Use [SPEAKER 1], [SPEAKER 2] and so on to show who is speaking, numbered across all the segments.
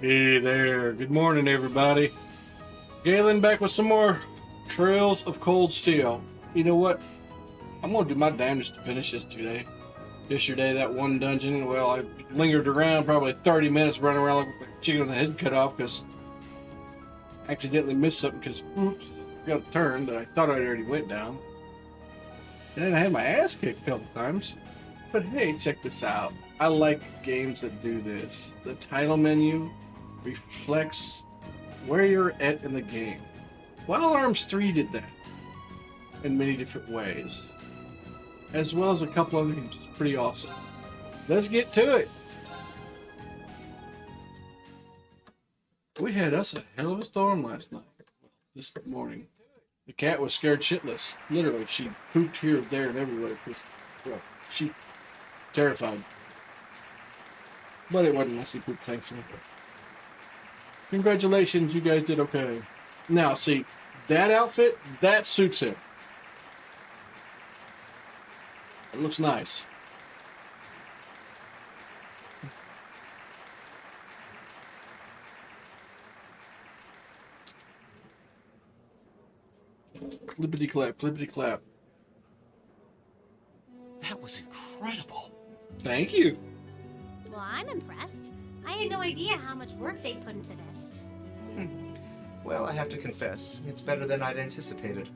[SPEAKER 1] Hey there. Good morning, everybody. Galen back with some more Trails of Cold Steel. You know what? I'm going to do my damnedest to finish this today. Yesterday, that one dungeon, well, I lingered around probably 30 minutes running around like a chicken with the head cut off because I accidentally missed something because, oops, got a turn that I thought I already went down. And then I had my ass kicked a couple times. But hey, check this out. I like games that do this. The title menu reflects where you're at in the game. Wild Arms 3 did that in many different ways, as well as a couple other games. It's pretty awesome. Let's get to it. We had us a hell of a storm last night. This morning. The cat was scared shitless. Literally, she pooped here, there, and everywhere. Well, she terrified. But it wasn't messy poop, thankfully. Congratulations, you guys did okay. Now, see, that outfit, that suits him. It looks nice. Clippity clap, clippity clap.
[SPEAKER 2] That was incredible.
[SPEAKER 1] Thank you.
[SPEAKER 3] Well, I'm impressed. I had no idea how much work they put into this.
[SPEAKER 4] Well, I have to confess, it's better than I'd anticipated.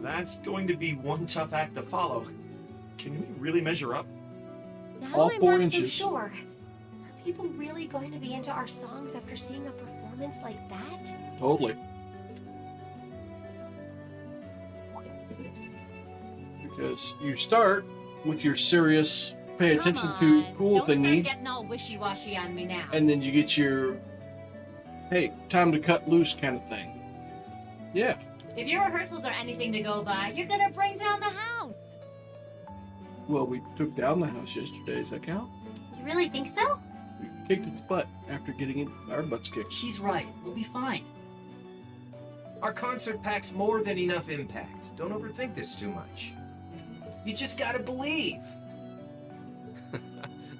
[SPEAKER 2] That's going to be one tough act to follow. Can we really measure up?
[SPEAKER 3] Now
[SPEAKER 1] All
[SPEAKER 3] I'm
[SPEAKER 1] 4
[SPEAKER 3] not
[SPEAKER 1] inches.
[SPEAKER 3] so sure. Are people really going to be into our songs after seeing a performance like that?
[SPEAKER 1] Totally. Because you start with your serious, pay attention to cool
[SPEAKER 5] Don't start
[SPEAKER 1] thingy,
[SPEAKER 5] getting all wishy-washy on me now.
[SPEAKER 1] and then you get your, hey, time to cut loose kind of thing. Yeah.
[SPEAKER 5] If your rehearsals are anything to go by, you're gonna bring down the house.
[SPEAKER 1] Well, we took down the house yesterday. Does that count?
[SPEAKER 3] You really think so?
[SPEAKER 1] We kicked its butt after getting our butts kicked.
[SPEAKER 6] She's right. We'll be fine.
[SPEAKER 4] Our concert packs more than enough impact. Don't overthink this too much. You just gotta believe.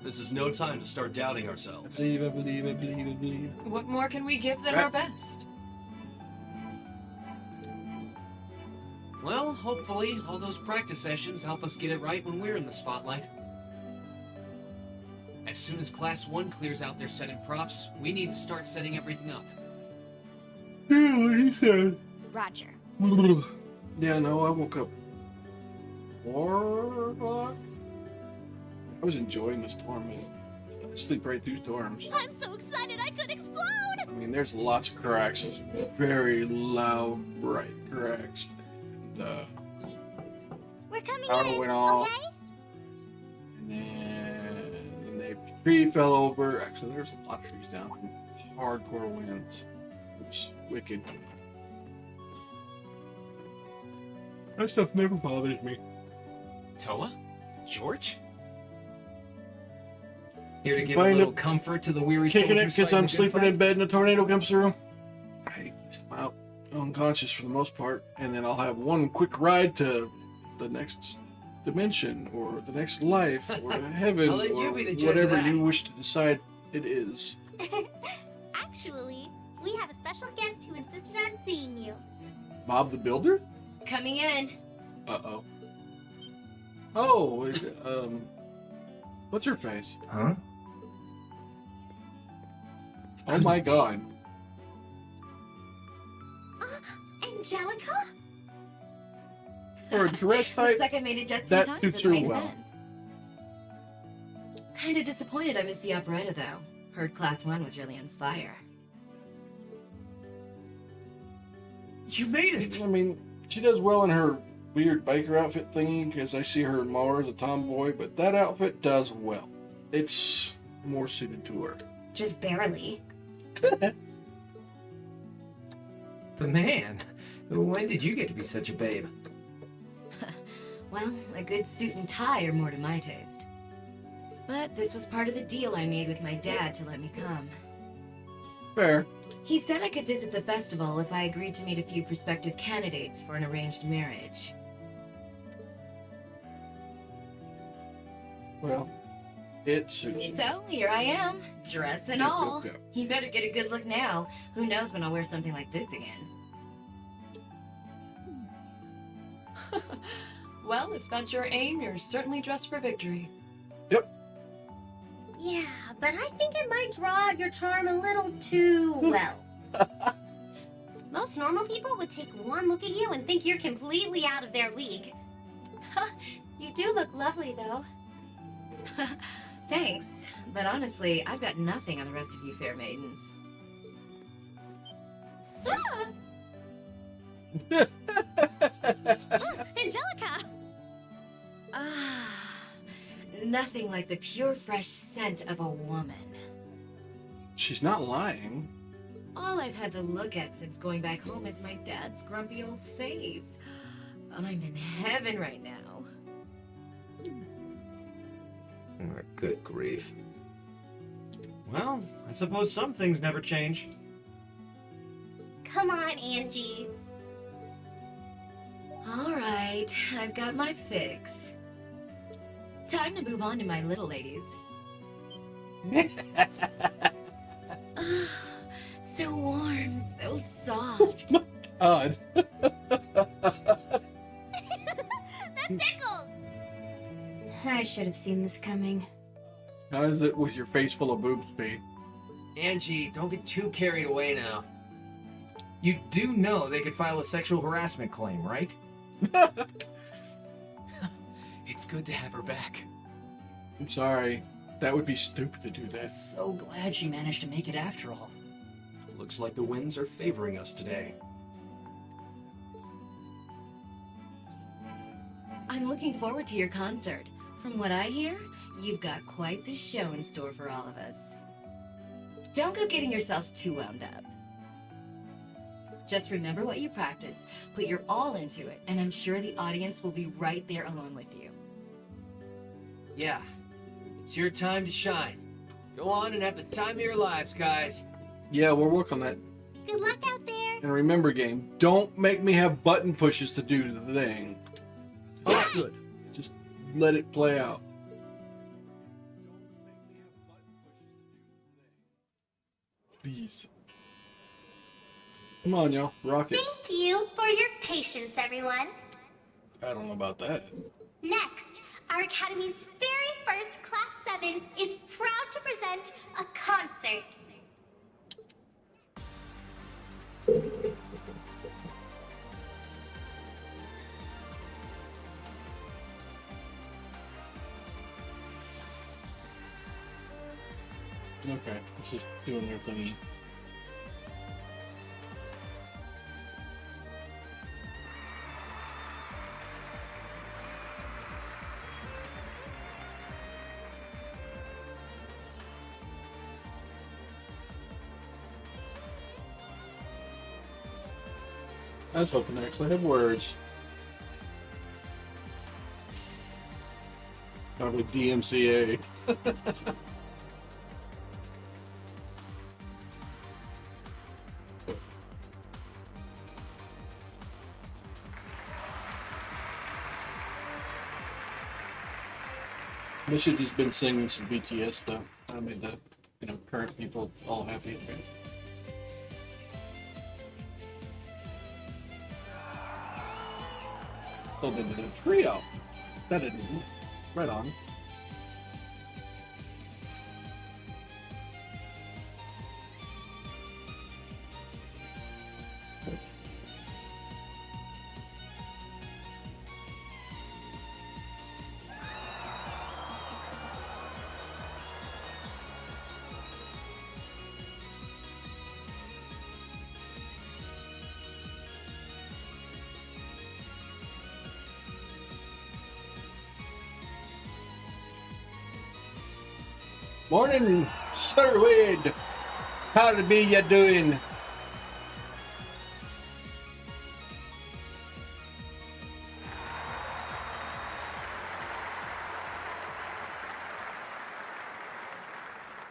[SPEAKER 2] This is no time to start doubting ourselves.
[SPEAKER 1] I believe.
[SPEAKER 5] What more can we give than
[SPEAKER 1] Right.
[SPEAKER 5] our best?
[SPEAKER 6] Well, hopefully, all those practice sessions help us get it right when we're in the spotlight. As soon as Class 1 clears out their set and props, we need to start setting everything up.
[SPEAKER 1] Yeah, what he said.
[SPEAKER 3] Roger.
[SPEAKER 1] Yeah, no, I woke up 4 o'clock. I was enjoying the storm, man. I sleep right through storms.
[SPEAKER 3] I'm so excited I could explode!
[SPEAKER 1] I mean, there's lots of cracks. It's very loud, bright cracks. And,
[SPEAKER 3] We're coming
[SPEAKER 1] power
[SPEAKER 3] in,
[SPEAKER 1] went off.
[SPEAKER 3] okay?
[SPEAKER 1] And then the tree fell over. Actually, there's a lot of trees down from hardcore winds. It was wicked. That stuff never bothers me.
[SPEAKER 6] Toa? George? Here to give
[SPEAKER 1] Find
[SPEAKER 6] a little
[SPEAKER 1] it-
[SPEAKER 6] comfort to the weary
[SPEAKER 1] Kicking it
[SPEAKER 6] soldiers
[SPEAKER 1] because
[SPEAKER 6] fighting
[SPEAKER 1] I'm
[SPEAKER 6] the good
[SPEAKER 1] sleeping
[SPEAKER 6] fight?
[SPEAKER 1] in bed and a tornado comes through. I am out unconscious for the most part, and then I'll have one quick ride to the next dimension or the next life or heaven
[SPEAKER 6] I'll let
[SPEAKER 1] or
[SPEAKER 6] you be the judge of
[SPEAKER 1] whatever
[SPEAKER 6] that.
[SPEAKER 1] you wish to decide it is.
[SPEAKER 3] Actually, we have a special guest who insisted on seeing you.
[SPEAKER 1] Bob the Builder?
[SPEAKER 5] Coming in.
[SPEAKER 1] Uh-oh. Oh, what's her face?
[SPEAKER 4] Huh?
[SPEAKER 1] Oh my god.
[SPEAKER 3] Angelica?
[SPEAKER 1] For a dress type,
[SPEAKER 5] Looks like I made it just
[SPEAKER 1] that
[SPEAKER 5] in time for
[SPEAKER 1] suits
[SPEAKER 5] the
[SPEAKER 1] her
[SPEAKER 5] main
[SPEAKER 1] well.
[SPEAKER 5] event. Kinda disappointed I missed the operetta, though. Heard Class 1 was really on fire.
[SPEAKER 6] You made it!
[SPEAKER 1] I mean, she does well in her weird biker outfit thingy because I see her more as a tomboy, but that outfit does well. It's more suited to her.
[SPEAKER 5] Just barely.
[SPEAKER 4] But man, when did you get to be such a babe?
[SPEAKER 5] Well, a good suit and tie are more to my taste. But this was part of the deal I made with my dad to let me come.
[SPEAKER 1] Fair.
[SPEAKER 5] He said I could visit the festival if I agreed to meet a few prospective candidates for an arranged marriage.
[SPEAKER 1] Well, It suits you.
[SPEAKER 5] So here I am, dress and
[SPEAKER 1] Go, go,
[SPEAKER 5] all.
[SPEAKER 1] go.
[SPEAKER 5] You better get a good look now. Who knows when I'll wear something like this again.
[SPEAKER 7] Well, if that's your aim, you're certainly dressed for victory.
[SPEAKER 1] Yep.
[SPEAKER 3] Yeah, but I think it might draw out your charm a little too well. Most normal people would take one look at you and think you're completely out of their league. You do look lovely, though.
[SPEAKER 5] Thanks, but honestly, I've got nothing on the rest of you fair maidens.
[SPEAKER 3] Angelica!
[SPEAKER 5] Ah, nothing like the pure fresh scent of a woman.
[SPEAKER 1] She's not lying.
[SPEAKER 5] All I've had to look at since going back home is my dad's grumpy old face. I'm in heaven right now.
[SPEAKER 4] Oh, good grief.
[SPEAKER 2] Well, I suppose some things never change.
[SPEAKER 3] Come on, Angie.
[SPEAKER 5] All right, I've got my fix. Time to move on to my little ladies. Ah, so warm, so soft.
[SPEAKER 1] Odd.
[SPEAKER 3] That tickles!
[SPEAKER 8] I should have seen this coming.
[SPEAKER 1] How is it with your face full of boobs, Pete?
[SPEAKER 4] Angie, don't get too carried away now. You do know they could file a sexual harassment claim, right?
[SPEAKER 6] It's good to have her back.
[SPEAKER 1] I'm sorry. That would be stupid to do that.
[SPEAKER 6] So glad she managed to make it after all.
[SPEAKER 2] Looks like the winds are favoring us today.
[SPEAKER 5] I'm looking forward to your concert. From what I hear, you've got quite the show in store for all of us. Don't go getting yourselves too wound up. Just remember what you practice, put your all into it, and I'm sure the audience will be right there along with you.
[SPEAKER 6] Yeah, it's your time to shine. Go on and have the time of your lives, guys.
[SPEAKER 1] Yeah, we'll work on that.
[SPEAKER 3] Good luck out there.
[SPEAKER 1] And remember, game, don't make me have button pushes to do the thing.
[SPEAKER 6] Oh, good.
[SPEAKER 1] Just let it play out. Please. Come on, y'all. Rock it.
[SPEAKER 3] Thank you for your patience, everyone.
[SPEAKER 1] I don't know about that.
[SPEAKER 3] Next, our Academy's very first Class 7 is proud to present a concert.
[SPEAKER 1] Okay, it's just doing their thingy. I was hoping to actually have words. Probably DMCA. They should have just been singing some BTS stuff. I made the current people all happy. Right? So they did a trio. That didn't. Right on. Morning, Sir Wade. How to be ya doing?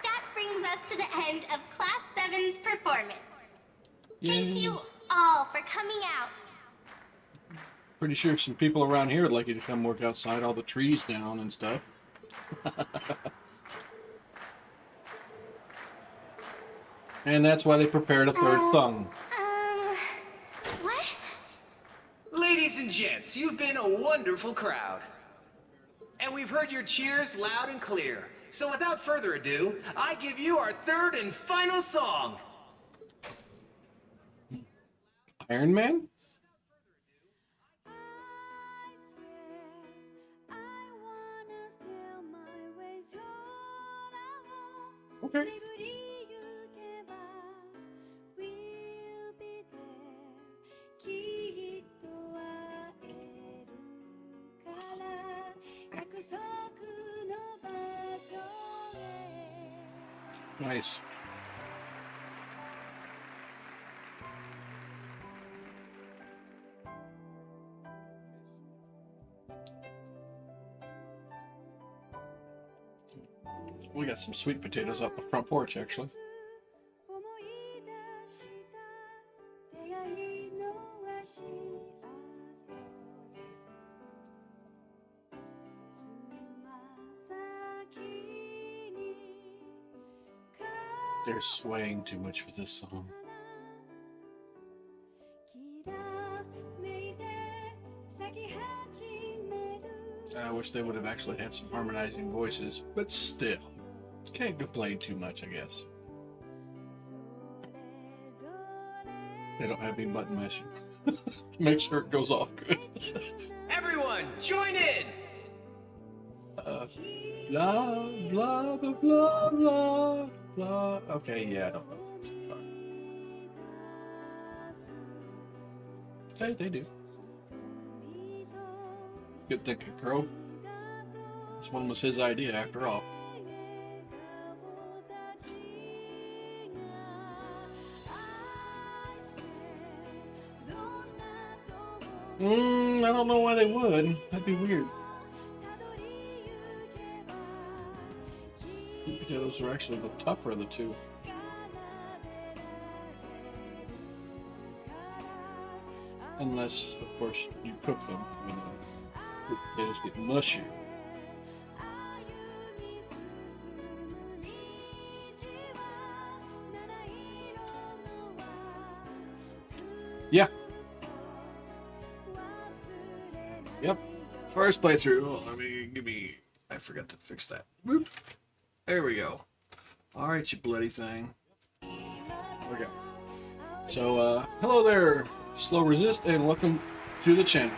[SPEAKER 3] That brings us to the end of Class 7's performance. Thank
[SPEAKER 1] Yay.
[SPEAKER 3] you all for coming out.
[SPEAKER 1] Pretty sure some people around here would like you to come work outside, all the trees down and stuff. And that's why they prepared a third song.
[SPEAKER 3] What?
[SPEAKER 4] Ladies and gents, you've been a wonderful crowd. And we've heard your cheers loud and clear. So without further ado, I give you our third and final song.
[SPEAKER 1] Iron Man? Okay. Nice. We got some sweet potatoes up the front porch, actually. They're swaying too much for this song. I wish they would have actually had some harmonizing voices, but still. Can't complain too much, I guess. They don't have any button mashing. Make sure it goes off good.
[SPEAKER 4] Everyone, join in!
[SPEAKER 1] Blah, blah, blah, blah, blah, blah. Okay, yeah, I don't know. Okay, they do. Good thinking, Crow. This one was his idea, after all. I don't know why they would. That'd be weird. Sweet potatoes are actually the tougher of the two. Unless, of course, you cook them. You know, the potatoes get mushy. Yeah. Yep. First playthrough. Oh, I forgot to fix that. Whoop. There we go. Alright, you bloody thing. There we go. So, hello there, Slow Resist, and welcome to the channel.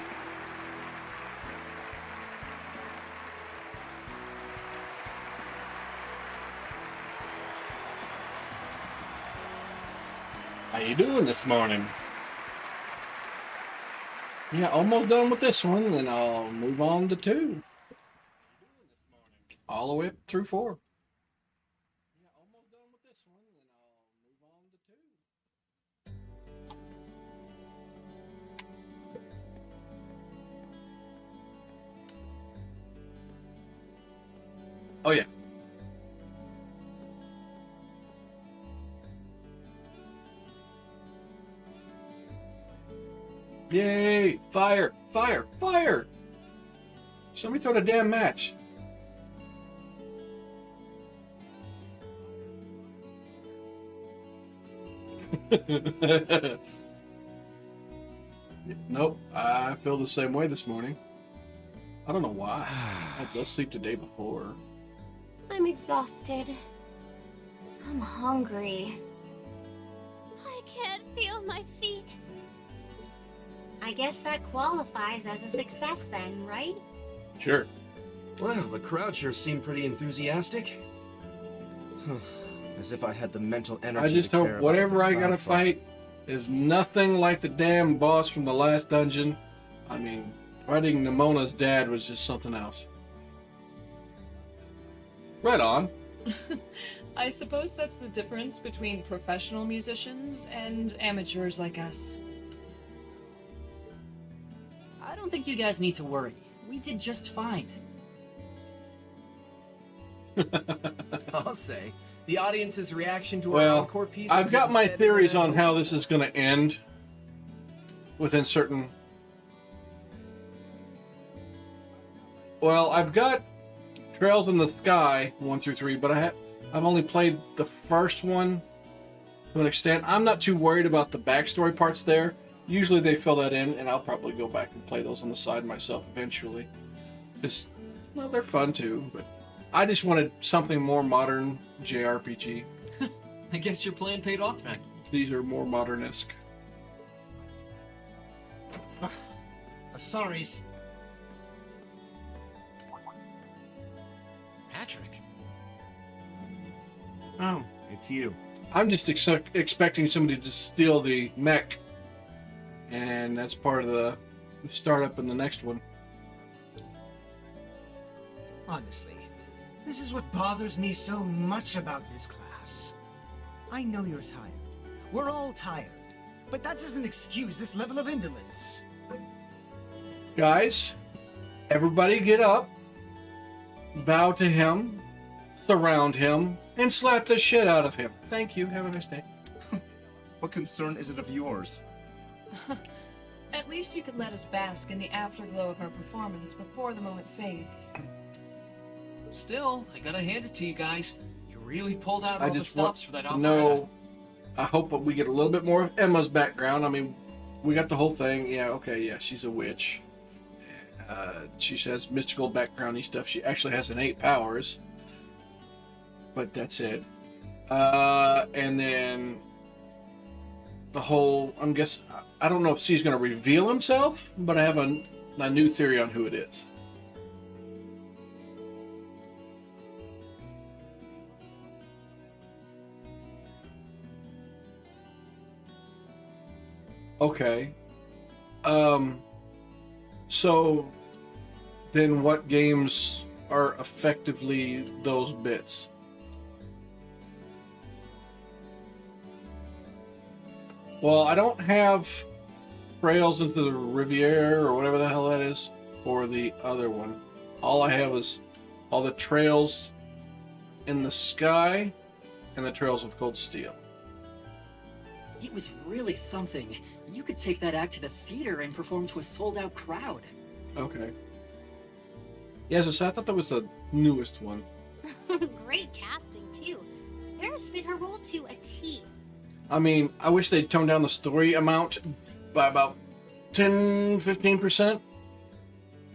[SPEAKER 1] How you doing this morning? Yeah, almost done with this one, and I'll move on to 2. All the way up through 4. Yeah, almost done with this one, and I'll move on to 2. Oh, yeah. Yay! Fire! Fire! Fire! Somebody throw the damn match. Nope, I feel the same way this morning. I don't know why. I had less sleep the day before.
[SPEAKER 3] I'm exhausted. I'm hungry. I can't feel my feet. I guess that qualifies as a success then, right?
[SPEAKER 1] Sure.
[SPEAKER 2] Well, the crowd sure seemed pretty enthusiastic. As if I had the mental energy.
[SPEAKER 1] I just
[SPEAKER 2] to care
[SPEAKER 1] hope
[SPEAKER 2] about
[SPEAKER 1] whatever
[SPEAKER 2] the
[SPEAKER 1] I
[SPEAKER 2] crowd
[SPEAKER 1] gotta
[SPEAKER 2] fight.
[SPEAKER 1] fight is nothing like the damn boss from the last dungeon. I mean, fighting Nemona's dad was just something else. Right on.
[SPEAKER 7] I suppose that's the difference between professional musicians and amateurs like us.
[SPEAKER 9] I don't think you guys need to worry. We did just fine.
[SPEAKER 4] I'll say. The audience's reaction to our
[SPEAKER 1] Well,
[SPEAKER 4] encore piece.
[SPEAKER 1] I've
[SPEAKER 4] was
[SPEAKER 1] got my
[SPEAKER 4] better
[SPEAKER 1] theories
[SPEAKER 4] than-
[SPEAKER 1] on how this is going to end within certain... Well, I've got Trails in the Sky 1 through 3, but I've only played the first one to an extent. I'm not too worried about the backstory parts there. Usually they fill that in, and I'll probably go back and play those on the side myself eventually. Just, well, they're fun too, but I just wanted something more modern JRPG.
[SPEAKER 6] I guess your plan paid off then.
[SPEAKER 1] These are more modern-esque.
[SPEAKER 9] Sorry.
[SPEAKER 6] Patrick.
[SPEAKER 2] Oh, it's you.
[SPEAKER 1] I'm just expecting somebody to steal the mech, and that's part of the startup in the next one.
[SPEAKER 9] Honestly, this is what bothers me so much about this class. I know you're tired. We're all tired. But that doesn't excuse this level of indolence.
[SPEAKER 1] Guys, everybody get up, bow to him, surround him, and slap the shit out of him. Thank you. Have a nice day.
[SPEAKER 10] What concern is it of yours?
[SPEAKER 7] At least you could let us bask in the afterglow of our performance before the moment fades.
[SPEAKER 6] Still, I gotta hand it to you guys. You really pulled out
[SPEAKER 1] I
[SPEAKER 6] all the
[SPEAKER 1] just want
[SPEAKER 6] stops for that
[SPEAKER 1] to
[SPEAKER 6] operetta.
[SPEAKER 1] know. I hope that we get a little bit more of Emma's background. I mean, we got the whole thing. Yeah, okay, yeah, she's a witch. She has mystical backgroundy stuff. She actually has innate powers, but that's it. And then the whole. I don't know if C's going to reveal himself, but I have a new theory on who it is. Okay. So then what games are effectively those bits? Well, I don't have Trails into the Riviera or whatever the hell that is, or the other one. All I have is all the Trails in the Sky and the Trails of Cold Steel.
[SPEAKER 9] It was really something. You could take that act to the theater and perform to a sold-out crowd.
[SPEAKER 1] Okay. Yeah, as I said, I thought that was the newest one.
[SPEAKER 3] Great casting, too. Paris fit her role to a T.
[SPEAKER 1] I mean, I wish they'd tone down the story amount by about 10-15%.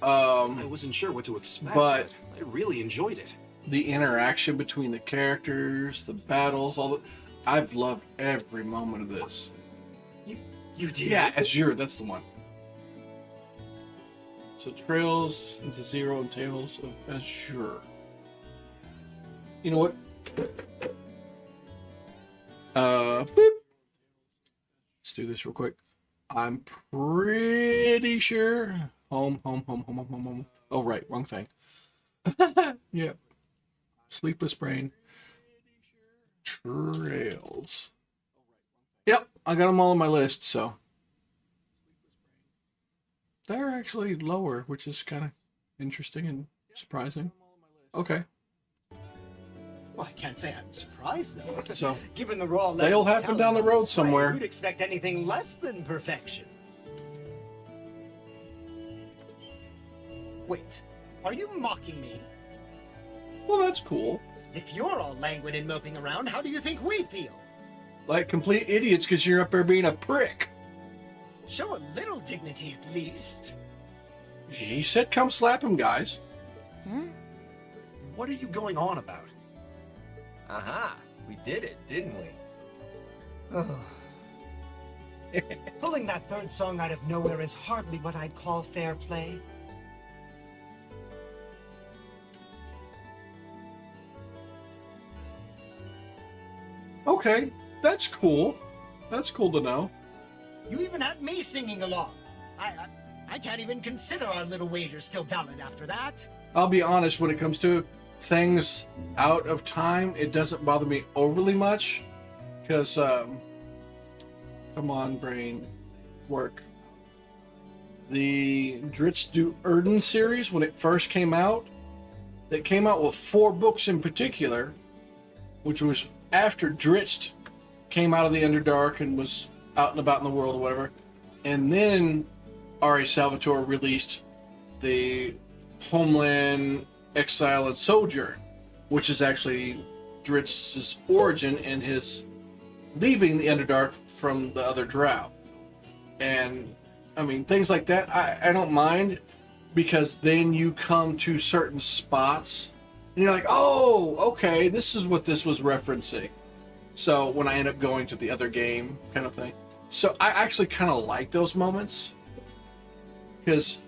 [SPEAKER 2] I wasn't sure what to expect,
[SPEAKER 1] but
[SPEAKER 2] I really enjoyed it.
[SPEAKER 1] The interaction between the characters, the battles, I've loved every moment of this.
[SPEAKER 2] You did?
[SPEAKER 1] Yeah, Azure, that's the one. So Trails into Zero and Tales of Azure. You know what? Boop. Let's do this real quick. I'm pretty sure. Home. Oh, right, wrong thing. Yep. Sleepless Brain. Trails. Yep, I got them all on my list, so. They're actually lower, which is kind of interesting and surprising. Okay.
[SPEAKER 9] Well, I can't say I'm surprised, though.
[SPEAKER 1] So,
[SPEAKER 9] given the raw level
[SPEAKER 1] they'll
[SPEAKER 9] of
[SPEAKER 1] happen
[SPEAKER 9] talent
[SPEAKER 1] down the
[SPEAKER 9] on
[SPEAKER 1] road
[SPEAKER 9] display,
[SPEAKER 1] somewhere.
[SPEAKER 9] You'd expect anything less than perfection. Wait, are you mocking me?
[SPEAKER 1] Well, that's cool.
[SPEAKER 9] If you're all languid and moping around, how do you think we feel?
[SPEAKER 1] Like complete idiots because you're up there being a prick.
[SPEAKER 9] Show a little dignity at least.
[SPEAKER 1] He said come slap him, guys.
[SPEAKER 2] What are you going on about?
[SPEAKER 4] Aha, we did it, didn't we?
[SPEAKER 9] Pulling that third song out of nowhere is hardly what I'd call fair play.
[SPEAKER 1] Okay, that's cool. That's cool to know.
[SPEAKER 9] You even had me singing along. I can't even consider our little wager still valid after that.
[SPEAKER 1] I'll be honest, when it comes to things out of time, it doesn't bother me overly much. Because, come on, brain, work. The Dritz du Erden series, when it first came out, it came out with 4 books in particular, which was after Dritz came out of the Underdark and was out and about in the world or whatever. And then R.A. Salvatore released the Homeland exile and sojourn, which is actually Dritz's origin in his leaving the Underdark from the other Drow. And, I mean, things like that, I don't mind, because then you come to certain spots, and you're like, oh, okay, this is what this was referencing. So, when I end up going to the other game, kind of thing. So, I actually kind of like those moments, because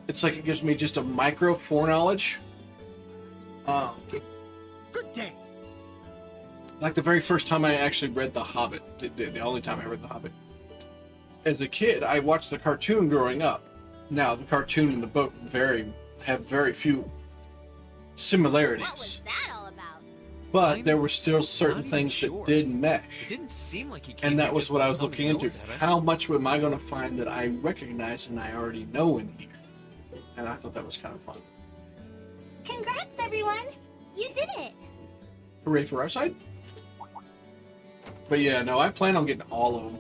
[SPEAKER 1] it's like it gives me just a micro foreknowledge.
[SPEAKER 9] Good day.
[SPEAKER 1] Like the very first time I actually read The Hobbit, the only time I read The Hobbit. As a kid, I watched the cartoon growing up. Now, the cartoon and the book have very few similarities.
[SPEAKER 3] What was that all about?
[SPEAKER 1] But there were still certain things
[SPEAKER 6] sure.
[SPEAKER 1] that did mesh.
[SPEAKER 6] It didn't seem like he came
[SPEAKER 1] And that
[SPEAKER 6] here
[SPEAKER 1] was
[SPEAKER 6] just
[SPEAKER 1] what
[SPEAKER 6] to
[SPEAKER 1] I was
[SPEAKER 6] thumb his
[SPEAKER 1] looking into.
[SPEAKER 6] nose at us.
[SPEAKER 1] How much am I going to find that I recognize and I already know in here? And I thought that was kind of fun.
[SPEAKER 3] Congrats, everyone! You did it!
[SPEAKER 1] Hooray for our side. But yeah, no, I plan on getting all of them.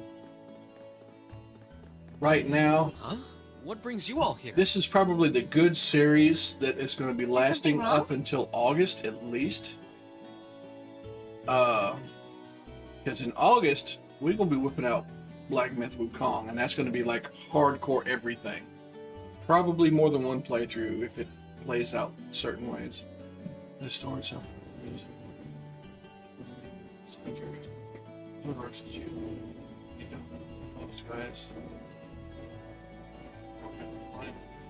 [SPEAKER 1] Right now,
[SPEAKER 6] Huh? What brings you all here?
[SPEAKER 1] this is probably the good series that is going to be lasting
[SPEAKER 3] wrong?
[SPEAKER 1] up until August at least. Because in August, we're going to be whipping out Black Myth Wukong, and that's going to be like hardcore everything. Probably more than one playthrough if it plays out certain ways. The story itself. Versus you. You know, those guys.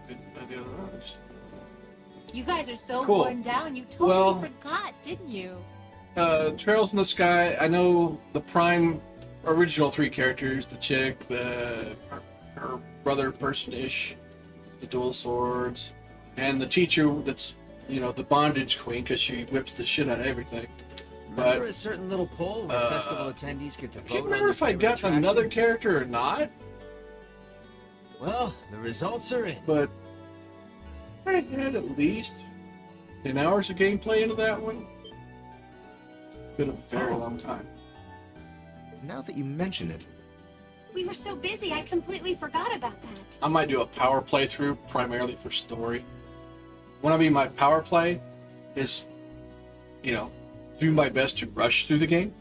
[SPEAKER 1] Good idea of those.
[SPEAKER 3] You guys are so
[SPEAKER 1] Cool.
[SPEAKER 3] worn down, you totally
[SPEAKER 1] Well-
[SPEAKER 3] forgot, didn't you?
[SPEAKER 1] Trails in the Sky, I know the prime original three characters, the chick, her brother person-ish, the dual swords, and the teacher that's, you know, the bondage queen because she whips the shit out of everything.
[SPEAKER 6] Remember
[SPEAKER 1] But
[SPEAKER 6] a certain little poll where festival attendees get to
[SPEAKER 1] I
[SPEAKER 6] vote
[SPEAKER 1] can't
[SPEAKER 6] on
[SPEAKER 1] remember
[SPEAKER 6] their
[SPEAKER 1] if I
[SPEAKER 6] favorite
[SPEAKER 1] got
[SPEAKER 6] attraction?
[SPEAKER 1] another character or not,
[SPEAKER 6] Well, the results are in.
[SPEAKER 1] but I had at least 10 hours of gameplay into that one. It's been a very long time.
[SPEAKER 10] Now that you mention it,
[SPEAKER 3] We were so busy, I completely forgot about that.
[SPEAKER 1] I might do a power playthrough primarily for story. What I mean by power play is, you know, do my best to rush through the game.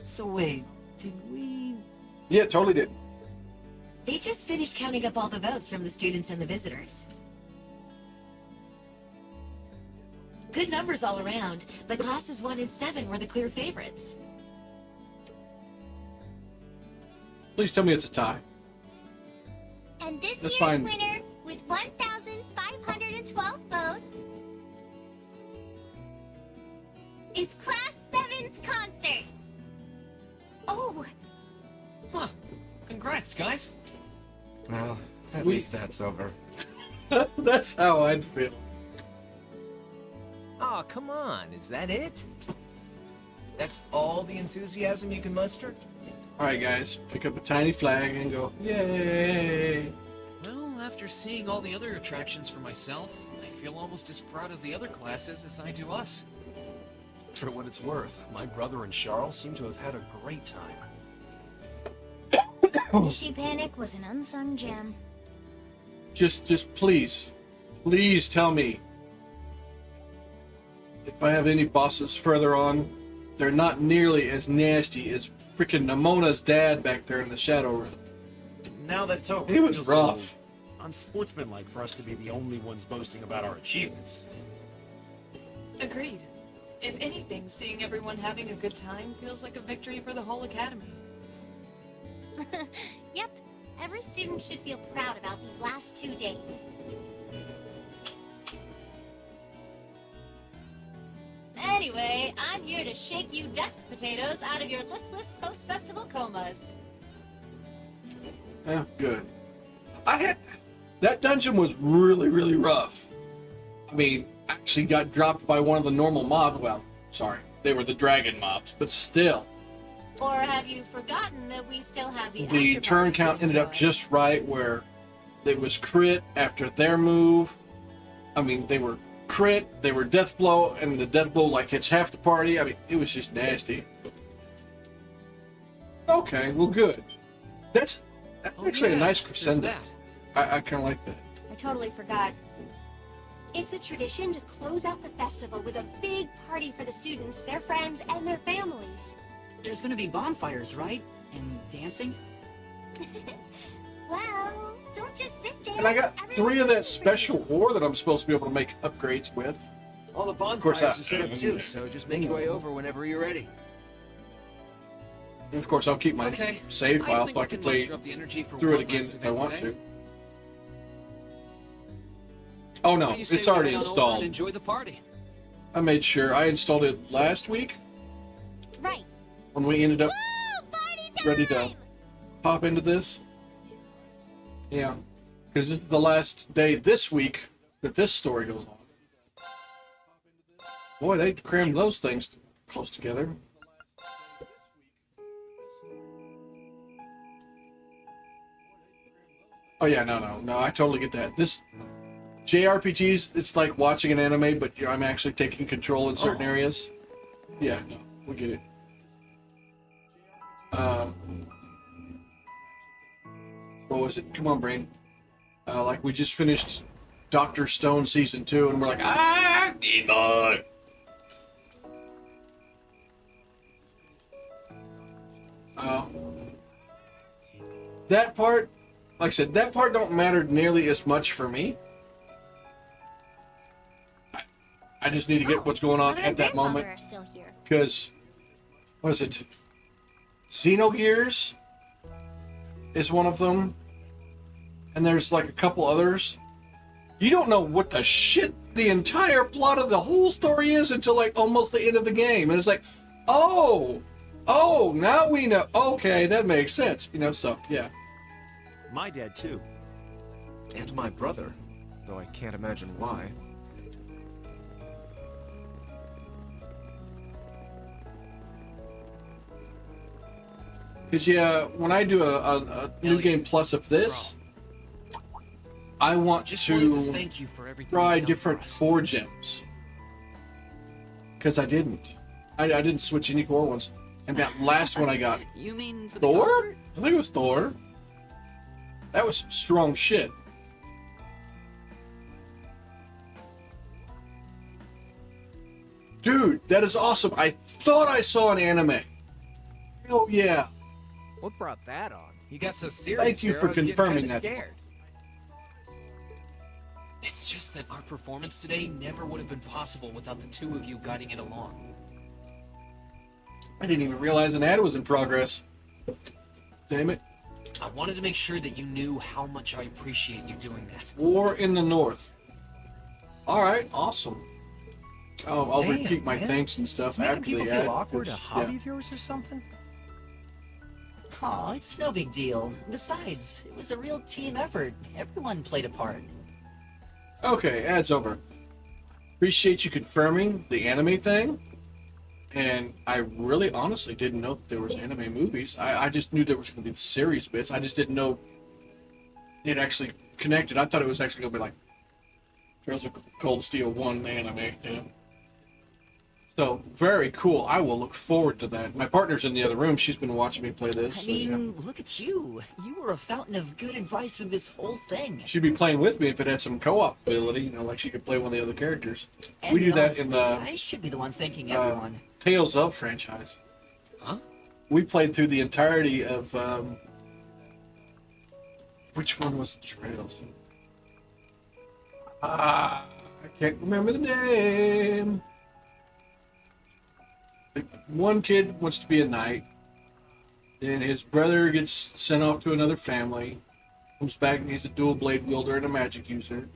[SPEAKER 6] So wait, did we...
[SPEAKER 1] Yeah, totally did.
[SPEAKER 5] They just finished counting up all the votes from the students and the visitors. Good numbers all around, but classes 1 and 7 were the clear favorites.
[SPEAKER 1] Please tell me it's a tie.
[SPEAKER 3] And this
[SPEAKER 1] That's
[SPEAKER 3] year's
[SPEAKER 1] fine.
[SPEAKER 3] winner, with 1,512 votes, is Class 7's concert.
[SPEAKER 5] Oh,
[SPEAKER 6] Huh. Congrats, guys.
[SPEAKER 10] well, at
[SPEAKER 1] We-
[SPEAKER 10] least that's over.
[SPEAKER 1] That's how I'd feel.
[SPEAKER 4] Aw, come on, is that it? That's all the enthusiasm you can muster?
[SPEAKER 1] Alright, guys, pick up a tiny flag and go, yay!
[SPEAKER 6] Well, after seeing all the other attractions for myself, I feel almost as proud of the other classes as I do us.
[SPEAKER 11] For what it's worth, my brother and Charles seem to have had a great time.
[SPEAKER 8] She Panic was an unsung gem.
[SPEAKER 1] Just please tell me if I have any bosses further on, they're not nearly as nasty as freaking Namona's dad back there in the Shadow Room.
[SPEAKER 2] Now that it's over,
[SPEAKER 1] He was
[SPEAKER 2] feels a little
[SPEAKER 1] rough.
[SPEAKER 2] unsportsmanlike for us to be the only ones boasting about our achievements.
[SPEAKER 7] Agreed. If anything, seeing everyone having a good time feels like a victory for the whole academy.
[SPEAKER 3] Yep, every student should feel proud about these last 2 days.
[SPEAKER 5] anyway, I'm here to shake you desk potatoes out of your listless post-festival comas.
[SPEAKER 1] Yeah, good. That dungeon was really rough. I mean, actually got dropped by one of the normal mobs. Well, sorry, they were the dragon mobs, but still.
[SPEAKER 5] Or have you forgotten that we still have the
[SPEAKER 1] The turn count ended up just right where it was crit after their move. I mean, they were crit, they were death blow, and the death blow like hits half the party. I mean, it was just nasty. Okay, well, good. That's actually a nice
[SPEAKER 6] there's
[SPEAKER 1] crescendo.
[SPEAKER 6] that.
[SPEAKER 1] I kind of like that.
[SPEAKER 8] I totally forgot.
[SPEAKER 3] It's a tradition to close out the festival with a big party for the students, their friends, and their families.
[SPEAKER 12] There's gonna be bonfires, right? And dancing?
[SPEAKER 3] Well, don't just sit there.
[SPEAKER 1] And I got 3 of that special ore that I'm supposed to be able to make upgrades with.
[SPEAKER 6] All the
[SPEAKER 1] course,
[SPEAKER 6] bonfires are set up too, so just make your way over whenever you're ready.
[SPEAKER 1] And of course, I'll keep my save
[SPEAKER 6] I
[SPEAKER 1] file
[SPEAKER 6] think
[SPEAKER 1] so I
[SPEAKER 6] we
[SPEAKER 1] can
[SPEAKER 6] can
[SPEAKER 1] play
[SPEAKER 6] muster up the energy for
[SPEAKER 1] through it
[SPEAKER 6] one
[SPEAKER 1] again
[SPEAKER 6] last
[SPEAKER 1] if I
[SPEAKER 6] event
[SPEAKER 1] want
[SPEAKER 6] today.
[SPEAKER 1] to. Oh no,
[SPEAKER 6] What do you say
[SPEAKER 1] it's
[SPEAKER 6] we
[SPEAKER 1] already
[SPEAKER 6] head on over
[SPEAKER 1] installed.
[SPEAKER 6] and enjoy the party.
[SPEAKER 1] I made sure. I installed it last week
[SPEAKER 3] Right.
[SPEAKER 1] when we ended up ready to pop into this. Yeah, because this is the last day this week that this story goes on. Boy, they crammed those things close together. Oh yeah, no, I totally get that. This JRPGs, it's like watching an anime, but I'm actually taking control in certain areas. Yeah, no, we get it. What was it? Come on, brain. Like we just finished Dr. Stone Season 2, and we're like, need more! That part, like I said, that part don't matter nearly as much for me. I just need to get what's going on at that moment.
[SPEAKER 3] Are still here.
[SPEAKER 1] Because, what is it? Xenogears is one of them. And there's like a couple others. You don't know what the shit the entire plot of the whole story is until like almost the end of the game. And it's like, oh, now we know. Okay, that makes sense. You know, so, yeah.
[SPEAKER 10] My dad, too. And my brother, though I can't imagine why.
[SPEAKER 1] Because, yeah, when I do a new game plus of this, I want
[SPEAKER 6] Just wanted to
[SPEAKER 1] to
[SPEAKER 6] thank you for everything
[SPEAKER 1] try
[SPEAKER 6] you've done
[SPEAKER 1] different
[SPEAKER 6] for us.
[SPEAKER 1] 4 gems. Because I didn't. I didn't switch any core ones. And that last one I got,
[SPEAKER 12] You mean for the
[SPEAKER 1] Thor?
[SPEAKER 12] concert?
[SPEAKER 1] I think it was Thor. That was some strong shit. Dude, that is awesome. I thought I saw an anime. Oh yeah.
[SPEAKER 13] What brought that on?
[SPEAKER 6] You got so serious.
[SPEAKER 1] Thank you
[SPEAKER 6] there,
[SPEAKER 1] for
[SPEAKER 6] I was getting
[SPEAKER 1] confirming
[SPEAKER 6] kinda
[SPEAKER 1] that.
[SPEAKER 6] Scared. It's just that our performance today never would have been possible without the 2 of you guiding it along.
[SPEAKER 1] I didn't even realize an ad was in progress. Damn it.
[SPEAKER 6] I wanted to make sure that you knew how much I appreciate you doing that.
[SPEAKER 1] War in the North. Alright, awesome. I'll
[SPEAKER 13] Damn,
[SPEAKER 1] repeat my
[SPEAKER 13] man.
[SPEAKER 1] thanks and stuff
[SPEAKER 13] It's making
[SPEAKER 1] after
[SPEAKER 13] people
[SPEAKER 1] the
[SPEAKER 13] feel
[SPEAKER 1] ad.
[SPEAKER 13] awkward, a
[SPEAKER 1] 'cause,
[SPEAKER 13] hobby
[SPEAKER 1] yeah.
[SPEAKER 13] of yours or something?
[SPEAKER 12] Aw, it's no big deal. Besides, it was a real team effort. Everyone played a part.
[SPEAKER 1] Okay, ad's over. Appreciate you confirming the anime thing. And I really honestly didn't know that there was anime movies. I just knew there was going to be the series bits. I just didn't know it actually connected. I thought it was actually going to be like Trails of Cold Steel 1 anime. You know? So, very cool. I will look forward to that. My partner's in the other room. She's been watching me play this.
[SPEAKER 12] I
[SPEAKER 1] So, yeah.
[SPEAKER 12] mean, look at you. You were a fountain of good advice through this whole thing.
[SPEAKER 1] She'd be playing with me if it had some co-op ability, you know, like she could play one of the other characters.
[SPEAKER 12] And
[SPEAKER 1] We do that
[SPEAKER 12] honestly,
[SPEAKER 1] in the
[SPEAKER 12] I should be the one thanking everyone.
[SPEAKER 1] Tales of franchise.
[SPEAKER 6] Huh?
[SPEAKER 1] We played through the entirety of which one was the Trails? I can't remember the name. One kid wants to be a knight, and his brother gets sent off to another family. Comes back and he's a dual blade wielder and a magic user.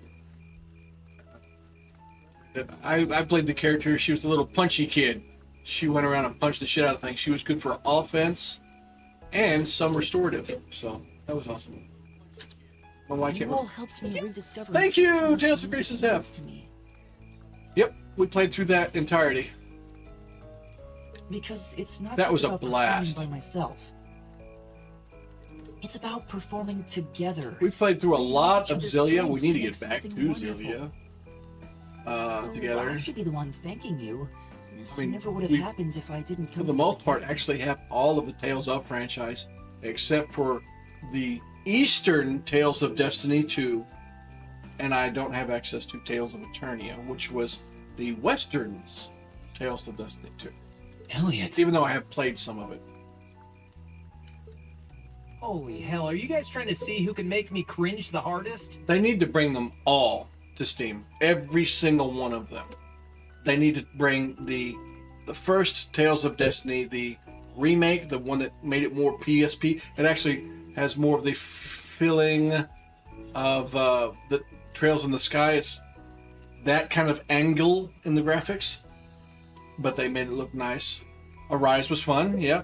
[SPEAKER 1] I played the character. She was the little punchy kid. She went around and punched the shit out of things. She was good for offense and some restorative. So that was awesome. My wife
[SPEAKER 12] You
[SPEAKER 1] can't
[SPEAKER 12] all
[SPEAKER 1] remember.
[SPEAKER 12] helped me rediscover.
[SPEAKER 1] Thank
[SPEAKER 12] just how
[SPEAKER 1] you,
[SPEAKER 12] much
[SPEAKER 1] Tales of
[SPEAKER 12] music
[SPEAKER 1] Graces
[SPEAKER 12] means
[SPEAKER 1] F.
[SPEAKER 12] to me.
[SPEAKER 1] Yep, we played through that entirety.
[SPEAKER 12] Because it's not
[SPEAKER 1] That
[SPEAKER 12] just
[SPEAKER 1] was a
[SPEAKER 12] about
[SPEAKER 1] blast.
[SPEAKER 12] performing by myself. It's about performing together.
[SPEAKER 1] We played through a lot of
[SPEAKER 12] Each other's
[SPEAKER 1] Zelia. We
[SPEAKER 12] strengths
[SPEAKER 1] need to
[SPEAKER 12] make
[SPEAKER 1] get back
[SPEAKER 12] something
[SPEAKER 1] to
[SPEAKER 12] wonderful.
[SPEAKER 1] Zelia.
[SPEAKER 12] So
[SPEAKER 1] Together.
[SPEAKER 12] I should be the one thanking you. This
[SPEAKER 1] I mean,
[SPEAKER 12] never would have
[SPEAKER 1] we-
[SPEAKER 12] happened if I didn't come
[SPEAKER 1] For the
[SPEAKER 12] to
[SPEAKER 1] most
[SPEAKER 12] this
[SPEAKER 1] part,
[SPEAKER 12] academy.
[SPEAKER 1] actually have all of the Tales of franchise, except for the Eastern Tales of Destiny 2 and I don't have access to Tales of Eternia, which was the Western's Tales of Destiny 2.
[SPEAKER 4] Elliot.
[SPEAKER 1] Even though I have played some of it.
[SPEAKER 4] Holy hell, are you guys trying to see who can make me cringe the hardest?
[SPEAKER 1] They need to bring them all to Steam. Every single one of them. They need to bring the first Tales of Destiny, the remake, the one that made it more PSP. It actually has more of the feeling of the Trails in the Sky. It's that kind of angle in the graphics, but they made it look nice. Arise was fun, yeah.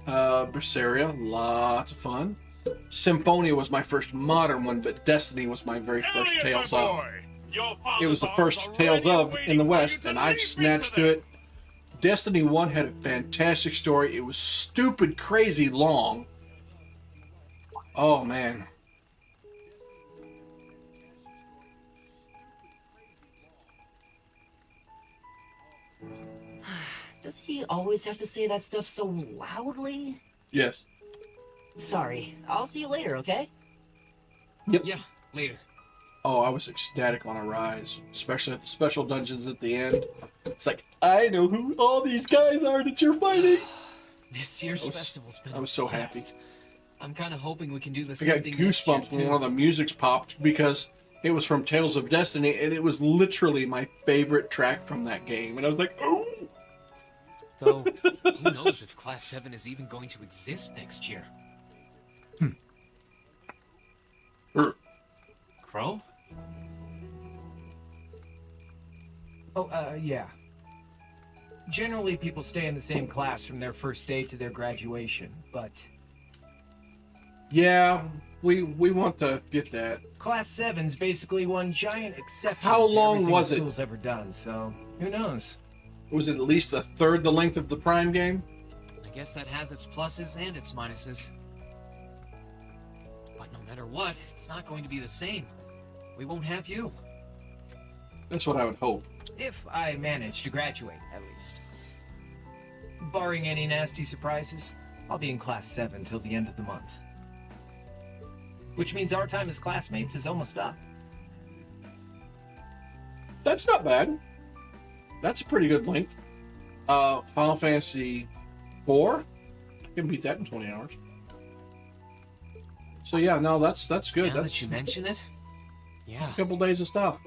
[SPEAKER 1] Berseria, lots of fun. Symphonia was my first modern one, but Destiny was my very first Tales of. It was the first Tales of in the West, and I snatched to it. Destiny 1 had a fantastic story. It was stupid, crazy long. Oh, man.
[SPEAKER 12] Does he always have to say that stuff so loudly?
[SPEAKER 1] Yes.
[SPEAKER 12] Sorry. I'll see you later, okay?
[SPEAKER 1] Yep.
[SPEAKER 6] Yeah, later.
[SPEAKER 1] Oh, I was ecstatic on Arise, especially at the special dungeons at the end. It's like, I know who all these guys are that you're fighting.
[SPEAKER 6] This year's festival's been
[SPEAKER 1] I was so happy.
[SPEAKER 6] I'm kind of hoping we can do the
[SPEAKER 1] I
[SPEAKER 6] same
[SPEAKER 1] got
[SPEAKER 6] thing
[SPEAKER 1] goosebumps when one of the musics popped because it was from Tales of Destiny, and it was literally my favorite track from that game. And I was like, oh!
[SPEAKER 6] Though, who knows if Class 7 is even going to exist next year? Crow?
[SPEAKER 4] Oh, yeah. Generally, people stay in the same class from their first day to their graduation, but...
[SPEAKER 1] Yeah, we want to get that.
[SPEAKER 4] Class 7's basically one giant exception
[SPEAKER 1] How
[SPEAKER 4] to
[SPEAKER 1] long
[SPEAKER 4] everything
[SPEAKER 1] was
[SPEAKER 4] the
[SPEAKER 1] it?
[SPEAKER 4] school's ever done, so who knows?
[SPEAKER 1] Was it at least a third the length of the Prime game?
[SPEAKER 6] I guess that has its pluses and its minuses. But no matter what, it's not going to be the same. We won't have you.
[SPEAKER 1] That's what I would hope.
[SPEAKER 4] If I manage to graduate, at least. Barring any nasty surprises, I'll be in Class 7 till the end of the month. Which means our time as classmates is almost up.
[SPEAKER 1] That's not bad. That's a pretty good length. Final Fantasy 4? I can beat that in 20 hours. So yeah, no, that's good.
[SPEAKER 6] Now
[SPEAKER 1] That's
[SPEAKER 6] that you mention it, yeah.
[SPEAKER 1] a couple days of stuff.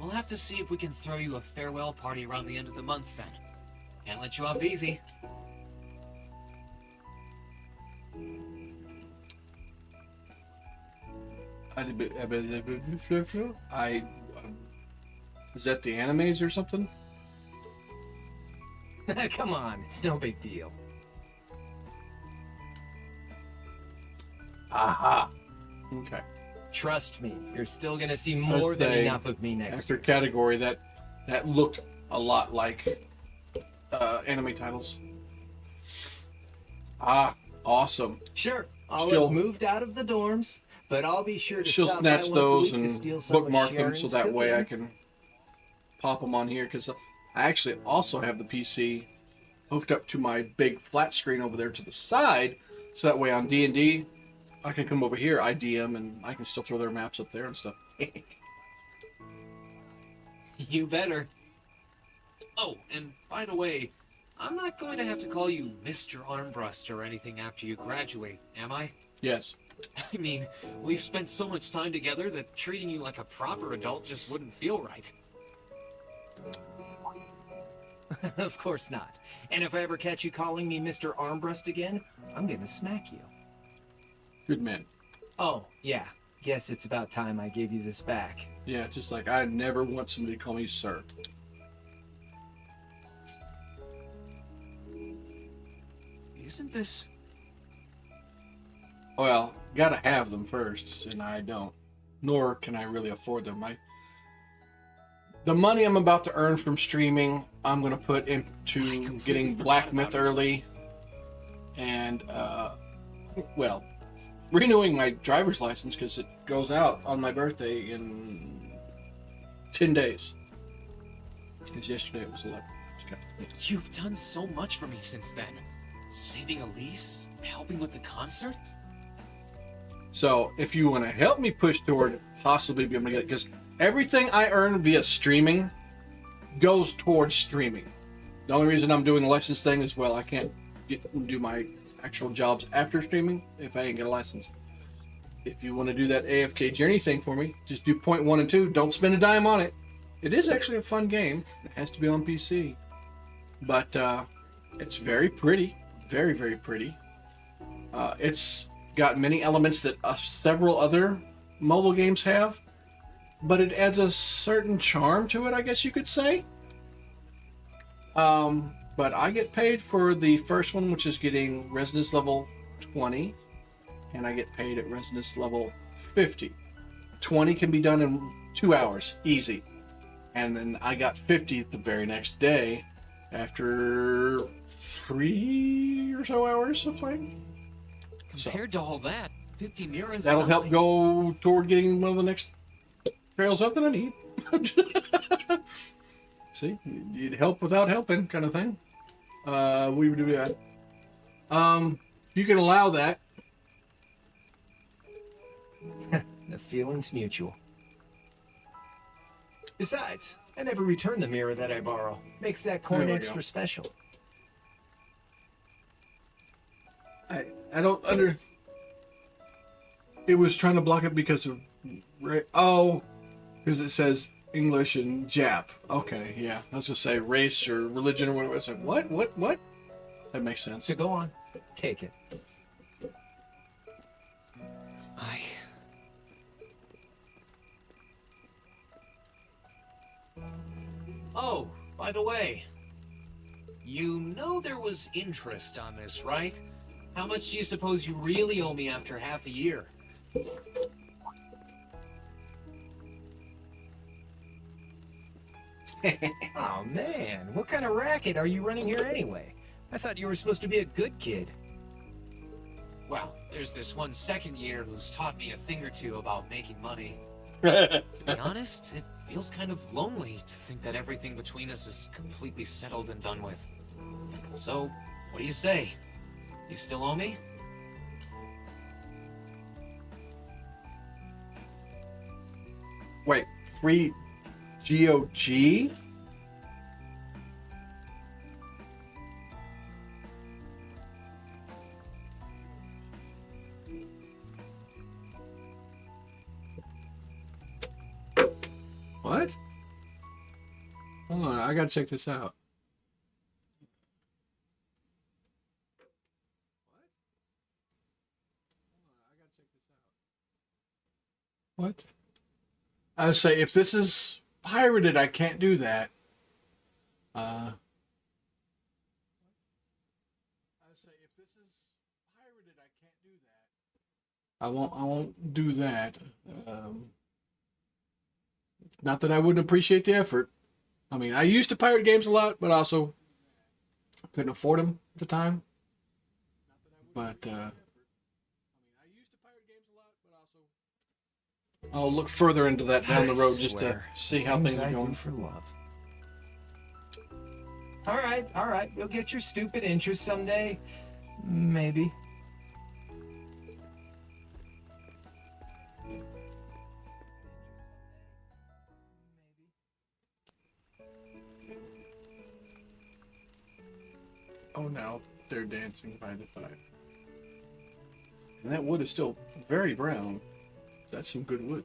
[SPEAKER 6] We'll have to see if we can throw you a farewell party around the end of the month then. Can't let you off easy.
[SPEAKER 1] Is that the animes or something?
[SPEAKER 4] Come on, it's no big deal.
[SPEAKER 1] Aha. Okay.
[SPEAKER 4] Trust me, you're still gonna see more than enough of me next
[SPEAKER 1] After
[SPEAKER 4] year.
[SPEAKER 1] category, that looked a lot like anime titles. Ah, awesome.
[SPEAKER 4] Sure, I'll
[SPEAKER 1] She'll-
[SPEAKER 4] have moved out of the dorms, but I'll be sure to
[SPEAKER 1] She'll
[SPEAKER 4] stop
[SPEAKER 1] snatch
[SPEAKER 4] by once a
[SPEAKER 1] those
[SPEAKER 4] week
[SPEAKER 1] and
[SPEAKER 4] to steal some of
[SPEAKER 1] bookmark them so
[SPEAKER 4] Sharon's
[SPEAKER 1] that way I
[SPEAKER 4] cooking.
[SPEAKER 1] can pop them on here, because I actually also have the PC hooked up to my big flat screen over there to the side, so that way on D&D I can come over here, ID them, and I can still throw their maps up there and stuff.
[SPEAKER 6] You better. Oh, and by the way, I'm not going to have to call you Mr. Armbrust or anything after you graduate, am I?
[SPEAKER 1] Yes.
[SPEAKER 6] I mean, we've spent so much time together that treating you like a proper adult just wouldn't feel right.
[SPEAKER 4] Of course not. And if I ever catch you calling me Mr. Armbrust again, I'm gonna smack you.
[SPEAKER 1] Good man.
[SPEAKER 4] Oh, yeah. Guess it's about time I gave you this back.
[SPEAKER 1] Yeah, just like I never want somebody to call me sir.
[SPEAKER 6] Isn't this...
[SPEAKER 1] Well, gotta have them first, and I don't. Nor can I really afford them. The money I'm about to earn from streaming, I'm gonna put into getting Black Myth early, and well, renewing my driver's license because it goes out on my birthday in 10 days. Because yesterday it was 11.
[SPEAKER 6] You've done so much for me since then. Saving Elise, helping with the concert.
[SPEAKER 1] So if you want to help me push toward possibly being able to get it, because everything I earn via streaming goes towards streaming. The only reason I'm doing the license thing is, well, I can't do my actual jobs after streaming if I ain't get a license. If you want to do that AFK Journey thing for me, just do point 1 and 2. Don't spend a dime on it. It is actually a fun game. It has to be on PC. But it's very pretty. Very, very pretty. It's got many elements that several other mobile games have. But it adds a certain charm to it, I guess you could say. But I get paid for the first one, which is getting Resonance level 20. And I get paid at Resonance level 50. 20 can be done in 2 hours. Easy. And then I got 50 the very next day after 3 or so hours of playing.
[SPEAKER 6] Compared to all that, 50 mirrors.
[SPEAKER 1] That'll help go toward getting one of the next trails up that I need. See, you'd help without helping, kind of thing. We would do that. You can allow that.
[SPEAKER 4] The feeling's mutual. Besides, I never return the mirror that I borrow. Makes that coin extra special.
[SPEAKER 1] I don't It was trying to block it because of because it says English and Jap. Okay, yeah. I was gonna say race or religion or whatever. It's like what? That makes sense.
[SPEAKER 4] So go on, take it.
[SPEAKER 6] Oh, by the way, you know there was interest on this, right? How much do you suppose you really owe me after half a year?
[SPEAKER 4] Oh man, what kind of racket are you running here anyway? I thought you were supposed to be a good kid.
[SPEAKER 6] Well, there's this one second year who's taught me a thing or two about making money. To be honest, it feels kind of lonely to think that everything between us is completely settled and done with. So, what do you say? You still owe me?
[SPEAKER 1] Wait, free GOG? What? Hold on, I gotta check this out. What? I would say if this is pirated, I can't do that. I won't do that. Not that I wouldn't appreciate the effort. I mean, I used to pirate games a lot, but also couldn't afford them at the time. But I'll look further into that down the road just to see how things are going.
[SPEAKER 4] For love. All right. You'll get your stupid interest someday. Maybe.
[SPEAKER 1] Oh, now they're dancing by the fire. And that wood is still very brown. That's some good wood.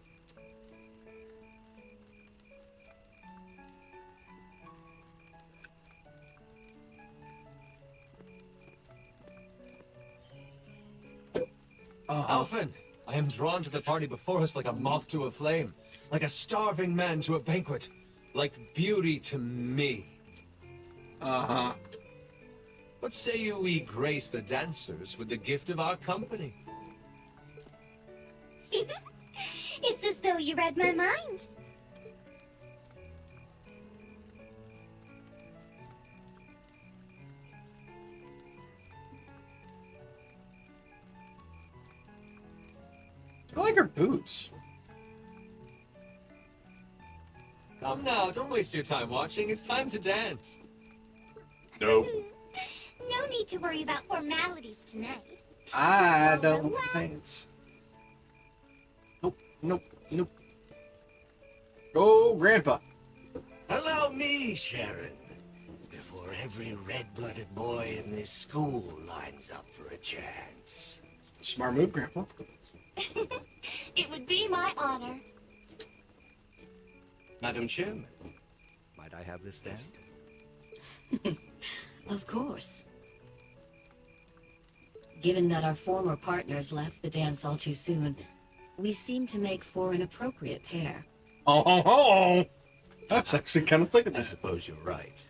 [SPEAKER 11] Alphen, I am drawn to the party before us like a moth to a flame, like a starving man to a banquet, like beauty to me.
[SPEAKER 1] Uh-huh.
[SPEAKER 11] What say you we grace the dancers with the gift of our company?
[SPEAKER 8] It's as though you read my mind.
[SPEAKER 1] I like her boots.
[SPEAKER 11] Come now, don't waste your time watching. It's time to dance.
[SPEAKER 1] Nope.
[SPEAKER 8] No need to worry about formalities tonight.
[SPEAKER 1] I don't dance. Nope. Nope. Oh, Grandpa.
[SPEAKER 14] Allow me, Sharon, before every red-blooded boy in this school lines up for a chance.
[SPEAKER 1] Smart move, Grandpa.
[SPEAKER 8] It would be my honor.
[SPEAKER 10] Madam Chairman, might I have this down?
[SPEAKER 5] Of course. Given that our former partners left the dance all too soon, we seem to make for an appropriate pair.
[SPEAKER 1] Oh, I was actually kind of thinking
[SPEAKER 14] I
[SPEAKER 1] that.
[SPEAKER 14] suppose you're right.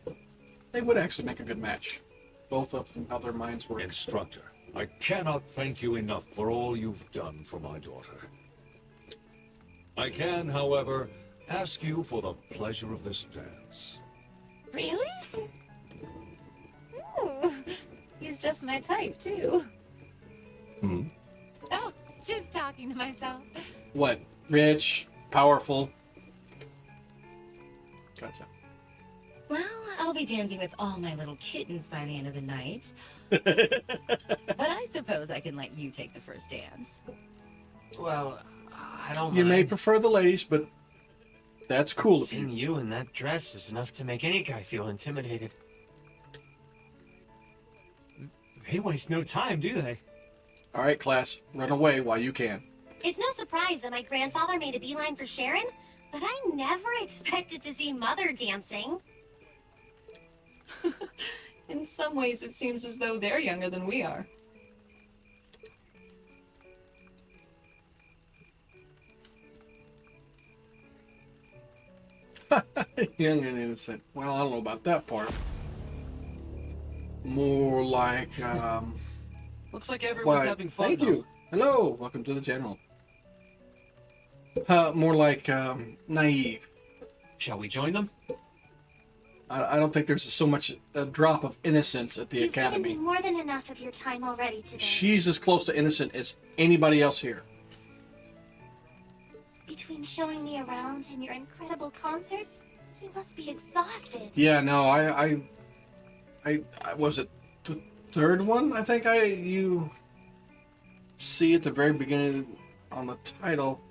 [SPEAKER 1] They would actually make a good match. Both of them, how their minds work.
[SPEAKER 14] Instructor, I cannot thank you enough for all you've done for my daughter. I can, however, ask you for the pleasure of this dance.
[SPEAKER 8] Really?
[SPEAKER 5] Ooh, he's just my type, too.
[SPEAKER 14] Hmm?
[SPEAKER 8] Oh, just talking to myself.
[SPEAKER 1] What? Rich, powerful. Gotcha.
[SPEAKER 5] Well, I'll be dancing with all my little kittens by the end of the night. But I suppose I can let you take the first dance.
[SPEAKER 6] Well, I don't
[SPEAKER 1] You may
[SPEAKER 6] mind.
[SPEAKER 1] prefer the ladies, but that's cool of
[SPEAKER 6] Seeing
[SPEAKER 1] you.
[SPEAKER 6] you in that dress is enough to make any guy feel intimidated. They waste no time, do they?
[SPEAKER 1] All right, class, run away while you can.
[SPEAKER 3] It's no surprise that my grandfather made a beeline for Sharon, but I never expected to see Mother dancing.
[SPEAKER 7] In some ways, it seems as though they're younger than we are.
[SPEAKER 1] Young and innocent. Well, I don't know about that part. More like,
[SPEAKER 6] Looks like everyone's
[SPEAKER 1] why,
[SPEAKER 6] having fun.
[SPEAKER 1] thank
[SPEAKER 6] though.
[SPEAKER 1] you. Hello, welcome to the channel. More like, naive.
[SPEAKER 6] Shall we join them?
[SPEAKER 1] I don't think there's so much a drop of innocence at the
[SPEAKER 8] You've given
[SPEAKER 1] academy.
[SPEAKER 8] me more than enough of your time already today.
[SPEAKER 1] She's as close to innocent as anybody else here.
[SPEAKER 8] Between showing me around and your incredible concert, you must be exhausted.
[SPEAKER 1] Yeah, no, I was it the third one? I think you see at the very beginning on the title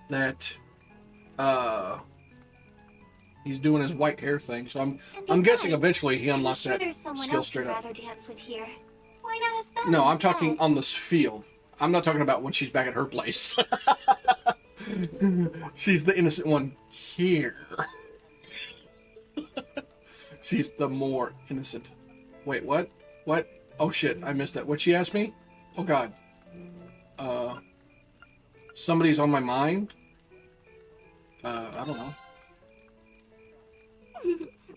[SPEAKER 1] that he's doing his white hair thing. So I'm guessing eventually he unlocks
[SPEAKER 8] sure
[SPEAKER 1] that
[SPEAKER 8] there's someone
[SPEAKER 1] skill
[SPEAKER 8] else
[SPEAKER 1] straight
[SPEAKER 8] you'd
[SPEAKER 1] up.
[SPEAKER 8] rather dance with here. Why not us them
[SPEAKER 1] No, I'm
[SPEAKER 8] instead?
[SPEAKER 1] talking on this field. I'm not talking about when she's back at her place. She's the innocent one here. She's the more innocent. Wait, what? What? Oh shit, I missed that. What'd she ask me? Oh god. Somebody's on my mind? I don't know.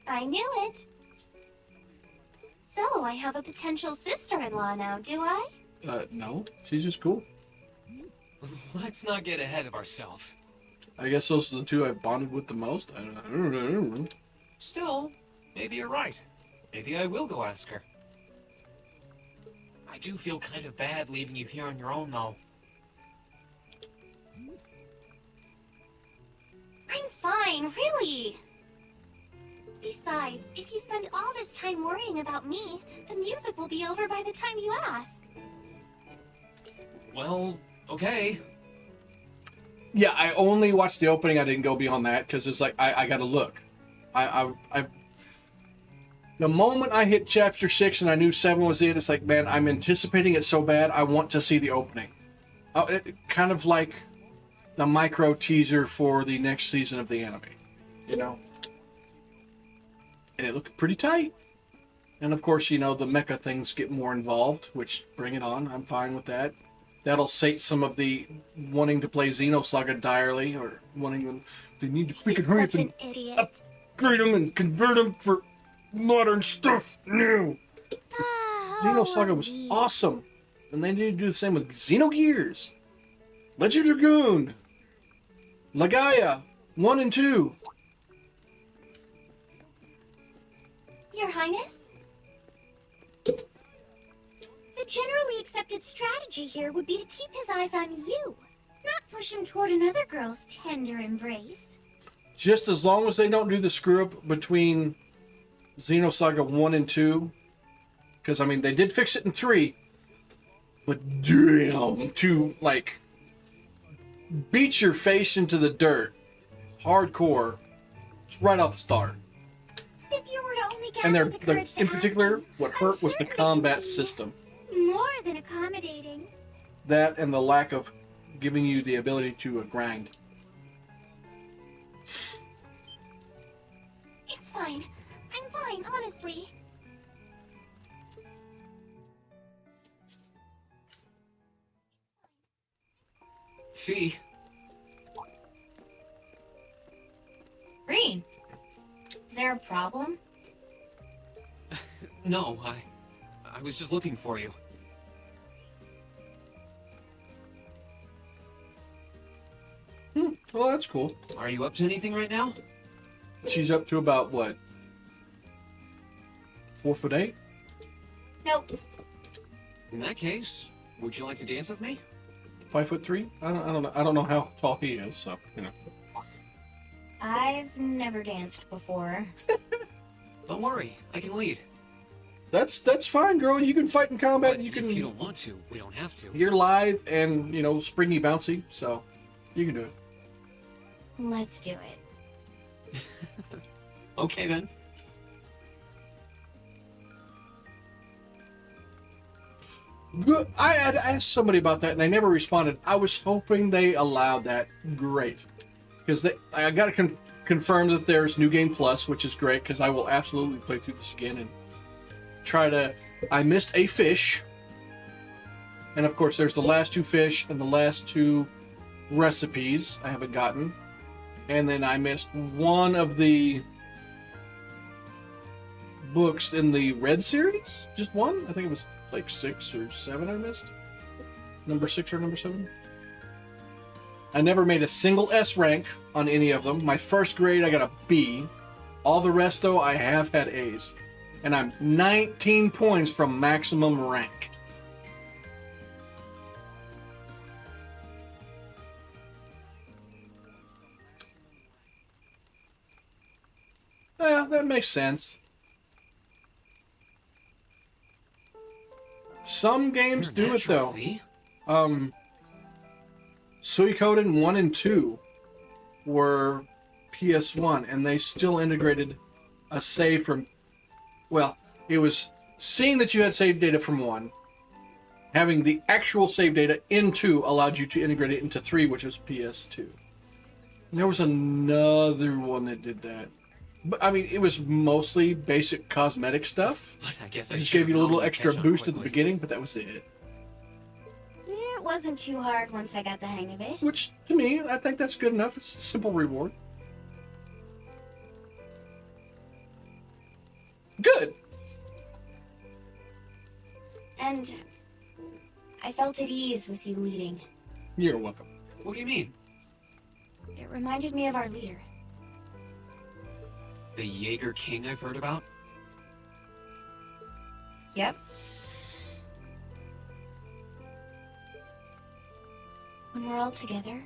[SPEAKER 8] I knew it. So, I have a potential sister-in-law now, do I?
[SPEAKER 1] No. She's just cool.
[SPEAKER 6] Let's not get ahead of ourselves.
[SPEAKER 1] I guess those are the two I've bonded with the most. I don't know.
[SPEAKER 6] Still, maybe you're right. Maybe I will go ask her. I do feel kind of bad leaving you here on your own, though.
[SPEAKER 8] I'm fine, really. Besides, if you spend all this time worrying about me, the music will be over by the time you ask.
[SPEAKER 6] Well, okay.
[SPEAKER 1] Yeah, I only watched the opening. I didn't go beyond that because it's like I gotta look. The moment I hit chapter 6 and I knew 7 was it, it's like, man, I'm anticipating it so bad. I want to see the opening. Kind of like the micro teaser for the next season of the anime, you know. And it looked pretty tight. And of course, you know, the mecha things get more involved, which bring it on. I'm fine with that. That'll sate some of the wanting to play Xenosaga entirely, or wanting them. They need to freaking hurry up
[SPEAKER 8] Such
[SPEAKER 1] and
[SPEAKER 8] an idiot.
[SPEAKER 1] upgrade them and convert them for modern stuff now. Xenosaga was awesome, and they need to do the same with Xenogears, Legend Dragoon, Lagaia 1 and 2.
[SPEAKER 8] Your Highness? The generally accepted strategy here would be to keep his eyes on you, not push him toward another girl's tender embrace.
[SPEAKER 1] Just as long as they don't do the screw up between Xenosaga 1 and 2, because I mean they did fix it in 3, but damn, 2 like beat your face into the dirt. Hardcore. It's right off the start.
[SPEAKER 8] If you were to only
[SPEAKER 1] And
[SPEAKER 8] gather the courage to
[SPEAKER 1] in
[SPEAKER 8] ask
[SPEAKER 1] particular,
[SPEAKER 8] them,
[SPEAKER 1] what
[SPEAKER 8] I'm
[SPEAKER 1] hurt was
[SPEAKER 8] sure
[SPEAKER 1] the
[SPEAKER 8] they
[SPEAKER 1] combat
[SPEAKER 8] would
[SPEAKER 1] system.
[SPEAKER 8] be more than accommodating.
[SPEAKER 1] That and the lack of giving you the ability to grind.
[SPEAKER 8] It's fine. I'm fine, honestly.
[SPEAKER 6] Fee,
[SPEAKER 5] Rean, is there a problem?
[SPEAKER 6] no, I was just looking for you.
[SPEAKER 1] Well, that's cool.
[SPEAKER 6] Are you up to anything right now?
[SPEAKER 1] She's up to about, what? 4'8"?
[SPEAKER 8] Nope.
[SPEAKER 6] In that case, would you like to dance with me?
[SPEAKER 1] 5'3"? I don't know how tall he is, so, you know.
[SPEAKER 5] I've never danced before.
[SPEAKER 6] Don't worry, I can lead.
[SPEAKER 1] That's fine, girl. You can fight in combat.
[SPEAKER 6] But
[SPEAKER 1] You can.
[SPEAKER 6] if you don't want to, we don't have to.
[SPEAKER 1] You're lithe and, you know, springy, bouncy, so you can do it.
[SPEAKER 5] Let's do it.
[SPEAKER 6] Okay then.
[SPEAKER 1] Good. I had asked somebody about that and they never responded. I was hoping they allowed that. Great, because I got to confirm that there's New Game Plus, which is great because I will absolutely play through this again and try to. I missed a fish, and of course there's the last two fish and the last two recipes I haven't gotten, and then I missed one of the books in the Red series. Just one. I think it was like 6 or 7 I missed. Number 6 or number 7. I never made a single S rank on any of them. My first grade I got a B. All the rest though I have had A's. And I'm 19 points from maximum rank. Yeah, that makes sense. Some games do it though. Suikoden 1 and 2 were PS1 and they still integrated a save from, well, it was seeing that you had save data from 1, having the actual save data in 2 allowed you to integrate it into 3, which was PS2. And there was another one that did that. But I mean, it was mostly basic cosmetic stuff.
[SPEAKER 6] But I guess
[SPEAKER 1] It just gave you a little extra boost at the beginning, but that was it.
[SPEAKER 5] It wasn't too hard once I got the hang of it.
[SPEAKER 1] Which, to me, I think that's good enough. It's a simple reward. Good.
[SPEAKER 5] And I felt at ease with you leading.
[SPEAKER 1] You're welcome.
[SPEAKER 6] What do you mean?
[SPEAKER 5] It reminded me of our leader.
[SPEAKER 6] The Jaeger King I've heard about?
[SPEAKER 5] Yep. When we're all together,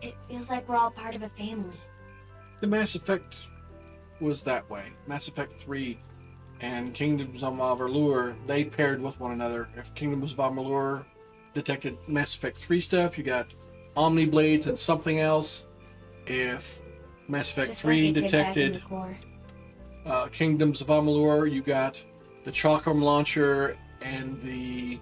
[SPEAKER 5] it feels like we're all part of a family.
[SPEAKER 1] The Mass Effect was that way. Mass Effect 3 and Kingdoms of Amalur, they paired with one another. If Kingdoms of Amalur detected Mass Effect 3 stuff, you got Omni Blades and something else. If Mass Effect
[SPEAKER 5] Just
[SPEAKER 1] 3
[SPEAKER 5] like it did back in
[SPEAKER 1] detected
[SPEAKER 5] the core.
[SPEAKER 1] Kingdoms of Amalur, you got the Chakram Launcher and the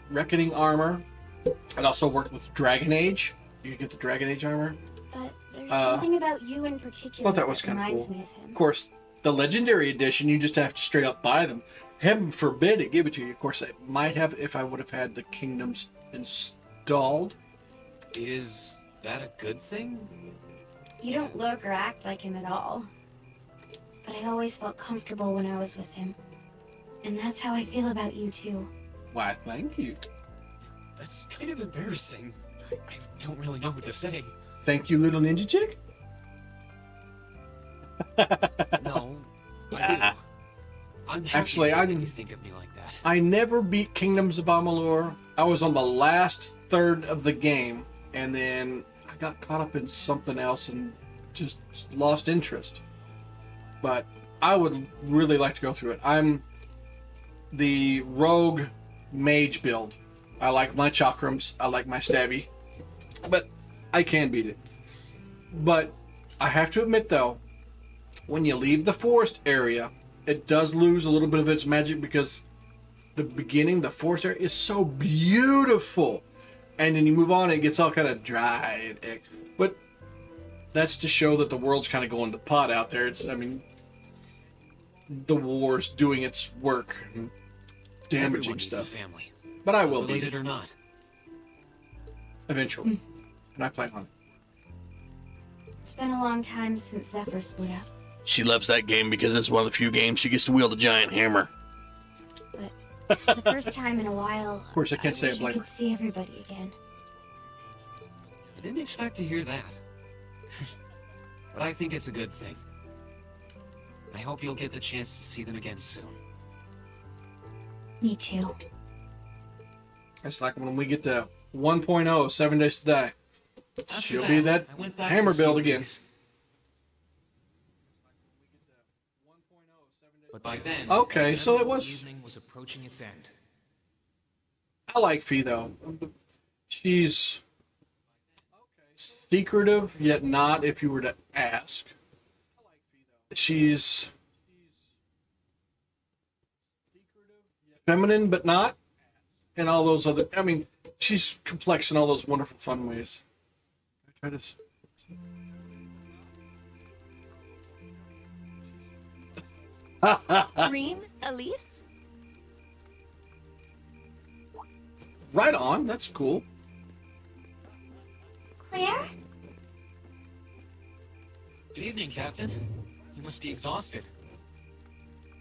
[SPEAKER 1] Reckoning Armor. It also worked with Dragon Age. You could get the Dragon Age armor.
[SPEAKER 5] But there's something about you in particular
[SPEAKER 1] Thought that was kind of
[SPEAKER 5] reminds
[SPEAKER 1] cool.
[SPEAKER 5] me of him.
[SPEAKER 1] Of course, the Legendary Edition, you just have to straight up buy them. Heaven forbid it give it to you. Of course, it might have if I would have had the Kingdoms installed.
[SPEAKER 6] Is that a good thing?
[SPEAKER 5] You don't look or act like him at all. But I always felt comfortable when I was with him. And that's how I feel about you too.
[SPEAKER 1] Why, thank you.
[SPEAKER 6] That's kind of embarrassing. I don't really know what to say.
[SPEAKER 1] Thank you, little ninja chick.
[SPEAKER 6] No, I do. I'm happy
[SPEAKER 1] Actually,
[SPEAKER 6] that you think of me like that.
[SPEAKER 1] I never beat Kingdoms of Amalur. I was on the last third of the game, and then I got caught up in something else and just lost interest. But I would really like to go through it. I'm the rogue mage build. I like my chakrams. I like my stabby. But I can beat it. But I have to admit, though, when you leave the forest area, it does lose a little bit of its magic because the beginning, the forest area, is so beautiful. And then you move on, and it gets all kind of dry. But that's to show that the world's kind of going to pot out there. The war's doing its work, and damaging
[SPEAKER 6] Everyone needs
[SPEAKER 1] stuff.
[SPEAKER 6] a family.
[SPEAKER 1] But I will be.
[SPEAKER 6] Related or not.
[SPEAKER 1] Eventually. And I plan on it.
[SPEAKER 8] It's been a long time since Zephyr split up,
[SPEAKER 1] She loves that game because it's one of the few games she gets to wield a giant hammer.
[SPEAKER 8] but for the first time in a while,
[SPEAKER 1] Of course, I can't say I
[SPEAKER 8] wish
[SPEAKER 1] blame
[SPEAKER 8] I
[SPEAKER 1] her.
[SPEAKER 8] could see everybody again.
[SPEAKER 6] I didn't expect to hear that. But I think it's a good thing. I hope you'll get the chance to see them again soon.
[SPEAKER 8] Me too.
[SPEAKER 1] It's like when we get to 1.0, 7 Days to Die.
[SPEAKER 6] After
[SPEAKER 1] She'll be that
[SPEAKER 6] I went back
[SPEAKER 1] hammer
[SPEAKER 6] to see
[SPEAKER 1] build again.
[SPEAKER 6] these. But by then,
[SPEAKER 1] Okay,
[SPEAKER 6] the
[SPEAKER 1] so it
[SPEAKER 6] memorable
[SPEAKER 1] was-
[SPEAKER 6] evening was approaching its end.
[SPEAKER 1] I like Fee, though. She's secretive, yet not if you were to ask. She's feminine, but not. And all those other... she's complex in all those wonderful, fun ways. I try to...
[SPEAKER 5] Rean? Elise?
[SPEAKER 1] Right on. That's cool.
[SPEAKER 8] Claire?
[SPEAKER 6] Good evening, Captain. You must be exhausted.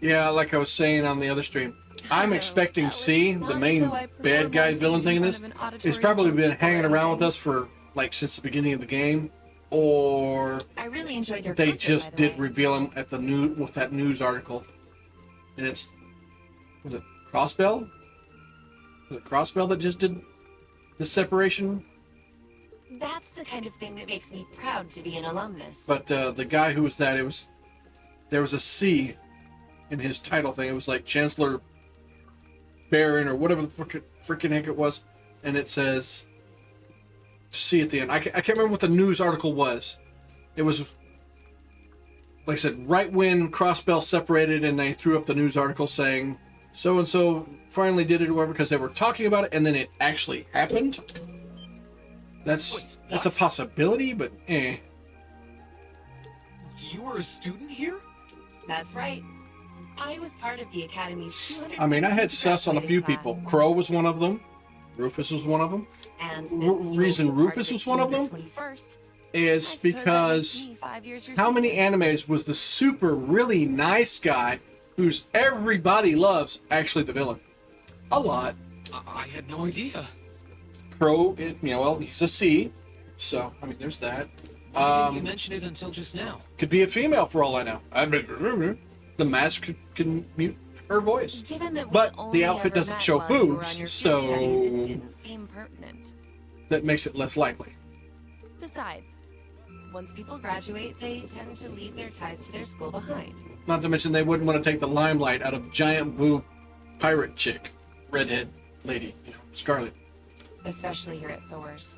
[SPEAKER 1] Yeah, like I was saying on the other stream, I'm expecting C, the main bad guy villain thing in this, has probably been hanging around with us for since the beginning of the game, or
[SPEAKER 5] I really enjoyed your
[SPEAKER 1] they
[SPEAKER 5] concert,
[SPEAKER 1] just
[SPEAKER 5] by the
[SPEAKER 1] did
[SPEAKER 5] way.
[SPEAKER 1] reveal him at the with that news article, and was it Crossbell? Was it Crossbell that just did the separation?
[SPEAKER 5] That's the kind of thing that makes me proud to be an alumnus.
[SPEAKER 1] But the guy who was that, there was a C in his title thing. It was like Chancellor Baron or whatever the freaking heck it was, and it says C at the end. I can't remember what the news article was. It was, like I said, right when Crossbell separated, and they threw up the news article saying so and so finally did it, or whatever, because they were talking about it, and then it actually happened. That's a possibility, but eh.
[SPEAKER 6] You were a student here?
[SPEAKER 5] That's right. I was part of the Academy's 200.
[SPEAKER 1] I had sus on a few people. Crow was one of them. Rufus was one of them.
[SPEAKER 5] And
[SPEAKER 1] Reason Rufus was one of them is because how many animes was the super really nice guy who's everybody loves actually the villain? A lot.
[SPEAKER 6] I had no idea.
[SPEAKER 1] Crow, he's a C, so there's that.
[SPEAKER 6] Why didn't you mention it until just now?
[SPEAKER 1] Could be a female for all I know. The mask can mute her voice.
[SPEAKER 5] Given that we
[SPEAKER 1] But
[SPEAKER 5] only
[SPEAKER 1] the outfit
[SPEAKER 5] ever
[SPEAKER 1] doesn't
[SPEAKER 5] met
[SPEAKER 1] show
[SPEAKER 5] while you were on
[SPEAKER 1] boobs,
[SPEAKER 5] your
[SPEAKER 1] so
[SPEAKER 5] field studies, it didn't seem pertinent.
[SPEAKER 1] that makes it less likely.
[SPEAKER 5] Besides, once people graduate, they tend to leave their ties to their school behind.
[SPEAKER 1] Not to mention they wouldn't want to take the limelight out of giant boob pirate chick, redhead lady, Scarlet.
[SPEAKER 5] Especially here at Thors.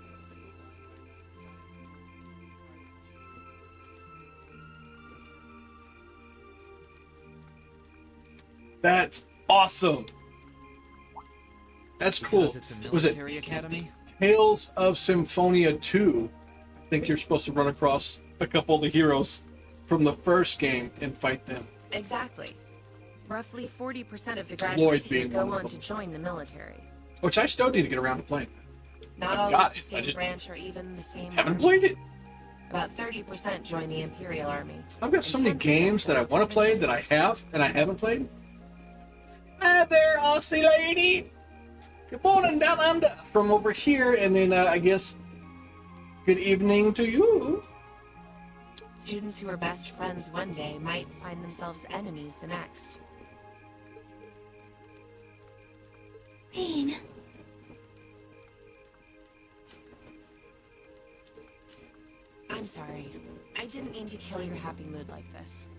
[SPEAKER 1] That's awesome. That's cool.
[SPEAKER 6] Because it's a
[SPEAKER 1] Was it
[SPEAKER 6] military academy?
[SPEAKER 1] Tales of Symphonia 2? I think you're supposed to run across a couple of the heroes from the first game and fight them.
[SPEAKER 5] Exactly. Roughly 40% of the
[SPEAKER 1] Lloyd
[SPEAKER 5] graduates here
[SPEAKER 1] being
[SPEAKER 5] go
[SPEAKER 1] one of
[SPEAKER 5] on to
[SPEAKER 1] them.
[SPEAKER 5] join the military.
[SPEAKER 1] Which I still need to get around to playing.
[SPEAKER 5] Not
[SPEAKER 1] I've
[SPEAKER 5] always
[SPEAKER 1] got
[SPEAKER 5] the
[SPEAKER 1] it, I
[SPEAKER 5] same
[SPEAKER 1] just
[SPEAKER 5] branch or even the same
[SPEAKER 1] haven't
[SPEAKER 5] army.
[SPEAKER 1] played it.
[SPEAKER 5] About 30% join the Imperial Army.
[SPEAKER 1] I've got so
[SPEAKER 5] And
[SPEAKER 1] many
[SPEAKER 5] 10%
[SPEAKER 1] games that I want to play that I have and I haven't played. Hi there, Aussie lady. Good morning down under from over here, and then I guess good evening to you.
[SPEAKER 5] Students who are best friends one day might find themselves enemies the next.
[SPEAKER 8] Rean.
[SPEAKER 5] I'm sorry. I didn't mean to kill your happy mood like this.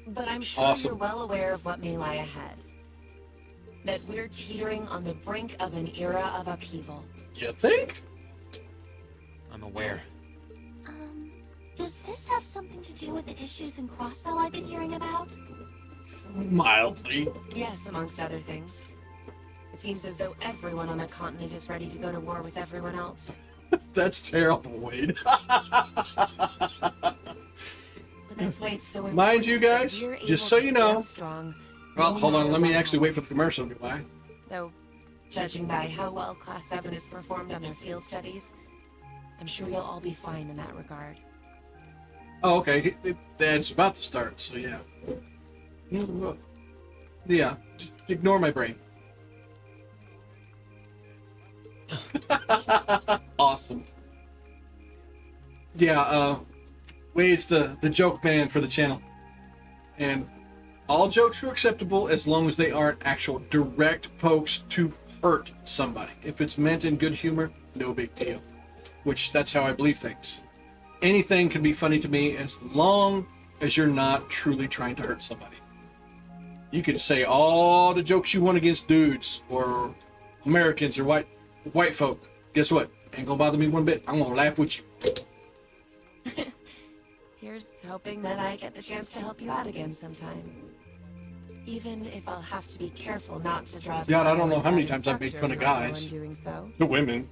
[SPEAKER 5] But
[SPEAKER 15] I'm sure
[SPEAKER 1] Awesome.
[SPEAKER 15] you're well aware of what may lie ahead. That we're teetering on the brink of an era of upheaval.
[SPEAKER 1] You think?
[SPEAKER 6] I'm aware.
[SPEAKER 8] Does this have something to do with the issues in Crossfell I've been hearing about?
[SPEAKER 1] Mildly.
[SPEAKER 15] Yes, amongst other things. It seems as though everyone on the continent is ready to go to war with everyone else.
[SPEAKER 1] That's terrible, Wade.
[SPEAKER 15] But that's why it's so important.
[SPEAKER 1] Mind you
[SPEAKER 15] that
[SPEAKER 1] guys,
[SPEAKER 15] we're able
[SPEAKER 1] just so
[SPEAKER 15] to
[SPEAKER 1] you know.
[SPEAKER 15] stand strong,
[SPEAKER 1] Well,
[SPEAKER 15] no
[SPEAKER 1] hold on.
[SPEAKER 15] matter
[SPEAKER 1] Let me
[SPEAKER 15] what
[SPEAKER 1] actually wait for the
[SPEAKER 15] happens.
[SPEAKER 1] commercial. Goodbye.
[SPEAKER 15] Though, judging by how well Class VII has performed on their field studies, I'm sure you'll all be fine in that regard.
[SPEAKER 1] Oh, okay. It's about to start, so yeah. Yeah, just ignore my brain. Awesome. Yeah, Wade's the joke man for the channel. And all jokes are acceptable as long as they aren't actual direct pokes to hurt somebody. If it's meant in good humor, no big deal. Which, that's how I believe things. Anything can be funny to me as long as you're not truly trying to hurt somebody. You can say all the jokes you want against dudes or Americans or white folk. Guess what? Ain't gonna bother me one bit. I'm gonna laugh with you.
[SPEAKER 15] Here's hoping that I get the chance to help you out again sometime. Even if I'll have to be careful not to draw the
[SPEAKER 1] God, I
[SPEAKER 15] line
[SPEAKER 1] don't know
[SPEAKER 15] with
[SPEAKER 1] how
[SPEAKER 15] that
[SPEAKER 1] many times I've made fun of
[SPEAKER 15] instructor
[SPEAKER 1] guys.
[SPEAKER 15] while I'm doing so.
[SPEAKER 1] The women.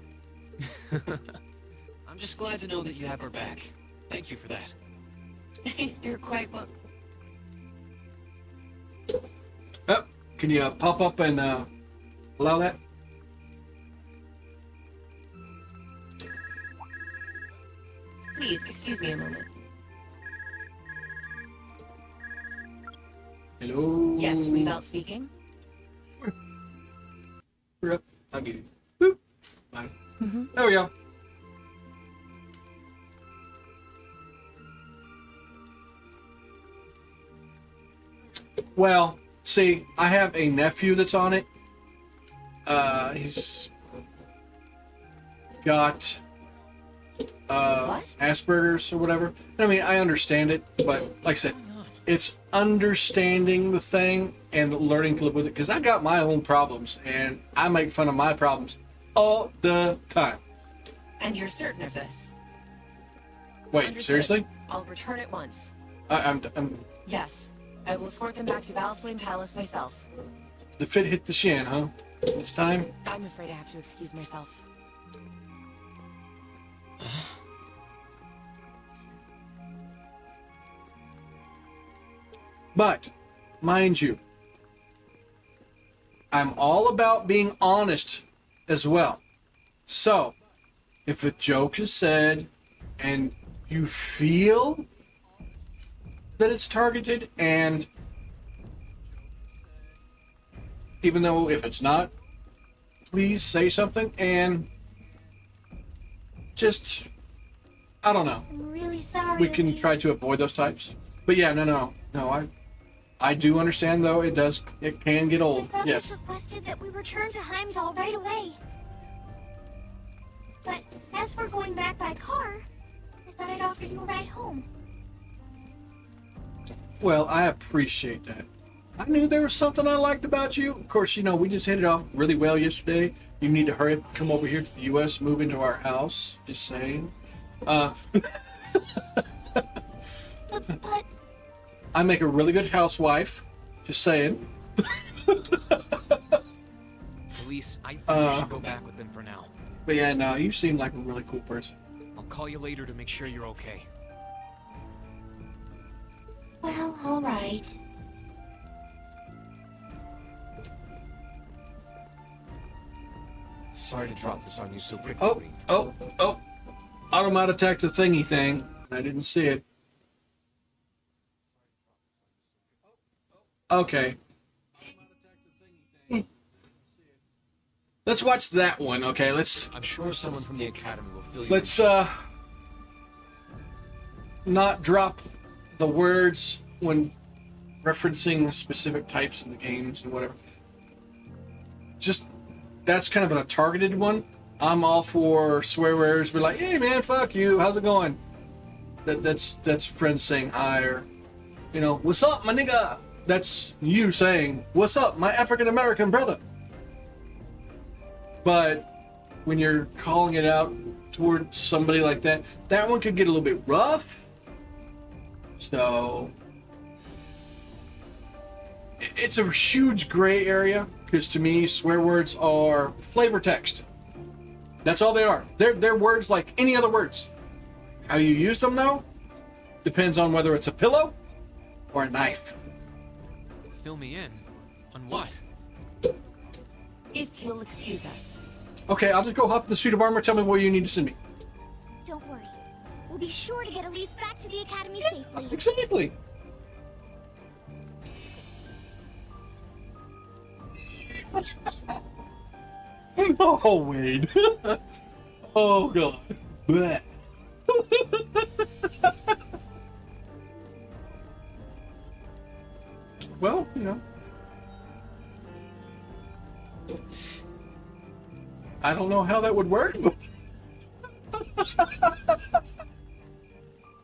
[SPEAKER 6] I'm just glad to know that you have her back. Thank you for that.
[SPEAKER 15] You're quite welcome.
[SPEAKER 1] Oh, can you pop up and allow that?
[SPEAKER 15] Please, excuse me a moment.
[SPEAKER 1] Hello?
[SPEAKER 15] Yes, Rean speaking.
[SPEAKER 1] We're up. I'll get you. Boop. Fine. There we go. Well, see, I have a nephew that's on it. He's got Asperger's or whatever. I mean, I understand it, but like I said, it's understanding the thing and learning to live with it. Because I got my own problems, and I make fun of my problems all the time.
[SPEAKER 15] And you're certain of this?
[SPEAKER 1] Wait,
[SPEAKER 15] Understood.
[SPEAKER 1] seriously?
[SPEAKER 15] I'll return at once.
[SPEAKER 1] I'm
[SPEAKER 15] Yes, I will escort them back to Valflame Palace myself.
[SPEAKER 1] the fit hit the shin, huh? This time?
[SPEAKER 15] I'm afraid I have to excuse myself.
[SPEAKER 1] But, mind you, I'm all about being honest as well. So, if a joke is said and you feel that it's targeted, and even though if it's not, please say something and just, I don't know.
[SPEAKER 8] I'm really sorry.
[SPEAKER 1] We can
[SPEAKER 8] Elise.
[SPEAKER 1] try to avoid those types. But yeah, no, I do understand though, it can get
[SPEAKER 8] My
[SPEAKER 1] old.
[SPEAKER 8] brothers
[SPEAKER 1] Yes.
[SPEAKER 8] requested that we return to Heimdall right away. But as we're going back by car, I thought I'd offer you a ride home.
[SPEAKER 1] Well, I appreciate that. I knew there was something I liked about you. Of course, we just hit it off really well yesterday. You need to hurry up, come over here to the U.S., move into our house. Just saying.
[SPEAKER 8] But
[SPEAKER 1] I make a really good housewife. Just saying.
[SPEAKER 6] Elise, I think you should go back with them for now.
[SPEAKER 1] But yeah, no, you seem like a really cool person.
[SPEAKER 6] I'll call you later to make sure you're okay.
[SPEAKER 8] well, all right.
[SPEAKER 11] Sorry to drop this on you so quickly.
[SPEAKER 1] Oh. Automata attacked the thingy thing. I didn't see it. Okay. Let's watch that one, okay?
[SPEAKER 11] I'm sure someone from the academy will fill you.
[SPEAKER 1] Let's not drop the words when referencing specific types in the games and whatever. Just that's kind of a targeted one. I'm all for swear words. Be like, hey man, fuck you. How's it going? That's friends saying hi or You know, what's up, my nigga? That's you saying, what's up, my African American brother? But when you're calling it out toward somebody like that, that one could get a little bit rough. So it's a huge gray area, because to me, swear words are flavor text. That's all they are. They're words like any other words. How you use them, though, depends on whether it's a pillow or a knife.
[SPEAKER 6] Fill me in. On what?
[SPEAKER 5] If you'll excuse us.
[SPEAKER 1] Okay, I'll just go hop in the suit of armor. Tell me where you need to send me.
[SPEAKER 8] Don't worry. We'll be sure to get Elise back to the academy safely.
[SPEAKER 1] Exactly. Oh, Wade. Oh, God. Blech. Well, you know. I don't know how that would work, but...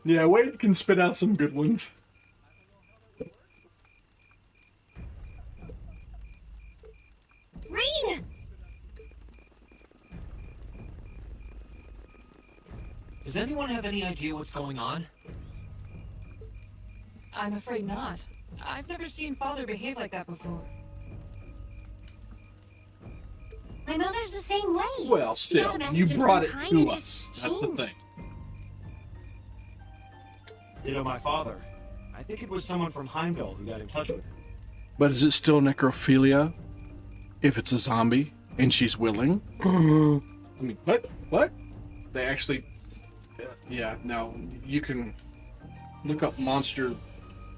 [SPEAKER 1] yeah, Wade can spit out some good ones.
[SPEAKER 3] Rean!
[SPEAKER 6] Does anyone have any idea what's going on?
[SPEAKER 7] I'm afraid not. I've never seen Father behave like that before.
[SPEAKER 3] My mother's the same way.
[SPEAKER 1] Well,
[SPEAKER 3] She got
[SPEAKER 1] still,
[SPEAKER 3] a message
[SPEAKER 1] you
[SPEAKER 3] of
[SPEAKER 1] brought
[SPEAKER 3] some
[SPEAKER 1] it
[SPEAKER 3] kind
[SPEAKER 1] to
[SPEAKER 3] and
[SPEAKER 1] us.
[SPEAKER 3] just
[SPEAKER 1] That's the
[SPEAKER 3] changed.
[SPEAKER 1] thing.
[SPEAKER 2] Ditto my father. I think it was someone from Heimdall who got in touch with him.
[SPEAKER 1] But is it still necrophilia? If it's a zombie and she's willing? I mean, what? What? They actually... yeah, no. You can look up monster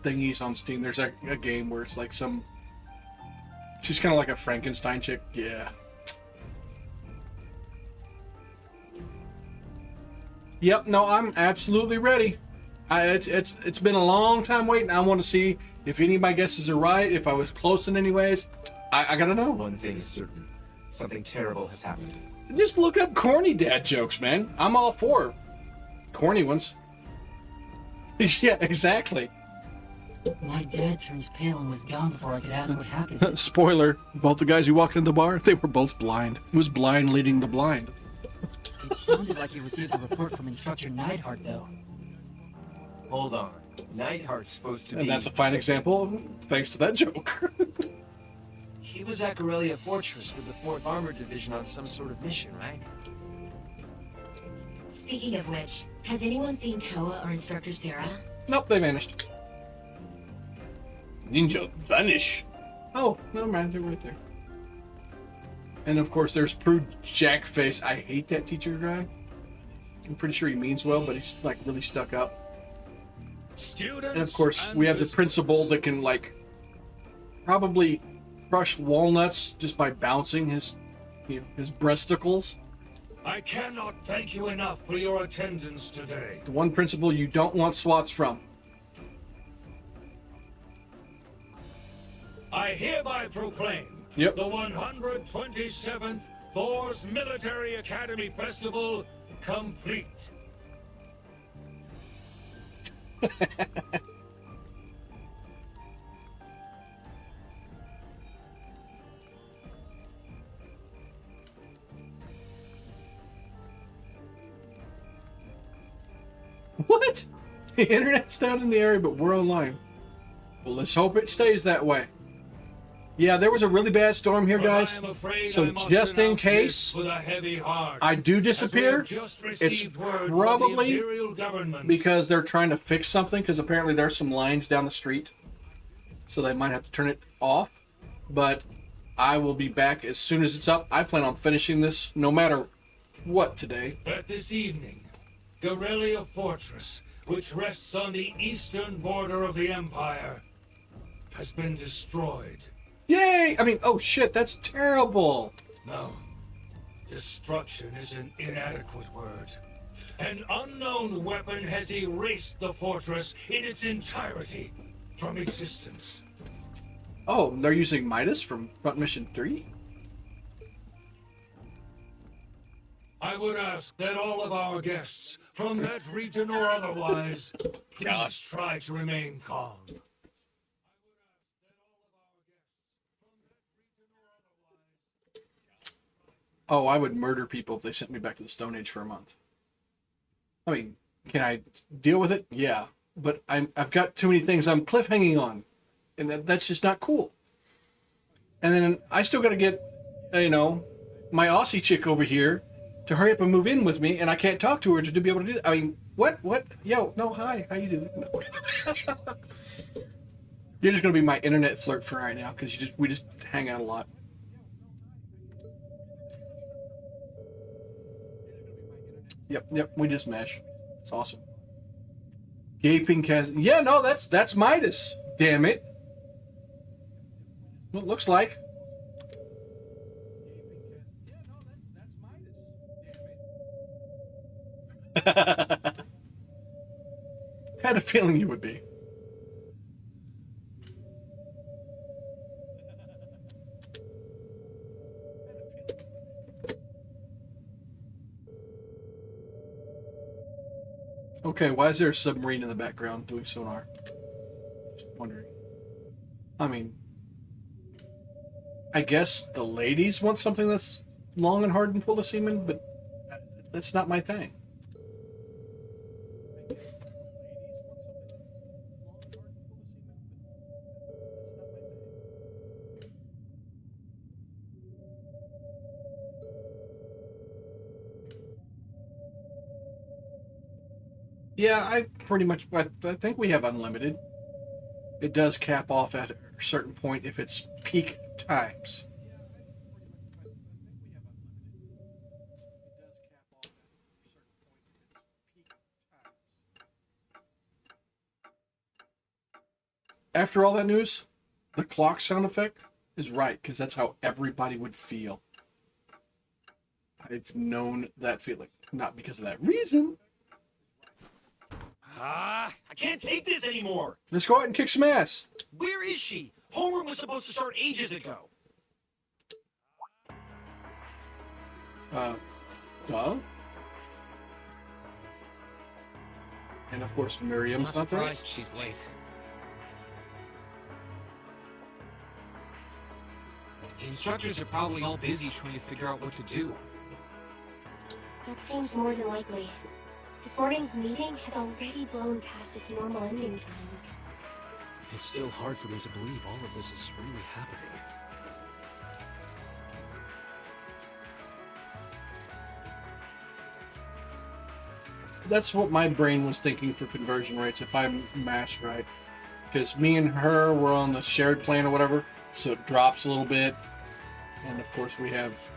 [SPEAKER 1] thingies on Steam. There's a game where it's like some... she's kind of like a Frankenstein chick. Yeah. Yep, no, I'm absolutely ready. It's been a long time waiting. I want to see if any of my guesses are right, if I was close in any ways. I gotta know.
[SPEAKER 10] One thing is certain. Something terrible has happened.
[SPEAKER 1] Just look up corny dad jokes, man. I'm all for corny ones. Yeah, exactly.
[SPEAKER 12] My dad turned pale and was gone before I could ask what happened.
[SPEAKER 1] Spoiler, both the guys who walked in the bar, they were both blind. It was blind leading the blind.
[SPEAKER 12] It sounded like you received a report from Instructor Neidhart, though.
[SPEAKER 10] Hold on. Neidhart's supposed to be...
[SPEAKER 1] And that's a fine example, thanks to that joke.
[SPEAKER 11] He was at Corellia Fortress with the 4th Armored Division on some sort of mission, right?
[SPEAKER 5] Speaking of which, has anyone seen Toa or Instructor Sarah?
[SPEAKER 1] Nope, they vanished. Ninja vanish. Oh, never mind, they're right there. And of course, there's Prude Jackface. I hate that teacher guy. I'm pretty sure he means well, but he's like really stuck up.
[SPEAKER 14] Students,
[SPEAKER 1] and of course, we have the principal that can like probably crush walnuts just by bouncing his, his breasticles.
[SPEAKER 14] I cannot thank you enough for your attendance today.
[SPEAKER 1] The one principal you don't want swats from.
[SPEAKER 14] I hereby proclaim the 127th Thors Military Academy Festival complete.
[SPEAKER 1] What? The internet's down in the area, but we're online. Well, let's hope it stays that way. Yeah, there was a really bad storm here, guys. So just in case I do disappear, it's probably because they're trying to fix something, because apparently there's some lines down the street. So they might have to turn it off. But I will be back as soon as it's up. I plan on finishing this no matter what today.
[SPEAKER 14] But this evening, Corellia Fortress, which rests on the eastern border of the Empire, has been destroyed.
[SPEAKER 1] Yay! I mean, oh shit, that's terrible.
[SPEAKER 14] No, destruction is an inadequate word. An unknown weapon has erased the fortress in its entirety from existence.
[SPEAKER 1] Oh, they're using Midas from Front Mission 3?
[SPEAKER 14] I would ask that all of our guests, from that region or otherwise, please try to remain calm.
[SPEAKER 1] Oh, I would murder people if they sent me back to the Stone Age for a month. I mean, can I deal with it? Yeah. But I've got too many things I'm cliffhanging on. And that's just not cool. And then I still got to get, my Aussie chick over here to hurry up and move in with me, and I can't talk to her to be able to do that. I mean, what? Yo, no, hi, how you doing? No. You're just going to be my internet flirt for right now, because we just hang out a lot. Yep, we just mesh. It's awesome. Gaping chasm. Yeah, no, that's Midas. Damn it. Well, it looks like. Had a feeling you would be. Okay, why is there a submarine in the background doing sonar? Just wondering. I mean, I guess the ladies want something that's long and hard and full of semen, but that's not my thing. Yeah, I think we have unlimited. It does cap off at a certain point if it's peak times. After all that news, the clock sound effect is right, because that's how everybody would feel. I've known that feeling. Not because of that reason.
[SPEAKER 2] I can't take this anymore.
[SPEAKER 1] Let's go out and kick some ass.
[SPEAKER 2] Where is she? Homework was supposed to start ages ago.
[SPEAKER 1] Duh. And of course, Miriam's not there.
[SPEAKER 6] Surprised she's late. The instructors are probably all busy trying to figure out what to do.
[SPEAKER 8] That seems more than likely. This morning's meeting has already blown past its normal ending time.
[SPEAKER 10] It's still hard for me to believe all of this is really happening.
[SPEAKER 1] That's what my brain was thinking for conversion rates, if I mash right. Because me and her were on the shared plan or whatever, so it drops a little bit. And of course we have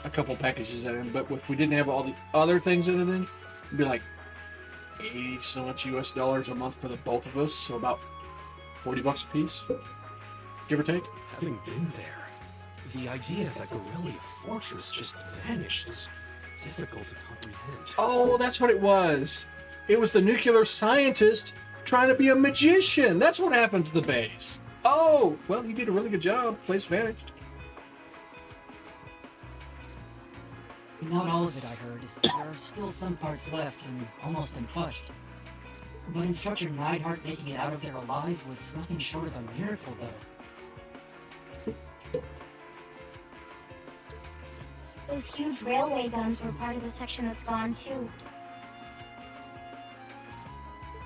[SPEAKER 1] a couple packages in it, but if we didn't have all the other things in it, it'd be like 80 so much US dollars a month for the both of us, so about $40 a piece, give or take.
[SPEAKER 10] Having been there, the idea that Gorilla Fortress just vanished is difficult to comprehend.
[SPEAKER 1] Oh, that's what it was. It was the nuclear scientist trying to be a magician. That's what happened to the base. Oh, well, he did a really good job. Place vanished.
[SPEAKER 16] Not all of it, I heard. There are still some parts left and almost untouched. But Instructor Neidhart making it out of there alive was nothing short of a miracle, though.
[SPEAKER 8] Those huge railway guns were part of the section that's gone, too.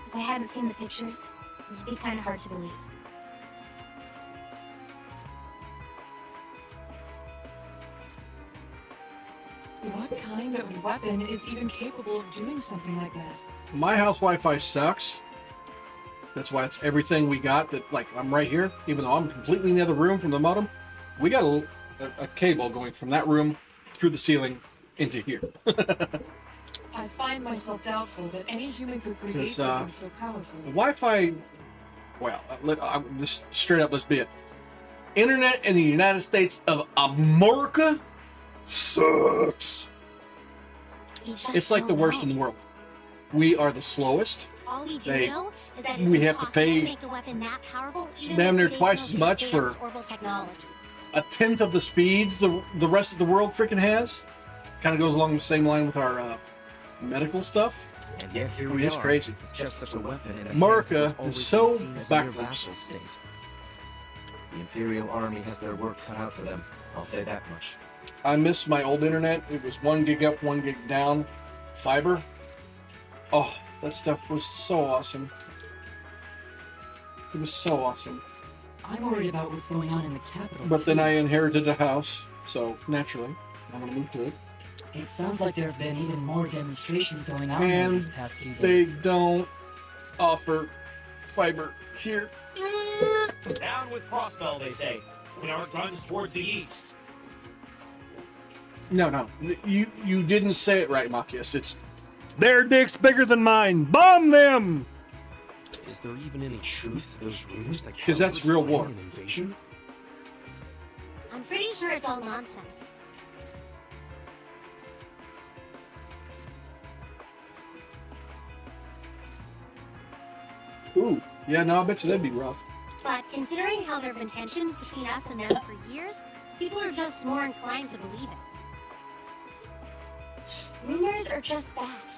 [SPEAKER 8] If I hadn't seen the pictures, it'd be kind of hard to believe.
[SPEAKER 7] What kind of weapon is even capable of doing something like that?
[SPEAKER 1] My house Wi-Fi sucks. That's why it's everything we got. That, like, I'm right here, even though I'm completely in the other room from the modem. We got a cable going from that room through the ceiling into here.
[SPEAKER 7] I find myself doubtful that any human could create something so powerful.
[SPEAKER 1] The Wi-Fi, well, just straight up, let's be it. Internet in the United States of America sucks. It's like the worst in the world. We are the slowest.
[SPEAKER 8] All we do know is that
[SPEAKER 1] we have to pay
[SPEAKER 8] make a weapon that powerful,
[SPEAKER 1] damn near twice as much for
[SPEAKER 8] technology.
[SPEAKER 1] a tenth of the speeds the rest of the world freaking has. kind of goes along the same line with our medical stuff.
[SPEAKER 10] And yet here
[SPEAKER 1] I mean,
[SPEAKER 10] we
[SPEAKER 1] it's
[SPEAKER 10] are,
[SPEAKER 1] crazy.
[SPEAKER 10] with just such a weapon in a
[SPEAKER 1] America
[SPEAKER 10] hands that was
[SPEAKER 1] is
[SPEAKER 10] always
[SPEAKER 1] so
[SPEAKER 10] seen as a mere
[SPEAKER 1] backwards.
[SPEAKER 10] vassal state. The Imperial Army has their work cut out for them. I'll say that much.
[SPEAKER 1] I miss my old internet. It was 1 gig up, 1 gig down, fiber. Oh, that stuff was so awesome. It was so awesome.
[SPEAKER 16] I'm worried about what's going on in the capital.
[SPEAKER 1] But then
[SPEAKER 16] too.
[SPEAKER 1] I inherited a house, so naturally, I'm gonna move to it.
[SPEAKER 16] It sounds like there have been even more demonstrations going on
[SPEAKER 1] And
[SPEAKER 16] these past few
[SPEAKER 1] they
[SPEAKER 16] days.
[SPEAKER 1] don't offer fiber here.
[SPEAKER 2] Down with Crossbell, they say. Point our guns towards the east.
[SPEAKER 1] No. You didn't say it right, Machias. It's their dick's bigger than mine. Bomb them!
[SPEAKER 10] Is there even any truth to those rumors that
[SPEAKER 1] 'Cause that's
[SPEAKER 10] Cal was
[SPEAKER 1] real war.
[SPEAKER 10] planning an invasion?
[SPEAKER 3] I'm pretty sure it's all nonsense.
[SPEAKER 1] Ooh, yeah, no, I bet you that'd be rough.
[SPEAKER 3] But considering how there have been tensions between us and them for years, people are just more inclined to believe it.
[SPEAKER 8] Rumors are just that.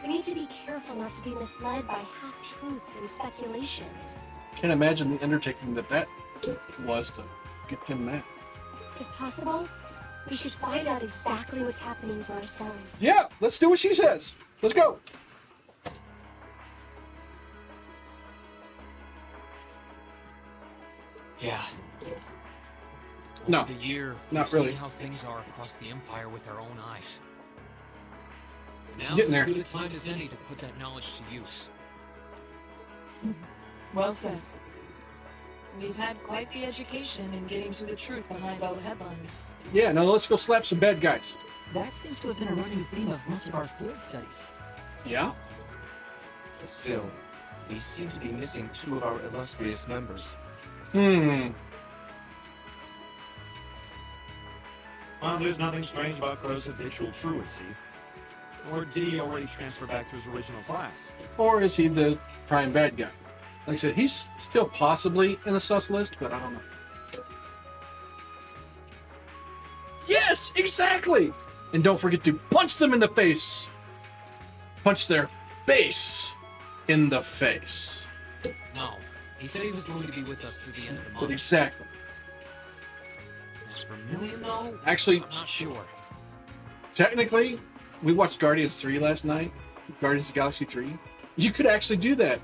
[SPEAKER 8] We need to be careful not to be misled by half-truths and speculation.
[SPEAKER 1] Can't imagine the undertaking that was to get them mad.
[SPEAKER 8] If possible, we should find out exactly what's happening for ourselves.
[SPEAKER 1] Yeah, let's do what she says. Let's go.
[SPEAKER 6] Yeah.
[SPEAKER 1] No,
[SPEAKER 6] Over the year,
[SPEAKER 1] not
[SPEAKER 6] we've
[SPEAKER 1] really.
[SPEAKER 6] seen how things are across the Empire with our own eyes.
[SPEAKER 1] Getting
[SPEAKER 6] Now's as
[SPEAKER 1] there.
[SPEAKER 6] good a time as any to put that knowledge to use.
[SPEAKER 7] Well said. We've had quite the education in getting to the truth behind all the headlines.
[SPEAKER 1] Yeah, no, let's go slap some bad guys.
[SPEAKER 16] That seems to have been a running theme of most of our field studies.
[SPEAKER 1] Yeah?
[SPEAKER 10] But still, we seem to be missing 2 of our illustrious members.
[SPEAKER 1] Hmm.
[SPEAKER 2] Well, there's nothing strange about Crow's habitual truancy. Or did he already transfer back to his original class?
[SPEAKER 1] Or is he the prime bad guy? Like I said, he's still possibly in the sus list, but I don't know. Yes, exactly! And don't forget to punch them in the face. Punch their face in the face.
[SPEAKER 6] No, he said he was going to be with us through the end of the
[SPEAKER 1] But
[SPEAKER 6] month.
[SPEAKER 1] exactly.
[SPEAKER 6] As for Million, though,
[SPEAKER 1] Actually,
[SPEAKER 6] I'm not sure.
[SPEAKER 1] technically, we watched Guardians 3 last night. Guardians of the Galaxy 3. You could actually do that.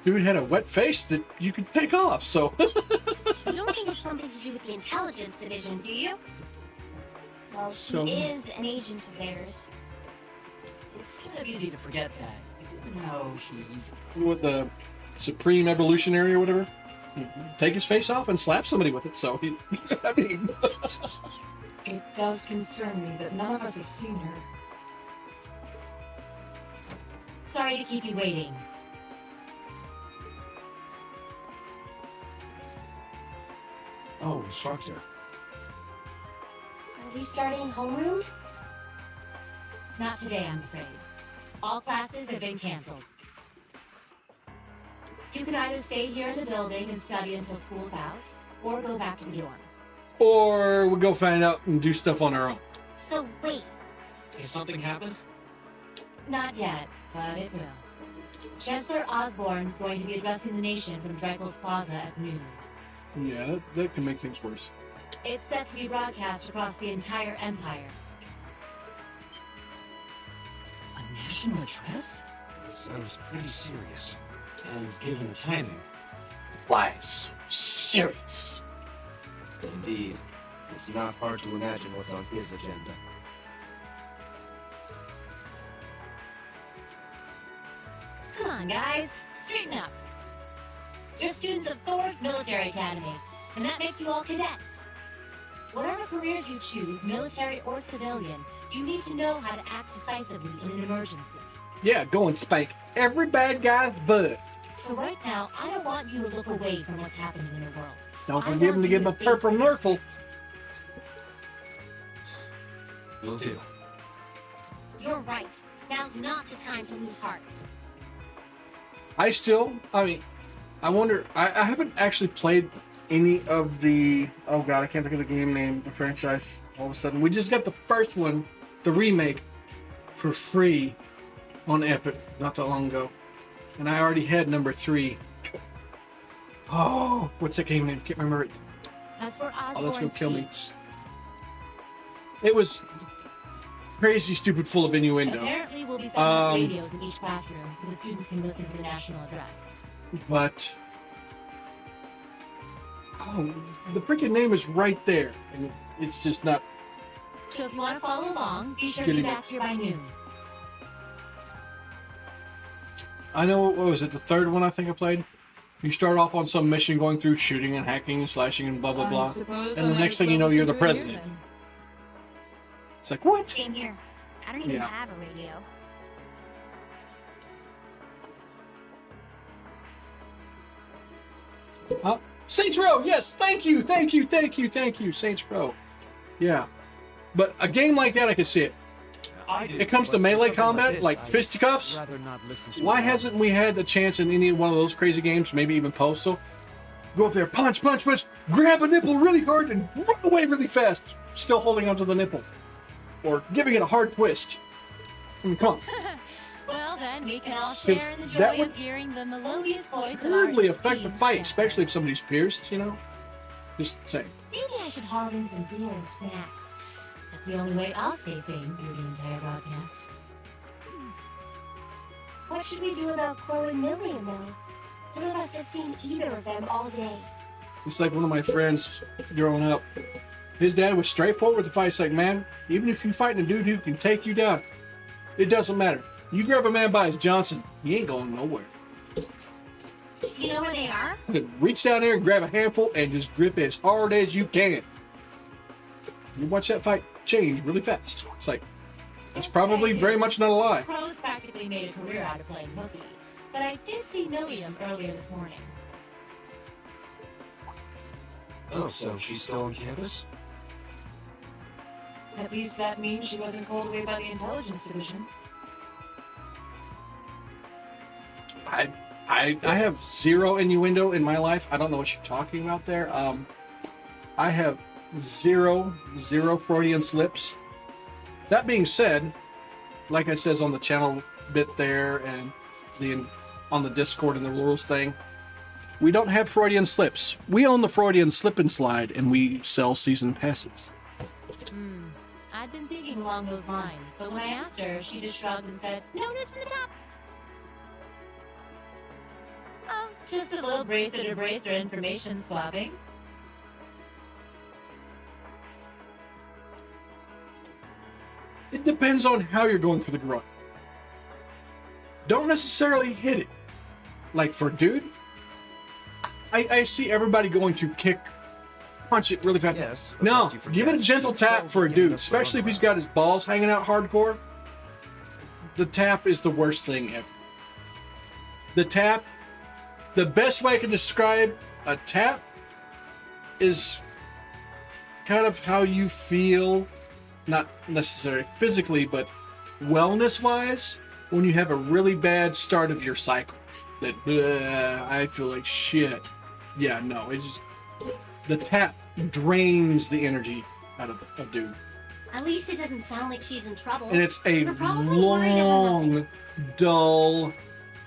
[SPEAKER 1] Dude had a wet face that you could take off, so.
[SPEAKER 3] You don't think it's something to do with the intelligence division, do you?
[SPEAKER 8] Well, she
[SPEAKER 1] So-
[SPEAKER 8] is an agent of theirs.
[SPEAKER 16] It's kind of easy to forget that, given how she...
[SPEAKER 1] With the Supreme Evolutionary or whatever. Take his face off and slap somebody with it, so he. I mean.
[SPEAKER 7] It does concern me that none of us have seen her.
[SPEAKER 5] Sorry to keep you waiting.
[SPEAKER 10] Oh, instructor.
[SPEAKER 8] Are we starting homeroom?
[SPEAKER 5] Not today, I'm afraid. All classes have been canceled. You can either stay here in the building and study until school's out, or go back to the dorm.
[SPEAKER 1] Or we'll go find out and do stuff on our own.
[SPEAKER 3] So wait,
[SPEAKER 6] Has something happened?
[SPEAKER 5] Not yet, but it will. Chancellor Osborne's going to be addressing the nation from Dreikel's Plaza at noon.
[SPEAKER 1] Yeah, that can make things worse.
[SPEAKER 5] It's set to be broadcast across the entire Empire.
[SPEAKER 16] A national address?
[SPEAKER 10] Sounds pretty serious. And given the timing.
[SPEAKER 1] Why so serious?
[SPEAKER 10] Indeed. It's not hard to imagine what's on his agenda.
[SPEAKER 5] Come on, guys, straighten up. You're students of Thors Military Academy, and that makes you all cadets. Whatever careers you choose, military or civilian, you need to know how to act decisively in an emergency.
[SPEAKER 1] Yeah, go and spank every bad guy's butt.
[SPEAKER 5] So right now, I don't want you to look away from what's happening in the world.
[SPEAKER 1] Don't
[SPEAKER 5] I
[SPEAKER 1] forget
[SPEAKER 5] want
[SPEAKER 1] him to
[SPEAKER 5] you
[SPEAKER 1] give him a
[SPEAKER 5] face
[SPEAKER 1] purple
[SPEAKER 5] it.
[SPEAKER 1] Nurple.
[SPEAKER 10] Will do.
[SPEAKER 3] you're right. Now's not the time to lose heart.
[SPEAKER 1] I wonder, I haven't actually played any of the, oh god, I can't think of the game name, the franchise. All of a sudden, we just got the first one, the remake, for free on Epic not that long ago, and I already had number 3. Oh, what's that game name? Can't remember it.
[SPEAKER 5] As for
[SPEAKER 1] Oh, let's go
[SPEAKER 5] Osborne's
[SPEAKER 1] kill me.
[SPEAKER 5] speech,
[SPEAKER 1] It was crazy, stupid, full of innuendo.
[SPEAKER 5] apparently we'll be setting up radios in each classroom so the students can listen to the national address.
[SPEAKER 1] But oh, the freaking name is right there, and it's just not.
[SPEAKER 5] So if you want to follow along, be sure to be
[SPEAKER 1] Getting
[SPEAKER 5] back here by noon.
[SPEAKER 1] I know, what was it, the third one I think I played? You start off on some mission going through shooting and hacking and slashing and blah blah blah,
[SPEAKER 7] suppose
[SPEAKER 1] and
[SPEAKER 7] I
[SPEAKER 1] the
[SPEAKER 7] might
[SPEAKER 1] next
[SPEAKER 7] as
[SPEAKER 1] thing you
[SPEAKER 7] well
[SPEAKER 1] know, you're the
[SPEAKER 7] listen to it here,
[SPEAKER 1] president.
[SPEAKER 7] then.
[SPEAKER 1] It's like, what?
[SPEAKER 3] Same here. I don't even
[SPEAKER 1] Yeah.
[SPEAKER 3] have a radio.
[SPEAKER 1] Huh? Saints Row, yes, thank you, thank you, thank you, thank you, Saints Row. Yeah. But a game like that, I could see it. It comes to melee combat, like fisticuffs. Why hasn't we had a chance in any one of those crazy games, maybe even Postal? Go up there, punch, punch, punch, grab a nipple really hard and run away really fast, still holding onto the nipple. Or giving it a hard twist. I mean, come on.
[SPEAKER 5] Well, then we can all
[SPEAKER 1] 'Cause
[SPEAKER 5] share in the
[SPEAKER 1] that
[SPEAKER 5] joy
[SPEAKER 1] would
[SPEAKER 5] of hearing the melodious voice of our
[SPEAKER 1] Terribly affect the
[SPEAKER 5] esteemed
[SPEAKER 1] fight,
[SPEAKER 5] champ.
[SPEAKER 1] especially if somebody's pierced, you know? Just saying.
[SPEAKER 5] Maybe I should haul in some beer and snacks. That's the only way I'll stay sane through the entire broadcast.
[SPEAKER 8] What should we do about Chloe and Milliam, though? None of us have seen either of them all day.
[SPEAKER 1] It's like one of my friends growing up. His dad was straightforward with the fight. He's like, man, even if you fighting a dude who can take you down, it doesn't matter. You grab a man by his Johnson, he ain't going nowhere.
[SPEAKER 3] Do you know where they are?
[SPEAKER 1] Reach down there and grab a handful and just grip as hard as you can. You watch that fight change really fast. It's like, it's probably very much not a lie.
[SPEAKER 5] Crow's practically made a career out of playing hooky, but I did see Milliam earlier this morning.
[SPEAKER 10] Oh, so she's still on campus?
[SPEAKER 7] At least that means she wasn't called away by the intelligence division.
[SPEAKER 1] I have zero innuendo in my life. I don't know what you're talking about there. I have zero Freudian slips. That being said, like it says on the channel bit there and on the Discord and the rules thing, we don't have Freudian slips. We own the Freudian slip and slide, and we sell season passes.
[SPEAKER 5] I'd been thinking along those lines, but when I asked her, she just shrugged and said, "Notice from the top." Oh, it's just a little bracer-to-bracer information swapping.
[SPEAKER 1] It depends on how you're going for the grunt. Don't necessarily hit it. Like for dude, I see everybody going to punch it really fast.
[SPEAKER 13] Yes,
[SPEAKER 1] No,
[SPEAKER 13] lest you forget,
[SPEAKER 1] give it a gentle
[SPEAKER 13] she
[SPEAKER 1] tap
[SPEAKER 13] sells
[SPEAKER 1] for a
[SPEAKER 13] again
[SPEAKER 1] dude,
[SPEAKER 13] this
[SPEAKER 1] especially if
[SPEAKER 13] summer.
[SPEAKER 1] he's got his balls hanging out hardcore. The tap is the worst thing ever. The tap, the best way I can describe a tap is kind of how you feel, not necessarily physically, but wellness-wise, when you have a really bad start of your cycle. That, I feel like shit. Yeah, no, it's just, the tap drains the energy out of dude.
[SPEAKER 3] At least it doesn't sound like she's in trouble.
[SPEAKER 1] And it's a
[SPEAKER 3] We're probably worried about nothing.
[SPEAKER 1] long, dull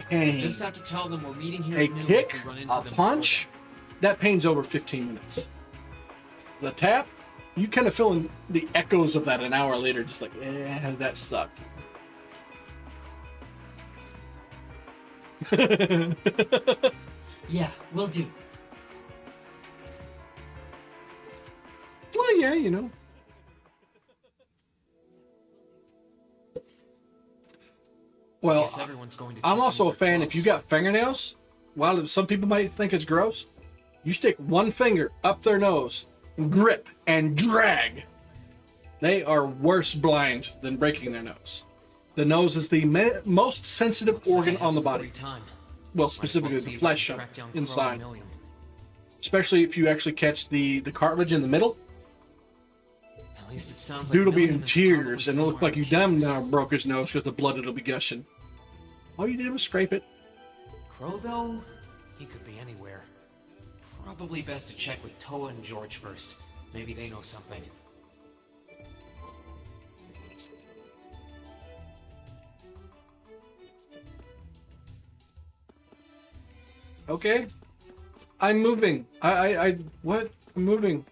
[SPEAKER 1] pain.
[SPEAKER 6] Just have to tell them we're meeting here
[SPEAKER 1] A
[SPEAKER 6] at noon if
[SPEAKER 1] kick,
[SPEAKER 6] we run into
[SPEAKER 1] a
[SPEAKER 6] them
[SPEAKER 1] punch, that pain's over 15 minutes. The tap, you kind of feeling the echoes of that an hour later, just like, that sucked.
[SPEAKER 16] Yeah, will do.
[SPEAKER 1] Well, yeah, you know. Well,
[SPEAKER 6] Guess everyone's going to
[SPEAKER 1] I'm
[SPEAKER 6] check
[SPEAKER 1] also a
[SPEAKER 6] under their
[SPEAKER 1] fan. If you
[SPEAKER 6] gloves.
[SPEAKER 1] got fingernails, while some people might think it's gross, you stick one finger up their nose, grip, and drag. They are worse blind than breaking their nose. The nose is the most sensitive
[SPEAKER 6] Looks like
[SPEAKER 1] organ
[SPEAKER 6] I have
[SPEAKER 1] on the
[SPEAKER 6] some
[SPEAKER 1] body.
[SPEAKER 6] free time.
[SPEAKER 1] Well,
[SPEAKER 6] Might as well
[SPEAKER 1] specifically
[SPEAKER 6] see
[SPEAKER 1] the
[SPEAKER 6] if I can
[SPEAKER 1] flesh
[SPEAKER 6] track down Crow
[SPEAKER 1] inside.
[SPEAKER 6] and Milliam.
[SPEAKER 1] Especially if you actually catch the cartilage in the middle.
[SPEAKER 6] At least it sounds
[SPEAKER 1] Dude will
[SPEAKER 6] like
[SPEAKER 1] be
[SPEAKER 6] Milliam
[SPEAKER 1] in
[SPEAKER 6] is
[SPEAKER 1] tears,
[SPEAKER 6] probably
[SPEAKER 1] and it'll look
[SPEAKER 6] somewhere
[SPEAKER 1] like you
[SPEAKER 6] on
[SPEAKER 1] damn
[SPEAKER 6] campus.
[SPEAKER 1] now broke his nose because the blood will be gushing. All you did was scrape it.
[SPEAKER 6] Crow, though, he could be anywhere. Probably best to check with Toa and George first. Maybe they know something.
[SPEAKER 1] Okay. I'm moving. What? I'm moving.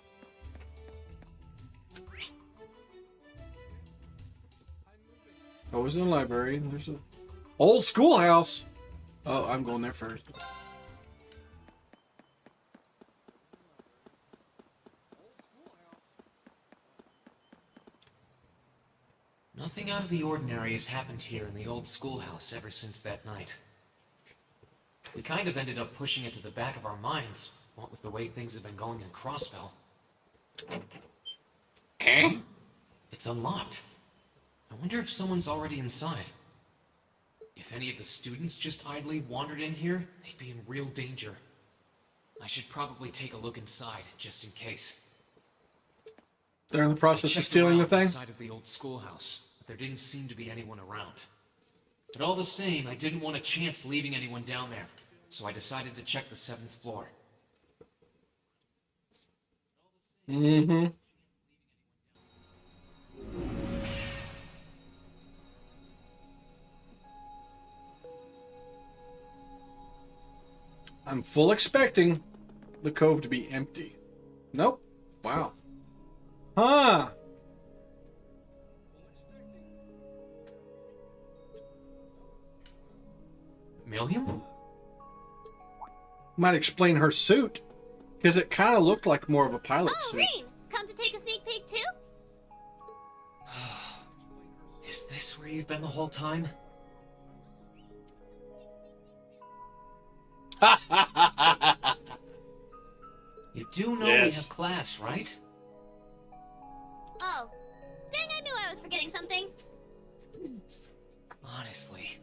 [SPEAKER 1] I was in the library. There's a old schoolhouse. Oh, I'm going there first.
[SPEAKER 6] Nothing out of the ordinary has happened here in the old schoolhouse ever since that night. We kind of ended up pushing it to the back of our minds, what with the way things have been going in Crossbell.
[SPEAKER 1] Eh?
[SPEAKER 6] It's unlocked. I wonder if someone's already inside. If any of the students just idly wandered in here, they'd be in real danger. I should probably take a look inside, just in case.
[SPEAKER 1] They're in the process of stealing the thing?
[SPEAKER 6] Inside of the old schoolhouse, but there didn't seem to be anyone around. But all the same, I didn't want a chance leaving anyone down there, so I decided to check the 7th floor.
[SPEAKER 1] Mm-hmm. I'm full expecting the cove to be empty. Nope. Wow. Huh.
[SPEAKER 6] Million?
[SPEAKER 1] Might explain her suit, because it kind of looked like more of a pilot suit.
[SPEAKER 3] Rean, come to take a sneak peek too?
[SPEAKER 6] Is this where you've been the whole time? You do know we have class, right?
[SPEAKER 3] Oh, dang, I knew I was forgetting something.
[SPEAKER 6] Honestly.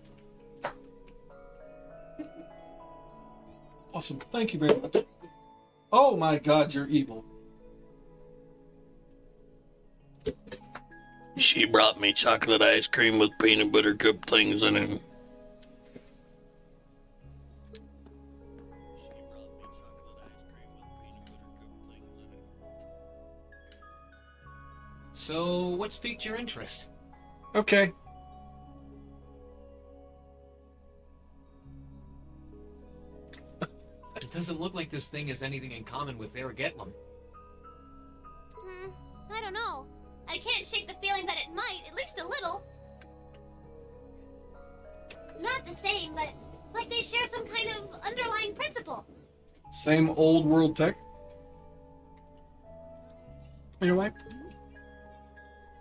[SPEAKER 1] Awesome. Thank you very much. Oh my god, you're evil.
[SPEAKER 17] She brought me chocolate ice cream with peanut butter cup things in it.
[SPEAKER 6] So, what's piqued your interest?
[SPEAKER 1] Okay.
[SPEAKER 6] It doesn't look like this thing has anything in common with Erebonia.
[SPEAKER 3] I don't know. I can't shake the feeling that it might, at least a little. Not the same, but like they share some kind of underlying principle.
[SPEAKER 1] Same old world tech. Your wife?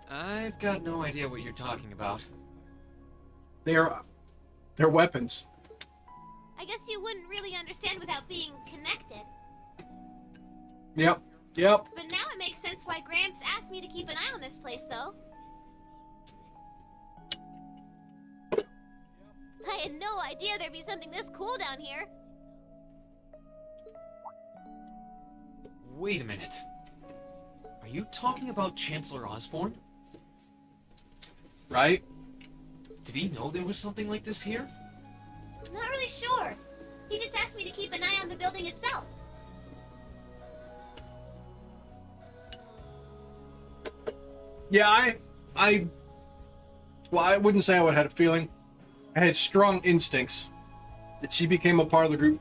[SPEAKER 6] I've got no idea what you're talking about.
[SPEAKER 1] They're weapons.
[SPEAKER 3] I guess you wouldn't really understand without being connected.
[SPEAKER 1] Yep. Yep.
[SPEAKER 3] But now it makes sense why Gramps asked me to keep an eye on this place, though. I had no idea there'd be something this cool down here.
[SPEAKER 6] Wait a minute. Are you talking about Chancellor Osborne?
[SPEAKER 1] Right?
[SPEAKER 6] Did he know there was something like this here?
[SPEAKER 3] Not really sure. He just asked me to keep an eye on the building itself.
[SPEAKER 1] Yeah, well, I wouldn't say I would have had a feeling. I had strong instincts that she became a part of the group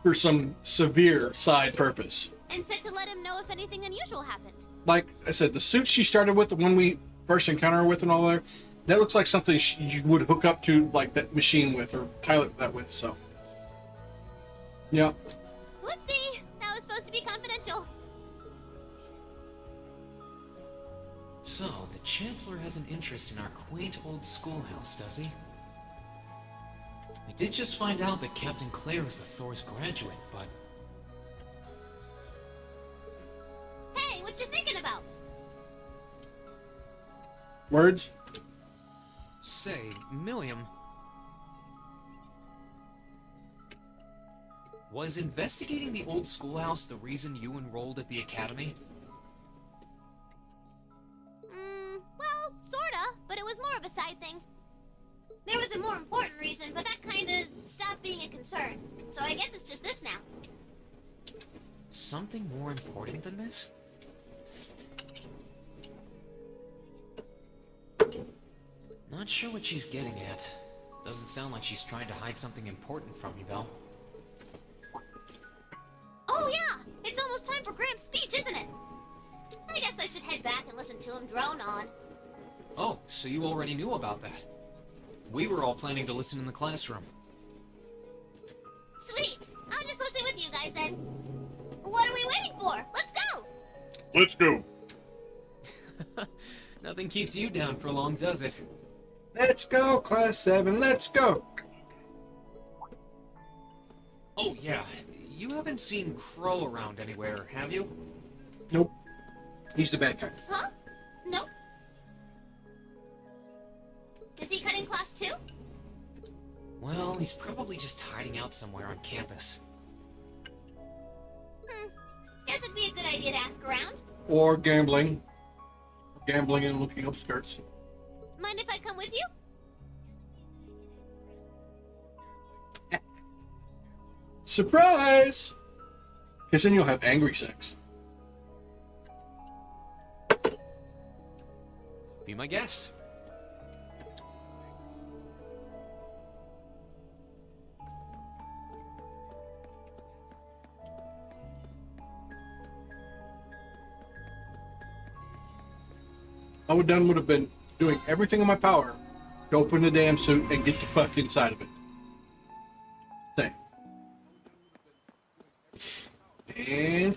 [SPEAKER 1] for some severe side purpose.
[SPEAKER 3] And said to let him know if anything unusual happened.
[SPEAKER 1] Like I said, the suit she started with, the one we first encounter her with and all that looks like something you would hook up to, like, that machine with, or pilot that with, so. Yeah.
[SPEAKER 3] Whoopsie! That was supposed to be confidential.
[SPEAKER 6] So, the Chancellor has an interest in our quaint old schoolhouse, does he? We did just find out that Captain Claire is a Thors graduate, but...
[SPEAKER 3] Hey, what you thinking about?
[SPEAKER 1] Words?
[SPEAKER 6] Say, Milliam... Was investigating the old schoolhouse the reason you enrolled at the academy?
[SPEAKER 3] Well, sorta, but it was more of a side thing. There was a more important reason, but that kinda stopped being a concern. So I guess it's just this now.
[SPEAKER 6] Something more important than this? Not sure what she's getting at. Doesn't sound like she's trying to hide something important from me, though.
[SPEAKER 3] Oh yeah, it's almost time for Gramps' speech, isn't it? I guess I should head back and listen to him drone on.
[SPEAKER 6] Oh, so you already knew about that. We were all planning to listen in the classroom.
[SPEAKER 3] Sweet, I'll just listen with you guys then. What are we waiting for? Let's go!
[SPEAKER 1] Let's go.
[SPEAKER 6] Nothing keeps you down for long, does it?
[SPEAKER 1] Let's go, Class 7, let's go.
[SPEAKER 6] Oh, yeah. You haven't seen Crow around anywhere, have you?
[SPEAKER 1] Nope. He's the bad guy.
[SPEAKER 3] Huh? Nope. Is he cutting class 2?
[SPEAKER 6] Well, he's probably just hiding out somewhere on campus.
[SPEAKER 3] Guess it'd be a good idea to ask around.
[SPEAKER 1] Or gambling. Gambling and looking up skirts.
[SPEAKER 3] Mind if I come with you?
[SPEAKER 1] Surprise! Because then you'll have angry sex.
[SPEAKER 6] Be my guest.
[SPEAKER 1] I would have been doing everything in my power to open the damn suit and get the fuck inside of it. Same.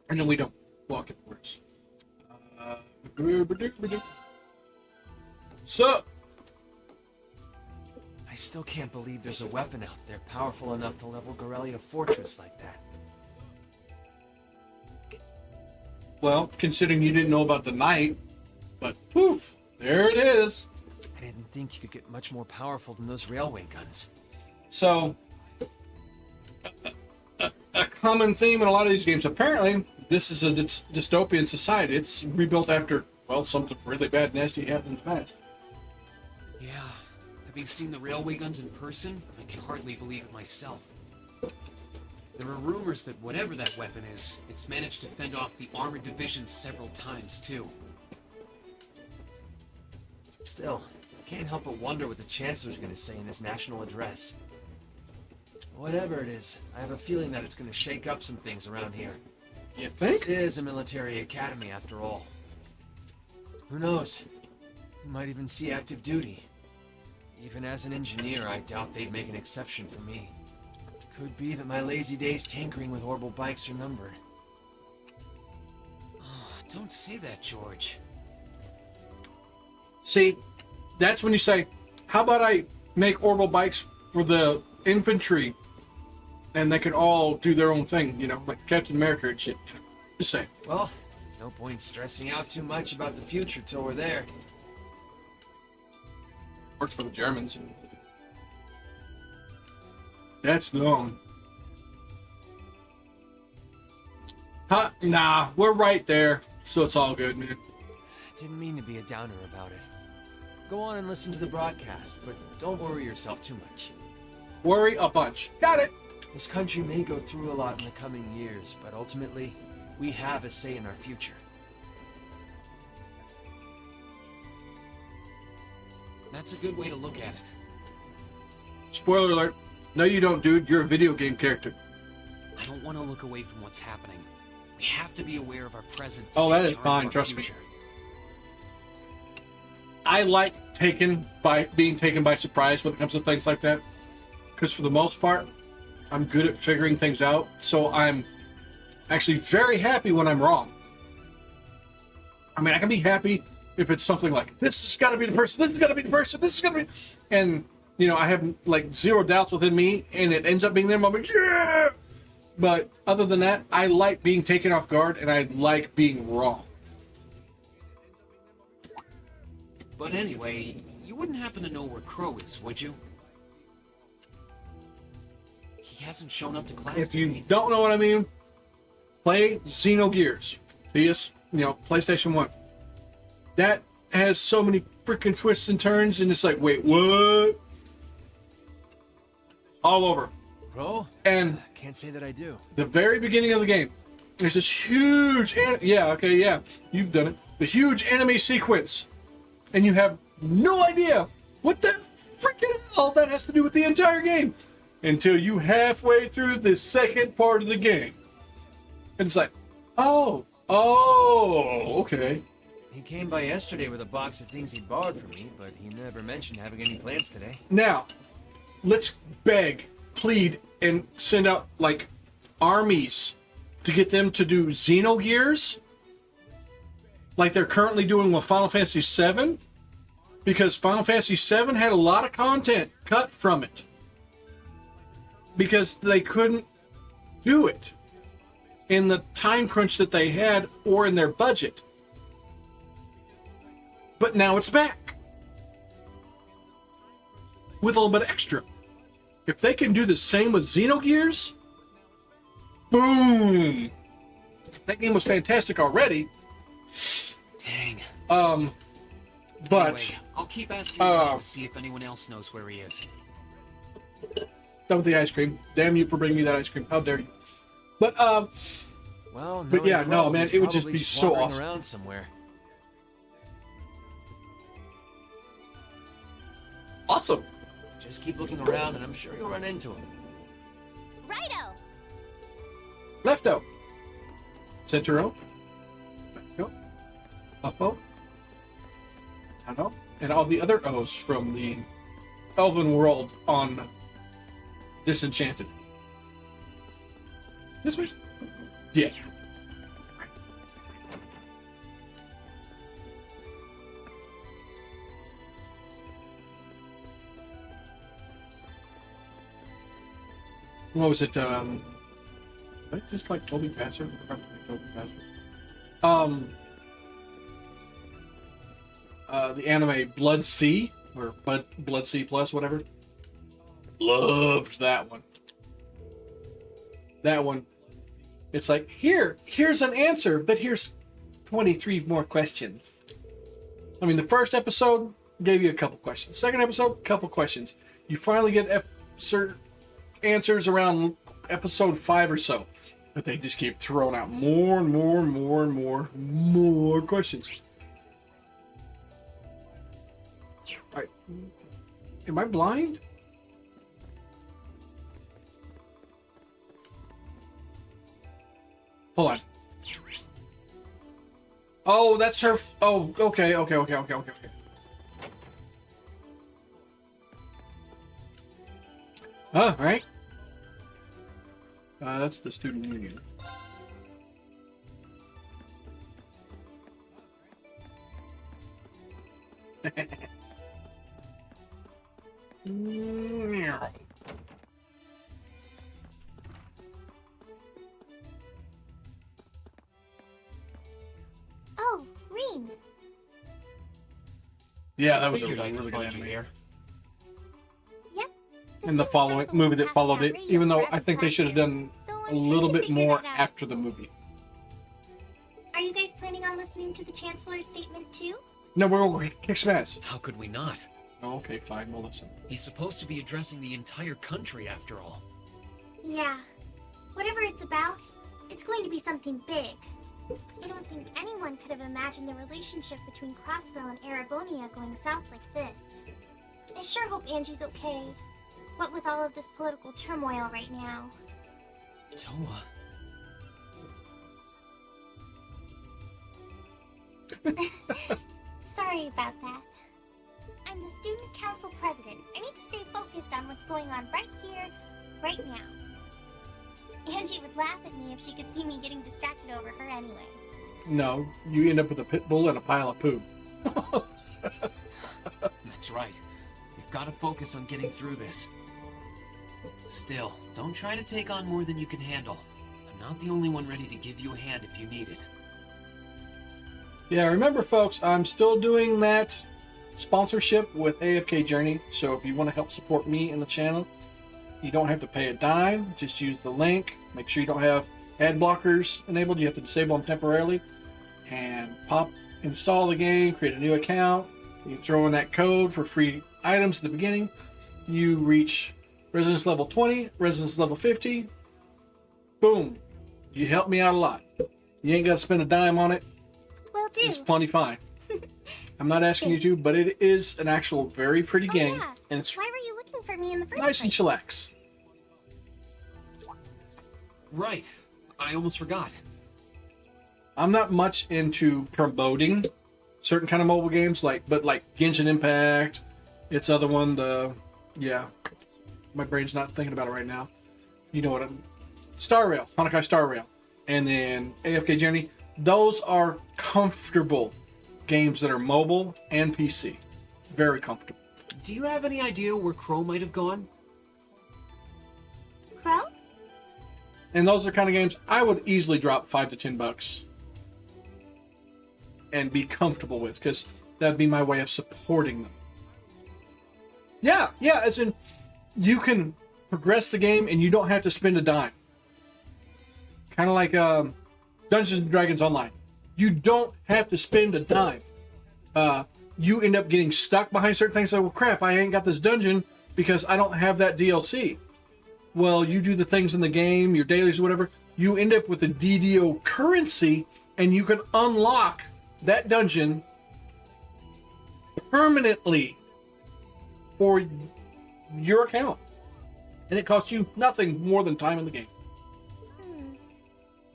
[SPEAKER 1] And then we don't walk it worse. So,
[SPEAKER 11] I still can't believe there's a weapon out there powerful enough to level Gorelia Fortress like that.
[SPEAKER 1] well, considering you didn't know about the knight, but poof, there it is.
[SPEAKER 11] I didn't think you could get much more powerful than those railway guns.
[SPEAKER 1] So, a common theme in a lot of these games, apparently, this is a dystopian society. It's rebuilt after, well, something really bad, nasty happened in the past.
[SPEAKER 6] Yeah, having seen the railway guns in person, I can hardly believe it myself. There are rumors that whatever that weapon is, it's managed to fend off the armored divisions several times, too.
[SPEAKER 11] Still, I can't help but wonder what the Chancellor's going to say in his national address. Whatever it is, I have a feeling that it's going to shake up some things around here.
[SPEAKER 1] You think?
[SPEAKER 11] This is a military academy, after all. Who knows? We might even see active duty. Even as an engineer, I doubt they'd make an exception for me. Could be that my lazy days tinkering with orbital bikes are numbered.
[SPEAKER 6] Oh, don't say that, George.
[SPEAKER 1] See, that's when you say, how about I make orbital bikes for the infantry and they can all do their own thing, you know, like Captain America and shit. You know? Just saying.
[SPEAKER 11] Well, no point stressing out too much about the future till we're there.
[SPEAKER 1] Works for the Germans. That's long. Huh? Nah, we're right there, so it's all good, man.
[SPEAKER 11] Didn't mean to be a downer about it. Go on and listen to the broadcast, but don't worry yourself too much.
[SPEAKER 1] Worry a bunch. Got it.
[SPEAKER 11] This country may go through a lot in the coming years, but ultimately, we have a say in our future.
[SPEAKER 6] That's a good way to look at it.
[SPEAKER 1] Spoiler alert. No, you don't, dude. You're a video game character.
[SPEAKER 6] I don't want to look away from what's happening. We have to be aware of our present.
[SPEAKER 1] Oh, that is
[SPEAKER 6] charge of
[SPEAKER 1] fine.
[SPEAKER 6] our
[SPEAKER 1] Trust me.
[SPEAKER 6] future.
[SPEAKER 1] I like being taken by surprise when it comes to things like that. Because for the most part, I'm good at figuring things out. So I'm actually very happy when I'm wrong. I mean, I can be happy if it's something like, this has got to be the person, this has got to be the person, this is going to be... And, you know, I have, like, zero doubts within me, and it ends up being them. I'm like, yeah! But other than that, I like being taken off guard, and I like being wrong.
[SPEAKER 6] But anyway, you wouldn't happen to know where Crow is, would you? He hasn't shown up to class
[SPEAKER 1] If you
[SPEAKER 6] today.
[SPEAKER 1] don't know what I mean, play Xenogears. PlayStation 1. That has so many freaking twists and turns, and it's like, wait, what? all over.
[SPEAKER 11] Bro?
[SPEAKER 1] And
[SPEAKER 11] can't say that I do.
[SPEAKER 1] the very beginning of the game, there's this huge, you've done it. The huge enemy sequence, and you have no idea what the freaking hell that has to do with the entire game until you halfway through the second part of the game, and it's like, oh, okay.
[SPEAKER 11] He came by yesterday with a box of things he borrowed from me, but he never mentioned having any plans today.
[SPEAKER 1] Now, let's beg, plead, and send out, like, armies to get them to do Xenogears, like they're currently doing with Final Fantasy VII, because Final Fantasy VII had a lot of content cut from it, because they couldn't do it in the time crunch that they had or in their budget. But now it's back with a little bit extra. If they can do the same with Xenogears, boom! That game was fantastic already.
[SPEAKER 6] Dang.
[SPEAKER 1] But
[SPEAKER 6] anyway, I'll keep asking around to see if anyone else knows where he is.
[SPEAKER 1] Done with the ice cream. Damn you for bringing me that ice cream. How dare you? But
[SPEAKER 11] well,
[SPEAKER 1] but yeah, no, man, it would just be so awesome.
[SPEAKER 11] Around somewhere.
[SPEAKER 1] Awesome.
[SPEAKER 11] Just keep looking around, and I'm sure you'll run into him.
[SPEAKER 8] Righto.
[SPEAKER 1] Lefto. Centero. Go. Uppo. Down. And all the other O's from the Elven world on Disenchanted. This way? Yeah. What was it? Just like Toby Passer? The anime Blood Sea, or Blood Sea Plus, whatever. Loved that one. That one. It's like, here's an answer, but here's 23 more questions. I mean, the first episode gave you a couple questions. Second episode, couple questions. You finally get certain answers around episode 5 or so. But they just keep throwing out more and more and more and more questions. Am I blind? Hold on. Oh, that's her. Oh, okay. All right. That's the student union.
[SPEAKER 8] Oh, Rean.
[SPEAKER 1] Yeah, that was a
[SPEAKER 6] Figured I could
[SPEAKER 1] really good
[SPEAKER 6] find you
[SPEAKER 1] anime.
[SPEAKER 6] here.
[SPEAKER 8] Yep.
[SPEAKER 1] And the following movie that followed it, even though I think they should have done a little bit more after the movie.
[SPEAKER 8] Are you guys planning on listening to the Chancellor's statement too?
[SPEAKER 1] No, we're going to kick some ass.
[SPEAKER 6] How could we not?
[SPEAKER 1] Oh, okay, fine, we'll listen.
[SPEAKER 6] He's supposed to be addressing the entire country, after all.
[SPEAKER 8] Yeah. Whatever it's about, it's going to be something big. I don't think anyone could have imagined the relationship between Crossville and Erebonia going south like this. I sure hope Angie's okay. What with all of this political turmoil right now.
[SPEAKER 6] Toa.
[SPEAKER 8] Sorry about that. I'm the student council president. I need to stay focused on what's going on right here, right now. Angie would laugh at me if she could see me getting distracted over her anyway.
[SPEAKER 1] No, you end up with a pit bull and a pile of poo.
[SPEAKER 6] That's right. We've got to focus on getting through this. Still, don't try to take on more than you can handle. I'm not the only one ready to give you a hand if you need it.
[SPEAKER 1] Yeah, remember folks, I'm still doing that sponsorship with AFK Journey, so if you want to help support me and the channel, you don't have to pay a dime, just use the link. Make sure you don't have ad blockers enabled, you have to disable them temporarily, and install the game, create a new account, you throw in that code for free items at the beginning, you reach Resonance level 20, resonance level 50. Boom. You helped me out a lot. You ain't got to spend a dime on it.
[SPEAKER 8] Will do.
[SPEAKER 1] It's plenty fine. I'm not asking you to, but it is an actual very pretty game.
[SPEAKER 8] Yeah.
[SPEAKER 1] And it's
[SPEAKER 8] Why were you looking for me in the first
[SPEAKER 1] nice and
[SPEAKER 8] place?
[SPEAKER 1] chillax.
[SPEAKER 6] Right. I almost forgot.
[SPEAKER 1] I'm not much into promoting certain kind of mobile games, like Genshin Impact. Its other one, my brain's not thinking about it right now. You know what Star Rail, Honkai Star Rail, and then AFK Journey. Those are comfortable games that are mobile and PC. Very comfortable.
[SPEAKER 6] Do you have any idea where Crow might have gone?
[SPEAKER 8] Crow?
[SPEAKER 1] And those are the kind of games I would easily drop $5 to $10 and be comfortable with, because that'd be my way of supporting them. Yeah, as in, you can progress the game and you don't have to spend a dime. Kind of like Dungeons & Dragons Online. You don't have to spend a dime. You end up getting stuck behind certain things, like, well, crap, I ain't got this dungeon because I don't have that DLC. Well, you do the things in the game, your dailies or whatever, you end up with the DDO currency, and you can unlock that dungeon permanently for your account. And it costs you nothing more than time in the game.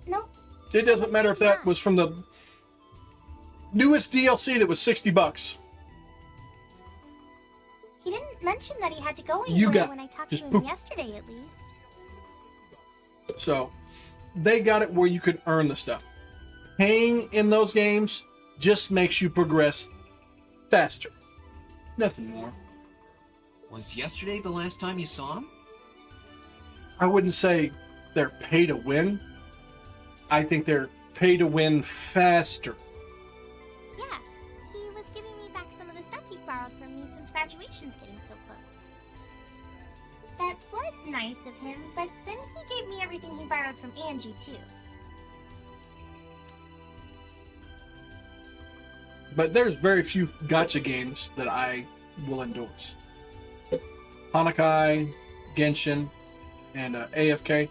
[SPEAKER 8] Nope.
[SPEAKER 1] It doesn't matter if that was from the newest DLC that was $60.
[SPEAKER 8] He didn't mention that he had to go
[SPEAKER 1] You
[SPEAKER 8] anywhere
[SPEAKER 1] got
[SPEAKER 8] when I talked
[SPEAKER 1] just
[SPEAKER 8] to him
[SPEAKER 1] poof.
[SPEAKER 8] yesterday, at least.
[SPEAKER 1] So, they got it where you can earn the stuff. Paying in those games just makes you progress faster. Nothing more.
[SPEAKER 6] Was yesterday the last time you saw him?
[SPEAKER 1] I wouldn't say they're pay to win. I think they're pay to win faster.
[SPEAKER 8] Yeah, he was giving me back some of the stuff he borrowed from me since graduation's getting so close. That was nice of him, but then he gave me everything he borrowed from Angie, too.
[SPEAKER 1] But there's very few gacha games that I will endorse. Honkai, Genshin, and AFK.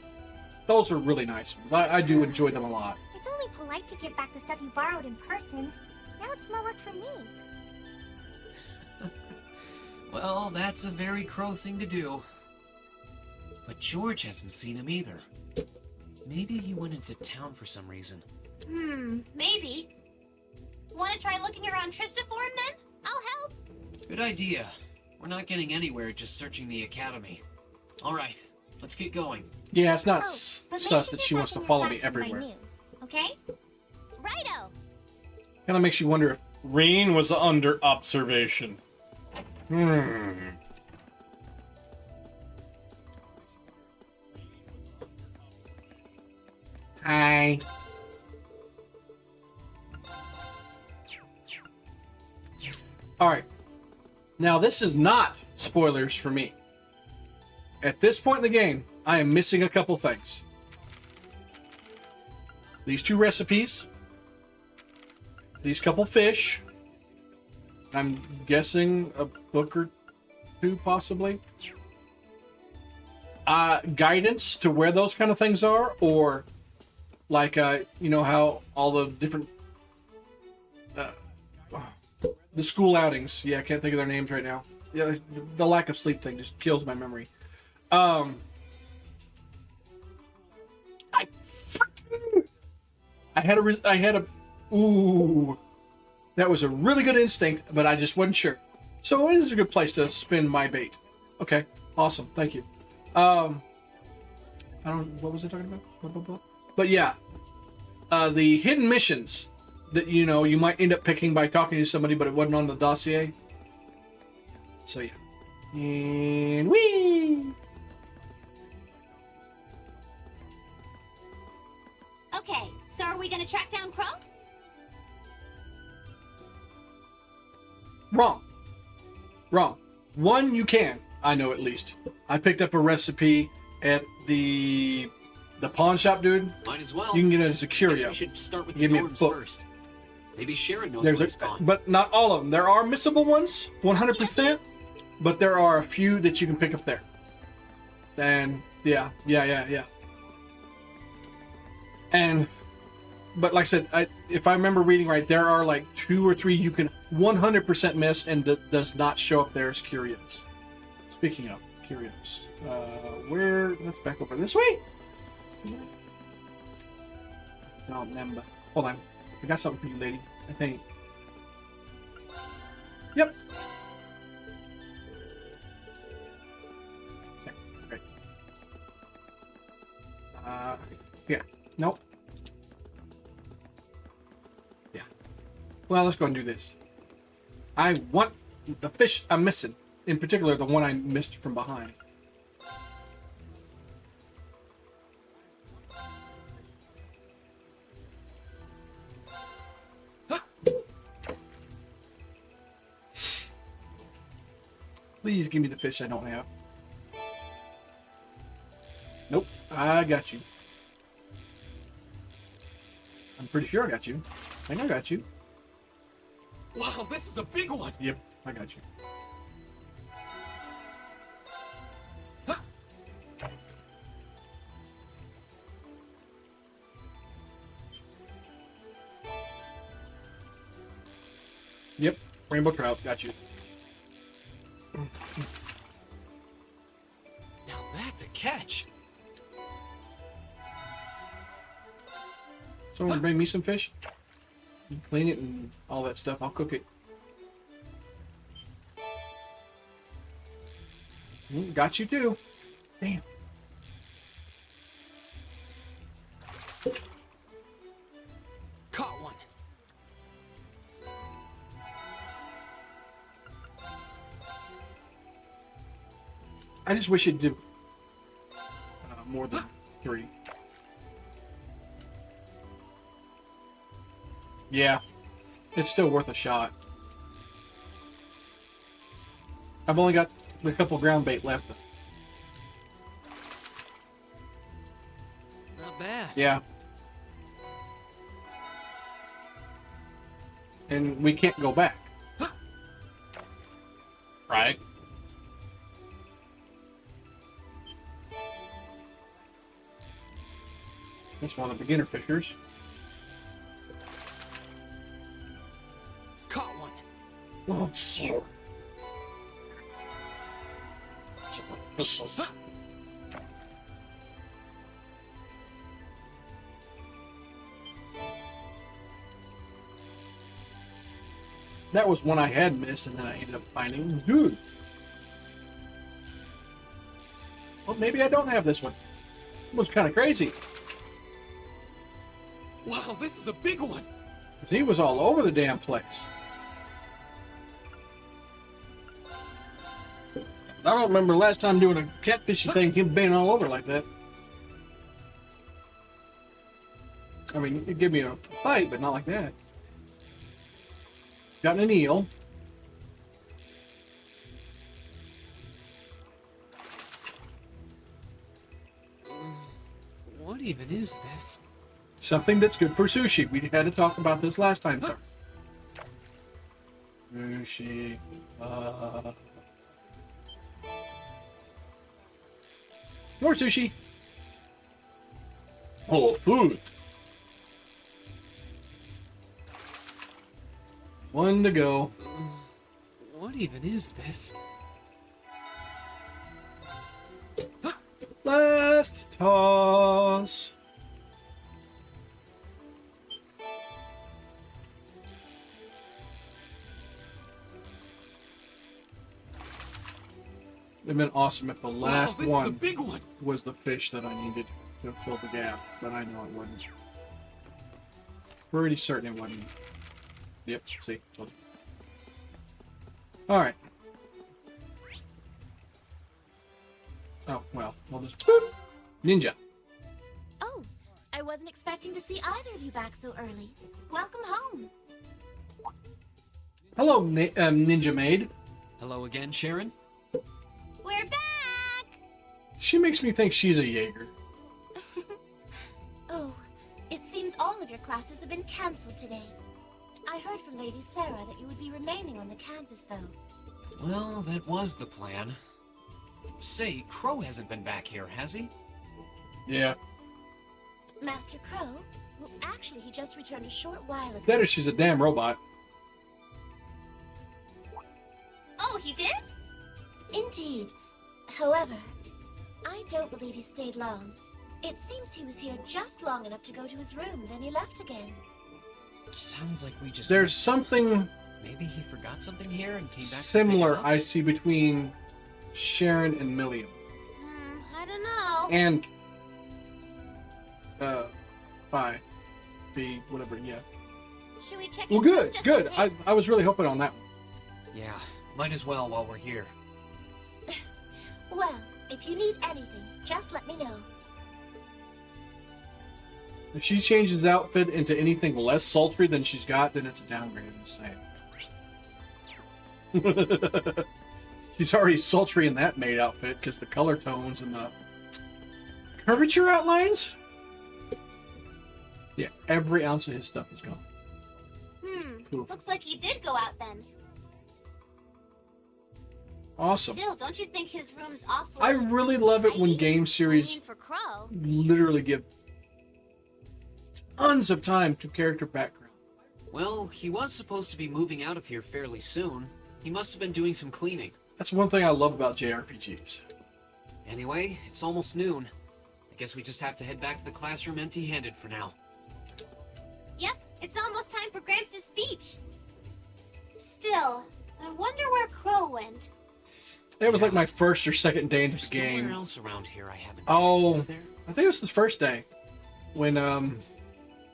[SPEAKER 1] Those are really nice ones. I do enjoy them a lot.
[SPEAKER 8] It's only polite to give back the stuff you borrowed in person. Now it's more work for me.
[SPEAKER 6] Well, that's a very Crow thing to do. But George hasn't seen him either. Maybe he went into town for some reason.
[SPEAKER 3] Maybe. Want to try looking around Trista for him then? I'll help.
[SPEAKER 6] Good idea. We're not getting anywhere just searching the academy. All right, let's get going.
[SPEAKER 1] Yeah, it's not
[SPEAKER 8] But make
[SPEAKER 1] sus
[SPEAKER 8] sure
[SPEAKER 1] that
[SPEAKER 8] to
[SPEAKER 1] she
[SPEAKER 8] get
[SPEAKER 1] wants to
[SPEAKER 8] back in
[SPEAKER 1] follow
[SPEAKER 8] your
[SPEAKER 1] me
[SPEAKER 8] class when I
[SPEAKER 1] everywhere.
[SPEAKER 8] knew, okay? Righto!
[SPEAKER 1] Kind of makes you wonder if Rean was under observation. Hi. Alright. Now, this is not spoilers for me. At this point in the game, I am missing a couple things. These 2 recipes. These couple fish. I'm guessing a book or 2, possibly. Guidance to where those kind of things are, or like, you know how all the different the school outings. Yeah, I can't think of their names right now. Yeah, the lack of sleep thing just kills my memory. I had a ooh, that was a really good instinct, but I just wasn't sure. So it is a good place to spin my bait. Okay, awesome, thank you. I don't. What was I talking about? Blah, blah, blah. But yeah, the hidden missions that you might end up picking by talking to somebody, but it wasn't on the dossier. So yeah, and whee.
[SPEAKER 3] Okay, so are we gonna track down Crow?
[SPEAKER 1] Wrong. One, you can. I know at least. I picked up a recipe at the pawn shop, dude.
[SPEAKER 6] Might as well.
[SPEAKER 1] You can get it as a curio.
[SPEAKER 6] Guess we should start with the
[SPEAKER 1] Give me a
[SPEAKER 6] dorms
[SPEAKER 1] book.
[SPEAKER 6] first. Maybe Sharon knows
[SPEAKER 1] There's
[SPEAKER 6] where it's gone.
[SPEAKER 1] but not all of them. There are missable ones, 100%, but there are a few that you can pick up there. And yeah. And but like I said, if I remember reading right, there are like 2 or 3 you can 100% miss and does not show up there as curios. Speaking of curios, let's back over this way. No, remember. Hold on. I got something for you, lady. I think. Yep. Okay. Yeah. Nope. Yeah. Well, let's go and do this. I want the fish I'm missing. In particular, the one I missed from behind. Please give me the fish I don't have. Nope, I got you. I'm pretty sure I got you. I think I got you.
[SPEAKER 11] Wow, this is a big one!
[SPEAKER 1] Yep, I got you. Yep, rainbow trout, got you.
[SPEAKER 11] Now that's a catch.
[SPEAKER 1] Someone bring me some fish? You clean it and all that stuff. I'll cook it. Got you too. Damn.
[SPEAKER 11] Caught one.
[SPEAKER 1] I just wish it'd do more than 3. Yeah, it's still worth a shot. I've only got a couple ground bait left.
[SPEAKER 11] Not bad.
[SPEAKER 1] Yeah. And we can't go back. Right? That's one of the beginner fishers.
[SPEAKER 11] Caught one.
[SPEAKER 1] Oh, sir. This That was one I had missed, and then I ended up finding. Dude. Well, maybe I don't have this one. This one's kind of crazy.
[SPEAKER 11] Wow, this is a big one.
[SPEAKER 1] He was all over the damn place. I don't remember last time doing a catfishing thing, him being all over like that. I mean, it gave me a fight, but not like that. Got an eel.
[SPEAKER 11] What even is this?
[SPEAKER 1] Something that's good for sushi. We had to talk about this last time, sir. Sushi. More sushi. Oh, food. One to go.
[SPEAKER 11] What even is this?
[SPEAKER 1] Last toss. It'd been awesome if the last
[SPEAKER 11] this
[SPEAKER 1] one,
[SPEAKER 11] is a big one
[SPEAKER 1] was the fish that I needed to fill the gap, but I know it wasn't. Pretty certain it wasn't. Yep, see, told you. Alright. Oh, well, we'll just boop. Ninja.
[SPEAKER 18] Oh, I wasn't expecting to see either of you back so early. Welcome home.
[SPEAKER 1] Hello, Ninja Maid.
[SPEAKER 11] Hello again, Sharon.
[SPEAKER 8] We're back!
[SPEAKER 1] She makes me think she's a Jaeger.
[SPEAKER 18] Oh, it seems all of your classes have been cancelled today. I heard from Lady Sarah that you would be remaining on the campus, though.
[SPEAKER 6] Well, that was the plan. Say, Crow hasn't been back here, has he?
[SPEAKER 1] Yeah.
[SPEAKER 18] Master Crow? Well, actually, he just returned a short while ago.
[SPEAKER 1] That is, she's a damn robot.
[SPEAKER 18] Oh, he did? Indeed. However, I don't believe he stayed long. It seems he was here just long enough to go to his room, then he left again.
[SPEAKER 6] Sounds like we just...
[SPEAKER 1] There's something
[SPEAKER 6] Maybe he forgot something here and came back
[SPEAKER 1] similar I see between Sharon and Milliam.
[SPEAKER 18] I don't know.
[SPEAKER 1] And Phi. V, whatever, yeah.
[SPEAKER 18] Should we check
[SPEAKER 1] Well,
[SPEAKER 18] his room
[SPEAKER 1] good,
[SPEAKER 18] just
[SPEAKER 1] good.
[SPEAKER 18] in case?
[SPEAKER 1] I was really hoping on that one.
[SPEAKER 6] Yeah, might as well while we're here.
[SPEAKER 18] Well, if you need anything, just let me know.
[SPEAKER 1] If she changes the outfit into anything less sultry than she's got, then it's a downgrade, I'm just saying. She's already sultry in that maid outfit because the color tones and the curvature outlines. Yeah, every ounce of his stuff is gone. Poof.
[SPEAKER 18] Looks like he did go out then.
[SPEAKER 1] Awesome.
[SPEAKER 18] Still, don't you think his room's awful?
[SPEAKER 1] I really love it when game series
[SPEAKER 18] for Crow.
[SPEAKER 1] literally give tons of time to character background.
[SPEAKER 6] Well, he was supposed to be moving out of here fairly soon. He must have been doing some cleaning.
[SPEAKER 1] That's one thing I love about JRPGs.
[SPEAKER 6] Anyway, it's almost noon. I guess we just have to head back to the classroom empty-handed for now.
[SPEAKER 18] Yep, it's almost time for Gramps' speech. Still, I wonder where Crow went.
[SPEAKER 1] It was like my first or second day into the game.
[SPEAKER 6] Somewhere else around here I haven't
[SPEAKER 1] Oh,
[SPEAKER 6] checked, is there?
[SPEAKER 1] I think it was the first day. When, oh,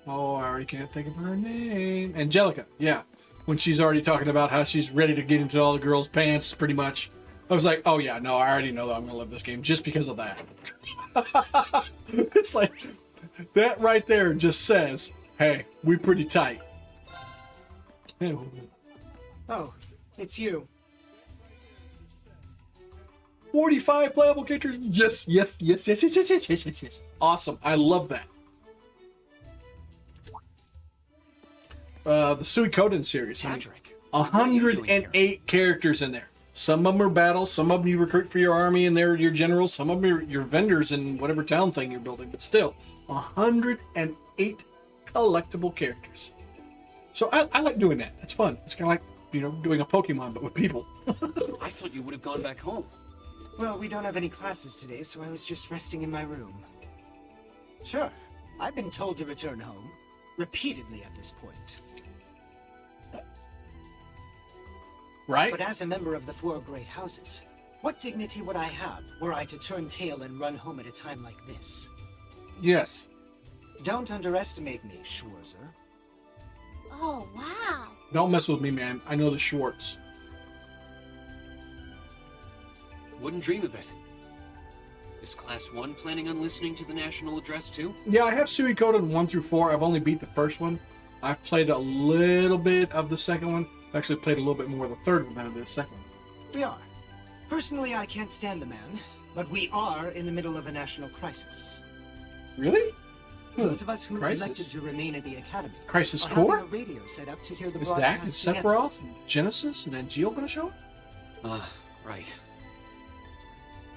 [SPEAKER 1] I already can't think of her name. Angelica, yeah. When she's already talking about how she's ready to get into all the girls' pants, pretty much. I was like, oh yeah, no, I already know that I'm going to love this game just because of that. It's like, that right there just says, hey, we pretty tight.
[SPEAKER 9] Oh, it's you.
[SPEAKER 1] 45 playable characters. Yes, yes, yes, yes, yes, yes, yes, yes, yes, yes. Awesome. I love that. The Suikoden series.
[SPEAKER 6] Patrick,
[SPEAKER 1] 108 characters in there. Some of them are battles, some of them you recruit for your army and they're your generals, some of them are your vendors in whatever town thing you're building, but still, 108 collectible characters. So I like doing that. It's fun. It's kind of like, you know, doing a Pokemon, but with people.
[SPEAKER 6] I thought you would have gone back home.
[SPEAKER 9] Well, we don't have any classes today, so I was just resting in my room. Sure, I've been told to return home. Repeatedly at this point.
[SPEAKER 1] Right?
[SPEAKER 9] But as a member of the Four Great Houses, what dignity would I have were I to turn tail and run home at a time like this?
[SPEAKER 1] Yes.
[SPEAKER 9] Don't underestimate me, Schwarzer.
[SPEAKER 18] Oh, wow.
[SPEAKER 1] Don't mess with me, man. I know the Schwartz.
[SPEAKER 6] Wouldn't dream of it. Is Class 1 planning on listening to the national address too?
[SPEAKER 1] Yeah, I have Suikoden 1 through 4. I've only beat the first one. I've played a little bit of the second one. I've actually played a little bit more of the third one than I did the second one.
[SPEAKER 9] We are. Personally, I can't stand the man, but we are in the middle of a national crisis.
[SPEAKER 1] Really?
[SPEAKER 9] Those of us who
[SPEAKER 1] Crisis?
[SPEAKER 9] elected to remain at the academy
[SPEAKER 1] Crisis
[SPEAKER 9] are
[SPEAKER 1] Core?
[SPEAKER 9] having a radio set up to hear the
[SPEAKER 1] Is Dak and
[SPEAKER 9] broadcast together.
[SPEAKER 1] Sephiroth and Genesis and Angeal going to show up?
[SPEAKER 6] Right.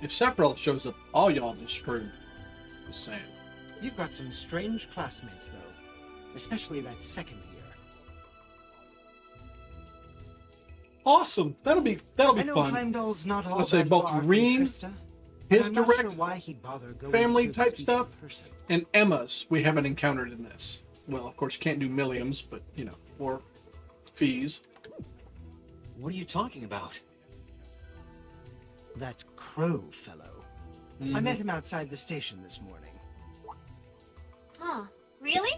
[SPEAKER 1] If Sephiroth shows up, all y'all just screwed. Just saying.
[SPEAKER 9] You've got some strange classmates, though. Especially that second year.
[SPEAKER 1] Awesome. That'll be
[SPEAKER 9] I know
[SPEAKER 1] fun.
[SPEAKER 9] Heimdall's not all
[SPEAKER 1] Let's say
[SPEAKER 9] that
[SPEAKER 1] both
[SPEAKER 9] far from
[SPEAKER 1] Rean,
[SPEAKER 9] Trista,
[SPEAKER 1] his
[SPEAKER 9] but I'm not
[SPEAKER 1] direct
[SPEAKER 9] sure why he'd bother going
[SPEAKER 1] family
[SPEAKER 9] through the
[SPEAKER 1] type
[SPEAKER 9] speech
[SPEAKER 1] stuff,
[SPEAKER 9] in person.
[SPEAKER 1] and Emma's we haven't encountered in this. Well, of course, you can't do Milliam's, but, you know, or Fees.
[SPEAKER 6] What are you talking about?
[SPEAKER 9] That Crow fellow. I met him outside the station this morning.
[SPEAKER 18] Huh. Really?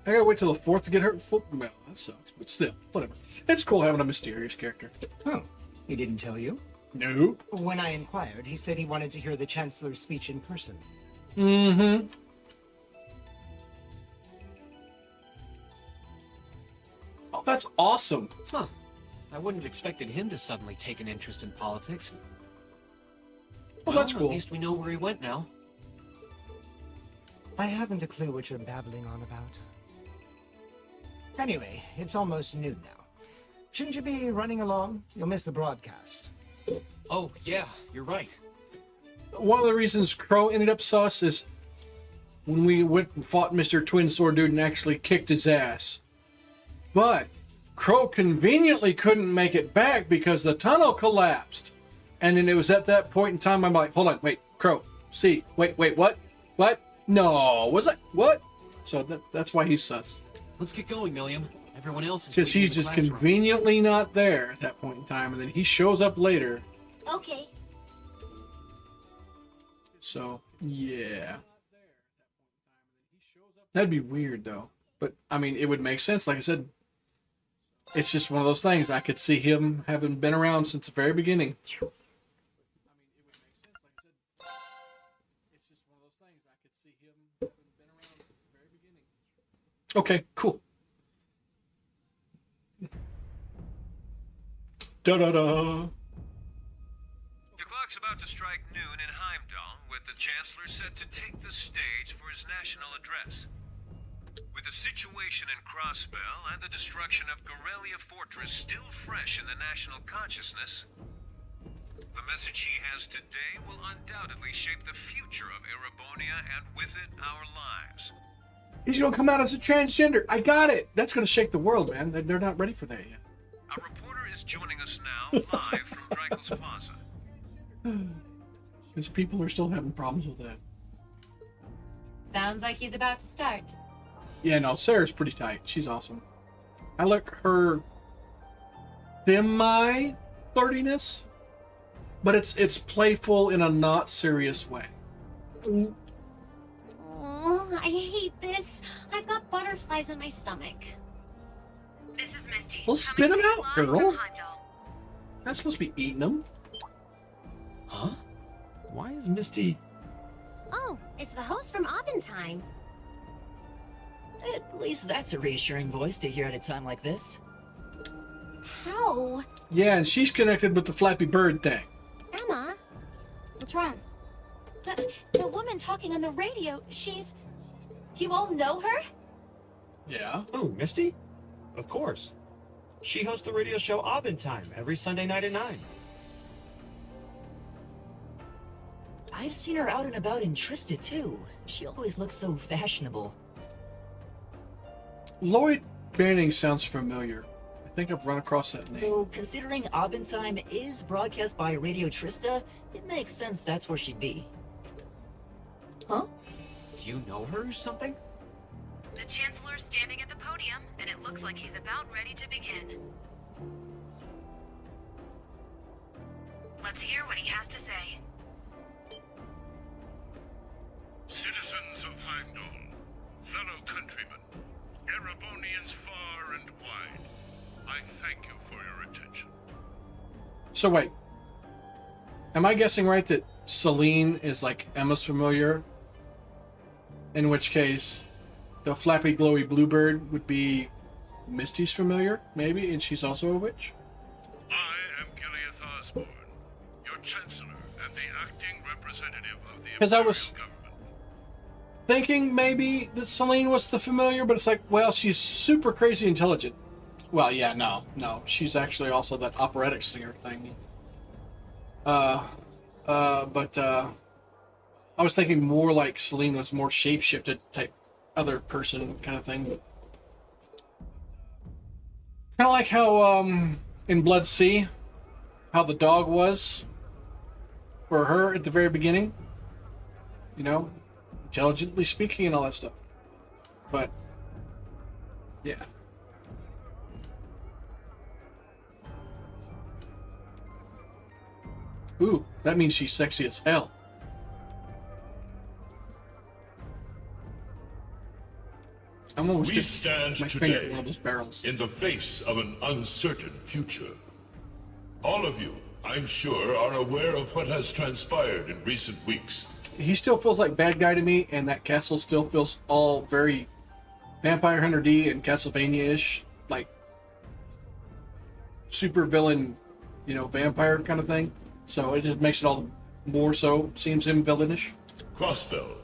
[SPEAKER 1] I gotta wait till the 4th to get her. Well, that sucks, but still, whatever. It's cool having a mysterious character.
[SPEAKER 9] Oh, he didn't tell you?
[SPEAKER 1] No.
[SPEAKER 9] When I inquired, he said he wanted to hear the Chancellor's speech in person.
[SPEAKER 1] Mm-hmm. Oh, that's awesome.
[SPEAKER 6] Huh. I wouldn't have expected him to suddenly take an interest in politics.
[SPEAKER 1] Well, that's cool.
[SPEAKER 6] At least we know where he went now.
[SPEAKER 9] I haven't a clue what you're babbling on about. Anyway, it's almost noon now. Shouldn't you be running along? You'll miss the broadcast.
[SPEAKER 6] Oh, yeah, you're right.
[SPEAKER 1] One of the reasons Crow ended up sus is when we went and fought Mr. Twin Sword Dude and actually kicked his ass. But Crow conveniently couldn't make it back because the tunnel collapsed. And then it was at that point in time I'm like, hold on, wait, Crow, see, wait, what? What? No, was it? What? So that's why he's sus.
[SPEAKER 6] Let's get going, Milliam. Everyone else is
[SPEAKER 1] Because
[SPEAKER 6] waiting in
[SPEAKER 1] he's
[SPEAKER 6] the
[SPEAKER 1] just
[SPEAKER 6] classroom.
[SPEAKER 1] conveniently not there at that point in time, and then he shows up later.
[SPEAKER 3] Okay.
[SPEAKER 1] So, yeah. That'd be weird, though. But, I mean, it would make sense. Like I said, it's just one of those things. I could see him having been around since the very beginning. Okay, cool. Da-da-da.
[SPEAKER 19] The clock's about to strike noon in Heimdall, with the Chancellor set to take the stage for his national address. With the situation in Crossbell and the destruction of Gorelia Fortress still fresh in the national consciousness, the message he has today will undoubtedly shape the future of Erebonia and with it our lives.
[SPEAKER 1] He's going to come out as a transgender. I got it. That's going to shake the world, man. They're not ready for that yet.
[SPEAKER 19] A reporter is joining us now live from Dreikel's Plaza.
[SPEAKER 1] Because people are still having problems with that.
[SPEAKER 5] Sounds like he's about to start.
[SPEAKER 1] Yeah, no, Sarah's pretty tight. She's awesome. I like her semi-flirtiness, but it's playful in a not serious way.
[SPEAKER 3] Oh, I hate this. I've got butterflies in my stomach.
[SPEAKER 20] This is Misty.
[SPEAKER 1] Well, spit them out, girl. Not supposed to be eating them.
[SPEAKER 2] Huh? Why is Misty...
[SPEAKER 3] Oh, it's the host from Abendheim.
[SPEAKER 16] At least that's a reassuring voice to hear at a time like this.
[SPEAKER 3] No.
[SPEAKER 1] Yeah, and she's connected with the Flappy Bird thing.
[SPEAKER 3] Emma? What's wrong?
[SPEAKER 18] The woman talking on the radio, she's... You all know her?
[SPEAKER 1] Yeah.
[SPEAKER 2] Oh, Misty? Of course. She hosts the radio show Abendheim every Sunday night at 9.
[SPEAKER 16] I've seen her out and about in Trista, too. She always looks so fashionable.
[SPEAKER 1] Lloyd Banning sounds familiar. I think I've run across that name.
[SPEAKER 16] Though, considering Abendheim is broadcast by Radio Trista, it makes sense that's where she'd be.
[SPEAKER 6] Huh? Do you know her or something?
[SPEAKER 20] The Chancellor's standing at the podium, and it looks like he's about ready to begin. Let's hear what he has to say.
[SPEAKER 21] Citizens of Heimdall, fellow countrymen, Erebonians far and wide, I thank you for your attention.
[SPEAKER 1] So wait. Am I guessing right that Celine is like Emma's familiar? In which case, the flappy glowy bluebird would be Misty's familiar, maybe, and she's also a witch?
[SPEAKER 21] I am Gileath Osborne, your Chancellor and the acting representative of the
[SPEAKER 1] Because I
[SPEAKER 21] Imperial
[SPEAKER 1] was
[SPEAKER 21] government.
[SPEAKER 1] thinking maybe that Celine was the familiar, but it's like, well, she's super crazy intelligent. Well, yeah, no. She's actually also that operatic singer thing. But I was thinking more like Celine was more shape-shifted type other person kind of thing. Kind of like how in Blood Sea, how the dog was for her at the very beginning. You know, intelligently speaking and all that stuff. But yeah. Ooh, that means she's sexy as hell. I'm almost
[SPEAKER 21] We
[SPEAKER 1] just
[SPEAKER 21] stand
[SPEAKER 1] my finger in
[SPEAKER 21] today
[SPEAKER 1] one of those barrels.
[SPEAKER 21] in the face of an uncertain future. All of you, I'm sure, are aware of what has transpired in recent weeks.
[SPEAKER 1] He still feels like bad guy to me, and that castle still feels all very Vampire Hunter D and Castlevania-ish, like super villain, you know, vampire kind of thing. So it just makes it all more so seems him villainish.
[SPEAKER 21] Crossbell,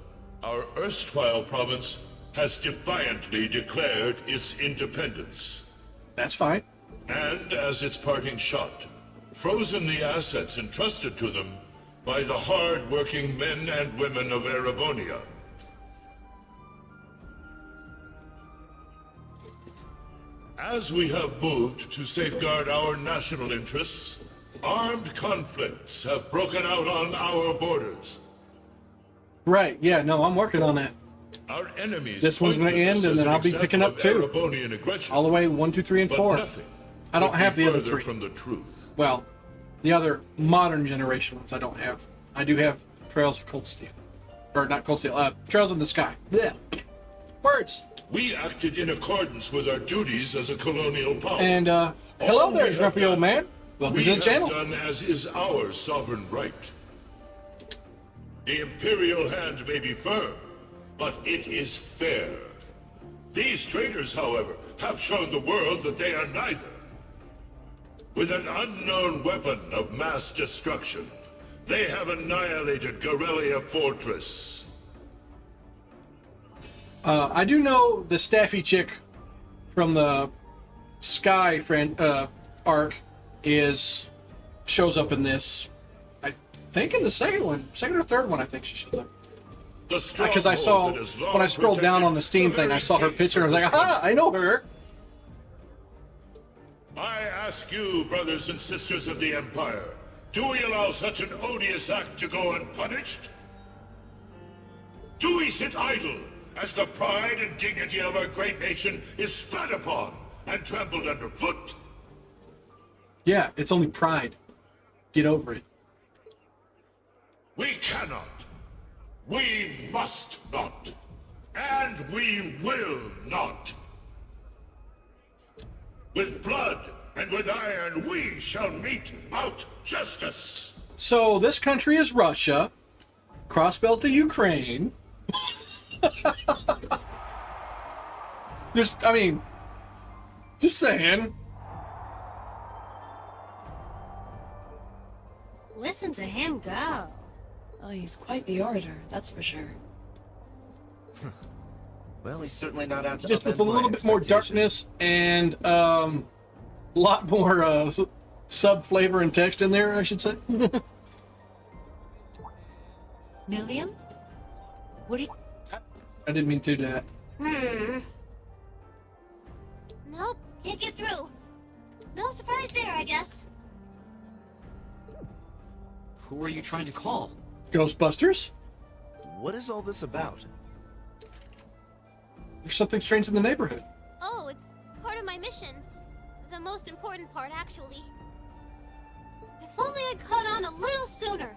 [SPEAKER 21] our erstwhile province, has defiantly declared its independence.
[SPEAKER 1] That's fine.
[SPEAKER 21] And as its parting shot, frozen the assets entrusted to them by the hard-working men and women of Erebonia. As we have moved to safeguard our national interests, armed conflicts have broken out on our borders.
[SPEAKER 1] Right, yeah, no, I'm working on that.
[SPEAKER 21] Our enemies
[SPEAKER 1] This one's going to end, and then I'll be picking up 2. All the way 1, 2, 3, and 4. I don't have the other 3.
[SPEAKER 21] From the truth.
[SPEAKER 1] Well, the other modern generation ones I don't have. I do have Trails of Cold Steel. Or not Cold Steel, Trails in the Sky. Yeah. Words.
[SPEAKER 21] We acted in accordance with our duties as a colonial power.
[SPEAKER 1] And, hello there, grumpy old man. Welcome to the channel.
[SPEAKER 21] We have done as is our sovereign right. The Imperial hand may be firm, but it is fair. These traitors, however, have shown the world that they are neither. With an unknown weapon of mass destruction, they have annihilated Gorelia Fortress.
[SPEAKER 1] I do know the Staffy chick from the Sky arc shows up in this. I think in the second or third one, I think she shows up. Because I saw, when I scrolled down on the Steam thing, I saw her picture and I was like, aha, I know her.
[SPEAKER 21] I ask you, brothers and sisters of the Empire, do we allow such an odious act to go unpunished? Do we sit idle as the pride and dignity of our great nation is spat upon and trampled underfoot?
[SPEAKER 1] Yeah, it's only pride. Get over it.
[SPEAKER 21] We cannot. We must not. And we will not. With blood and with iron, we shall mete out justice.
[SPEAKER 1] So this country is Russia. Crossbell's the Ukraine. Just saying.
[SPEAKER 3] Listen to him go.
[SPEAKER 7] Oh, he's quite the orator, that's for sure.
[SPEAKER 11] Well, he's certainly not out to
[SPEAKER 1] Just with a little bit more darkness and a lot more sub flavor and text in there, I should say.
[SPEAKER 5] Milliam? What do you...
[SPEAKER 1] I didn't mean to do that.
[SPEAKER 18] Nope, can't get through. No surprise there, I guess.
[SPEAKER 6] Who are you trying to call?
[SPEAKER 1] Ghostbusters?
[SPEAKER 10] What is all this about?
[SPEAKER 1] There's something strange in the neighborhood.
[SPEAKER 8] Oh, it's part of my mission. The most important part, actually.
[SPEAKER 18] If only I'd caught on a little sooner.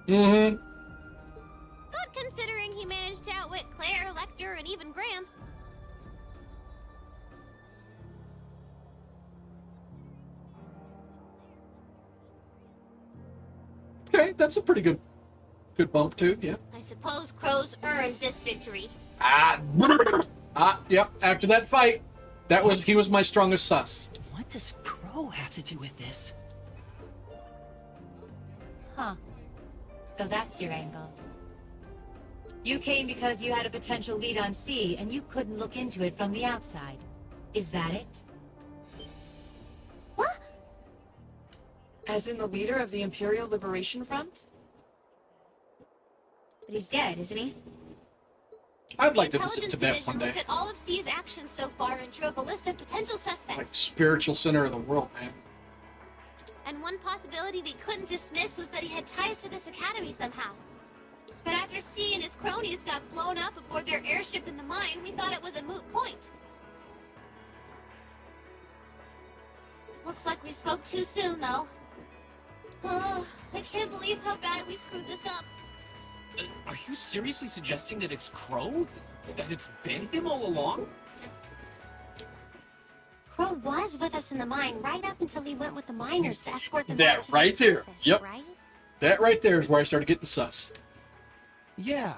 [SPEAKER 1] Mm-hmm.
[SPEAKER 8] Good considering he managed to outwit Claire, Lecter, and even Gramps.
[SPEAKER 1] Okay, that's a pretty good bump too, yeah.
[SPEAKER 18] I suppose Crows earned this victory.
[SPEAKER 1] Yep, after that fight, he was my strongest sus.
[SPEAKER 16] What does Crow have to do with this?
[SPEAKER 5] Huh. So that's your angle. You came because you had a potential lead on C, and you couldn't look into it from the outside. Is that it?
[SPEAKER 18] What?
[SPEAKER 7] As in the leader of the Imperial Liberation Front?
[SPEAKER 3] But he's dead, isn't he?
[SPEAKER 1] I'd like to visit
[SPEAKER 18] The
[SPEAKER 1] Tibet
[SPEAKER 18] Intelligence
[SPEAKER 1] one
[SPEAKER 18] Division
[SPEAKER 1] day.
[SPEAKER 18] looked at all of C's actions so far and drew up a list of potential suspects.
[SPEAKER 1] Like spiritual center of the world, man.
[SPEAKER 18] And one possibility we couldn't dismiss was that he had ties to this academy somehow. But after C and his cronies got blown up aboard their airship in the mine, we thought it was a moot point. Looks like we spoke too soon, though. Oh, I can't believe how bad we screwed this up.
[SPEAKER 6] Are you seriously suggesting that it's Crow? That it's been him all along?
[SPEAKER 3] Crow was with us in the mine right up until he went with the miners to escort them
[SPEAKER 1] That
[SPEAKER 3] back to
[SPEAKER 1] right
[SPEAKER 3] the
[SPEAKER 1] there.
[SPEAKER 3] surface,
[SPEAKER 1] Yep.
[SPEAKER 3] right?
[SPEAKER 1] That right there is where I started getting sus.
[SPEAKER 2] Yeah,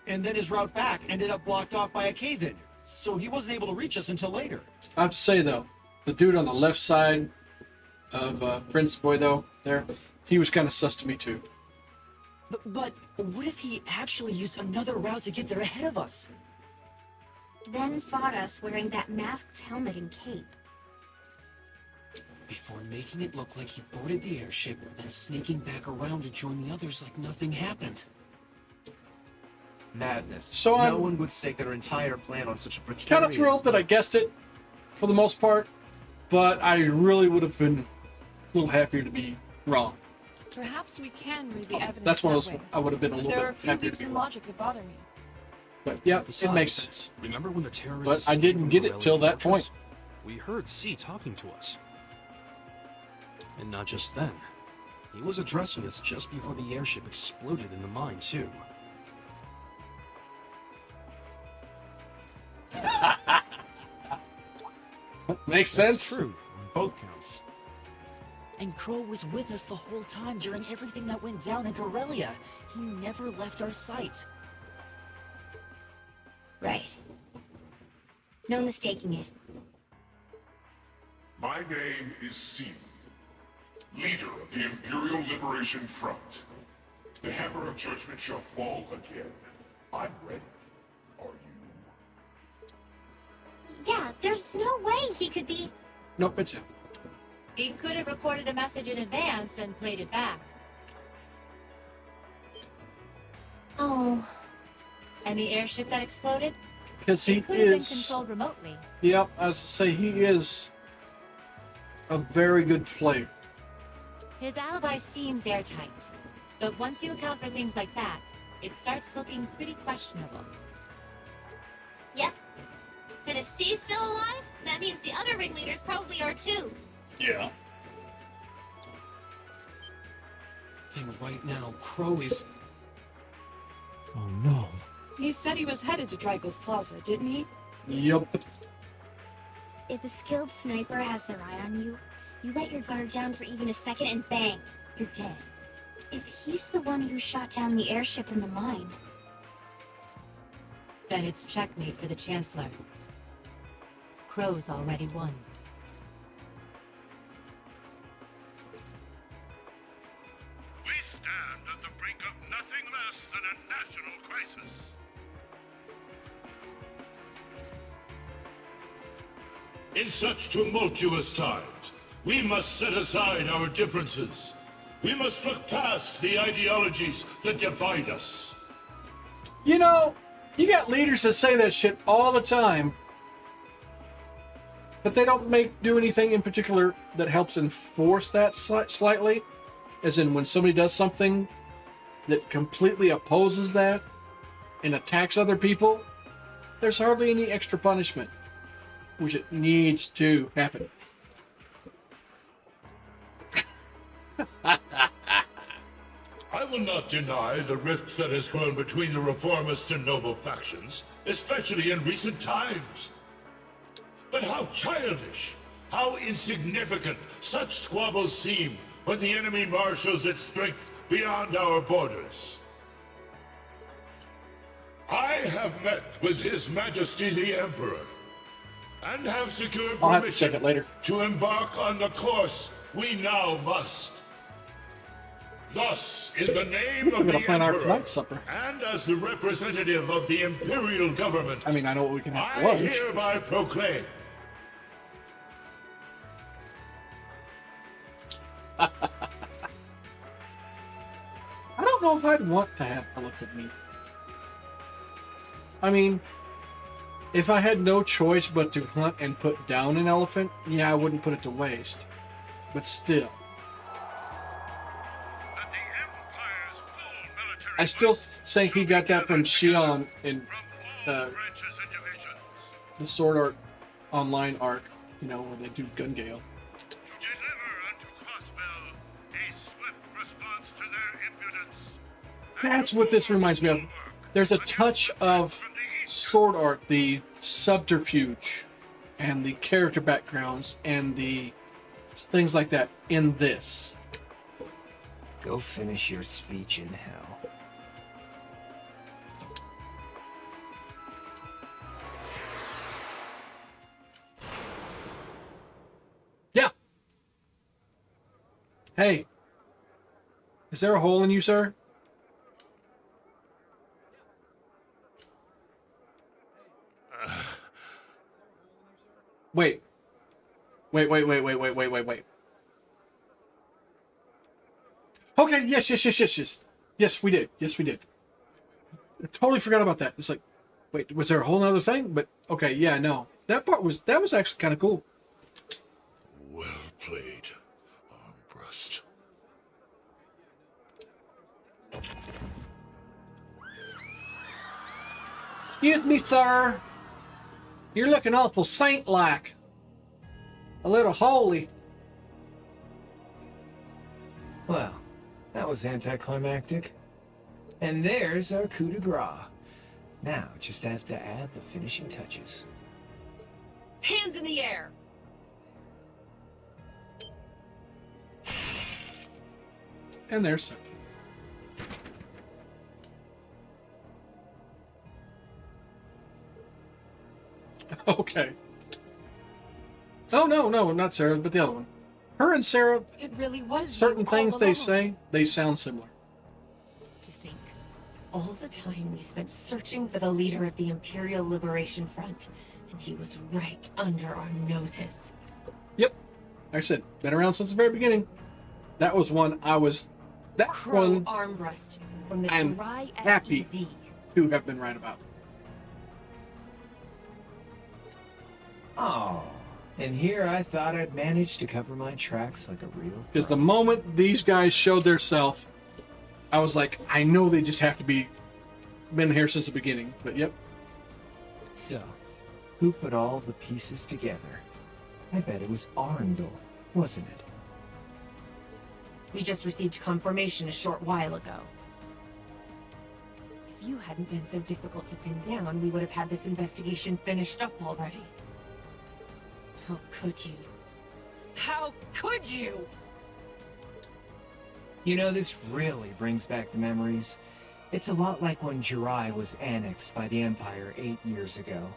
[SPEAKER 2] and then his route back ended up blocked off by a cave-in, so he wasn't able to reach us until later.
[SPEAKER 1] I have to say though, the dude on the left side of Prince Boy though, he was kind of sus to me too.
[SPEAKER 16] But what if he actually used another route to get there ahead of us?
[SPEAKER 3] Then fought us wearing that masked helmet and cape.
[SPEAKER 6] before making it look like he boarded the airship, then sneaking back around to join the others like nothing happened.
[SPEAKER 11] Madness.
[SPEAKER 1] So
[SPEAKER 11] no
[SPEAKER 1] I'm
[SPEAKER 11] one would stake their entire plan on such a precarious...
[SPEAKER 1] kind of thrilled that I guessed it for the most part, but I really would have been a little happier to be wrong.
[SPEAKER 7] Perhaps we can read the evidence.
[SPEAKER 1] That's one of
[SPEAKER 7] that
[SPEAKER 1] those
[SPEAKER 7] way.
[SPEAKER 1] I would have been a little
[SPEAKER 7] There are a
[SPEAKER 1] bit
[SPEAKER 7] few
[SPEAKER 1] happier to
[SPEAKER 7] leaps
[SPEAKER 1] be
[SPEAKER 7] in
[SPEAKER 1] wrong.
[SPEAKER 7] logic that bother me.
[SPEAKER 1] But yeah,
[SPEAKER 10] Besides,
[SPEAKER 1] it makes sense.
[SPEAKER 10] Remember when the terrorists
[SPEAKER 1] But I
[SPEAKER 10] escaped
[SPEAKER 1] didn't
[SPEAKER 10] from
[SPEAKER 1] get it
[SPEAKER 10] Borelli
[SPEAKER 1] till that
[SPEAKER 10] Fortress?
[SPEAKER 1] point.
[SPEAKER 10] We heard C talking to us. And not just then. He was addressing us just before the airship exploded in the mine, too.
[SPEAKER 1] Makes
[SPEAKER 10] That's
[SPEAKER 1] sense.
[SPEAKER 10] true, on both counts.
[SPEAKER 16] And Crow was with us the whole time during everything that went down in Corellia. He never left our sight.
[SPEAKER 3] Right. No mistaking it.
[SPEAKER 4] My name is Sim, leader of the Imperial Liberation Front. The Hammer of Judgment shall fall again. I'm ready. Are you?
[SPEAKER 3] Yeah, there's no way he could be.
[SPEAKER 1] Nope, it's him.
[SPEAKER 5] He could have recorded a message in advance and played it back.
[SPEAKER 3] Oh.
[SPEAKER 5] And the airship that exploded?
[SPEAKER 1] Because he
[SPEAKER 5] It could have been
[SPEAKER 1] is.
[SPEAKER 5] controlled remotely.
[SPEAKER 1] Yep, as I say, he is a very good player.
[SPEAKER 5] His alibi seems airtight. But once you account for things like that, it starts looking pretty questionable.
[SPEAKER 18] Yep. And if C's still alive, that means the other ringleaders probably are too.
[SPEAKER 1] Yeah.
[SPEAKER 6] Then right now, Crow is...
[SPEAKER 10] Oh no.
[SPEAKER 7] He said he was headed to Drygel's Plaza, didn't he?
[SPEAKER 1] Yup.
[SPEAKER 3] If a skilled sniper has their eye on you, you let your guard down for even a second and bang, you're dead. If he's the one who shot down the airship in the mine,
[SPEAKER 5] Then it's checkmate for the Chancellor. Crow's already won.
[SPEAKER 21] We stand at the brink of nothing less than a national crisis. In such tumultuous times, we must set aside our differences. We must look past the ideologies that divide us.
[SPEAKER 1] You know, you got leaders that say that shit all the time, but they don't do anything in particular that helps enforce that slightly. As in, when somebody does something that completely opposes that and attacks other people, there's hardly any extra punishment, which it needs to happen.
[SPEAKER 21] I will not deny the rift that has grown between the reformist and noble factions, especially in recent times. But how childish, how insignificant such squabbles seem when the enemy marshals its strength beyond our borders. I have met with His Majesty the Emperor, and have secured
[SPEAKER 1] I'll have to check
[SPEAKER 21] permission
[SPEAKER 1] it later.
[SPEAKER 21] to embark on the course we now must. Thus, in the name
[SPEAKER 1] We're
[SPEAKER 21] of
[SPEAKER 1] gonna
[SPEAKER 21] the
[SPEAKER 1] plan our
[SPEAKER 21] Emperor,
[SPEAKER 1] tonight's supper.
[SPEAKER 21] and as the representative of the Imperial government,
[SPEAKER 1] I mean, I know what we can have for
[SPEAKER 21] I
[SPEAKER 1] lunch.
[SPEAKER 21] hereby proclaim
[SPEAKER 1] I don't know if I'd want to have elephant meat. I mean, if I had no choice but to hunt and put down an elephant, yeah, I wouldn't put it to waste. But still. I still say he got that from Xion in the Sword Art Online arc, you know, where they do gun gale.
[SPEAKER 21] a swift response to their impudence.
[SPEAKER 1] That's what this reminds me of. There's a touch of Sword Art, the subterfuge, and the character backgrounds, and the things like that in this.
[SPEAKER 11] Go finish your speech in hell.
[SPEAKER 1] Yeah. Hey. Is there a hole in you, sir? Wait. Wait. yes. Yes, we did. Yes, we did. I totally forgot about that. It's like, wait, was there a whole other thing? But okay, yeah, no. That was actually kind of cool.
[SPEAKER 21] Well played, Armbrust.
[SPEAKER 1] Excuse me, sir. You're looking awful saint-like. A little holy.
[SPEAKER 11] Well, that was anticlimactic. And there's our coup de grace. Now, just have to add the finishing touches.
[SPEAKER 7] Hands in the air!
[SPEAKER 1] And there's something. Okay. Oh, no, not Sarah, but the other one. Her and Sarah,
[SPEAKER 7] It really was
[SPEAKER 1] certain
[SPEAKER 7] you
[SPEAKER 1] things
[SPEAKER 7] all
[SPEAKER 1] they
[SPEAKER 7] along.
[SPEAKER 1] say, they sound similar.
[SPEAKER 15] To think, all the time we spent searching for the leader of the Imperial Liberation Front, and he was right under our noses.
[SPEAKER 1] Yep. Like I said, been around since the very beginning. That was one I was... That
[SPEAKER 15] Crow
[SPEAKER 1] one
[SPEAKER 15] Armbrust from the
[SPEAKER 1] I'm
[SPEAKER 15] Dry
[SPEAKER 1] happy
[SPEAKER 15] SEZ.
[SPEAKER 1] to have been right about.
[SPEAKER 11] Oh, and here I thought I'd managed to cover my tracks like a real
[SPEAKER 1] Because the moment these guys showed their self, I was like, I know they just have to been here since the beginning. But yep.
[SPEAKER 11] So, who put all the pieces together? I bet it was Arundel, wasn't it?
[SPEAKER 15] We just received confirmation a short while ago. If you hadn't been so difficult to pin down, we would have had this investigation finished up already. How could you? How could you?
[SPEAKER 11] You know, this really brings back the memories. It's a lot like when Jirai was annexed by the Empire 8 years ago.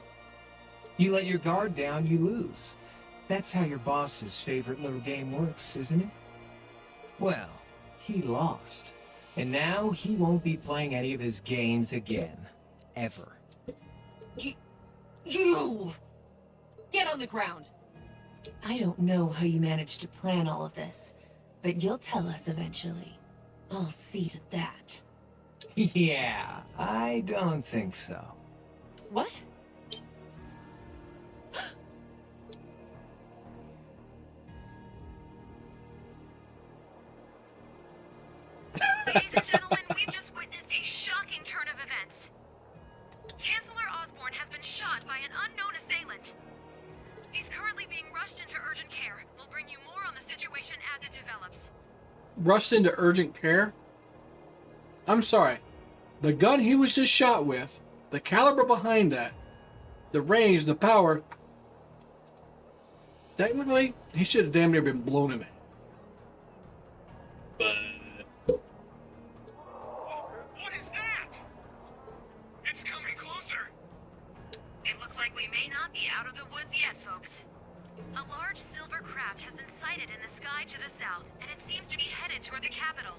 [SPEAKER 11] You let your guard down, you lose. That's how your boss's favorite little game works, isn't it? Well, he lost. And now he won't be playing any of his games again. Ever.
[SPEAKER 15] You! Get on the ground! I don't know how you managed to plan all of this, but you'll tell us eventually. I'll see to that.
[SPEAKER 11] Yeah, I don't think so.
[SPEAKER 15] What?
[SPEAKER 20] Ladies and gentlemen, we've just witnessed a shocking turn of events. Chancellor Osborne has been shot by an unknown assailant. He's currently being rushed into urgent care. We'll bring you more on the situation as it develops.
[SPEAKER 1] Rushed into urgent care? I'm sorry. The gun he was just shot with, the caliber behind that, the range, the power, technically, he should have damn near been blown in it.
[SPEAKER 20] What is that? It's coming closer. It looks like we may not be out of the woods yet, folks. A large silver craft has been sighted in the sky to the south, and it seems to be headed toward the capital.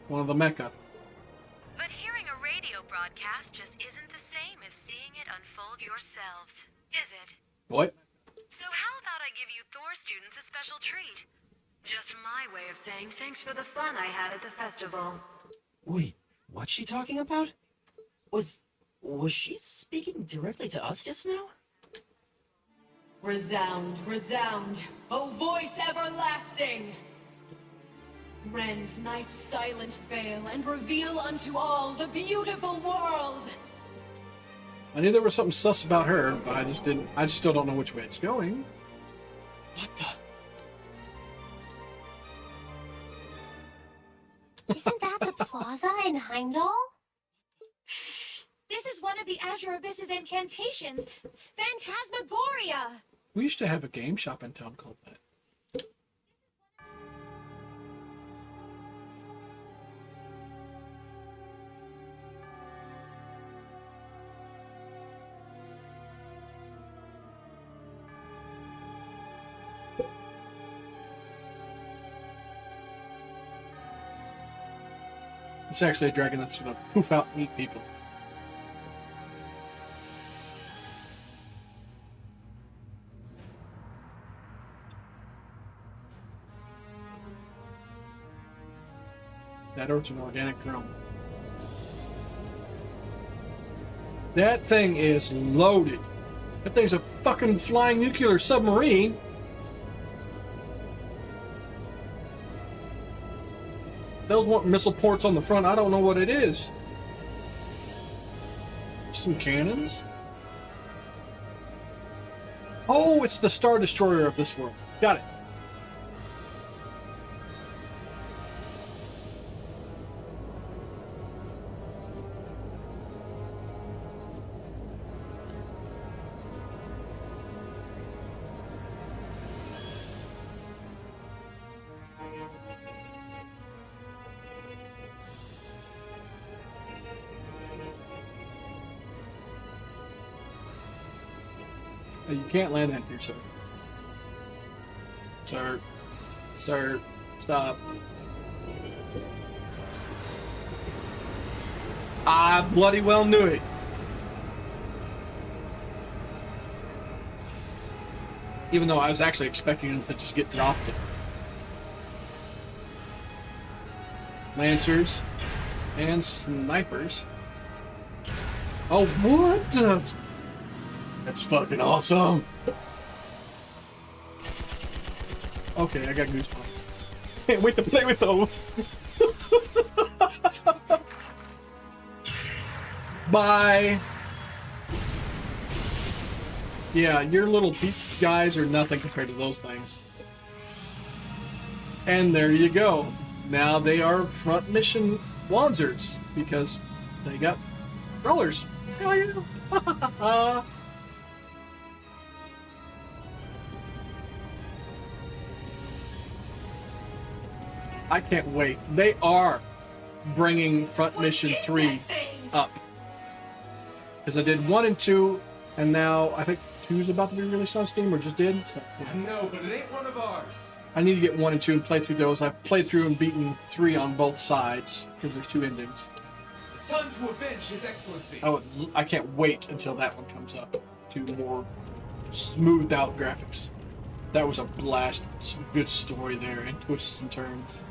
[SPEAKER 1] One of the Mecca.
[SPEAKER 20] But hearing a radio broadcast just isn't the same as seeing it unfold yourselves, is it?
[SPEAKER 1] What?
[SPEAKER 20] So how about I give you Thor students a special treat? Just my way of saying thanks for the fun I had at the festival.
[SPEAKER 16] Wait, what's she talking about? Was she speaking directly to us just now?
[SPEAKER 15] Resound, resound, O voice everlasting! Rend night's silent veil and reveal unto all the beautiful world!
[SPEAKER 1] I knew there was something sus about her, but I just still don't know which way it's going.
[SPEAKER 16] What the?
[SPEAKER 3] Isn't that the plaza in Heimdall?
[SPEAKER 18] This is one of the Azure Abyss's incantations. Phantasmagoria!
[SPEAKER 1] We used to have a game shop in town called that. It's actually a dragon that's going to poof out and eat people. That or it's an organic drone. That thing is loaded. That thing's a fucking flying nuclear submarine. If those weren't missile ports on the front, I don't know what it is. Some cannons. Oh, it's the Star Destroyer of this world. Got it. You can't land that here, sir. Sir. Sir. Stop. I bloody well knew it. Even though I was actually expecting him to just get dropped it. Lancers. And snipers. Oh, what the... That's fucking awesome. Okay, I got goosebumps. Can't wait to play with those. Bye. Yeah, your little peep guys are nothing compared to those things. And there you go. Now they are front mission Wanzers because they got rollers. Hell yeah. I can't wait. They are bringing Front Mission 3 up. Because I did 1 and 2, and now I think 2 is about to be released on Steam, or just did. So, yeah.
[SPEAKER 11] No, but it ain't one of ours.
[SPEAKER 1] I need to get 1 and 2 and play through those. I've played through and beaten 3 on both sides, because there's 2 endings.
[SPEAKER 11] It's time to avenge His Excellency.
[SPEAKER 1] Oh, I can't wait until that one comes up to more smoothed out graphics. That was a blast. Some good story there, and twists and turns.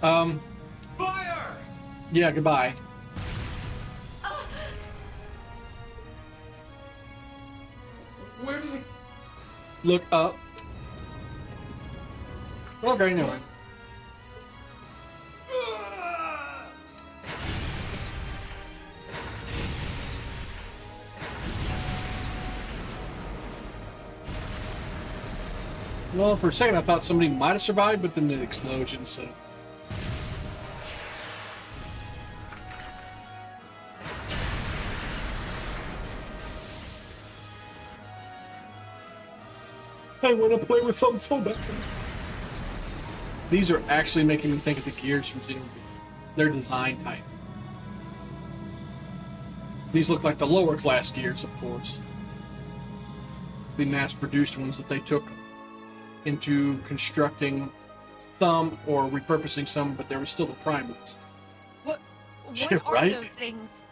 [SPEAKER 11] Fire!
[SPEAKER 1] Yeah, goodbye.
[SPEAKER 11] Where did it...
[SPEAKER 1] Look up. Okay, no. Well, for a second I thought somebody might have survived, but then the explosion, so... I want to play with something so bad. These are actually making me think of the gears from Xenoblade. Their design type. These look like the lower class gears, of course. The mass-produced ones that they took into constructing some or repurposing some, but they were still the prime ones.
[SPEAKER 15] What
[SPEAKER 1] Yeah,
[SPEAKER 15] are
[SPEAKER 1] right?
[SPEAKER 15] those things?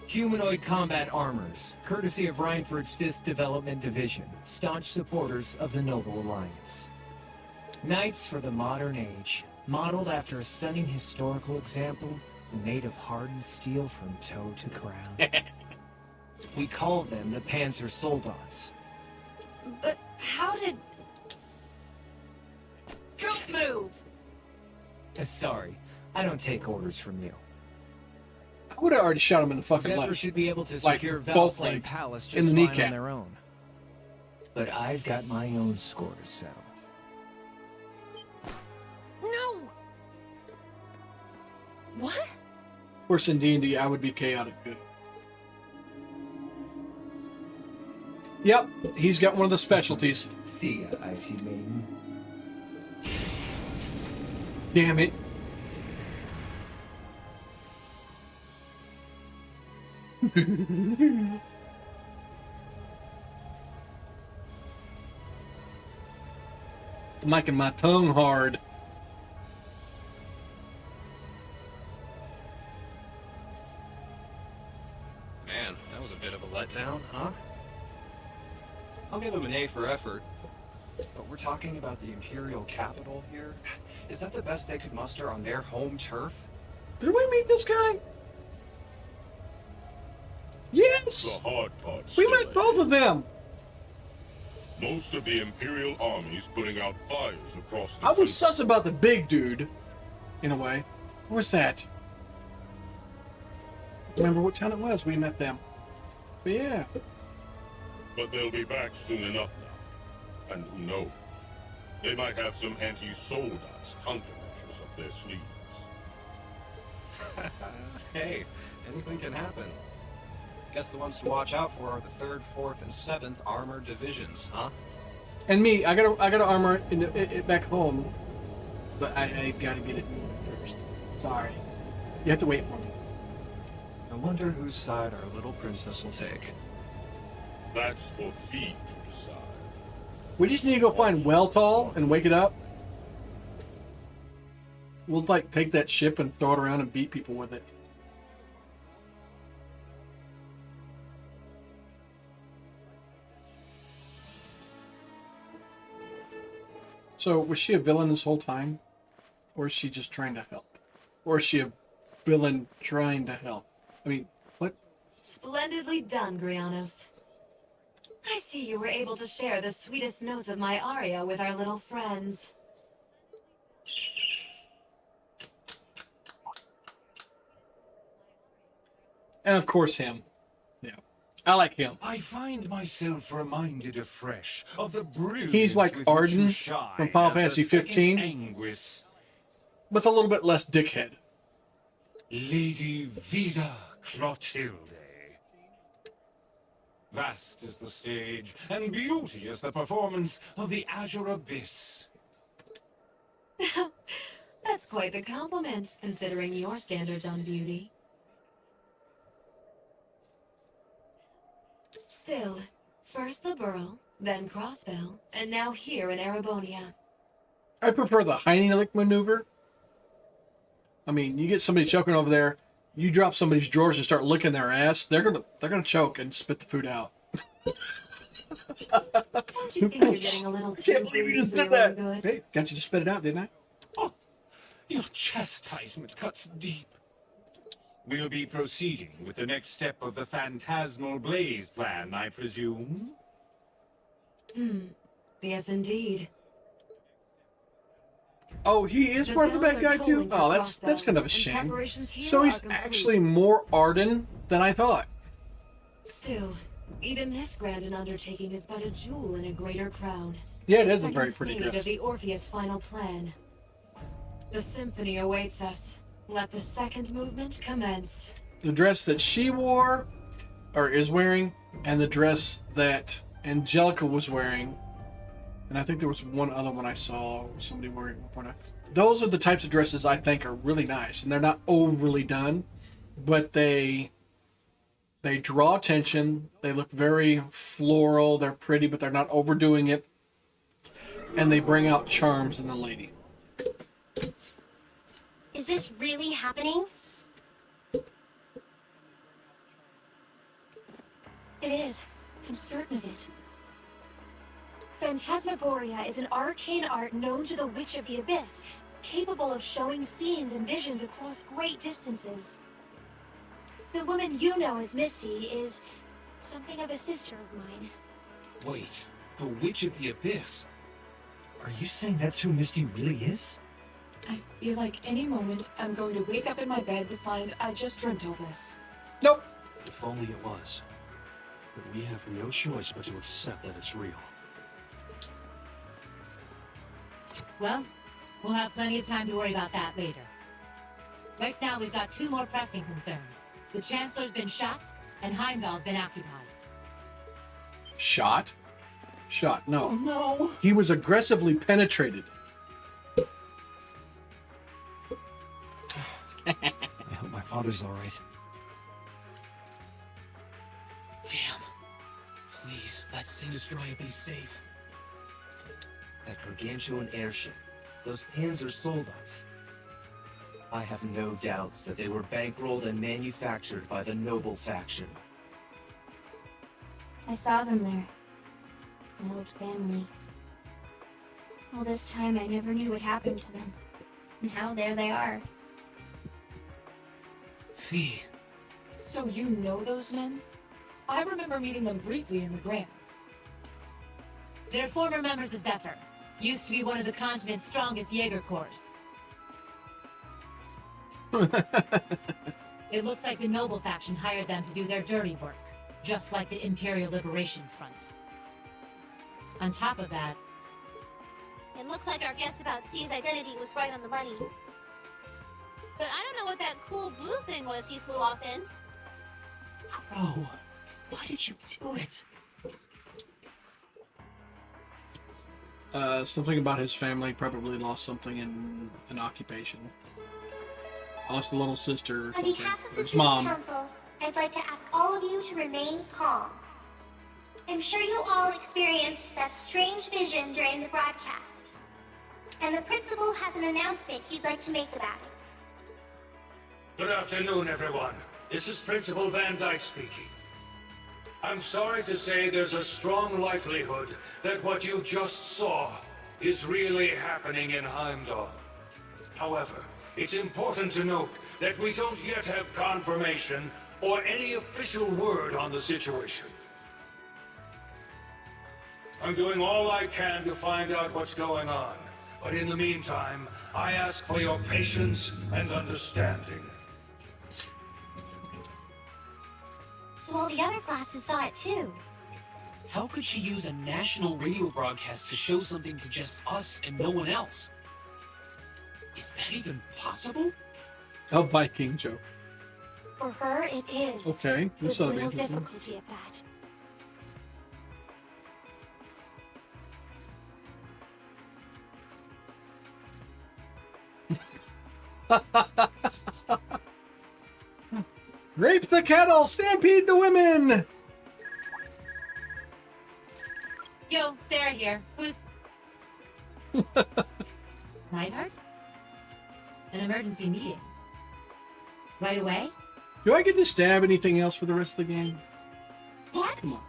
[SPEAKER 16] Humanoid combat armors, courtesy of Reinford's 5th Development Division, staunch supporters of the Noble Alliance. Knights for the modern age, modeled after a stunning historical example, made of hardened steel from toe to crown. We call them the Panzer Soldats.
[SPEAKER 15] But how did... Don't move!
[SPEAKER 16] Sorry, I don't take orders from you.
[SPEAKER 1] I would have already shot him in the fucking
[SPEAKER 16] Zephyr
[SPEAKER 1] leg.
[SPEAKER 16] should be able to
[SPEAKER 1] Like,
[SPEAKER 16] secure
[SPEAKER 1] both
[SPEAKER 16] Valflame
[SPEAKER 1] legs.
[SPEAKER 16] Palace
[SPEAKER 1] In
[SPEAKER 16] just
[SPEAKER 1] the
[SPEAKER 16] fine
[SPEAKER 1] kneecap.
[SPEAKER 16] on their own. But I've got my own score to settle.
[SPEAKER 15] No! What?
[SPEAKER 1] Of course, in D&D, I would be chaotic good. Yep, he's got one of the specialties.
[SPEAKER 16] See ya, Icy Maiden.
[SPEAKER 1] Damn it. It's making my tongue hard.
[SPEAKER 11] Man, that was a bit of a letdown, huh? I'll give him an A for effort. But we're talking about the Imperial capital here? Is that the best they could muster on their home turf?
[SPEAKER 1] Did we meet this guy? Yes!
[SPEAKER 21] The hard part.
[SPEAKER 1] We
[SPEAKER 21] still
[SPEAKER 1] met both of them.
[SPEAKER 21] Most of the Imperial armies putting out fires across the
[SPEAKER 1] I was sus about the big dude, in a way. Where's that? Remember what town it was? We met them. But yeah.
[SPEAKER 21] But they'll be back soon enough now. And who knows? They might have some anti-soldiers countermeasures up their sleeves.
[SPEAKER 11] Hey, anything can happen. Guess the ones to watch out for are the 3rd, 4th, and 7th Armored Divisions, huh?
[SPEAKER 1] And me, I gotta armor it back home, but I gotta get it moving first. Sorry, you have to wait for me.
[SPEAKER 11] I wonder whose side our little princess will take.
[SPEAKER 21] That's for Thee to decide.
[SPEAKER 1] We just need to go find Weltall and wake it up. We'll like take that ship and throw it around and beat people with it. So, was she a villain this whole time? Or is she just trying to help? Or is she a villain trying to help? I mean, what?
[SPEAKER 15] Splendidly done, Grianos. I see you were able to share the sweetest notes of my aria with our little friends.
[SPEAKER 1] And of course him. Yeah. I like him.
[SPEAKER 14] I find myself reminded afresh of the brilliance.
[SPEAKER 1] He's like
[SPEAKER 14] with which
[SPEAKER 1] Arden
[SPEAKER 14] you shine
[SPEAKER 1] from Final
[SPEAKER 14] as the
[SPEAKER 1] Fantasy
[SPEAKER 14] second
[SPEAKER 1] 15.
[SPEAKER 14] Anguis.
[SPEAKER 1] With a little bit less dickhead.
[SPEAKER 14] Lady Vida Clotilde. Vast is the stage, and beauty is the performance of the Azure Abyss.
[SPEAKER 15] That's quite the compliment, considering your standards on beauty. Still, first the Burl, then Crossbell, and now here in Erebonia.
[SPEAKER 1] I prefer the Heinrich maneuver. I mean, you get somebody choking over there, you drop somebody's drawers and start licking their ass, they're gonna choke and spit the food out.
[SPEAKER 15] Don't you think you're getting a little too
[SPEAKER 1] I can't believe you just did that. Hey, can't you just spit it out, didn't I?
[SPEAKER 14] Oh, your chastisement cuts deep. We'll be proceeding with the next step of the Phantasmal Blaze plan, I presume?
[SPEAKER 15] Yes, indeed.
[SPEAKER 1] Oh, he is
[SPEAKER 15] The
[SPEAKER 1] part of the
[SPEAKER 15] bells
[SPEAKER 1] bad
[SPEAKER 15] are
[SPEAKER 1] guy too?
[SPEAKER 15] tolling for
[SPEAKER 1] Oh, that's
[SPEAKER 15] Crossbell,
[SPEAKER 1] kind of a
[SPEAKER 15] and
[SPEAKER 1] shame.
[SPEAKER 15] preparations here
[SPEAKER 1] So he's
[SPEAKER 15] are complete.
[SPEAKER 1] actually more Arden than I thought.
[SPEAKER 15] Still, even this grand an undertaking is but a jewel in a greater crown.
[SPEAKER 1] Yeah, it
[SPEAKER 15] The
[SPEAKER 1] is a very
[SPEAKER 15] second
[SPEAKER 1] pretty
[SPEAKER 15] stage
[SPEAKER 1] dress.
[SPEAKER 15] of the Orpheus final plan. The symphony awaits us. Let the second movement commence.
[SPEAKER 1] The dress that she wore, or is wearing, and the dress that Angelica was wearing, and I think there was one other one I saw somebody wearing at one point. Those are the types of dresses I think are really nice, and they're not overly done, but they draw attention. They look very floral. They're pretty, but they're not overdoing it, and they bring out charms in the lady.
[SPEAKER 3] Is this really happening?
[SPEAKER 8] It is. I'm certain of it. Phantasmagoria is an arcane art known to the Witch of the Abyss, capable of showing scenes and visions across great distances. The woman you know as Misty is something of a sister of mine.
[SPEAKER 11] Wait, the Witch of the Abyss? Are you saying that's who Misty really is?
[SPEAKER 7] I feel like any moment I'm going to wake up in my bed to find I just dreamt all this.
[SPEAKER 1] Nope.
[SPEAKER 10] If only it was. But we have no choice but to accept that it's real.
[SPEAKER 5] Well, we'll have plenty of time to worry about that later. Right now, we've got two more pressing concerns. The Chancellor's been shot, and Heimdall's been occupied.
[SPEAKER 1] Shot? Shot, no.
[SPEAKER 14] Oh, no.
[SPEAKER 1] He was aggressively penetrated.
[SPEAKER 11] I hope my father's alright.
[SPEAKER 6] Damn. Please, let Saint Destroyer be safe.
[SPEAKER 12] That gargantuan airship. Those Panzer soldats. I have no doubts that they were bankrolled and manufactured by the noble faction.
[SPEAKER 8] I saw them there. My old family.
[SPEAKER 3] All this time I never knew what happened to them. And now there they are.
[SPEAKER 6] Fee.
[SPEAKER 7] So you know those men? I remember meeting them briefly in the Grand.
[SPEAKER 5] They're former members of Zephyr. Used to be one of the continent's strongest Jaeger corps. It looks like the Noble faction hired them to do their dirty work, just like the Imperial Liberation Front. On top of that,
[SPEAKER 18] It looks like our guess about C's identity was right on the money. But I don't know what that cool blue thing was he flew off in.
[SPEAKER 16] Bro, why did you do it?
[SPEAKER 1] Something about his family, probably lost something in an occupation. Lost a little sister or
[SPEAKER 8] On
[SPEAKER 1] something.
[SPEAKER 8] behalf of
[SPEAKER 1] Or
[SPEAKER 8] the
[SPEAKER 1] his
[SPEAKER 8] Student
[SPEAKER 1] mom.
[SPEAKER 8] Council, I'd like to ask all of you to remain calm. I'm sure you all experienced that strange vision during the broadcast. And the principal has an announcement he'd like to make about it.
[SPEAKER 13] Good afternoon, everyone. This is Principal Van Dyke speaking. I'm sorry to say there's a strong likelihood that what you just saw is really happening in Heimdall. However, it's important to note that we don't yet have confirmation or any official word on the situation. I'm doing all I can to find out what's going on, but in the meantime, I ask for your patience and understanding.
[SPEAKER 3] So all the other classes saw it too.
[SPEAKER 6] How could she use a national radio broadcast to show something to just us and no one else? Is that even possible?
[SPEAKER 1] A Viking joke.
[SPEAKER 8] For her, it is.
[SPEAKER 1] Okay, this
[SPEAKER 8] With
[SPEAKER 1] ought to be
[SPEAKER 8] real
[SPEAKER 1] interesting.
[SPEAKER 8] difficulty at that.
[SPEAKER 1] Rape the cattle! Stampede the women!
[SPEAKER 5] yo, Sarah here. Who's... Neidhart? An emergency meeting. Right away?
[SPEAKER 1] Do I get to stab anything else for the rest of the game?
[SPEAKER 5] What?
[SPEAKER 1] Come on.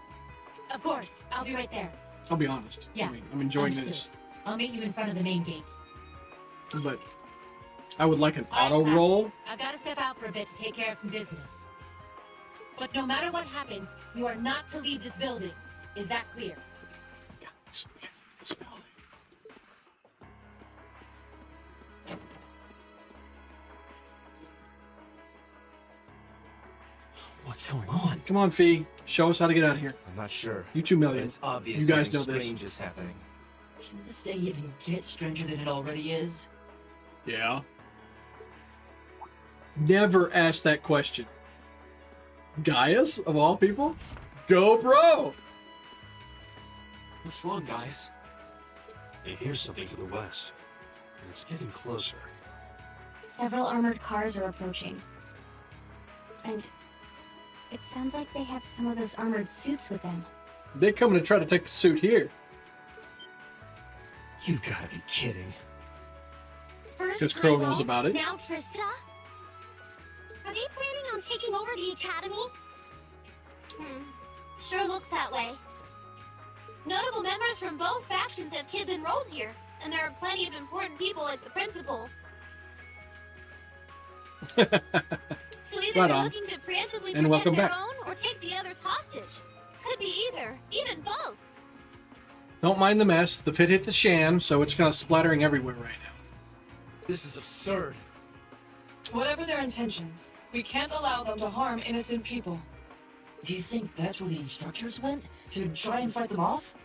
[SPEAKER 5] Of course. I'll be right there.
[SPEAKER 1] I'll be honest.
[SPEAKER 5] Yeah.
[SPEAKER 1] I mean, I'm enjoying
[SPEAKER 5] understood.
[SPEAKER 1] this.
[SPEAKER 5] I'll meet you in front of the main gate.
[SPEAKER 1] But I would like an
[SPEAKER 5] All right,
[SPEAKER 1] auto
[SPEAKER 5] Class.
[SPEAKER 1] roll.
[SPEAKER 5] I've got to step out for a bit to take care of some business. But no matter what happens, you are not to leave this building. Is that clear?
[SPEAKER 10] What's going on?
[SPEAKER 1] Come on, Fee. Show us how to get out of here.
[SPEAKER 12] I'm not sure.
[SPEAKER 1] You 2 million.
[SPEAKER 12] But it's obvious
[SPEAKER 1] You guys know
[SPEAKER 12] something
[SPEAKER 1] this.
[SPEAKER 12] strange is happening.
[SPEAKER 16] Can this day even get stranger than it already is?
[SPEAKER 1] Yeah. Never ask that question. Gaius, of all people? Go, bro!
[SPEAKER 6] What's wrong, guys?
[SPEAKER 10] I hear something to the west, and it's getting closer.
[SPEAKER 3] Several armored cars are approaching. And it sounds like they have some of those armored suits with them.
[SPEAKER 1] They're coming to try to take the suit here.
[SPEAKER 10] You've got to be kidding.
[SPEAKER 3] First
[SPEAKER 1] Because Crow
[SPEAKER 3] Michael,
[SPEAKER 1] knows about it.
[SPEAKER 3] Now Trista? Are they planning on taking over the academy?
[SPEAKER 18] Sure looks that way. Notable members from both factions have kids enrolled here, and there are plenty of important people like the principal. So either
[SPEAKER 1] Right
[SPEAKER 18] they're
[SPEAKER 1] on.
[SPEAKER 18] looking to preemptively
[SPEAKER 1] And
[SPEAKER 18] protect
[SPEAKER 1] welcome
[SPEAKER 18] their
[SPEAKER 1] back.
[SPEAKER 18] own or take the others hostage. Could be either, even both.
[SPEAKER 1] Don't mind the mess. The fit hit the sham, so it's kind of splattering everywhere right now.
[SPEAKER 12] This is absurd.
[SPEAKER 7] Whatever their intentions, we can't allow them to harm innocent people.
[SPEAKER 16] Do you think that's where the instructors went? To try and fight them off?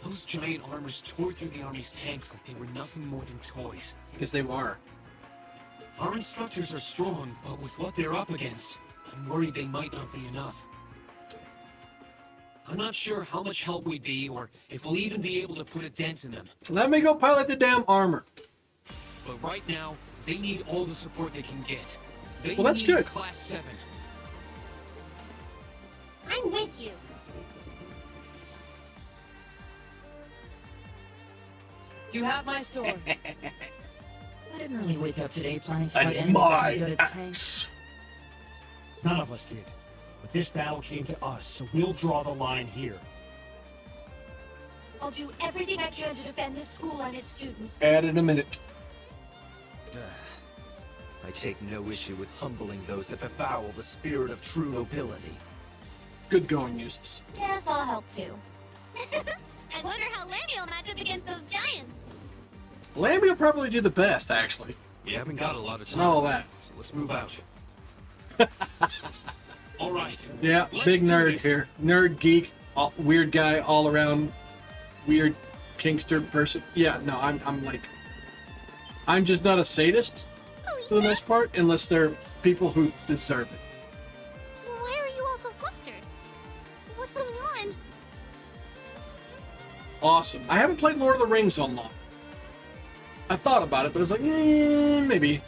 [SPEAKER 6] Those giant armors tore through the army's tanks like they were nothing more than toys.
[SPEAKER 1] Because they are.
[SPEAKER 6] Our instructors are strong, but with what they're up against, I'm worried they might not be enough. I'm not sure how much help we'd be, or if we'll even be able to put a dent in them.
[SPEAKER 1] Let me go pilot the damn armor.
[SPEAKER 6] But right now, they need all the support they can get. They
[SPEAKER 1] Well, that's
[SPEAKER 6] need
[SPEAKER 1] good.
[SPEAKER 6] Class 7.
[SPEAKER 3] I'm with you.
[SPEAKER 7] You have my sword.
[SPEAKER 16] I didn't really wake up today planning to fight
[SPEAKER 21] And
[SPEAKER 16] enemies
[SPEAKER 21] my
[SPEAKER 16] that got a tank.
[SPEAKER 2] None of us did. But this battle came to us, so we'll draw the line here.
[SPEAKER 5] I'll do everything I can to defend this school and its students.
[SPEAKER 1] Add in a minute.
[SPEAKER 12] I take no issue with humbling those that befoul the spirit of true nobility.
[SPEAKER 1] Good going, Eustace.
[SPEAKER 5] Yes, I'll help too.
[SPEAKER 18] I wonder how Lammy will match up against those giants.
[SPEAKER 1] Lamby will probably do the best, actually.
[SPEAKER 10] We haven't got a lot of time.
[SPEAKER 1] Not all that.
[SPEAKER 10] So let's move out.
[SPEAKER 2] All right.
[SPEAKER 1] Yeah,
[SPEAKER 2] Let's
[SPEAKER 1] big
[SPEAKER 2] do
[SPEAKER 1] nerd
[SPEAKER 2] this.
[SPEAKER 1] here. Nerd, geek, weird guy, all around weird Kingster person. Yeah, no, I'm just not a sadist for the most part, unless they're people who deserve it.
[SPEAKER 18] Why are you all so flustered? What's going on?
[SPEAKER 1] Awesome. I haven't played Lord of the Rings on long. I thought about it, but I was like, maybe.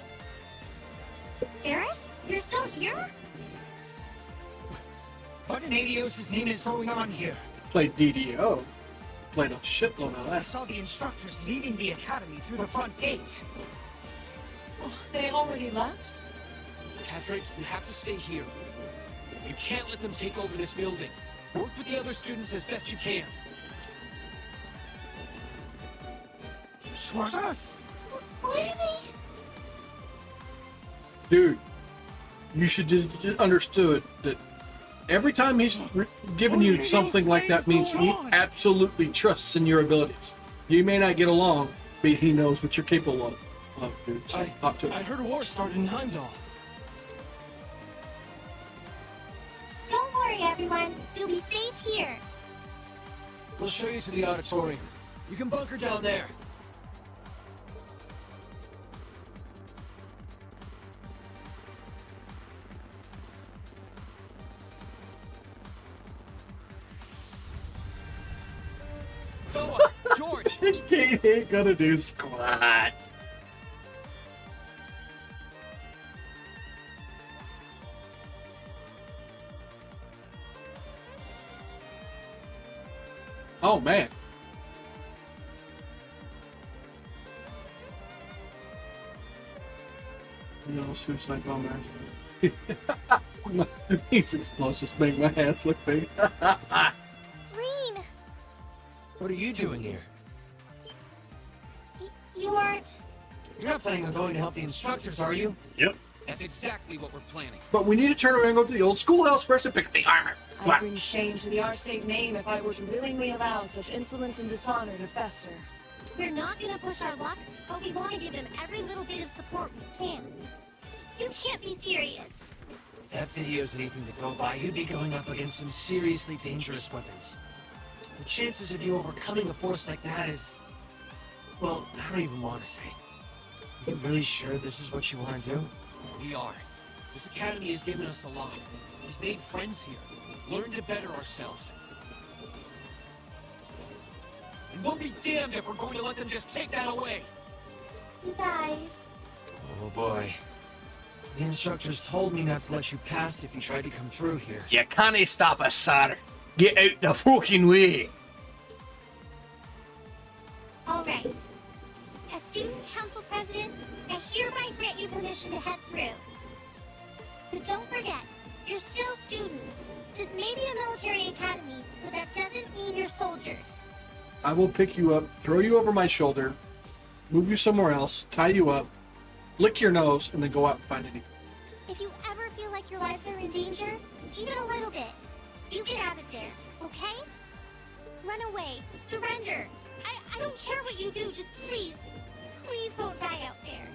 [SPEAKER 3] Ferris? You're still here?
[SPEAKER 9] What in Adios' name is going on here?
[SPEAKER 1] Played DDO. Played a shitload of
[SPEAKER 9] I
[SPEAKER 1] that.
[SPEAKER 9] saw the instructors leaving the academy through the front gate.
[SPEAKER 7] They already left?
[SPEAKER 11] Patrick, you have to stay here. You can't let them take over this building. Work with the other students as best you can.
[SPEAKER 9] Schwarzer?
[SPEAKER 18] What are they?
[SPEAKER 1] Dude, you should just understood that every time he's giving you something like that means he absolutely trusts in your abilities. You may not get along, but he knows what you're capable of, dude. So hop to it.
[SPEAKER 11] I heard a war started in Heimdall.
[SPEAKER 8] Don't worry, everyone. You'll be safe here.
[SPEAKER 11] We'll show you to the auditorium. You can bunker down there. So, George!
[SPEAKER 1] He ain't gonna do squat. Oh, man. No suicide bomber. These explosives make my hands look big.
[SPEAKER 8] Rean,
[SPEAKER 11] What are you doing here?
[SPEAKER 8] you aren't...
[SPEAKER 11] You're not planning on going to help the instructors, are you?
[SPEAKER 1] Yep.
[SPEAKER 11] That's exactly what we're planning.
[SPEAKER 1] But we need to turn around and go to the old schoolhouse first and pick up the armor. Come
[SPEAKER 7] I'd
[SPEAKER 1] on.
[SPEAKER 7] bring shame to the R-State name if I were to willingly allow such insolence and dishonor to fester.
[SPEAKER 18] We're not gonna push our luck, but we want to give them every little bit of support we can.
[SPEAKER 8] You can't be serious.
[SPEAKER 11] If that video's anything to go by, you'd be going up against some seriously dangerous weapons. The chances of you overcoming a force like that is... Well, I don't even want to say. Are you really sure this is what you want to do? We are. This academy has given us a lot. We've made friends here. Learned to better ourselves. And we'll be damned if we're going to let them just take that away.
[SPEAKER 8] You guys...
[SPEAKER 11] Oh boy. The instructors told me not to let you past if you tried to come through here.
[SPEAKER 1] You can't stop us, sir. Get out the fucking way.
[SPEAKER 8] All right. As student council president, I hereby grant you permission to head through. But don't forget, you're still students. This may be a military academy, but that doesn't mean you're soldiers.
[SPEAKER 1] I will pick you up, throw you over my shoulder, move you somewhere else, tie you up, lick your nose, and then go out and find anything.
[SPEAKER 8] If you ever feel like your lives are in danger, even a little bit, you get out of there, okay? Run away. Surrender. I don't care what you do, just please don't die out there.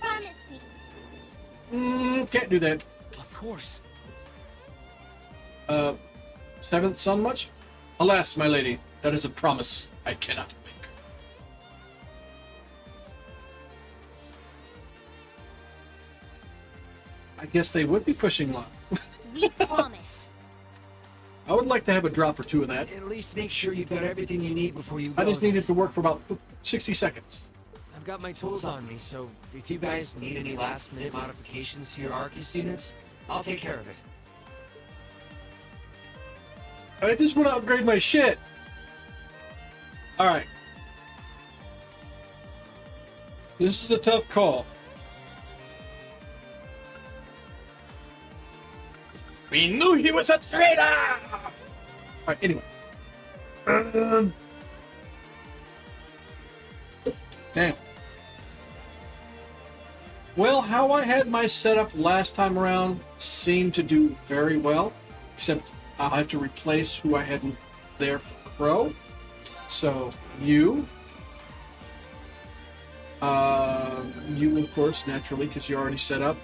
[SPEAKER 8] Promise me.
[SPEAKER 1] Can't do that.
[SPEAKER 11] Of course.
[SPEAKER 1] Seventh son much? Alas, my lady, that is a promise I cannot make. I guess they would be pushing luck.
[SPEAKER 18] We promise.
[SPEAKER 1] I would like to have a drop or two of that.
[SPEAKER 11] At least make sure you've got everything you need before you go.
[SPEAKER 1] I just need it to work for about 60 seconds.
[SPEAKER 11] I've got my tools on me, so if you guys need any last-minute modifications to your Arcus units, I'll take care of it.
[SPEAKER 1] I just want to upgrade my shit. Alright. This is a tough call. We knew he was a traitor! Alright, anyway. Damn. Well, how I had my setup last time around seemed to do very well, except I'll have to replace who I had there for Crow. So, you, of course, naturally, because you're already set up.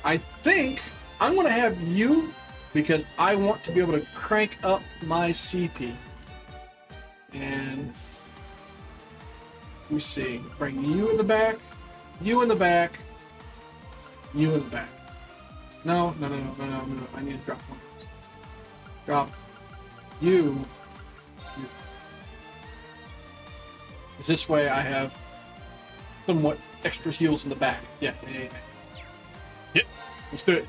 [SPEAKER 1] I think I'm going to have you, because I want to be able to crank up my CP. And let me see. Bring you in the back, you in the back, you in the back. No. I need to drop one. Drop you. This way I have somewhat extra heals in the back. Yeah. Yep, let's do it.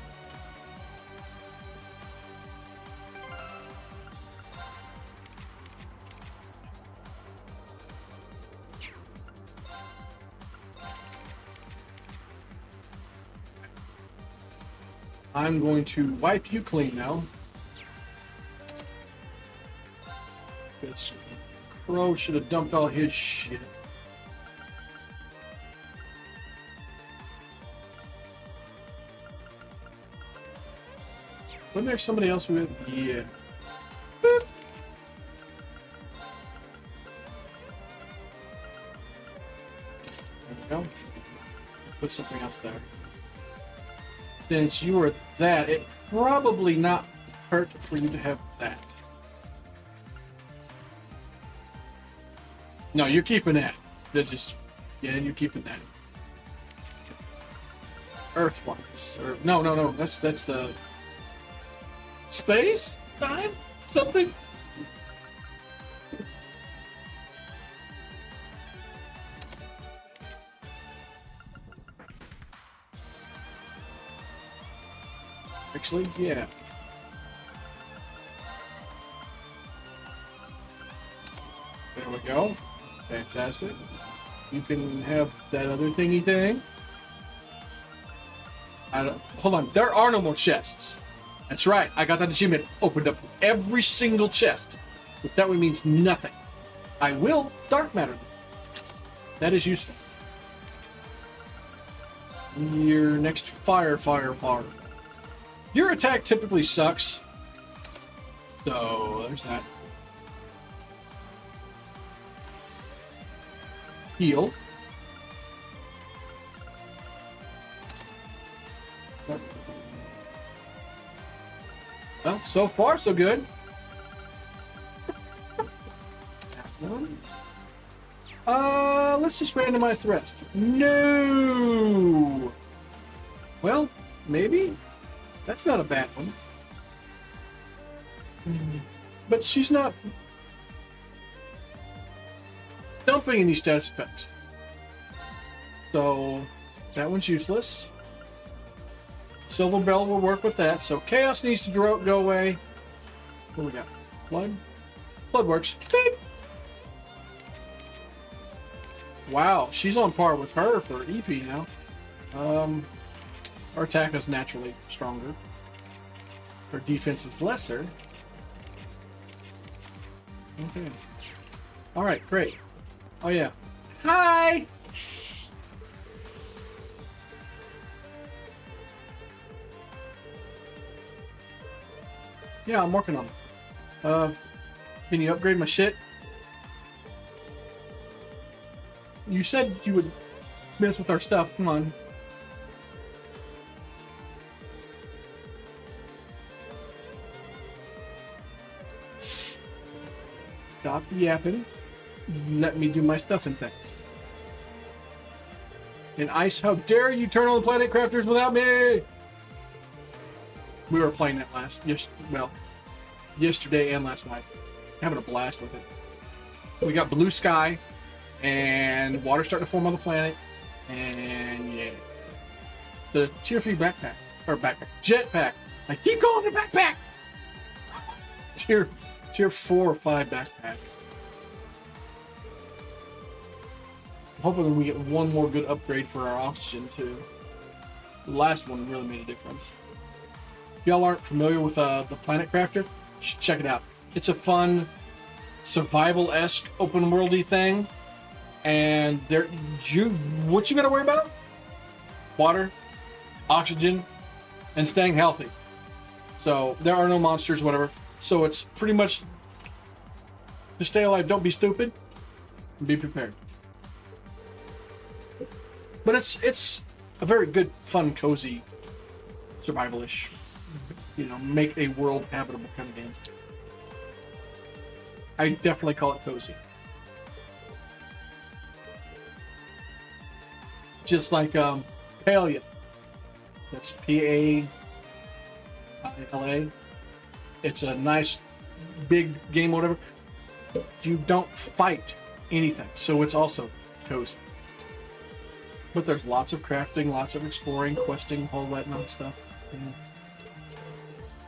[SPEAKER 1] I'm going to wipe you clean now. This Crow should have dumped all his shit. Wasn't there somebody else who had... Yeah. Boop. There we go. Put something else there. Since you were that, it probably not hurt for you to have that. No, you're keeping that. That's just... Yeah, you're keeping that. Earthwise. Or, no. That's the... Space? Time? Something? Actually, yeah. There we go. Fantastic. You can have that other thingy thing. Hold on. There are no more chests. That's right. I got that achievement opened up every single chest. But that would means nothing. I will dark matter them. That is useful. Your next fire. Your attack typically sucks. So, there's that. Heal. Well, so far, so good. Let's just randomize the rest. No! Well, maybe? That's not a bad one. But she's not dumping any status effects. So, that one's useless. Silver Bell will work with that. So, Chaos needs to go away. What do we got? Blood? Blood works. Beep! Wow, she's on par with her for EP now. Our attack is naturally stronger. Her defense is lesser. Okay. Alright, great. Oh yeah. Hi! Yeah, I'm working on it. Can you upgrade my shit? You said you would mess with our stuff. Come on. Stop yapping. Let me do my stuff and things. And Ice, how dare you turn on the Planet Crafters without me? We were playing that yesterday and last night. Having a blast with it. We got blue sky. And water starting to form on the planet. And yeah. The tier 3 backpack. Or backpack. Jetpack. I keep calling it backpack! tier 4 or 5 backpack. I'm hoping we get one more good upgrade for our oxygen too. The last one really made a difference. If y'all aren't familiar with the Planet Crafter, check it out. It's a fun survival-esque open worldy thing. And what you gotta worry about? Water, oxygen, and staying healthy. So there are no monsters, whatever. So it's pretty much to stay alive. Don't be stupid. Be prepared. But it's a very good, fun, cozy, survival-ish, make a world habitable kind of game. I definitely call it cozy. Just like Palia. That's Paila. It's a nice, big game, whatever. You don't fight anything, so it's also cozy. But there's lots of crafting, lots of exploring, questing, all that non stuff. And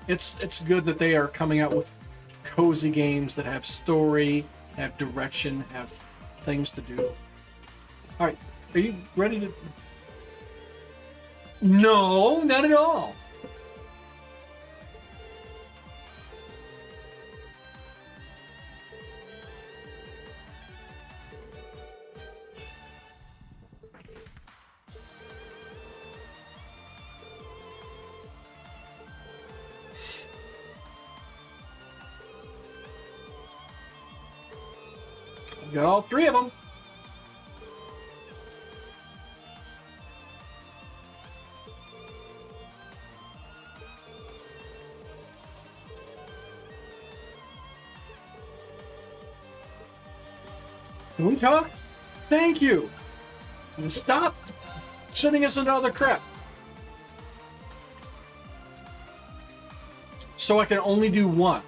[SPEAKER 1] it's good that they are coming out with cozy games that have story, have direction, have things to do. All right, are you ready to? No, not at all. Got all three of them. Can we talk? Thank you. And stop sending us into other crap. So I can only do one.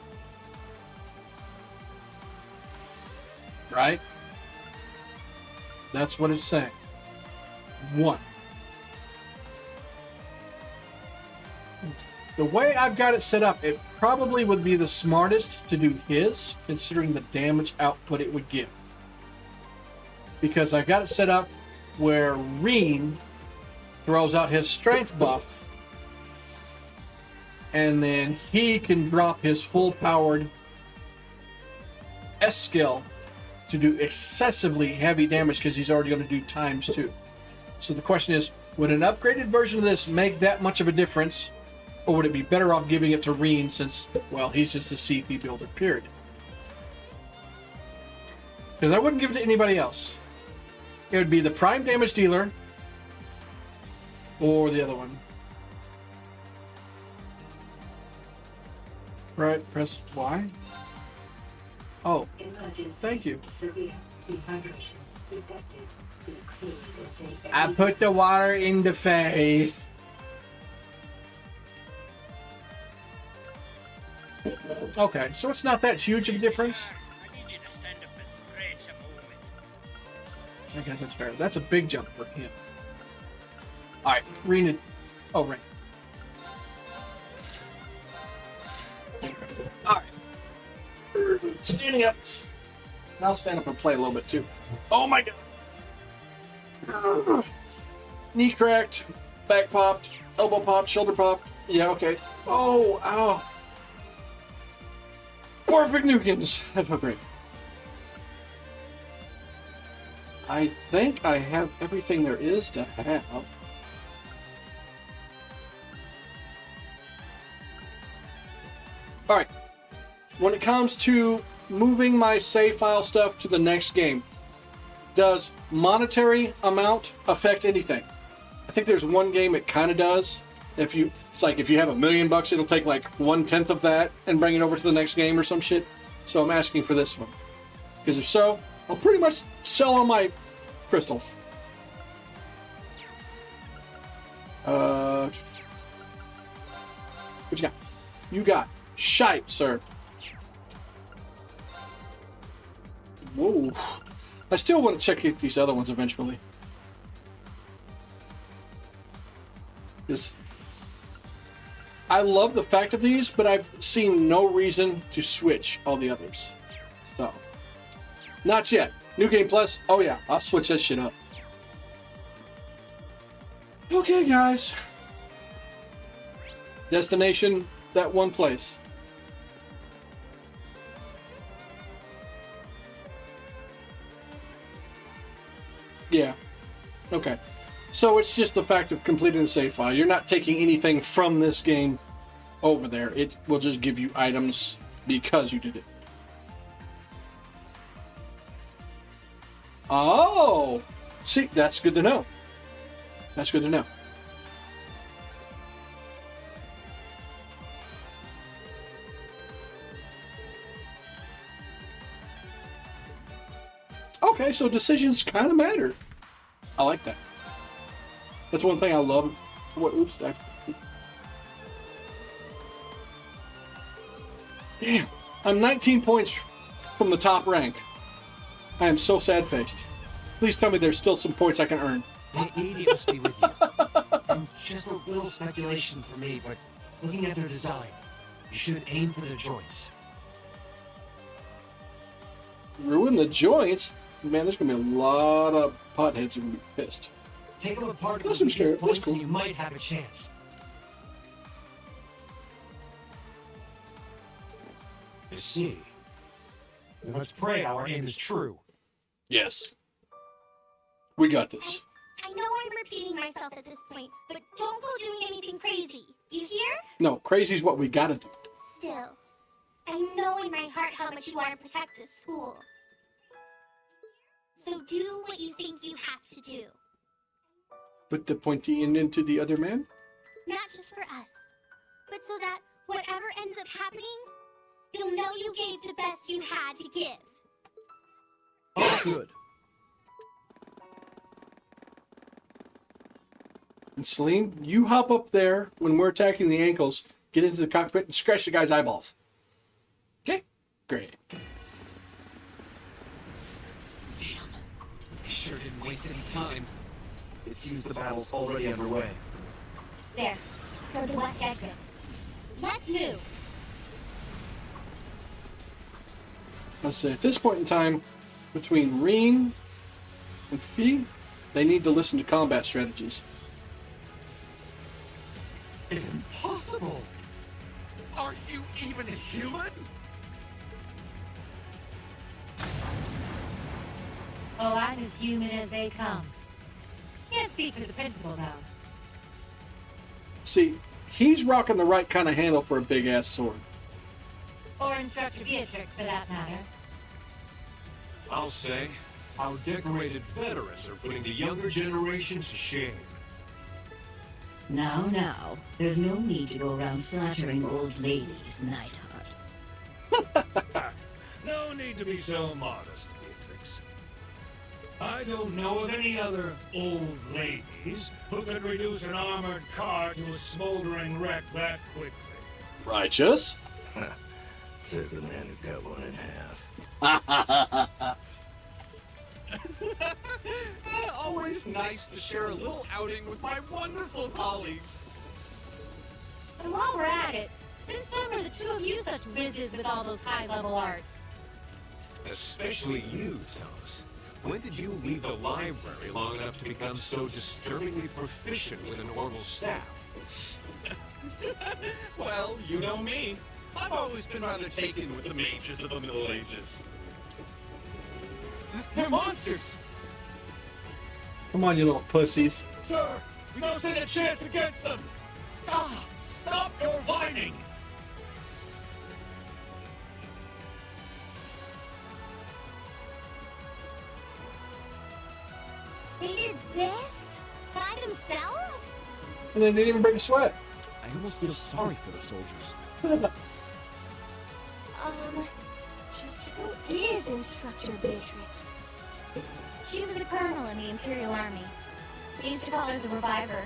[SPEAKER 1] Right? That's what it's saying. One. The way I've got it set up, it probably would be the smartest to do his, considering the damage output it would give. Because I've got it set up where Rean throws out his strength buff, and then he can drop his full-powered S skill to do excessively heavy damage because he's already going to do ×2. So the question is, would an upgraded version of this make that much of a difference, or would it be better off giving it to Rean since, well, he's just a CP builder, period? Because I wouldn't give it to anybody else. It would be the prime damage dealer or the other one. Right, press Y. Oh, thank you. I put the water in the face. Okay, so it's not that huge of a difference. I guess that's fair. That's a big jump for him. Alright, Rean. Oh, right. Alright. Standing up. And I'll stand up and play a little bit too. Oh my god. Knee cracked, back popped, elbow popped, shoulder popped. Yeah, okay. Oh, ow. Perfect Nugans. That felt great. I think I have everything there is to have. Alright. When it comes to moving my save file stuff to the next game, does monetary amount affect anything? I think there's one game it kind of does. It's like if you have $1 million, it'll take like 1/10 of that and bring it over to the next game or some shit. So I'm asking for this one. Because if so, I'll pretty much sell all my crystals. What you got? You got shite, sir. Whoa. I still want to check out these other ones eventually. I love the fact of these, but I've seen no reason to switch all the others. So, not yet. New Game Plus? Oh yeah, I'll switch that shit up. Okay, guys. Destination, that one place. Okay. So it's just the fact of completing the save file. You're not taking anything from this game over there. It will just give you items because you did it. Oh! See, that's good to know. That's good to know. Okay, so decisions kind of matter. I like that. That's one thing I love. What? Oops, damn. I'm 19 points from the top rank. I am so sad-faced. Please tell me there's still some points I can earn.
[SPEAKER 16] May the Eos be with you. And just a little speculation for me, but looking at their design, you should aim for the joints.
[SPEAKER 1] Ruin the joints? Man, there's going to be a lot of potheads who are going to be pissed.
[SPEAKER 16] Take them apart
[SPEAKER 1] That's
[SPEAKER 16] with these
[SPEAKER 1] cool.
[SPEAKER 16] points and you might have a chance.
[SPEAKER 2] I see. Let's pray our aim is true.
[SPEAKER 1] Yes. We got this.
[SPEAKER 8] I know I'm repeating myself at this point, but don't go doing anything crazy. You hear?
[SPEAKER 1] No, crazy's what we gotta do.
[SPEAKER 8] Still, I know in my heart how much you want to protect this school. So do what you think you have to do.
[SPEAKER 1] Put the pointy end into the other man?
[SPEAKER 8] Not just for us, but so that whatever ends up happening, you'll know you gave the best you had to give.
[SPEAKER 10] Oh, good.
[SPEAKER 1] And Celine, you hop up there when we're attacking the ankles, get into the cockpit, and scratch the guy's eyeballs. Okay? Great.
[SPEAKER 6] Damn. They sure didn't waste any time.
[SPEAKER 12] It seems the battle's already underway.
[SPEAKER 5] There, toward the west exit. Let's move.
[SPEAKER 1] Let's say at this point in time, between Rean and Fee, they need to listen to combat strategies.
[SPEAKER 6] Impossible! Are you even human?
[SPEAKER 5] Oh, I'm as human as they come. Can't speak for the principal, though.
[SPEAKER 1] See, he's rocking the right kind of handle for a big-ass sword.
[SPEAKER 5] Or Instructor Beatrix, for that matter.
[SPEAKER 14] I'll say, our decorated veterans are putting the younger generation to shame.
[SPEAKER 17] Now, there's no need to go around flattering old ladies, Nightheart.
[SPEAKER 13] No need to be so modest, Beatrix. I don't know of any other old ladies who could reduce an armored car to a smoldering wreck that quickly.
[SPEAKER 1] Righteous?
[SPEAKER 12] Says the man who cut one in half.
[SPEAKER 6] Always nice to share a little outing with my wonderful colleagues.
[SPEAKER 5] And while we're at it, since when were the two of you such whizzes with all those high-level arts?
[SPEAKER 14] Especially you, Thomas. When did you leave the library long enough to become so disturbingly proficient with an orbital staff?
[SPEAKER 2] Well, you know me. I've always been rather taken with the mages of the Middle Ages. They're monsters!
[SPEAKER 1] Come on, you little pussies.
[SPEAKER 13] Sir, we don't stand a chance against them!
[SPEAKER 2] Ah, stop your whining!
[SPEAKER 8] They did this? By themselves?
[SPEAKER 1] And they didn't even break a sweat.
[SPEAKER 10] I almost feel sorry for the soldiers.
[SPEAKER 8] Just who is Instructor Beatrix?
[SPEAKER 5] She was a colonel in the Imperial Army. They used to call her the Reviver.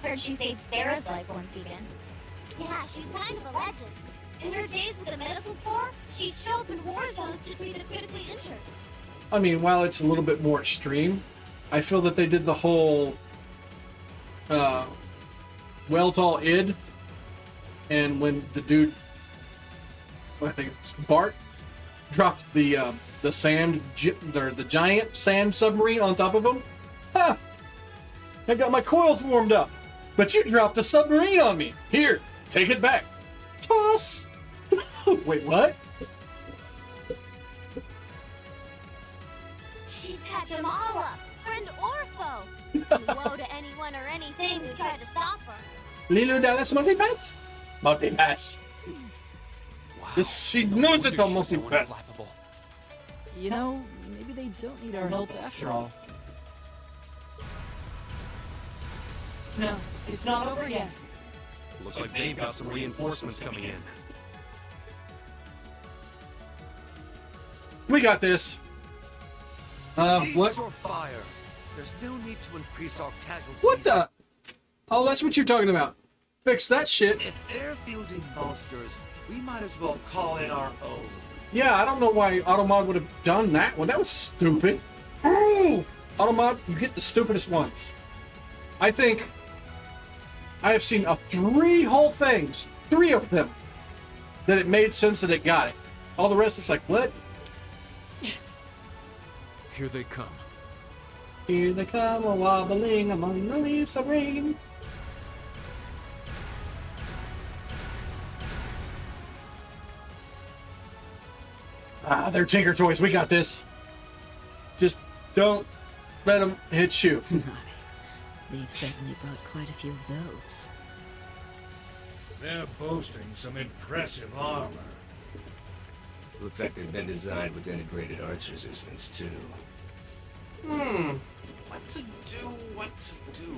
[SPEAKER 5] Heard she saved Sarah's life once even.
[SPEAKER 8] Yeah, she's kind of a legend.
[SPEAKER 5] In her days with the medical corps, she'd show up in war zones to treat the critically injured.
[SPEAKER 1] I mean, while it's a little bit more extreme, I feel that they did the whole Weltall id, and when the dude, I think it's Bart, dropped the giant sand submarine on top of him. Ha! I got my coils warmed up, but you dropped a submarine on me. Here, take it back. Toss. Wait, what?
[SPEAKER 8] She patched
[SPEAKER 18] patch them all up, friend or foe. Woe to anyone or anything who tried to stop her.
[SPEAKER 1] Lilo Dallas multipass? Multipass. She knows it's a multipass.
[SPEAKER 16] You know, maybe they don't need our help after all.
[SPEAKER 7] No, it's not over yet.
[SPEAKER 2] Looks like they've got some reinforcements coming in.
[SPEAKER 1] We got this.
[SPEAKER 19] Cease
[SPEAKER 1] What?
[SPEAKER 19] your fire. There's no need to increase our casualties.
[SPEAKER 1] What the? Oh, that's what you're talking about. Fix that shit.
[SPEAKER 12] If they're fielding monsters, we might as well call in our own.
[SPEAKER 1] Yeah, I don't know why Automod would have done that one. That was stupid. Oh, Automod, you get the stupidest ones. I think I have seen 3 whole things, 3 of them, that it made sense that it got it. All the rest is like, what?
[SPEAKER 11] Here they come.
[SPEAKER 1] Here they come, a wobbling among the leaves of rain. Ah, they're Tinker Toys. We got this. Just don't let them hit you.
[SPEAKER 17] They've certainly brought quite a few of those.
[SPEAKER 13] They're boasting some impressive armor.
[SPEAKER 12] Looks like they've been designed with integrated arts resistance, too.
[SPEAKER 11] What to do, what to do?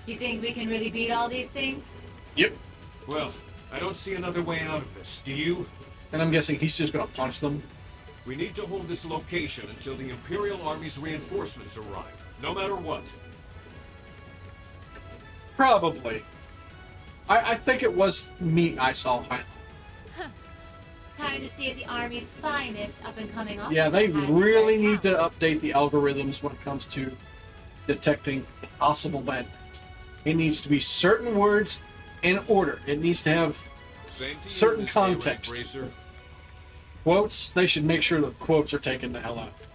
[SPEAKER 5] You think we can really beat all these things?
[SPEAKER 1] Yep.
[SPEAKER 2] Well, I don't see another way out of this. Do you?
[SPEAKER 1] And I'm guessing he's just gonna punch them.
[SPEAKER 14] We need to hold this location until the Imperial Army's reinforcements arrive, no matter what.
[SPEAKER 1] Probably. I think it was meat I saw.
[SPEAKER 5] Time to see if the Army's finest up-and-coming officer
[SPEAKER 1] Yeah, they
[SPEAKER 5] has
[SPEAKER 1] really
[SPEAKER 5] it
[SPEAKER 1] need to
[SPEAKER 5] out.
[SPEAKER 1] update the algorithms when it comes to detecting possible bad things. It needs to be certain words in order. It needs to have
[SPEAKER 14] Same to you,
[SPEAKER 1] certain
[SPEAKER 14] Miss A-Rank
[SPEAKER 1] context.
[SPEAKER 14] Racer.
[SPEAKER 1] Quotes, they should make sure the quotes are taken the hell out.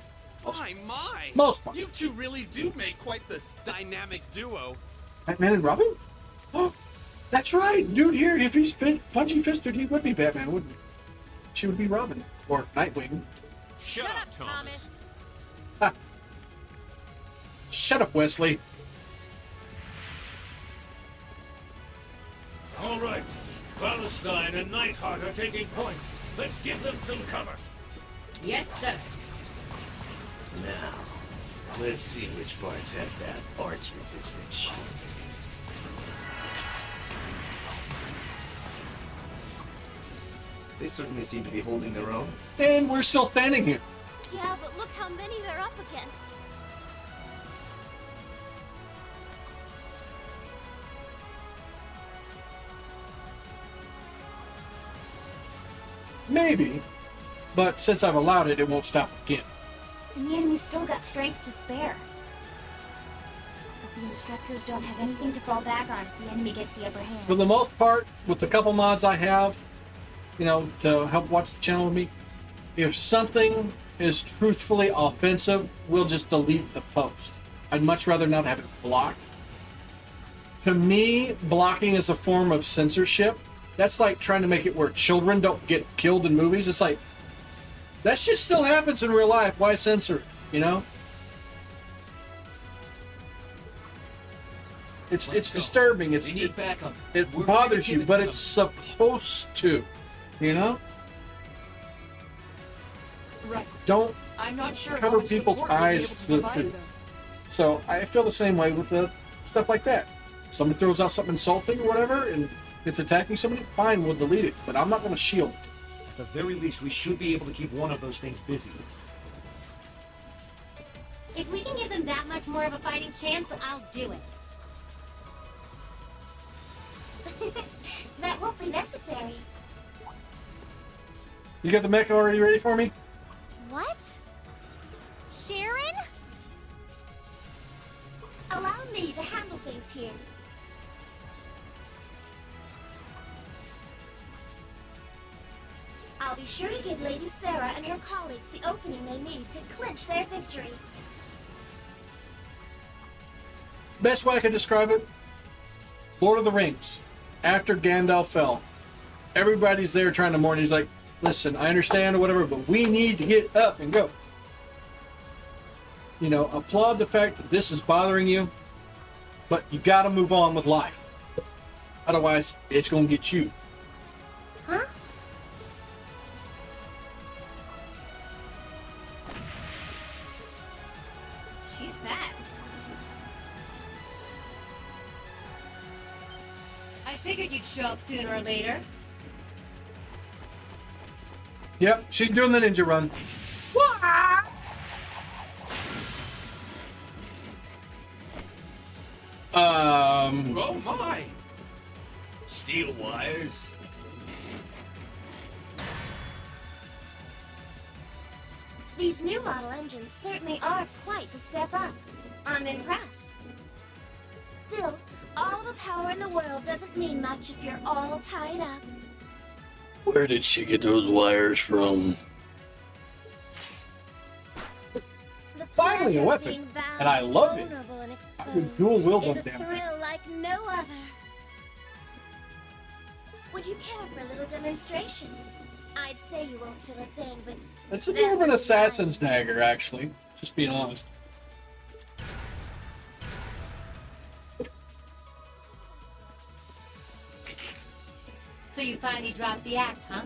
[SPEAKER 11] My!
[SPEAKER 1] Most part.
[SPEAKER 11] You two really do make quite the dynamic duo.
[SPEAKER 1] Batman and Robin? Oh, that's right. Dude here, if he's punchy fisted, he would be Batman, wouldn't he? She would be Robin. Or Nightwing.
[SPEAKER 2] Shut up, Thomas.
[SPEAKER 1] Shut up, Wesley.
[SPEAKER 13] All right, Palestine and Nightheart are taking point. Let's give them some cover.
[SPEAKER 5] Yes, sir.
[SPEAKER 12] Now, let's see which parts have that arts resistance shit. They certainly seem to be holding their own.
[SPEAKER 1] And we're still standing here.
[SPEAKER 18] Yeah, but look how many they're up against.
[SPEAKER 1] Maybe. But since I've allowed it, it won't stop again.
[SPEAKER 8] And the enemy's still got strength to spare. But the instructors don't have anything to fall back on if the enemy gets the upper hand.
[SPEAKER 1] For the most part, with the couple mods I have, you know, to help watch the channel with me, if something is truthfully offensive, we'll just delete the post. I'd much rather not have it blocked. To me, blocking is a form of censorship. That's like trying to make it where children don't get killed in movies. It's like, that shit still happens in real life. Why censor it, you know? It's disturbing. It bothers you, but it's supposed to, you know?
[SPEAKER 7] Right.
[SPEAKER 1] Don't
[SPEAKER 7] I'm not sure
[SPEAKER 1] cover
[SPEAKER 7] how much
[SPEAKER 1] people's
[SPEAKER 7] support we'll be
[SPEAKER 1] eyes
[SPEAKER 7] able to
[SPEAKER 1] to the
[SPEAKER 7] provide,
[SPEAKER 1] truth.
[SPEAKER 7] though.
[SPEAKER 1] So I feel the same way with the stuff like that. Someone throws out something insulting or whatever, and it's attacking somebody, fine, we'll delete it. But I'm not going to shield it.
[SPEAKER 2] At the very least, we should be able to keep one of those things busy.
[SPEAKER 3] If we can give them that much more of a fighting chance, I'll do it.
[SPEAKER 8] That won't be necessary.
[SPEAKER 1] You got the mech already ready for me?
[SPEAKER 18] What? Sharon?
[SPEAKER 8] Allow me to handle things here. I'll be sure to give Lady Sarah and her colleagues the opening they need to clinch their victory.
[SPEAKER 1] Best way I can describe it, Lord of the Rings. After Gandalf fell, everybody's there trying to mourn. He's like, listen, I understand or whatever, but we need to get up and go. You know, applaud the fact that this is bothering you, but you got to move on with life. Otherwise, it's going to get you.
[SPEAKER 3] Huh?
[SPEAKER 5] She's fast. I figured you'd show up sooner or later.
[SPEAKER 1] Yep, she's doing the ninja run.
[SPEAKER 6] Oh my! Steel wires.
[SPEAKER 8] These new model engines certainly are quite the step up. I'm impressed. Still, all the power in the world doesn't mean much if you're all tied up.
[SPEAKER 1] Where did she get those wires from? Finally a weapon, and I love it. I would dual wield them,
[SPEAKER 8] Is a
[SPEAKER 1] damn thing.
[SPEAKER 8] thrill like no other. Would you care for a little demonstration? I'd say you won't feel a thing, but
[SPEAKER 1] It's more of an assassin's dagger, actually. Just being honest.
[SPEAKER 5] So you finally dropped the act, huh?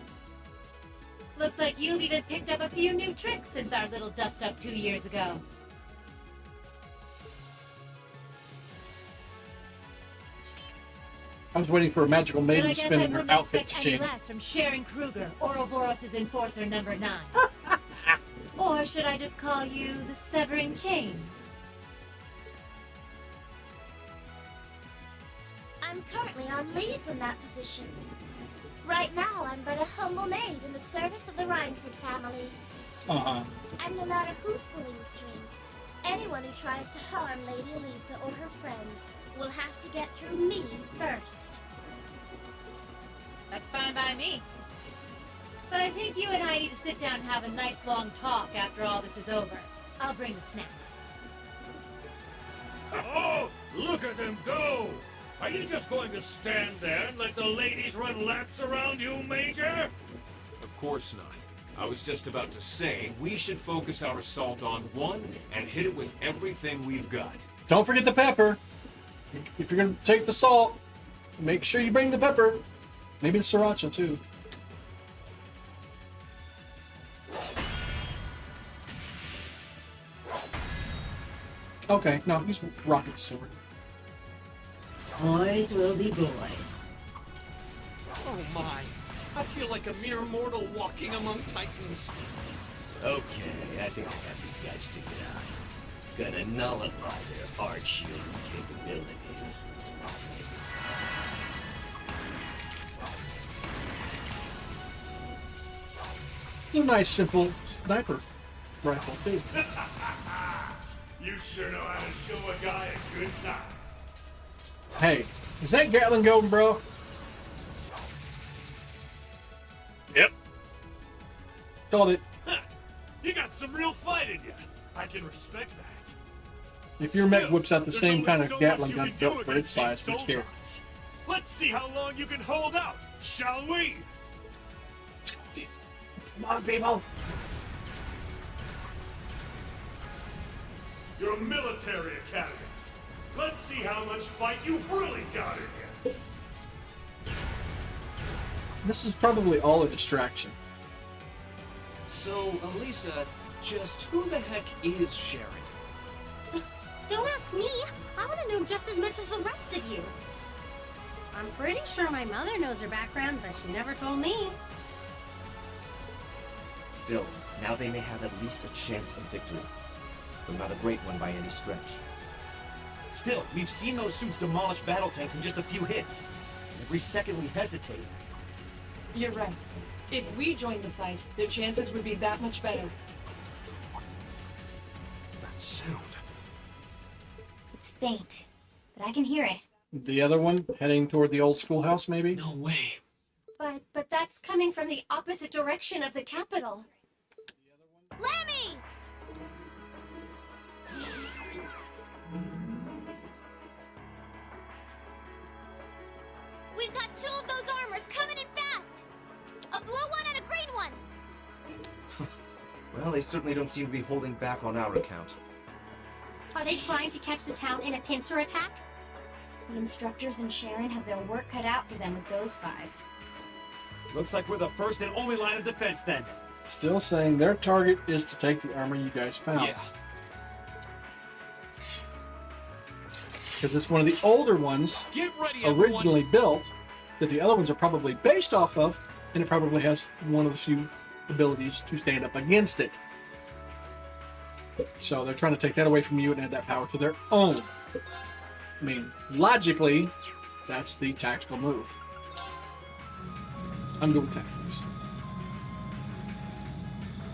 [SPEAKER 5] Looks like you've even picked up a few new tricks since our little dust-up 2 years ago.
[SPEAKER 1] I was waiting for a magical
[SPEAKER 5] But
[SPEAKER 1] maiden
[SPEAKER 5] I
[SPEAKER 1] to
[SPEAKER 5] guess
[SPEAKER 1] spin
[SPEAKER 5] I
[SPEAKER 1] in her
[SPEAKER 5] wouldn't
[SPEAKER 1] outfit
[SPEAKER 5] expect
[SPEAKER 1] to
[SPEAKER 5] any
[SPEAKER 1] change.
[SPEAKER 5] less from Sharon Kruger, Ouroboros' enforcer number 9. Or should I just call you the Severing Chains?
[SPEAKER 8] I'm currently on leave from that position. Right now, I'm but a humble maid in the service of the Rhineford family.
[SPEAKER 1] Uh-huh.
[SPEAKER 8] And no matter who's pulling the strings, anyone who tries to harm Lady Elisa or her friends will have to get through me first.
[SPEAKER 5] That's fine by me. But I think you and I need to sit down and have a nice long talk after all this is over. I'll bring the snacks.
[SPEAKER 13] Oh, look at them go! Are you just going to stand there and let the ladies run laps around you, Major?
[SPEAKER 11] Of course not. I was just about to say, we should focus our assault on one and hit it with everything we've got.
[SPEAKER 1] Don't forget the pepper. If you're going to take the salt, make sure you bring the pepper. Maybe the sriracha, too. Okay, no, he's rocking the sword.
[SPEAKER 17] Boys will be boys.
[SPEAKER 6] Oh my! I feel like a mere mortal walking among titans.
[SPEAKER 4] Okay, I think I got these guys figured out. Gonna nullify their arc shielding capabilities.
[SPEAKER 1] It's a nice, simple sniper rifle, too.
[SPEAKER 13] You sure know how to show a guy a good time.
[SPEAKER 1] Hey, is that Gatling going, bro?
[SPEAKER 13] Yep.
[SPEAKER 1] Called it.
[SPEAKER 13] You got some real fight in you. I can respect that.
[SPEAKER 1] If your mech whips out the
[SPEAKER 13] There's
[SPEAKER 1] same
[SPEAKER 13] only
[SPEAKER 1] kind of
[SPEAKER 13] so
[SPEAKER 1] Gatling
[SPEAKER 13] much you
[SPEAKER 1] gun
[SPEAKER 13] can do
[SPEAKER 1] built for its
[SPEAKER 13] against
[SPEAKER 1] size,
[SPEAKER 13] these
[SPEAKER 1] which here.
[SPEAKER 13] soldiers. Let's see how long you can hold out, shall we?
[SPEAKER 1] Come on, people.
[SPEAKER 13] Your military academy. Let's see how much fight you've really got in you.
[SPEAKER 1] This is probably all a distraction.
[SPEAKER 6] So, Elisa, just who the heck is Sharon?
[SPEAKER 3] Don't ask me. I want to know just as much as the rest of you. I'm pretty sure my mother knows her background, but she never told me.
[SPEAKER 12] Still, now they may have at least a chance of victory. Though not a great one by any stretch.
[SPEAKER 2] Still, we've seen those suits demolish battle tanks in just a few hits. Every second we hesitate.
[SPEAKER 7] You're right. If we joined the fight, their chances would be that much better.
[SPEAKER 10] That sound.
[SPEAKER 5] It's faint, but I can hear it.
[SPEAKER 1] The other one heading toward the old schoolhouse, maybe?
[SPEAKER 6] No way.
[SPEAKER 3] But that's coming from the opposite direction of the capital.
[SPEAKER 18] Lemmy! We've got two of those armors coming in fast! A blue one and a green one!
[SPEAKER 12] Well, they certainly don't seem to be holding back on our account.
[SPEAKER 3] Are they trying to catch the town in a pincer attack?
[SPEAKER 20] The instructors and Sharon have their work cut out for them with those 5.
[SPEAKER 2] Looks like we're the first and only line of defense then.
[SPEAKER 1] Still saying their target is to take the armor you guys found.
[SPEAKER 2] Yeah.
[SPEAKER 1] Because it's one of the older ones
[SPEAKER 2] Get ready,
[SPEAKER 1] originally built that the other ones are probably based off of, and it probably has one of the few abilities to stand up against it. So they're trying to take that away from you and add that power to their own. I mean, logically, that's the tactical move. I'm good with tactics.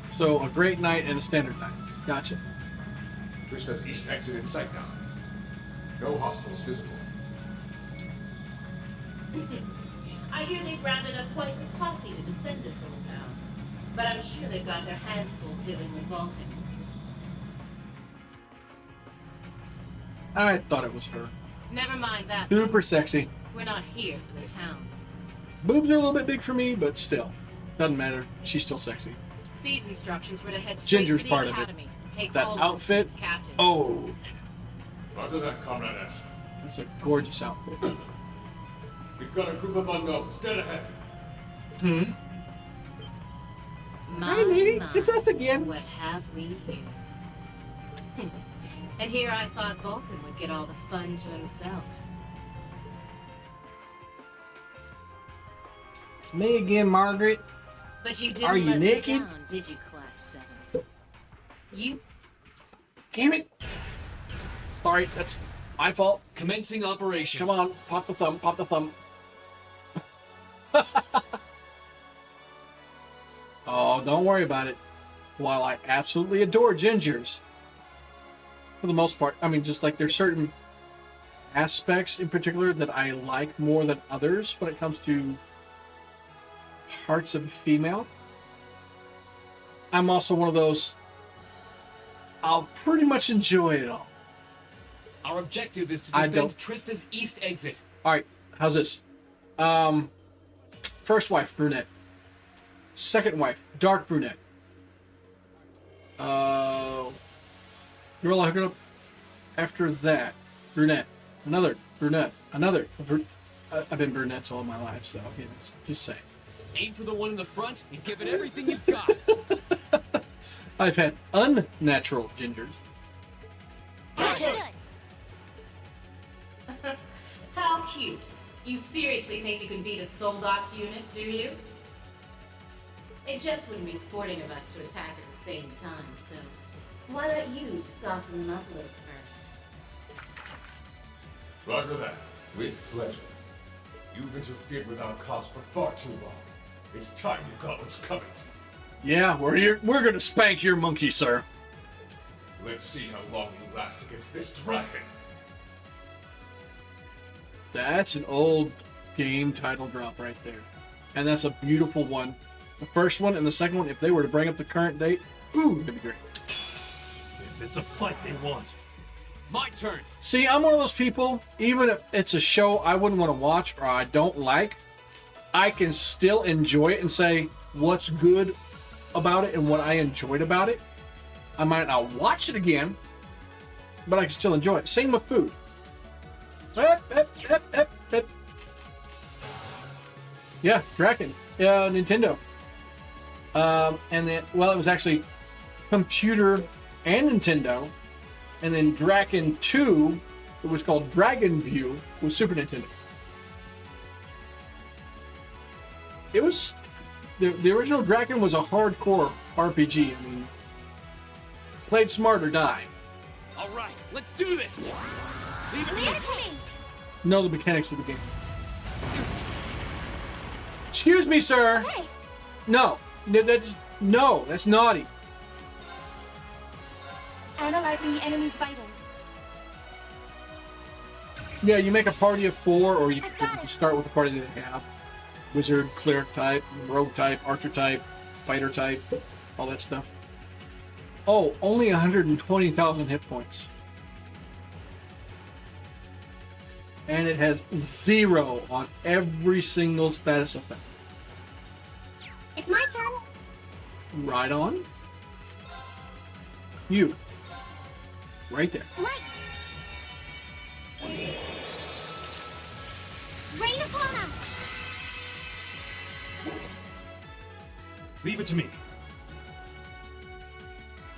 [SPEAKER 1] So a great knight and a standard knight. Gotcha.
[SPEAKER 22] Trista's east exit in sight now. No hostiles visible.
[SPEAKER 23] I hear they've rounded up quite the posse to defend this little town. But I'm sure they've got their hands full dealing with Vulcan.
[SPEAKER 1] I thought it was her.
[SPEAKER 23] Never mind that.
[SPEAKER 1] Super sexy.
[SPEAKER 23] We're not here for the town.
[SPEAKER 1] Boobs are a little bit big for me, but still. Doesn't matter. She's still sexy.
[SPEAKER 23] C's instructions were to head straight
[SPEAKER 1] Ginger's
[SPEAKER 23] to the
[SPEAKER 1] part of it.
[SPEAKER 23] academy. Take
[SPEAKER 1] That
[SPEAKER 23] all
[SPEAKER 1] outfit.
[SPEAKER 23] as captain.
[SPEAKER 1] Oh,
[SPEAKER 22] Roger that, Comrade S.
[SPEAKER 1] that's a gorgeous outfit.
[SPEAKER 22] We've got a group of unknowns dead ahead.
[SPEAKER 1] Hi, lady. It's us again.
[SPEAKER 23] What have we here? And here I thought Vulcan would get all the fun to himself.
[SPEAKER 1] It's me again, Margaret.
[SPEAKER 23] But you didn't
[SPEAKER 1] Are you
[SPEAKER 23] let me
[SPEAKER 1] naked?
[SPEAKER 23] down, did you, Class 7? You...
[SPEAKER 1] Damn it. Sorry, that's my fault.
[SPEAKER 6] Commencing operation.
[SPEAKER 1] Come on, pop the thumb, pop the thumb. Oh, don't worry about it. While I absolutely adore gingers, for the most part, I mean, just like there's certain aspects in particular that I like more than others when it comes to parts of a female. I'm also one of those, I'll pretty much enjoy it all.
[SPEAKER 6] Our objective is to
[SPEAKER 1] I
[SPEAKER 6] defend
[SPEAKER 1] don't-
[SPEAKER 6] Trista's east exit.
[SPEAKER 1] Alright, how's this? First wife, brunette. Second wife, dark brunette. Girl I hooked up after that, brunette. Another brunette. Another. I've been brunettes all my life, so you know, just saying.
[SPEAKER 6] Aim for the one in the front and give it everything you've got.
[SPEAKER 1] I've had unnatural gingers.
[SPEAKER 23] How cute. You seriously think you can beat a Soldats unit, do you? It just wouldn't be sporting of us to attack at the same time, so why don't you soften them up a little first?
[SPEAKER 22] Roger that. With pleasure. You've interfered with our cause for far too long. It's time you got what's coming.
[SPEAKER 1] Yeah, we're gonna spank your monkey, sir.
[SPEAKER 22] Let's see how long you last against this dragon.
[SPEAKER 1] That's an old game title drop right there. And that's a beautiful one. The first one and the second one, if they were to bring up the current date, ooh, that'd be great.
[SPEAKER 2] If it's a fight they want.
[SPEAKER 6] My turn.
[SPEAKER 1] See, I'm one of those people, even if it's a show I wouldn't want to watch or I don't like, I can still enjoy it and say what's good about it and what I enjoyed about it. I might not watch it again, but I can still enjoy it. Same with food. Yeah, Draken. Nintendo. And then, well, it was actually computer and Nintendo. And then Draken 2, it was called Dragon View, with Super Nintendo. It was, the original Draken was a hardcore RPG. I mean, played smart or die.
[SPEAKER 6] All right, let's do this. Leave it to me.
[SPEAKER 1] Know the mechanics of the game. Excuse me, sir.
[SPEAKER 20] Hey.
[SPEAKER 1] No, that's naughty.
[SPEAKER 20] Analyzing the enemy's vitals.
[SPEAKER 1] Yeah, you make a party of 4, or you start with the party that they have. Wizard, cleric type, rogue type, archer type, fighter type, all that stuff. Oh, only 120,000 hit points. And it has 0 on every single status effect.
[SPEAKER 3] It's my turn.
[SPEAKER 1] Right on. You. right there.
[SPEAKER 3] Light! Rain upon us!
[SPEAKER 10] Leave it to me.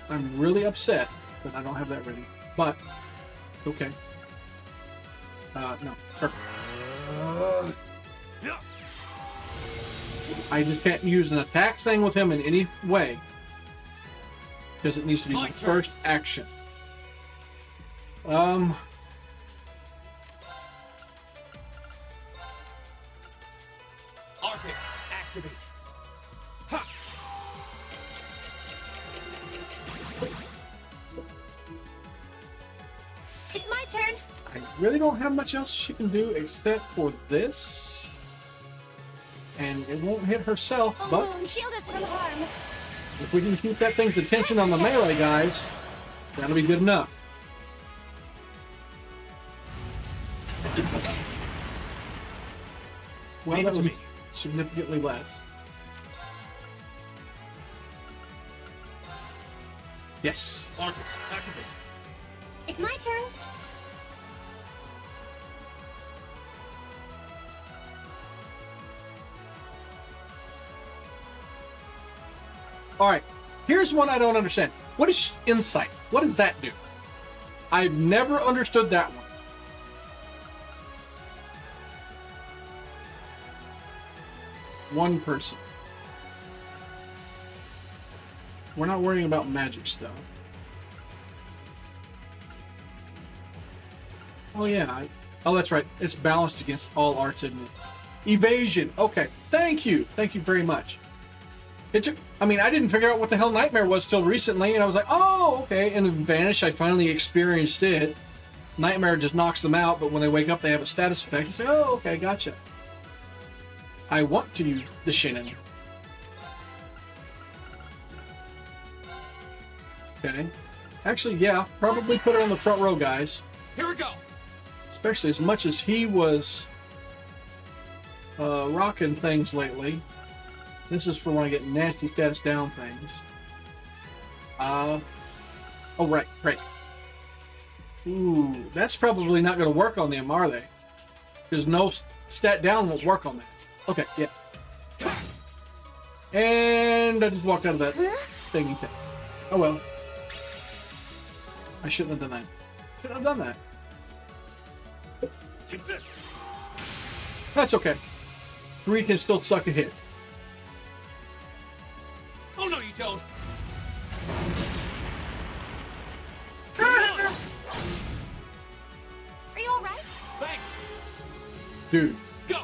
[SPEAKER 1] I'm really upset that I don't have that ready, but it's okay. No, perfect. I just can't use an attack thing with him in any way because it needs to be my first action.
[SPEAKER 11] Arcus, activate. Ha!
[SPEAKER 3] It's my turn.
[SPEAKER 1] I really don't have much else she can do except for this. And it won't hit herself,
[SPEAKER 3] Oh,
[SPEAKER 1] but
[SPEAKER 3] Moon, shield us from harm.
[SPEAKER 1] if we can keep that thing's attention on the melee guys, that'll be good enough. Well, that was significantly less. Yes.
[SPEAKER 10] Arcus, activate.
[SPEAKER 3] It's my turn.
[SPEAKER 1] All right. Here's one I don't understand. What is insight? What does that do? I've never understood that one. One person. We're not worrying about magic stuff. Oh yeah. Oh, that's right. It's balanced against all arts, isn't it? Evasion. Okay. Thank you. Thank you very much. It took, I mean, I didn't figure out what the hell Nightmare was till recently, and I was like, oh, okay. And in Vanish, I finally experienced it. Nightmare just knocks them out, but when they wake up, they have a status effect. It's like, oh, okay, gotcha. I want to use the Shannon. Okay. Actually, yeah, probably put it on the front row, guys.
[SPEAKER 11] Here we go.
[SPEAKER 1] Especially as much as he was rocking things lately. This is for when I get nasty status down things. Oh, right. Ooh, that's probably not going to work on them, are they? Because no stat down won't work on that. Okay, yeah. And I just walked out of that thingy thing. Oh well. I shouldn't have done that. Shouldn't have done that.
[SPEAKER 11] Take this.
[SPEAKER 1] That's okay. 3 can still suck a hit.
[SPEAKER 11] Oh no, you don't.
[SPEAKER 3] Are you all right?
[SPEAKER 11] Thanks.
[SPEAKER 1] Dude.
[SPEAKER 11] Go.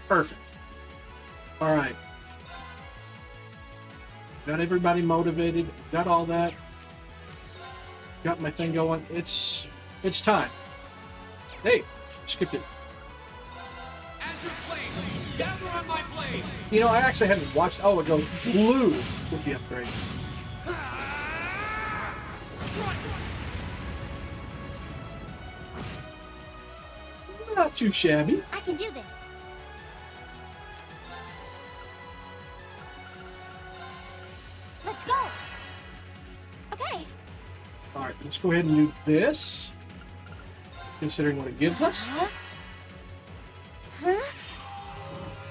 [SPEAKER 1] Perfect. All right. Got everybody motivated. Got all that. Got my thing going. It's time. Hey, skipped it.
[SPEAKER 11] Azure flames, gather on my blade.
[SPEAKER 1] You know, I actually haven't watched. Oh, it goes blue with the upgrade. Not too shabby.
[SPEAKER 3] I can do this. Let's go. Okay.
[SPEAKER 1] All right, let's go ahead and do this. Considering what it gives us.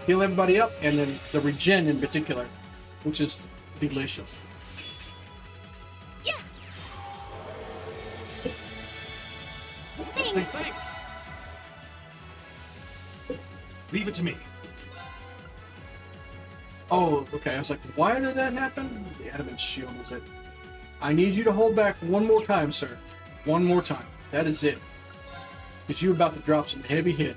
[SPEAKER 1] Heal everybody up, and then the regen in particular, which is delicious.
[SPEAKER 3] Yeah.
[SPEAKER 11] Thanks. Leave it to me.
[SPEAKER 1] Oh, okay. I was like, why did that happen? The adamant shield was it. I need you to hold back one more time, sir. One more time. That is it. Because you're about to drop some heavy hit.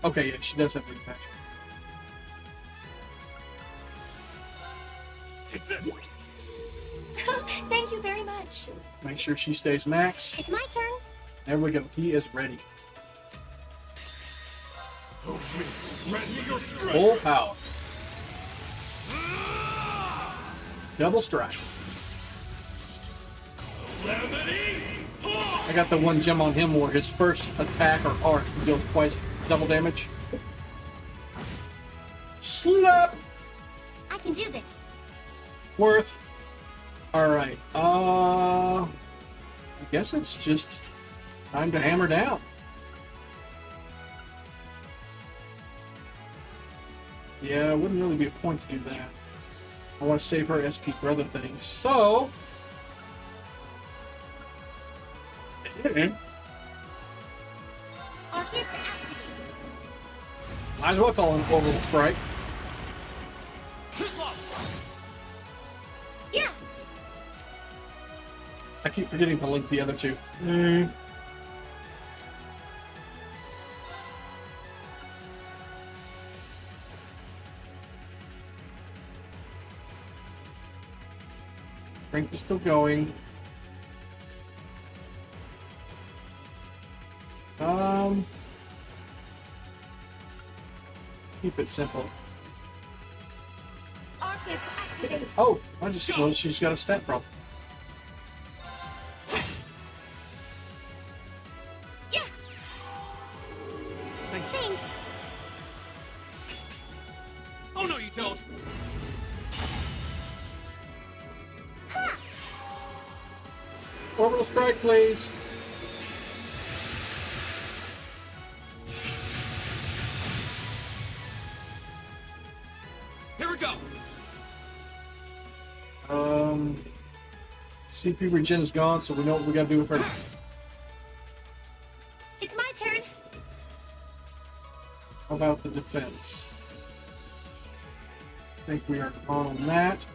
[SPEAKER 1] Okay, yeah, she does have the impact.
[SPEAKER 11] Take this.
[SPEAKER 3] Thank you very much.
[SPEAKER 1] Make sure she stays max.
[SPEAKER 3] It's my turn.
[SPEAKER 1] There we go. He is ready. Full power. Double strike. I got the one gem on him where his first attack or art deals twice double damage. Slap!
[SPEAKER 3] I can do this.
[SPEAKER 1] Worth. Alright. I guess it's just time to hammer down. Yeah, it wouldn't really be a point to do that. I want to save her SP for other things. So...
[SPEAKER 18] Arcus activated.
[SPEAKER 1] might as well call him Orbital Strike.
[SPEAKER 18] Yeah.
[SPEAKER 1] I keep forgetting to link the other two. Strength is still going. Keep it simple.
[SPEAKER 18] Arcus activate.
[SPEAKER 1] Oh, I just noticed she's got a stat problem.
[SPEAKER 18] Yeah. Thanks.
[SPEAKER 11] Oh no, you don't!
[SPEAKER 1] Orbital Strike, please.
[SPEAKER 11] Here we go!
[SPEAKER 1] CP regen is gone, so we know what we gotta do with her.
[SPEAKER 18] It's my turn.
[SPEAKER 1] How about the defense? I think we are on that.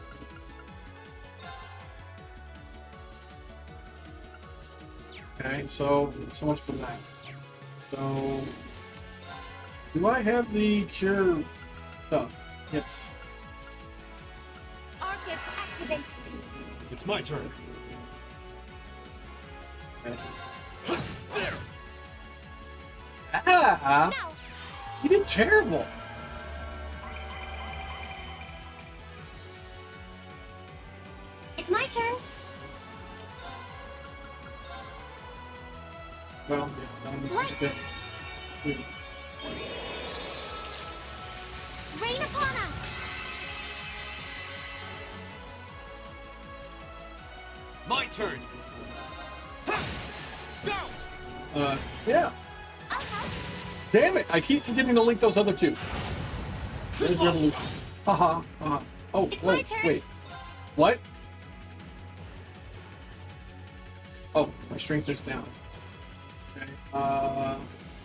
[SPEAKER 1] Okay, so much for that. So, do I have the cure stuff? Yes.
[SPEAKER 18] Arcus activate.
[SPEAKER 11] It's my turn.
[SPEAKER 1] Okay. Ah!
[SPEAKER 18] No.
[SPEAKER 1] You did terrible.
[SPEAKER 18] It's my turn.
[SPEAKER 1] Well, yeah,
[SPEAKER 18] Rain upon us.
[SPEAKER 11] My turn!
[SPEAKER 1] yeah. Damn it! I keep forgetting to link those other two. There's Revolution. Haha. Oh,
[SPEAKER 18] It's
[SPEAKER 1] wait,
[SPEAKER 18] my turn.
[SPEAKER 1] wait. What? Oh, my strength is down. Okay.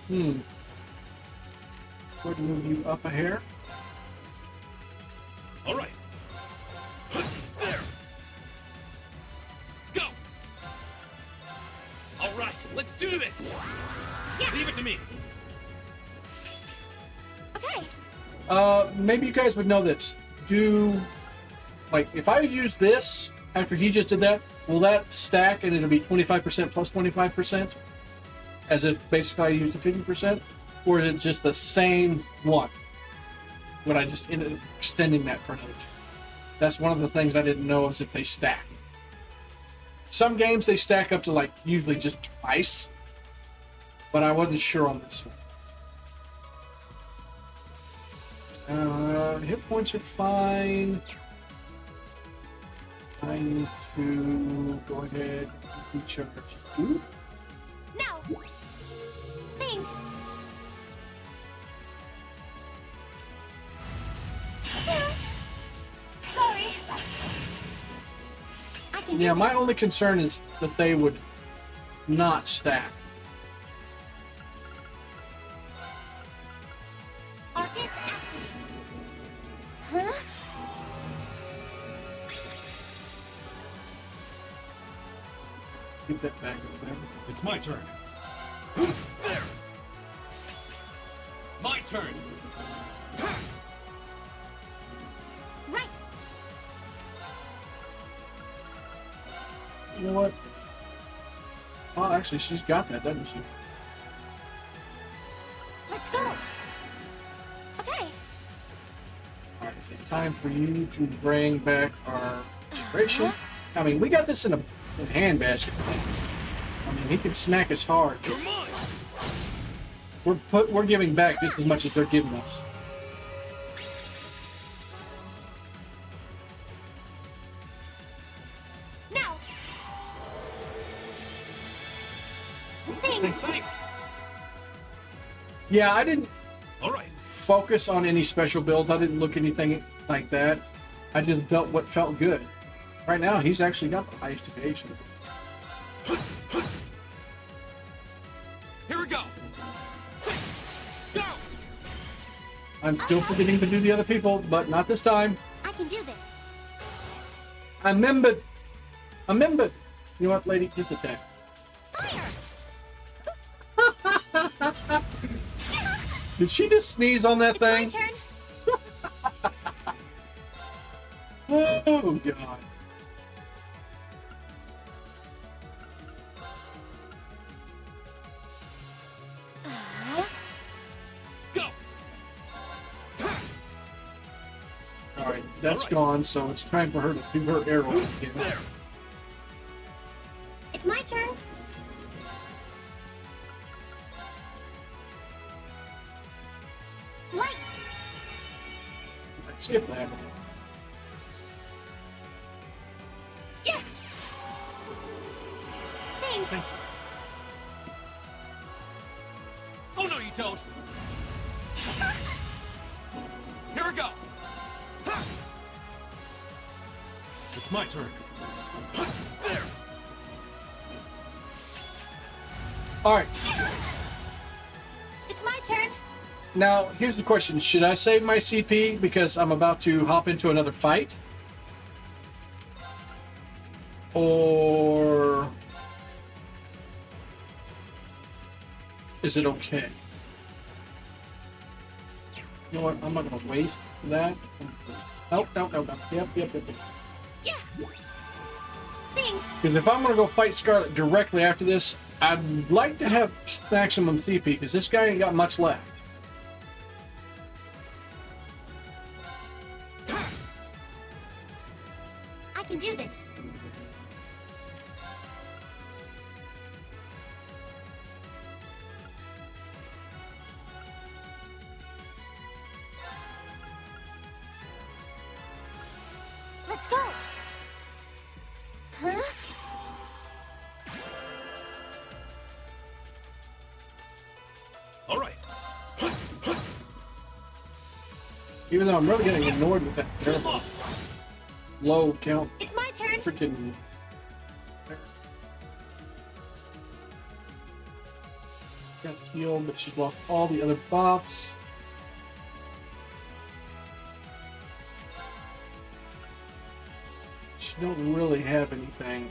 [SPEAKER 1] Go ahead and move you up a hair.
[SPEAKER 11] All right. There. Go. All right, let's do this.
[SPEAKER 18] Yeah.
[SPEAKER 11] Leave it to me.
[SPEAKER 18] Okay.
[SPEAKER 1] Maybe you guys would know this. Like, if I use this after he just did that, will that stack and it'll be 25% plus 25%? As if basically I used a 50%? Or is it just the same one? Would I just end up extending that for another two? That's one of the things I didn't know is if they stack. Some games they stack up to like usually just twice, but I wasn't sure on this one. Hit points are fine. I need to go ahead and recharge you.
[SPEAKER 18] No. Thanks. Sorry. I can
[SPEAKER 1] Yeah,
[SPEAKER 18] do
[SPEAKER 1] my
[SPEAKER 18] this.
[SPEAKER 1] only concern is that they would not stack.
[SPEAKER 18] Arcus activate. Huh?
[SPEAKER 1] Keep that back up there.
[SPEAKER 11] It's my turn. There. My turn.
[SPEAKER 18] Right.
[SPEAKER 1] You know what? Oh, actually, she's got that, doesn't she?
[SPEAKER 18] Let's go. Okay.
[SPEAKER 1] Alright, it's time for you to bring back our integration. I mean, we got this in a handbasket. I mean, he can snack us hard. We're giving back just as much as they're giving us.
[SPEAKER 3] Thanks.
[SPEAKER 1] Yeah, I didn't
[SPEAKER 10] All right.
[SPEAKER 1] focus on any special builds. I didn't look anything like that. I just built what felt good. Right now, he's actually got the highest evasion.
[SPEAKER 10] Here we go. Go.
[SPEAKER 1] I'm still forgetting to do the other people, but not this time.
[SPEAKER 8] I can do this.
[SPEAKER 1] I remembered. You know what, lady? Get the tank. Did she just sneeze on that thing?
[SPEAKER 3] My turn.
[SPEAKER 1] Oh, God.
[SPEAKER 10] Go.
[SPEAKER 1] All right, that's gone, so it's time for her to do her arrow again.
[SPEAKER 3] It's my turn. Light.
[SPEAKER 1] Let's skip that.
[SPEAKER 3] Yeah. Thanks.
[SPEAKER 10] Oh no, you don't. Here we go. It's my turn. There.
[SPEAKER 1] All right.
[SPEAKER 3] It's my turn.
[SPEAKER 1] Now, here's the question. Should I save my CP because I'm about to hop into another fight? Or is it okay? You know what? I'm not going to waste that. Nope. Yep.
[SPEAKER 3] Yeah. Thanks.
[SPEAKER 1] Because if I'm going to go fight Scarlet directly after this, I'd like to have maximum CP because this guy ain't got much left.
[SPEAKER 3] I can do this. Let's go. Huh?
[SPEAKER 10] All right.
[SPEAKER 1] Even though I'm really getting ignored with that terrible low count.
[SPEAKER 3] It's my turn.
[SPEAKER 1] Freaking. Got healed, but she's lost all the other buffs. She don't really have anything.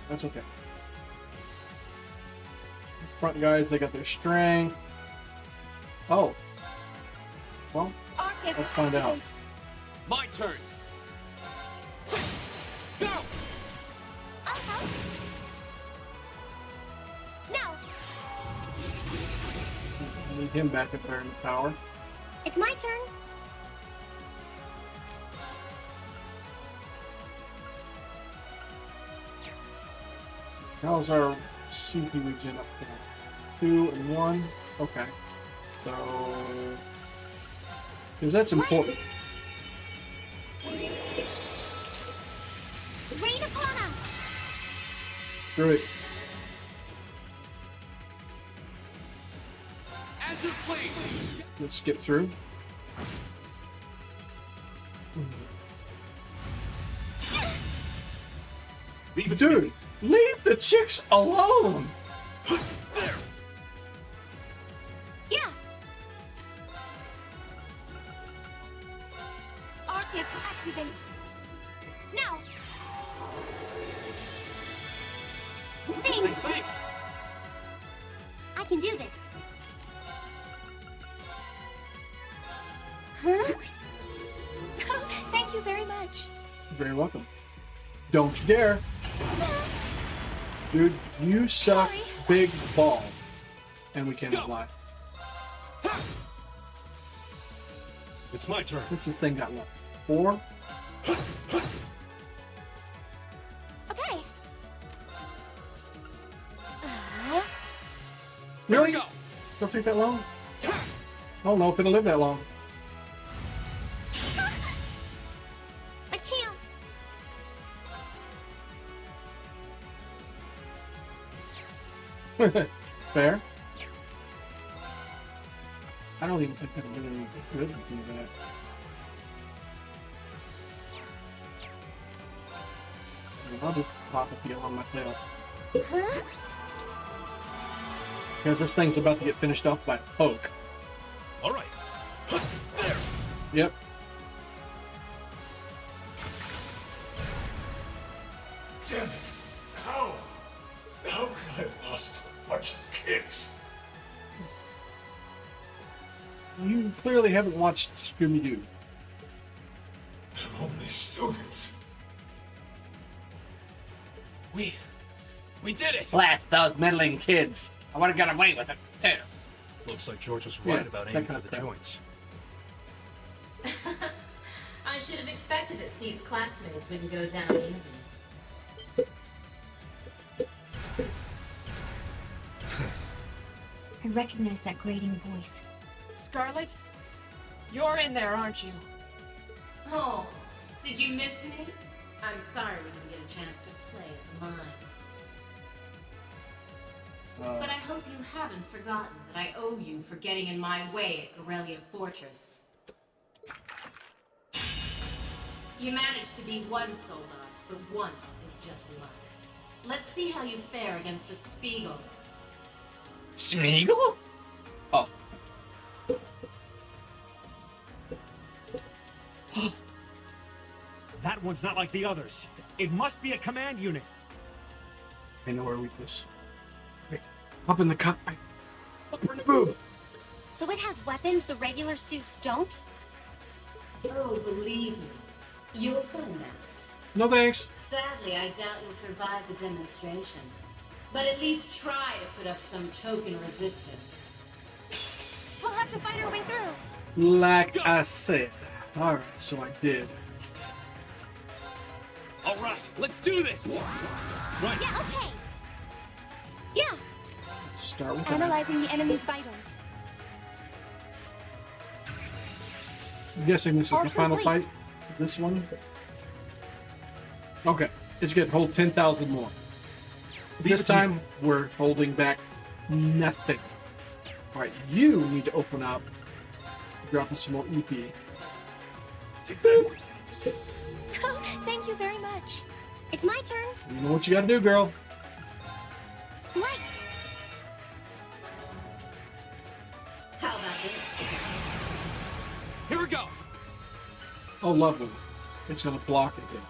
[SPEAKER 1] That's okay. Front guys, they got their strength. Oh. Well, let's find out.
[SPEAKER 10] My turn. Go.
[SPEAKER 3] Now.
[SPEAKER 1] Need him back up there in the tower.
[SPEAKER 3] It's my turn.
[SPEAKER 1] How's our CP regen up there? 2 and 1. Okay. So, because that's important.
[SPEAKER 3] Rain upon us.
[SPEAKER 1] Screw it.
[SPEAKER 10] As you please.
[SPEAKER 1] Let's skip through. Dude, leave the chicks alone.
[SPEAKER 10] There.
[SPEAKER 3] Yeah. Arcus, activate. Now. Thanks. I can do this. Huh? Thank you very much.
[SPEAKER 1] You're very welcome. Don't you dare. Dude, you suck big ball. And we cannot lie.
[SPEAKER 10] It's my turn.
[SPEAKER 1] What's this thing got left? 4?
[SPEAKER 3] Okay.
[SPEAKER 1] Really? Don't take that long? I don't know if it'll live that long.
[SPEAKER 3] I can't.
[SPEAKER 1] Fair. I don't even think that I'm doing anything good to do that. I'll just pop a few on myself. Because this thing's about to get finished off by poke.
[SPEAKER 10] All right. There.
[SPEAKER 1] Yep.
[SPEAKER 13] Damn it! How? How could I have lost a bunch of kids?
[SPEAKER 1] You clearly haven't watched Scooby-Doo.
[SPEAKER 13] They're only students.
[SPEAKER 10] We did it!
[SPEAKER 1] Blast those meddling kids! I would have got away with it, too.
[SPEAKER 10] Looks like George was right
[SPEAKER 1] Yeah,
[SPEAKER 10] about
[SPEAKER 1] that
[SPEAKER 10] aiming
[SPEAKER 1] kind
[SPEAKER 10] for
[SPEAKER 1] of
[SPEAKER 10] the
[SPEAKER 1] crap.
[SPEAKER 10] joints.
[SPEAKER 23] I should have expected that C's classmates wouldn't go down easy.
[SPEAKER 20] I recognize that grating voice.
[SPEAKER 7] Scarlet? You're in there, aren't you?
[SPEAKER 23] Oh, did you miss me? I'm sorry we didn't get a chance to play at the mine. But I hope you haven't forgotten that I owe you for getting in my way at Aurelia Fortress. You managed to be one Soldats, but once is just luck. Let's see how you fare against a Spiegel.
[SPEAKER 1] Smeagol? Oh.
[SPEAKER 2] That one's not like the others. It must be a command unit.
[SPEAKER 1] I know our weakness. Quick, up in the cockpit. Up in the boob.
[SPEAKER 3] So it has weapons the regular suits don't?
[SPEAKER 23] Oh, believe me, you'll find out.
[SPEAKER 1] No thanks.
[SPEAKER 23] Sadly, I doubt you'll survive the demonstration. But at least try to put up some token resistance.
[SPEAKER 18] We'll have to fight our way through.
[SPEAKER 1] Like I said. Alright, so I did.
[SPEAKER 10] All right, let's do this. Right.
[SPEAKER 18] Yeah, okay. Yeah.
[SPEAKER 1] Let's start with that.
[SPEAKER 18] Analyzing the enemy's vitals.
[SPEAKER 1] I'm guessing this is
[SPEAKER 18] All
[SPEAKER 1] the final
[SPEAKER 18] complete.
[SPEAKER 1] fight. This one. Okay, it's gonna hold 10,000 more. This time, we're holding back nothing. Alright, you need to open up. Drop us some more EP.
[SPEAKER 18] Thank you very much.
[SPEAKER 3] It's my turn.
[SPEAKER 1] You know what you gotta do, girl.
[SPEAKER 3] Light.
[SPEAKER 23] How about this?
[SPEAKER 10] Here we go.
[SPEAKER 1] Oh, lovely. It's gonna block it again.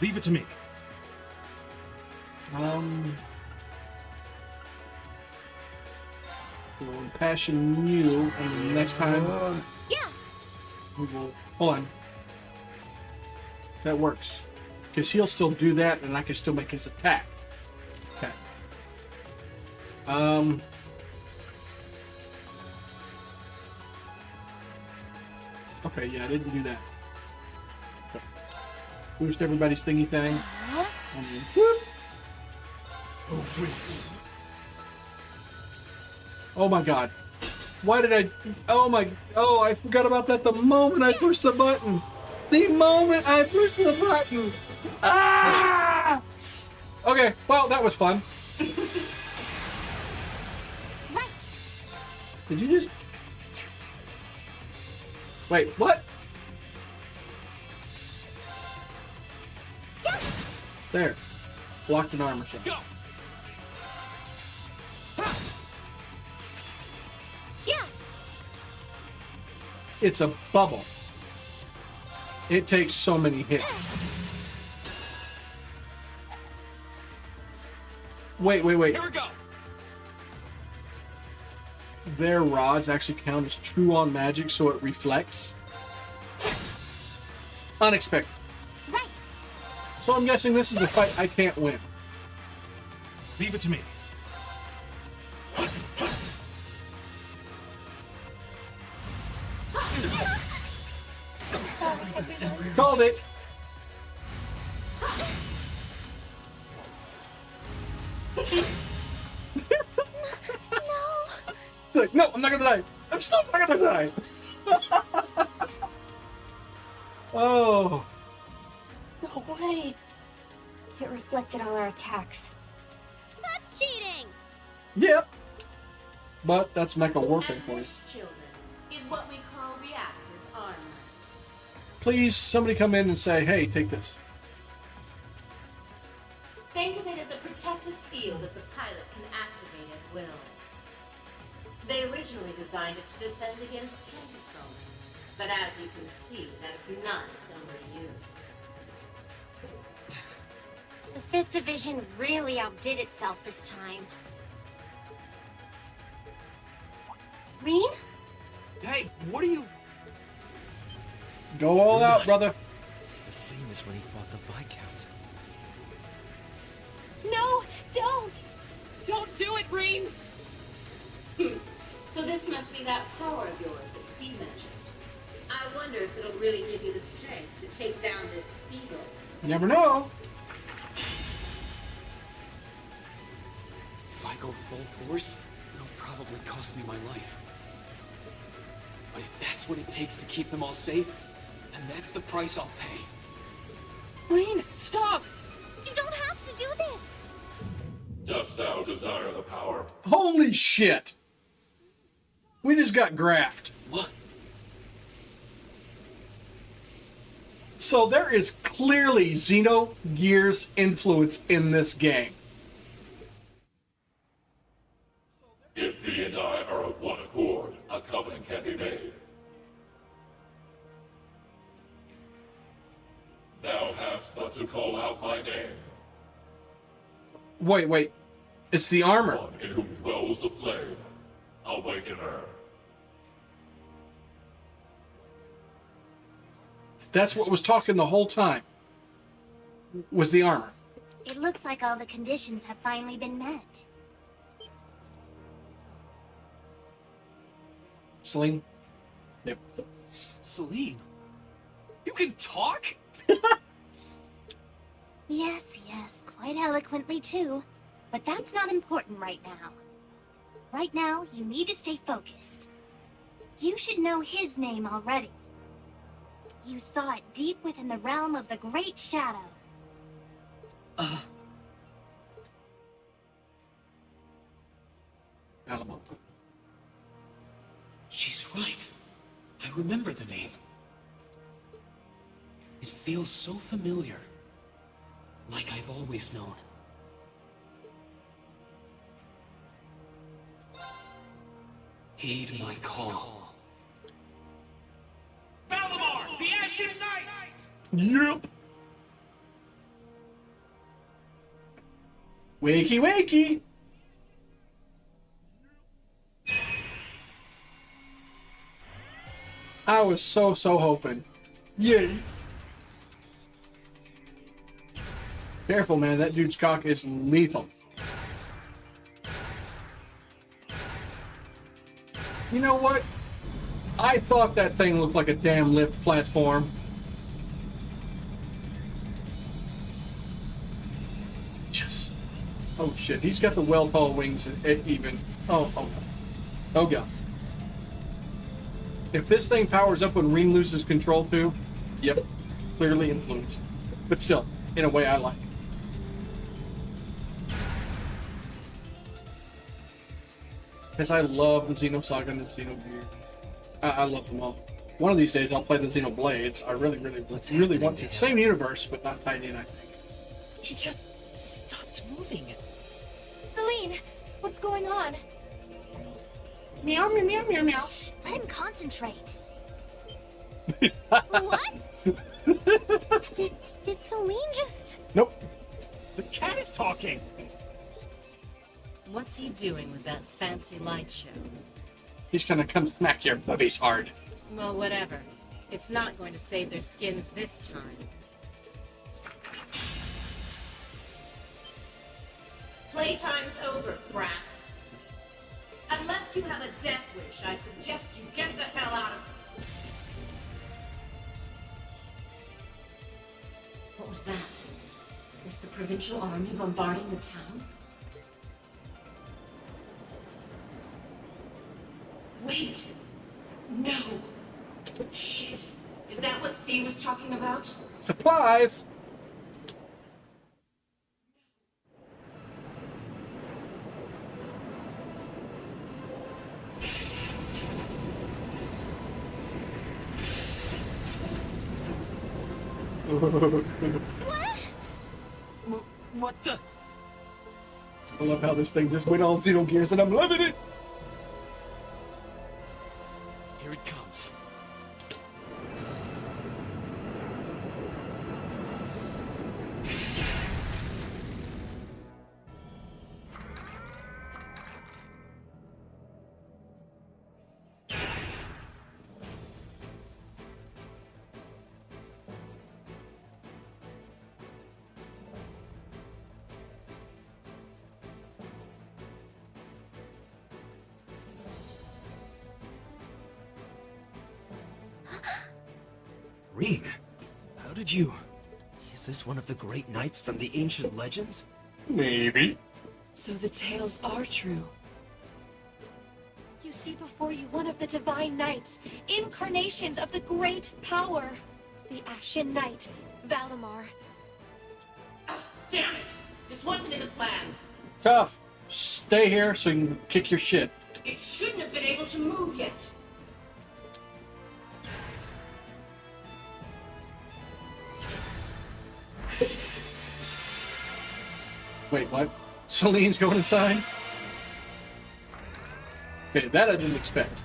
[SPEAKER 2] Leave it to me.
[SPEAKER 1] We'll impassion you, and the next time
[SPEAKER 18] Yeah.
[SPEAKER 1] we will. Hold on. That works. Because he'll still do that, and I can still make his attack. Okay. Okay, yeah, I didn't do that. So, boost everybody's thingy thing. And then, whoop.
[SPEAKER 13] Oh, wait.
[SPEAKER 1] Oh my god. Why did I... Oh, I forgot about that the moment I pushed the button. The moment I pushed the button. Ah! Okay, well, that was fun. Did you just... Wait, what? There. Blocked an armor shot.
[SPEAKER 10] Go.
[SPEAKER 18] Yeah.
[SPEAKER 1] It's a bubble. It takes so many hits. Wait.
[SPEAKER 10] Here we go.
[SPEAKER 1] Their rods actually count as true on magic, so it reflects. Unexpected.
[SPEAKER 18] Right.
[SPEAKER 1] So I'm guessing this is a fight I can't win.
[SPEAKER 2] Leave it to me.
[SPEAKER 18] I'm sorry, everyone.
[SPEAKER 1] Called it.
[SPEAKER 18] No.
[SPEAKER 1] Like, no, I'm not gonna die. I'm still not gonna die. Oh.
[SPEAKER 20] No way! It reflected all our attacks.
[SPEAKER 18] That's cheating!
[SPEAKER 1] Yep. But that's mecha warfare for you.
[SPEAKER 23] This, children, is what we call reactive armor.
[SPEAKER 1] Please, somebody come in and say, hey, take this.
[SPEAKER 23] Think of it as a protective field that the pilot can activate at will. They originally designed it to defend against tank assault, but as you can see, that's not its only use.
[SPEAKER 3] The 5th Division really outdid itself this time. Rean?
[SPEAKER 11] Hey, what are you...
[SPEAKER 1] Go all out, brother.
[SPEAKER 11] It's the same as when he fought the Viscount.
[SPEAKER 7] No, don't! Don't do it, Rean!
[SPEAKER 23] So this must be that power of yours that C mentioned. I wonder if it'll really give you the strength to take down this Spiegel.
[SPEAKER 1] You never know.
[SPEAKER 6] If I go full force, it'll probably cost me my life. But if that's what it takes to keep them all safe, then that's the price I'll pay.
[SPEAKER 16] Rean, stop!
[SPEAKER 18] You don't have to do this!
[SPEAKER 13] Dost thou desire the power?
[SPEAKER 1] Holy shit. We just got graphed.
[SPEAKER 6] What?
[SPEAKER 1] So there is clearly Xenogears influence in this game.
[SPEAKER 13] If thee and I are of one accord, a covenant can be made. Thou hast but to call out my name.
[SPEAKER 1] Wait. It's the armor.
[SPEAKER 13] One in whom dwells the flame. Awakener.
[SPEAKER 1] That's what was talking the whole time. Was the armor.
[SPEAKER 8] It looks like all the conditions have finally been met.
[SPEAKER 1] Celine? Yep.
[SPEAKER 6] Celine? You can talk?
[SPEAKER 8] Yes, quite eloquently too. But that's not important right now. Right now, you need to stay focused. You should know his name already. You saw it deep within the realm of the Great Shadow.
[SPEAKER 1] Alamo.
[SPEAKER 6] She's right. I remember the name. It feels so familiar. Like I've always known. Heed my call.
[SPEAKER 11] Valimar, the Ashen Knight!
[SPEAKER 1] Yep. Wakey. I was so hoping. Yay. Careful, man. That dude's cock is lethal. You know what? I thought that thing looked like a damn lift platform. Just... Oh shit, he's got the well-tall wings even. Oh god. If this thing powers up when Rean loses control too, yep, clearly influenced. But still, in a way I like. Because I love the Xenosaga and the Xenogears. I love them all. One of these days I'll play the Xenoblades. I really want to. Same universe, but not tied in, I think.
[SPEAKER 16] He just stopped moving.
[SPEAKER 7] Celine, what's going on?
[SPEAKER 3] Meow.
[SPEAKER 8] Let him concentrate.
[SPEAKER 3] What? Did Celine just...
[SPEAKER 1] Nope.
[SPEAKER 11] The cat is talking!
[SPEAKER 23] What's he doing with that fancy light show?
[SPEAKER 1] He's gonna come smack your boobies hard.
[SPEAKER 23] Well, whatever. It's not going to save their skins this time. Playtime's over, brats. Unless you have a death wish, I suggest you get the hell out of... What was that? Is the provincial army bombarding the town? Wait. No. Shit. Is that what C was talking about?
[SPEAKER 1] Supplies.
[SPEAKER 11] What the?
[SPEAKER 1] I love how this thing just went all Xenogears and I'm loving it.
[SPEAKER 11] Here it comes.
[SPEAKER 12] Rean, how did you... Is this one of the great knights from the ancient legends?
[SPEAKER 1] Maybe.
[SPEAKER 7] So the tales are true.
[SPEAKER 5] You see before you one of the divine knights, incarnations of the great power. The Ashen Knight, Valimar.
[SPEAKER 23] Damn it! This wasn't in the plans.
[SPEAKER 1] Tough. Stay here so you can kick your shit.
[SPEAKER 23] It shouldn't have been able to move yet.
[SPEAKER 1] Wait, what? Celine's going inside? Okay, that I didn't expect.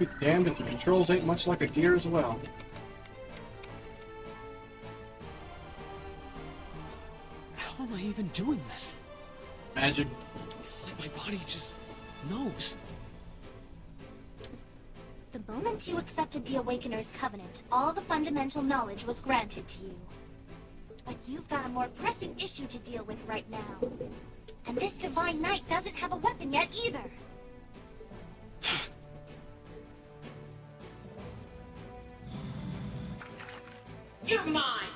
[SPEAKER 1] Be damned if the controls ain't much like a gear as well.
[SPEAKER 11] How am I even doing this?
[SPEAKER 1] Magic.
[SPEAKER 11] It's like my body just knows.
[SPEAKER 8] The moment you accepted the Awakener's Covenant, all the fundamental knowledge was granted to you. But you've got a more pressing issue to deal with right now. And this Divine Knight doesn't have a weapon yet either.
[SPEAKER 23] You're mine!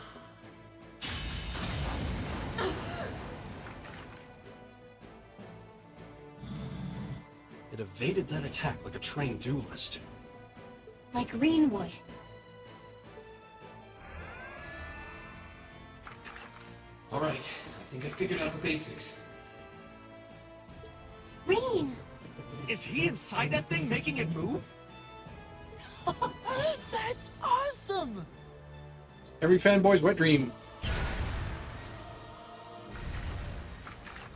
[SPEAKER 10] It evaded that attack like a trained duelist.
[SPEAKER 8] Like Rean would.
[SPEAKER 6] Alright, I think I figured out the basics.
[SPEAKER 8] Rean!
[SPEAKER 19] Is he inside that thing making it move?
[SPEAKER 16] That's awesome!
[SPEAKER 1] Every fanboy's wet dream.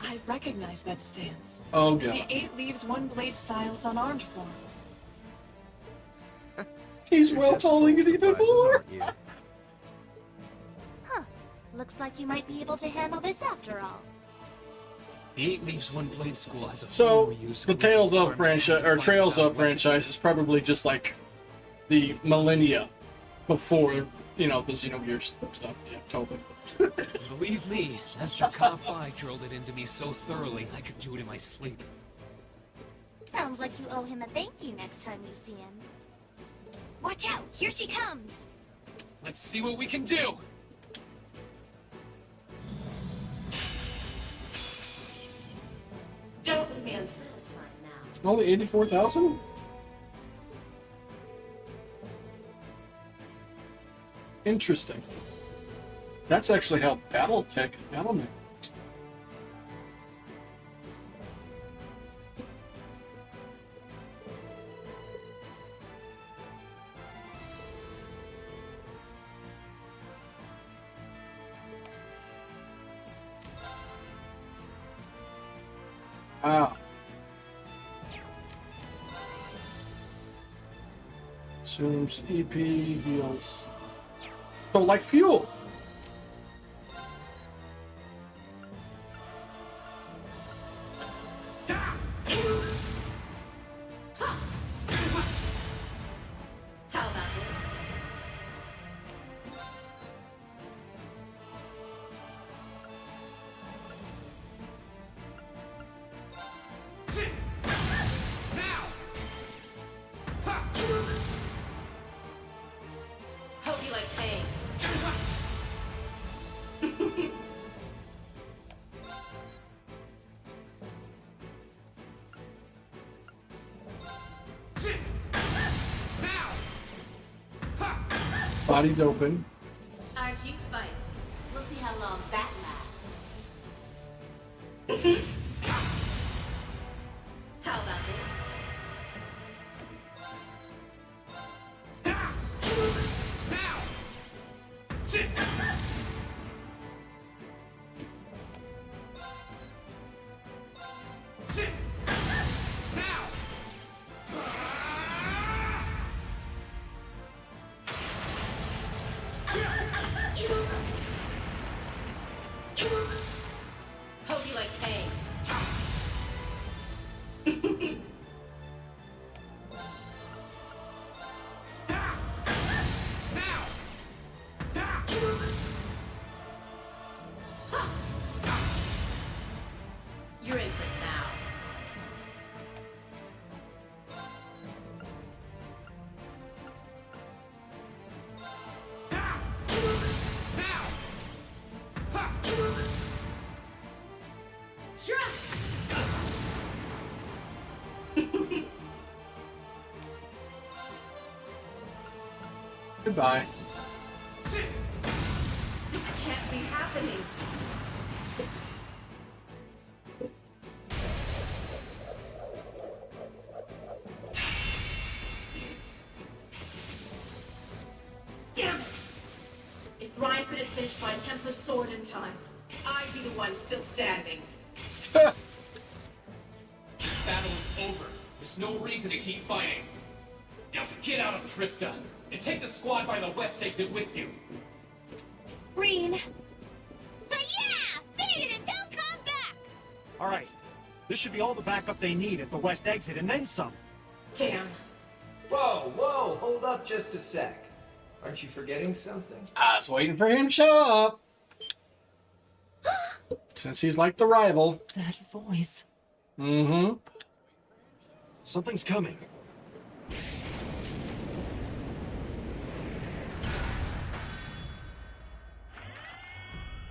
[SPEAKER 7] I recognize that stance.
[SPEAKER 1] Oh, God.
[SPEAKER 7] The 8 leaves 1 blade style's unarmed form.
[SPEAKER 1] He's well-tolling is even more.
[SPEAKER 8] Huh. Looks like you might be able to handle this after all.
[SPEAKER 6] The 8 Leaves One Blade School has a
[SPEAKER 1] So,
[SPEAKER 6] use
[SPEAKER 1] the Tales of franchise, or Trails of franchise is probably just like the millennia before, you know, the Xenogears stuff. Yeah, totally.
[SPEAKER 6] Believe me, Master Ka-Fi drilled it into me so thoroughly I could do it in my sleep.
[SPEAKER 8] Sounds like you owe him a thank you next time you see him. Watch out! Here she comes!
[SPEAKER 6] Let's see what we can do!
[SPEAKER 23] Don't leave me unsatisfied now.
[SPEAKER 1] Only 84,000? Interesting. That's actually how Battletech Battlemech. Ah. Assumes EP deals. So like fuel.
[SPEAKER 23] How about this?
[SPEAKER 1] Body's open.
[SPEAKER 23] Aren't you feisty? We'll see how long that lasts. How about this? Hope you like pain. You're in for it now.
[SPEAKER 1] Goodbye.
[SPEAKER 23] This can't be happening. Damn it! If Ryan couldn't finish my Templar sword in time, I'd be the one still standing.
[SPEAKER 6] This battle is over. There's no reason to keep fighting. Now get out of Trista and take the squad by the west exit with you.
[SPEAKER 18] Rean. Yeah! Finish it and don't come back!
[SPEAKER 2] All right. This should be all the backup they need at the west exit and then some.
[SPEAKER 23] Damn.
[SPEAKER 11] Whoa, whoa, hold up just a sec. Aren't you forgetting something?
[SPEAKER 1] I was waiting for him to show up. Since he's like the rival.
[SPEAKER 16] That voice.
[SPEAKER 1] Mm-hmm.
[SPEAKER 2] Something's coming.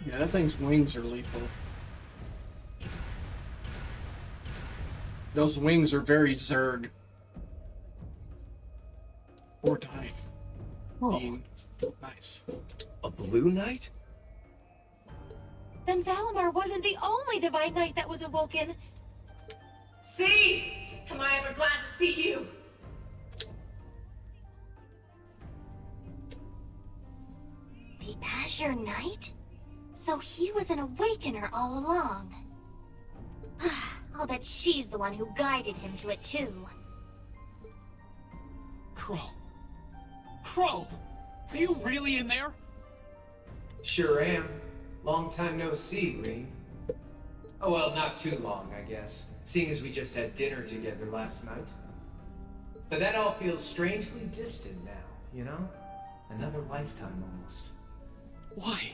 [SPEAKER 1] Yeah, that thing's wings are lethal. Those wings are very Zerg. Or dying. Being nice.
[SPEAKER 12] A blue knight?
[SPEAKER 5] Then Valimar wasn't the only Divine Knight that was awoken.
[SPEAKER 23] See? Am I ever glad to see you?
[SPEAKER 3] The Azure Knight? So he was an Awakener all along. I'll bet she's the one who guided him to it too.
[SPEAKER 6] Crow. Crow! Are you really in there?
[SPEAKER 11] Sure am. Long time no see, Rean. Oh well, not too long, I guess, seeing as we just had dinner together last night. But that all feels strangely distant now, you know? Another lifetime almost.
[SPEAKER 6] Why?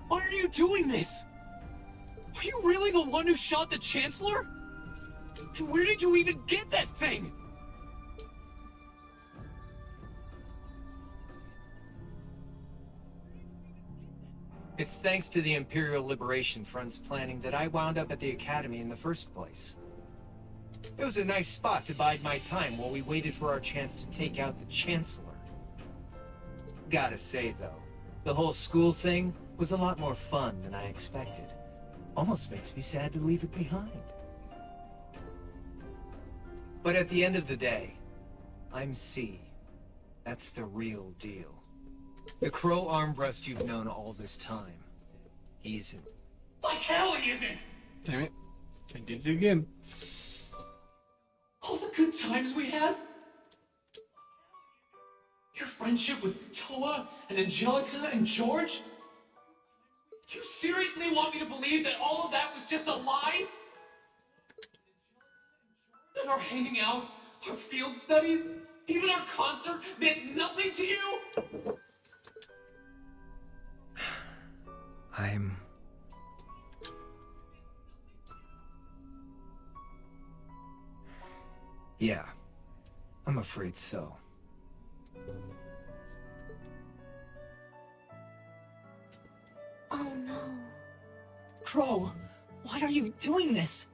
[SPEAKER 6] Why are you doing this? Are you really the one who shot the Chancellor? And where did you even get that thing?
[SPEAKER 11] It's thanks to the Imperial Liberation Front's planning that I wound up at the Academy in the first place. It was a nice spot to bide my time while we waited for our chance to take out the Chancellor. Gotta say, though, the whole school thing was a lot more fun than I expected. Almost makes me sad to leave it behind. But at the end of the day, I'm C. That's the real deal. The Crow Armbrust you've known all this time. He isn't.
[SPEAKER 6] Like hell he isn't!
[SPEAKER 1] Damn it. I did it again.
[SPEAKER 6] All the good times we had? Your friendship with Toa and Angelica and George? You seriously want me to believe that all of that was just a lie? That our hanging out, our field studies, even our concert meant nothing to you?
[SPEAKER 11] Yeah, I'm afraid so.
[SPEAKER 3] Oh no.
[SPEAKER 16] Crow, why are you doing this?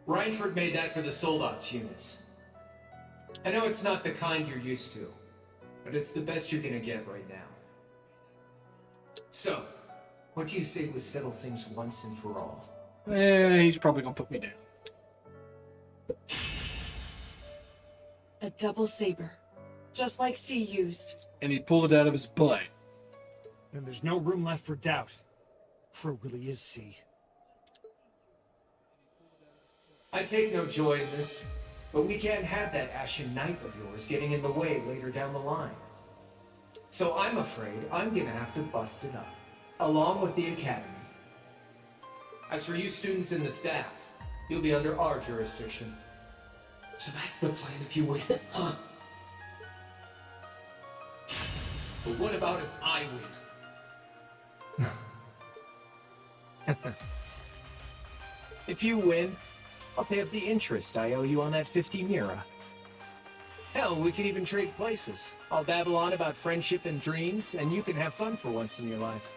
[SPEAKER 11] Reinford made that for the Soldats units. I know it's not the kind you're used to, but it's the best you're gonna get right now. So, what do you say we settle things once and for all?
[SPEAKER 1] He's probably gonna put me down.
[SPEAKER 7] A double saber. Just like C used.
[SPEAKER 1] And he pulled it out of his butt.
[SPEAKER 2] Then there's no room left for doubt. Crow really is C.
[SPEAKER 11] I take no joy in this, but we can't have that Ashen Knight of yours getting in the way later down the line. So I'm afraid I'm gonna have to bust it up, along with the Academy. As for you students and the staff, you'll be under our jurisdiction.
[SPEAKER 6] So that's the plan if you win, huh? But what about if I win?
[SPEAKER 11] If you win, I'll pay up the interest I owe you on that 50 Mira. Hell, we could even trade places. I'll babble on about friendship and dreams, and you can have fun for once in your life.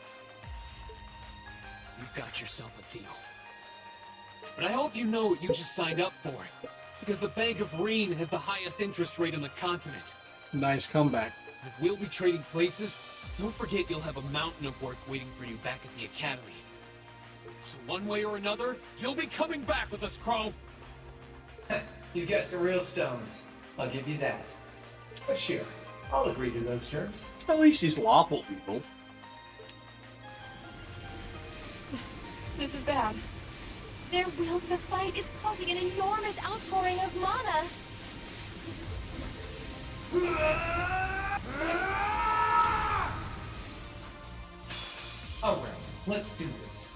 [SPEAKER 6] You've got yourself a deal. But I hope you know what you just signed up for. Because the Bank of Rean has the highest interest rate on the continent.
[SPEAKER 1] Nice comeback.
[SPEAKER 6] If we'll be trading places, don't forget you'll have a mountain of work waiting for you back at the Academy. So one way or another, you'll be coming back with us, Crow.
[SPEAKER 11] You got some real stones. I'll give you that. But sure, I'll agree to those terms.
[SPEAKER 1] At least he's lawful, people.
[SPEAKER 7] This is bad.
[SPEAKER 18] Their will to fight is causing an enormous outpouring of mana.
[SPEAKER 11] Alright, let's do this.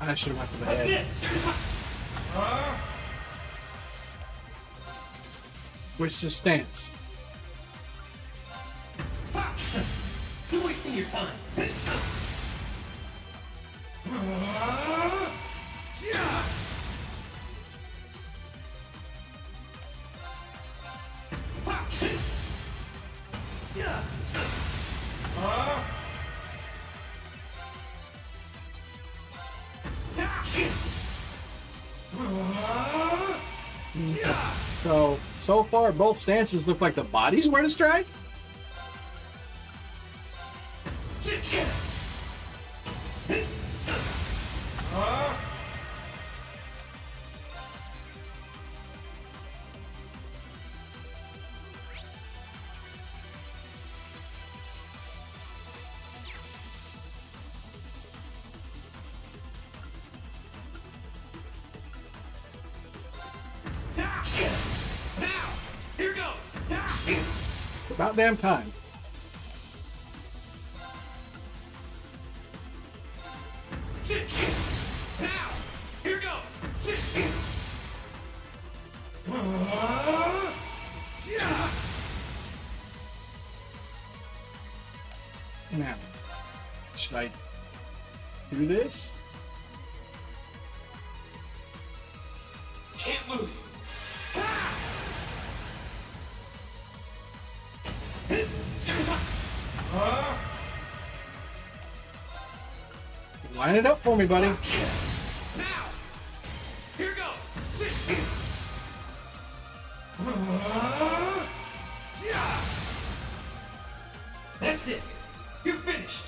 [SPEAKER 1] I should have went for the head. Which is stance.
[SPEAKER 11] You're wasting your time.
[SPEAKER 1] So far, both stances look like the body's where to strike. About damn time.
[SPEAKER 13] Now, here goes.
[SPEAKER 1] Now, should I do this?
[SPEAKER 6] Can't lose.
[SPEAKER 1] Line it up for me, buddy.
[SPEAKER 13] Now, here goes.
[SPEAKER 11] That's it. You're finished.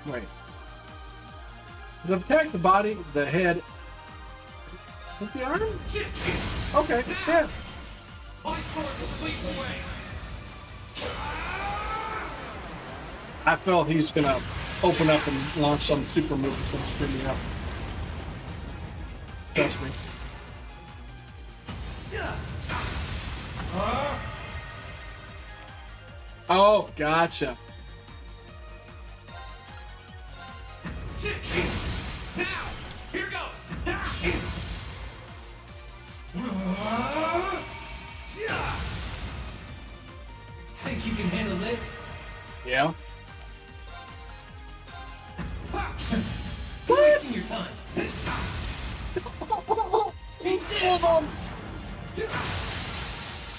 [SPEAKER 1] Wait. Does it attack the body, the head, with the arm? Okay, yeah.
[SPEAKER 13] My sword will lead the way.
[SPEAKER 1] I felt he's gonna open up and launch some super move that's gonna screw me up. Trust me. Oh, gotcha.
[SPEAKER 13] Now, here goes.
[SPEAKER 11] Think you can handle this?
[SPEAKER 1] Yeah.
[SPEAKER 11] your time.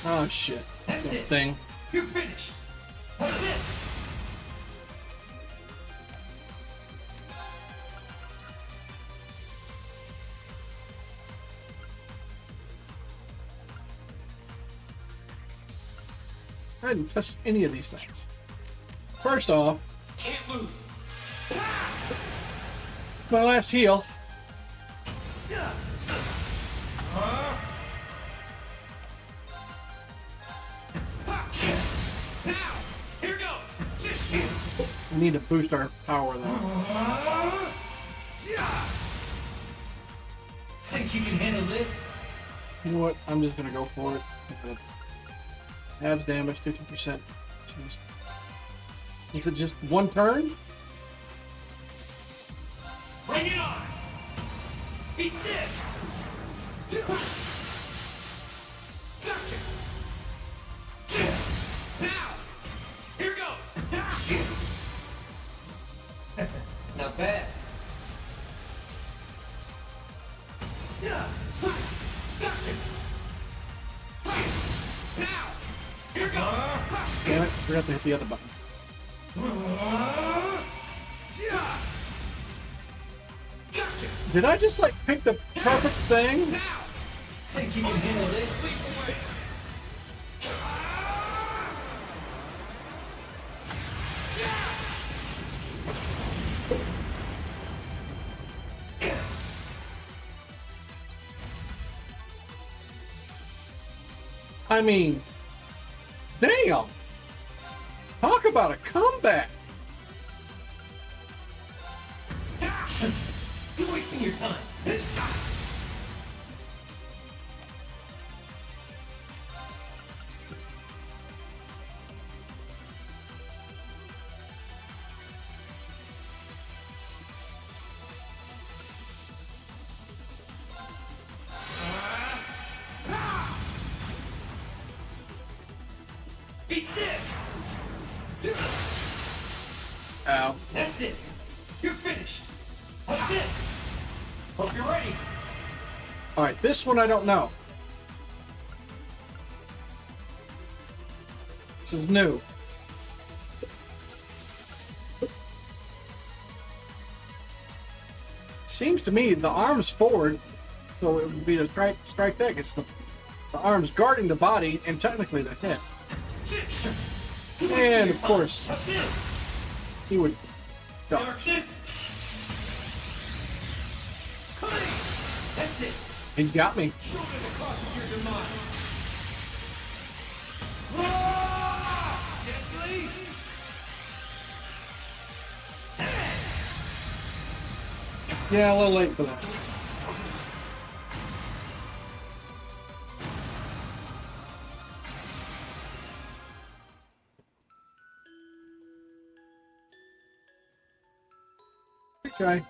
[SPEAKER 1] Oh shit.
[SPEAKER 11] That's it.
[SPEAKER 1] Thing.
[SPEAKER 11] You're finished. What's this?
[SPEAKER 1] I didn't touch any of these things. First off,
[SPEAKER 11] Can't lose.
[SPEAKER 1] my last heal.
[SPEAKER 11] Now, here goes.
[SPEAKER 1] We need to boost our power though.
[SPEAKER 11] Think you can handle this?
[SPEAKER 1] You know what? I'm just gonna go for it. Abs damage 50%. Jeez. Is it just one turn?
[SPEAKER 11] Bring it on. Beat this. Gotcha. Now, here goes. Not bad. Gotcha. Now, here goes.
[SPEAKER 1] Damn it, forgot to hit the other button.
[SPEAKER 11] Gotcha.
[SPEAKER 1] Did I just like pick the perfect thing?
[SPEAKER 11] Now, think you can handle this? Sleep away.
[SPEAKER 1] I mean, damn! Talk about a comeback!
[SPEAKER 11] You're wasting your time. Beat this!
[SPEAKER 1] Ow.
[SPEAKER 11] That's it. You're finished. What's this? Hope you're ready.
[SPEAKER 1] Alright, this one I don't know. This is new. Seems to me the arm's forward, so it would be a strike back. It's the arms guarding the body and technically the head. And of course, he would dodge.
[SPEAKER 11] Darkness. Clean. That's it.
[SPEAKER 1] He's got me.
[SPEAKER 11] Show me the cost of your demise. Ah! Gently.
[SPEAKER 1] Yeah, a little late for that. Okay.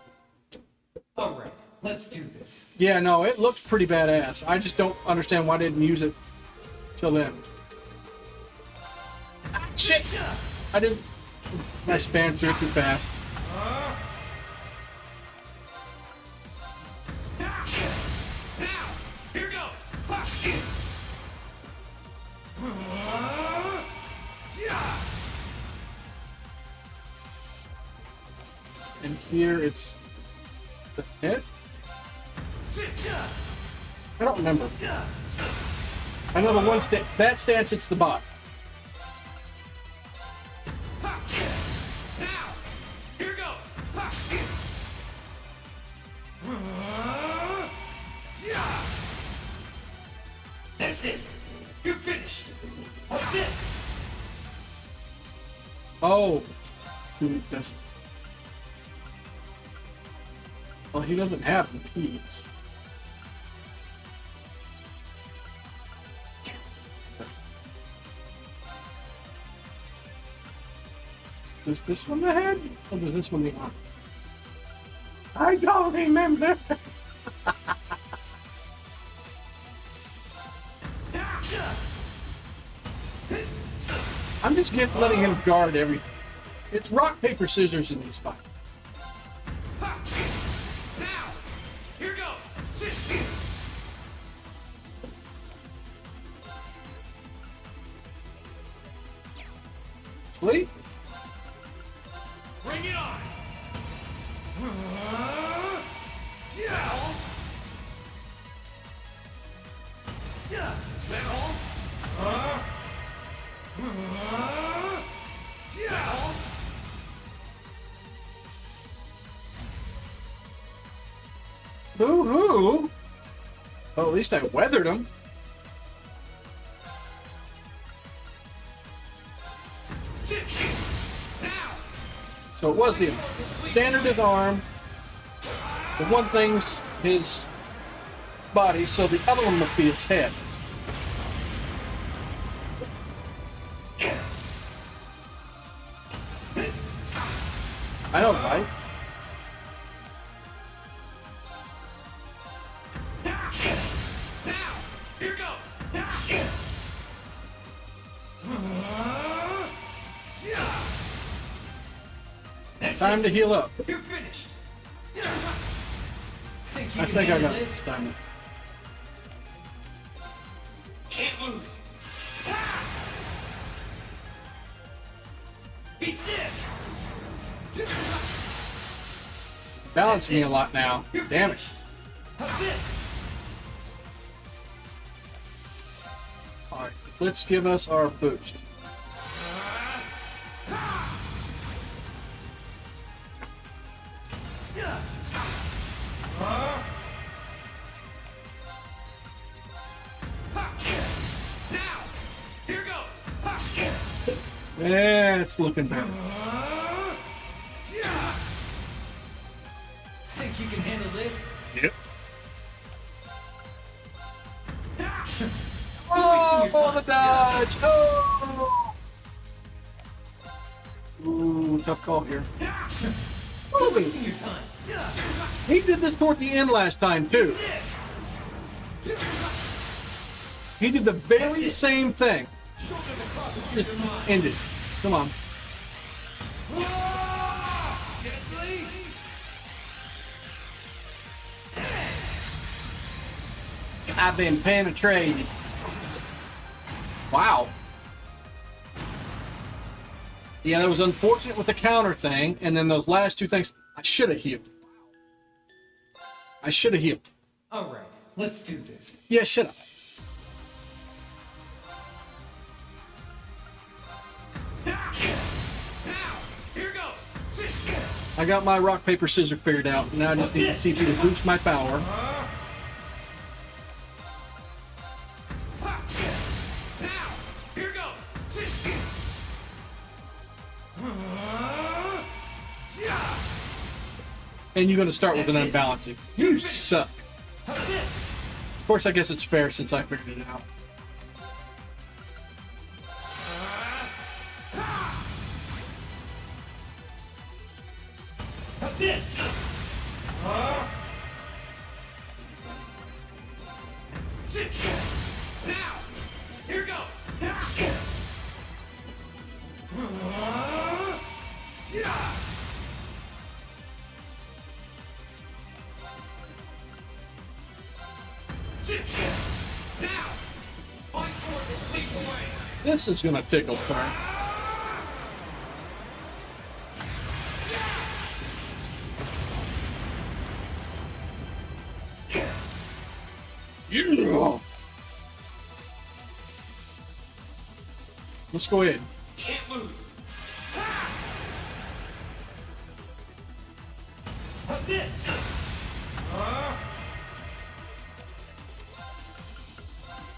[SPEAKER 11] All right, let's do this.
[SPEAKER 1] Yeah, no, it looks pretty badass. I just don't understand why I didn't use it till then. Ah, shit! I didn't. I spanned through it too fast.
[SPEAKER 11] Now, here goes.
[SPEAKER 1] And here it's the head? I don't remember. I know the one that stance, it's the bot.
[SPEAKER 11] Now, here goes. That's it. You're finished. What's this?
[SPEAKER 1] Oh. He doesn't. Well, he doesn't have impedes. Does this one the head? Or does this one the arm? I don't remember. I'm just letting him guard everything. It's rock, paper, scissors in these fights.
[SPEAKER 11] Now,
[SPEAKER 1] Sweet.
[SPEAKER 2] Bring it on!
[SPEAKER 1] Hoo-hoo. Well, at least I weathered them. So it was the standard his arm. The one thing's his body, so the other one must be his head. I know, right?
[SPEAKER 2] Here goes!
[SPEAKER 1] Time to heal up.
[SPEAKER 2] You're finished!
[SPEAKER 1] I think I got it this time.
[SPEAKER 2] Can't lose! Beat this!
[SPEAKER 1] Balancing me a lot now. Damn it. Alright, let's give us our boost.
[SPEAKER 2] Here goes!
[SPEAKER 1] Yeah, it's looking better.
[SPEAKER 11] Think you can handle this?
[SPEAKER 1] Yep. Oh, on the dodge! Oh! Ooh, tough call here.
[SPEAKER 11] Wasting your time.
[SPEAKER 1] He did this toward the end last time, too. He did the very same thing. Just ended. Come on. I've been penetrated. Wow. Yeah, that was unfortunate with the counter thing, and then those last two things. I should have healed. I should have healed.
[SPEAKER 11] Alright, let's do this.
[SPEAKER 1] Yeah, shut up.
[SPEAKER 2] Here goes!
[SPEAKER 1] I got my rock, paper, scissors figured out. Now I just need to see if you can boost my power.
[SPEAKER 2] Here goes!
[SPEAKER 1] And you're going to start with an unbalancing. You suck. Of course, I guess it's fair since I figured it out.
[SPEAKER 2] Assist! Now! Here goes! Now! My sword will lead the way!
[SPEAKER 1] This is going to tickle fire. Yeah. Let's go ahead.
[SPEAKER 2] Can't lose! Assist!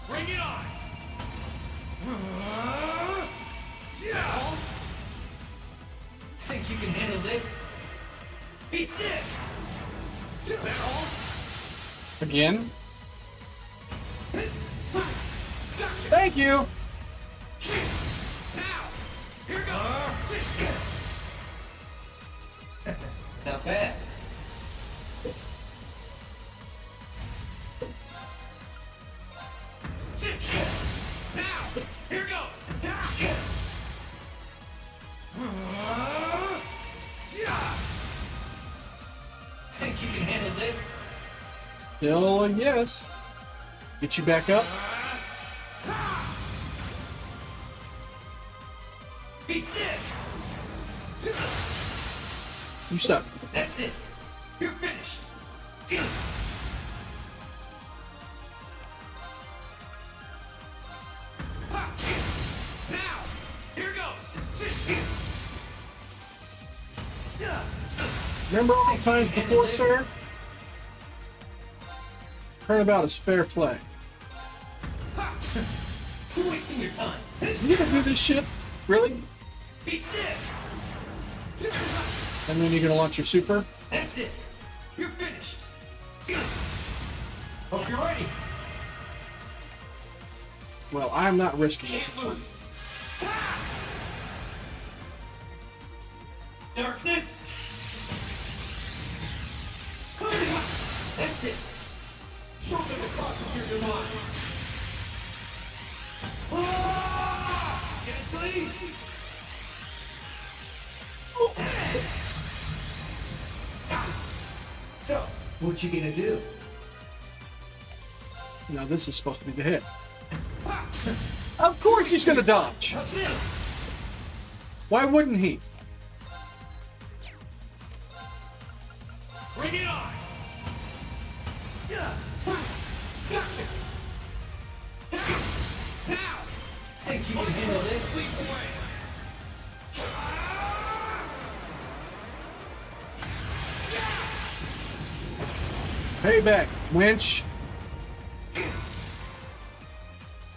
[SPEAKER 2] Bring it on!
[SPEAKER 11] Think you can handle this?
[SPEAKER 2] Beat this! That all?
[SPEAKER 1] Again. Thank you.
[SPEAKER 2] Now! Here goes!
[SPEAKER 11] Not bad.
[SPEAKER 2] Now! Here goes!
[SPEAKER 11] Think you can handle this?
[SPEAKER 1] Still a yes. Get you back up.
[SPEAKER 4] Beat this!
[SPEAKER 1] You suck.
[SPEAKER 4] That's it. You're finished. Now, here goes.
[SPEAKER 1] Remember all times before, sir? Turnabout is fair play.
[SPEAKER 4] You're wasting your time.
[SPEAKER 1] You gonna do this shit? Really?
[SPEAKER 4] Beat this!
[SPEAKER 1] And then you're gonna launch your super?
[SPEAKER 4] That's it. You're finished. Hope you're ready.
[SPEAKER 1] Well, I'm not risking it.
[SPEAKER 4] Can't lose. Darkness. That's it. Show them the cross of your demise. Get it clean. So, what you gonna do?
[SPEAKER 1] Now this is supposed to be the hit. Of course he's gonna dodge.
[SPEAKER 4] That's it.
[SPEAKER 1] Why wouldn't he?
[SPEAKER 4] Bring it on. Gotcha. Now, think you can handle this? Sleep away.
[SPEAKER 1] Payback, winch.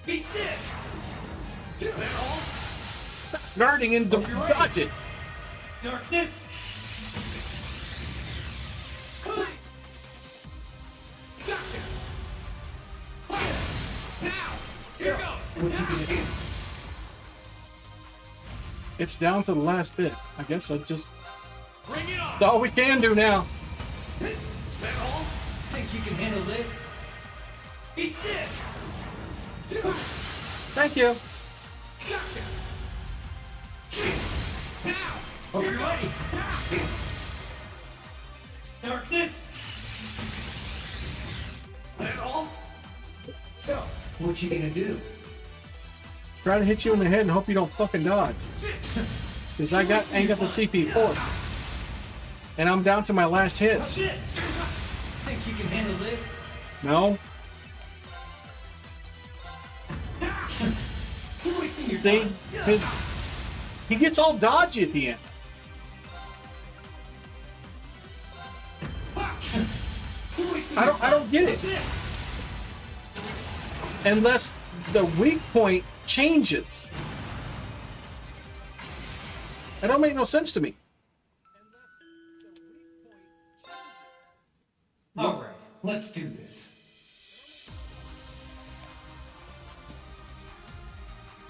[SPEAKER 4] Beat this. That all?
[SPEAKER 1] Guarding and dodge it.
[SPEAKER 4] Darkness. Gotcha. Now, here goes. What you gonna do?
[SPEAKER 1] It's down to the last bit. I guess I just.
[SPEAKER 4] Bring it on.
[SPEAKER 1] That's all we can do now.
[SPEAKER 4] That all? Think you can handle this? Beat this.
[SPEAKER 1] Thank you.
[SPEAKER 4] Gotcha. Now, hope you're ready. Darkness. That all? So, what you gonna do?
[SPEAKER 1] Try to hit you in the head and hope you don't fucking dodge. Because I ain't got the CP4. And I'm down to my last hits.
[SPEAKER 4] Think you can handle this?
[SPEAKER 1] No.
[SPEAKER 4] You're wasting your
[SPEAKER 1] See?
[SPEAKER 4] time.
[SPEAKER 1] He gets all dodgy at the end. I don't get it. Unless the weak point changes. That don't make no sense to me.
[SPEAKER 4] All right, let's do this.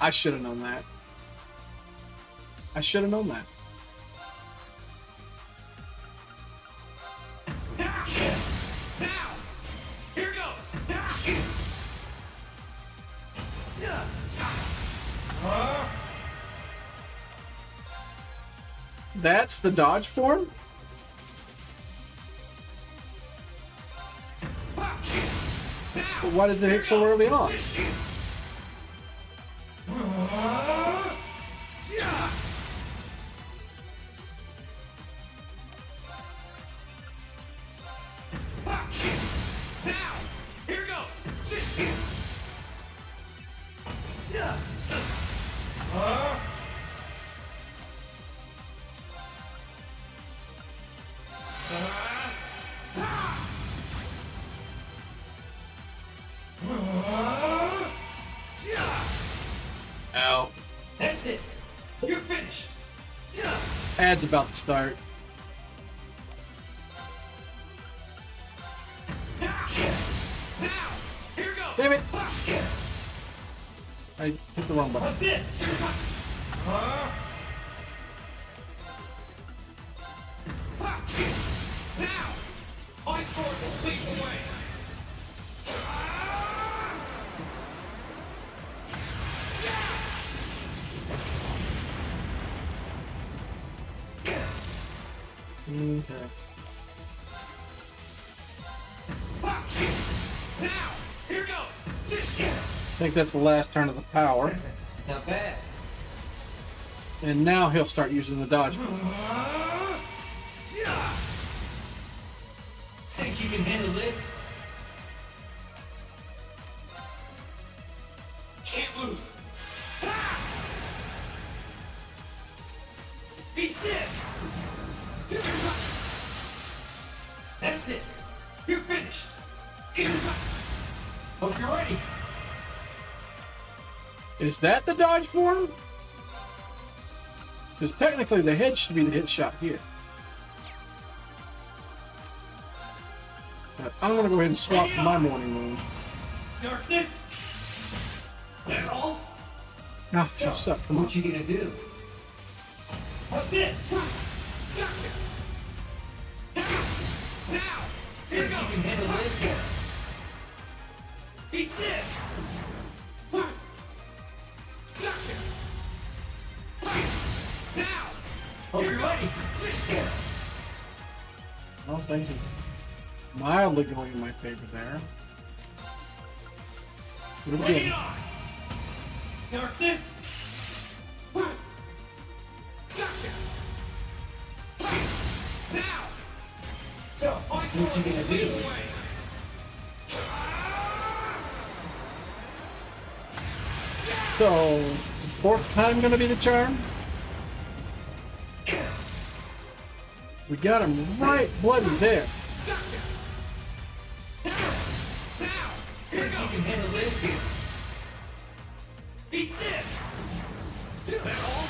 [SPEAKER 1] I should have known that. I should have known that.
[SPEAKER 4] Now, here goes.
[SPEAKER 1] That's the dodge form? But why does it hit so early on?
[SPEAKER 4] Now, here goes.
[SPEAKER 1] Ow.
[SPEAKER 4] That's it. You're finished.
[SPEAKER 1] Ad's about to start. Damn it! I hit the wrong button.
[SPEAKER 4] What's this? Now, my sword will leap away.
[SPEAKER 1] Okay.
[SPEAKER 4] Now, here goes.
[SPEAKER 1] I think that's the last turn of the power.
[SPEAKER 4] Not bad.
[SPEAKER 1] And now he'll start using the dodge.
[SPEAKER 11] Think you can handle this? Can't lose. Beat this! That's it. You're finished. Hope you're ready.
[SPEAKER 1] Is that the dodge form? Because technically the head should be the hit shot here. But I'm going to go ahead and swap my morning moon.
[SPEAKER 11] Darkness. That all?
[SPEAKER 1] Ah, you suck. Come on.
[SPEAKER 11] What you gonna do? What's this? Gotcha. Now. Here you can handle this. Eat this. Gotcha. Now. Hope you're ready.
[SPEAKER 1] Well, things are mildly going in my favor there. What
[SPEAKER 11] Bring
[SPEAKER 1] again?
[SPEAKER 11] it on. Darkness. Gotcha. Now. So, what you gonna do?
[SPEAKER 1] So, is fourth time going to be the charm? We got him right bloody there.
[SPEAKER 11] Gotcha. Now. Here you can handle this. Beat this. That all?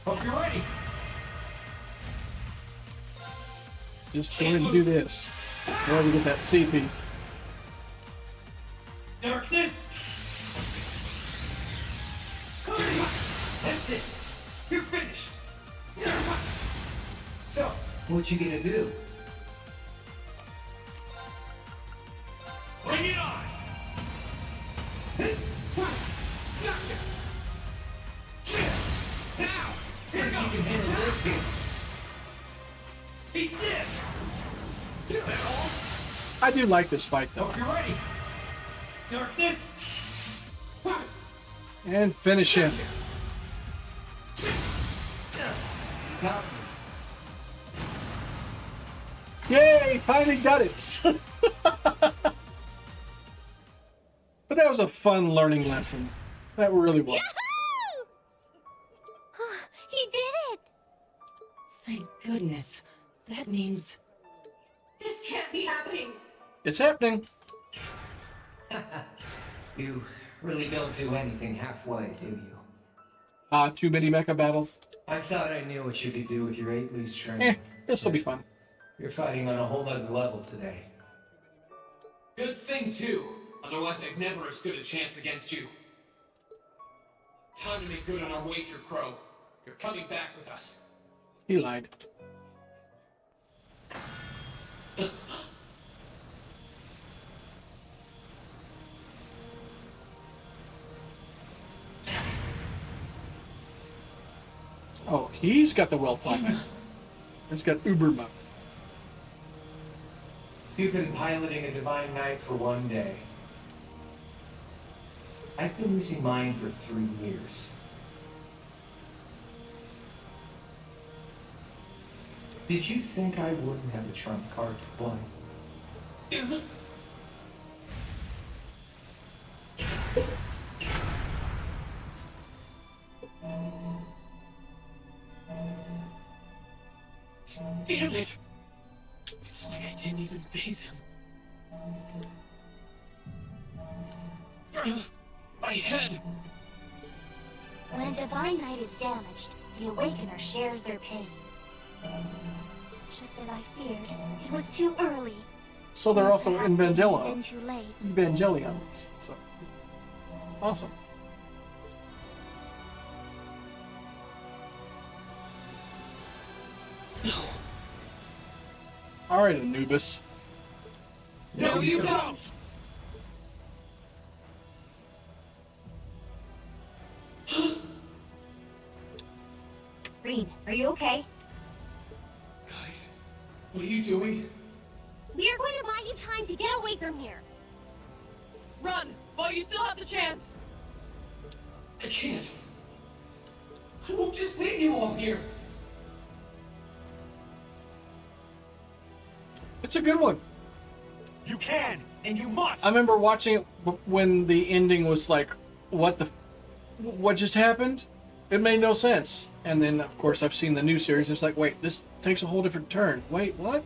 [SPEAKER 11] Hope you're ready.
[SPEAKER 1] Just going to do this. Go to get that CP.
[SPEAKER 11] Darkness. That's it. You're finished. So, what you gonna do? Bring it on. Gotcha. Now, think you can handle this? Beat this. That all?
[SPEAKER 1] I do like this fight though.
[SPEAKER 11] Hope you're ready. Darkness.
[SPEAKER 1] And finish him. Yay! Finally got it! But that was a fun learning lesson. That really was.
[SPEAKER 18] He did it!
[SPEAKER 16] Thank goodness. That means...
[SPEAKER 23] This can't be happening!
[SPEAKER 1] It's happening.
[SPEAKER 11] You really don't do anything halfway, do you?
[SPEAKER 1] Too many mecha battles.
[SPEAKER 11] I thought I knew what you could do with your 8 leaves training.
[SPEAKER 1] This'll be fun.
[SPEAKER 11] You're fighting on a whole other level today.
[SPEAKER 6] Good thing, too. Otherwise, I'd never have stood a chance against you. Time to make good on our wager, Crow. You're coming back with us.
[SPEAKER 1] He lied. Oh, he's got the well climate. It's got Uber mode.
[SPEAKER 11] You've been piloting a Divine Knight for 1 day. I've been using mine for 3 years. Did you think I wouldn't have a trump card to play?
[SPEAKER 6] Damn it! It's like I didn't even phase him. My head!
[SPEAKER 8] When a Divine Knight is damaged, the Awakener shares their pain. Just as I feared, it was too early.
[SPEAKER 1] So they're also
[SPEAKER 8] Perhaps it may have been
[SPEAKER 1] Evangelions.
[SPEAKER 8] too late.
[SPEAKER 1] Evangelions. So awesome. All right, Anubis.
[SPEAKER 6] No, you don't!
[SPEAKER 20] Rean, are you okay?
[SPEAKER 6] Guys, what are you doing?
[SPEAKER 3] We are going to buy you time to get away from here.
[SPEAKER 7] Run, while you still have the chance.
[SPEAKER 6] I can't.
[SPEAKER 11] I won't just leave you all here.
[SPEAKER 1] It's a good one.
[SPEAKER 2] You can, and you must.
[SPEAKER 1] I remember watching it when the ending was like, what just happened? It made no sense. And then, of course, I've seen the new series. It's like, wait, this takes a whole different turn. Wait, what?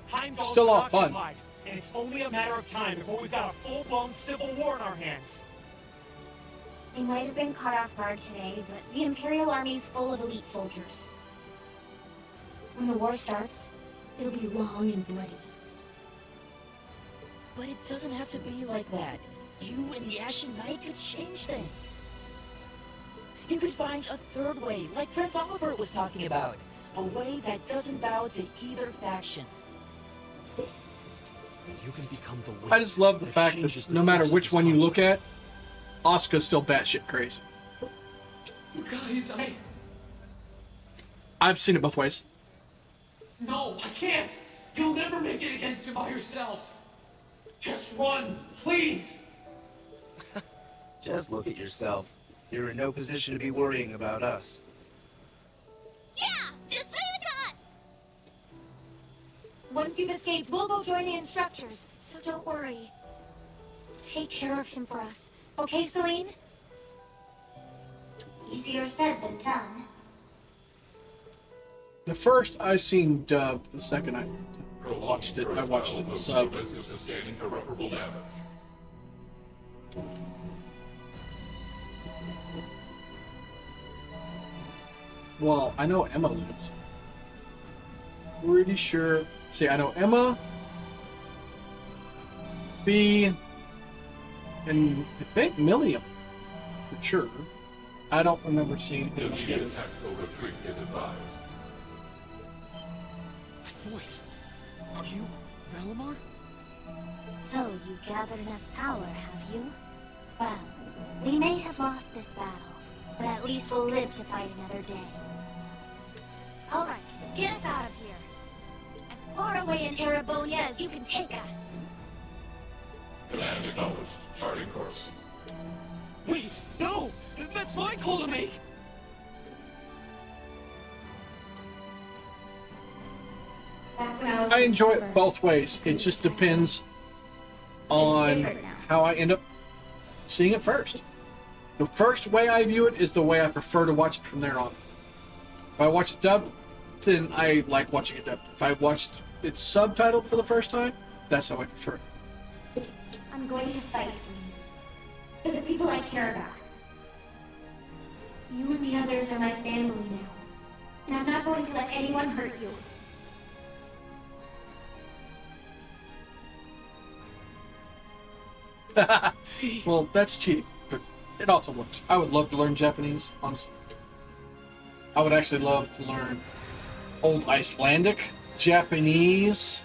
[SPEAKER 2] Heimdall's
[SPEAKER 1] Still all fun.
[SPEAKER 2] occupied, and it's only a matter of time before we've got a full-blown civil war in our hands.
[SPEAKER 20] They might have been caught off guard today, but the Imperial Army's full of elite soldiers. When the war starts, it'll be long and bloody.
[SPEAKER 16] But it doesn't have to be like that. You and the Ashen Knight could change things. You could find a third way, like Prince Oliver was talking about. A way that doesn't bow to either faction.
[SPEAKER 10] You can become the
[SPEAKER 1] I just love the fact that no matter which one you look at, Asuka's still batshit crazy.
[SPEAKER 11] You guys,
[SPEAKER 1] I've seen it both ways.
[SPEAKER 11] No, I can't! You'll never make it against him by yourselves! Just run, please!
[SPEAKER 12] Just look at yourself. You're in no position to be worrying about us.
[SPEAKER 18] Yeah, just leave it to us.
[SPEAKER 20] Once you've escaped, we'll go join the instructors, so don't worry. Take care of him for us, okay, Celine?
[SPEAKER 8] Easier said than done.
[SPEAKER 1] The first I seen dubbed. The second I watched it sub.
[SPEAKER 22] Sustaining irreparable damage.
[SPEAKER 1] Well, I know Emma lives. Pretty sure. See, I know Emma, B, and I think Milliam for sure. I don't remember seeing him.
[SPEAKER 22] Immediate tactical retreat is advised.
[SPEAKER 11] That voice. Are you Valimar?
[SPEAKER 8] So you gathered enough power, have you? Well, we may have lost this battle, but at least we'll live to fight another day.
[SPEAKER 20] Alright, get us out of here. As far away in Erebonia as you can take us.
[SPEAKER 22] Command acknowledged. Charting course.
[SPEAKER 11] Wait, no! That's my call to make!
[SPEAKER 1] I enjoy it both ways. It just depends on how I end up seeing it first. The first way I view it is the way I prefer to watch it from there on. If I watch it dubbed, then I like watching it dubbed. If I watched it subtitled for the first time, that's how I prefer it.
[SPEAKER 8] I'm going to fight for you. For the people I care about. You and the others are my family now. And I'm not going to let anyone hurt you.
[SPEAKER 1] Well, that's cheating, but it also works. I would love to learn Japanese, honestly. I would actually love to learn Old Icelandic, Japanese,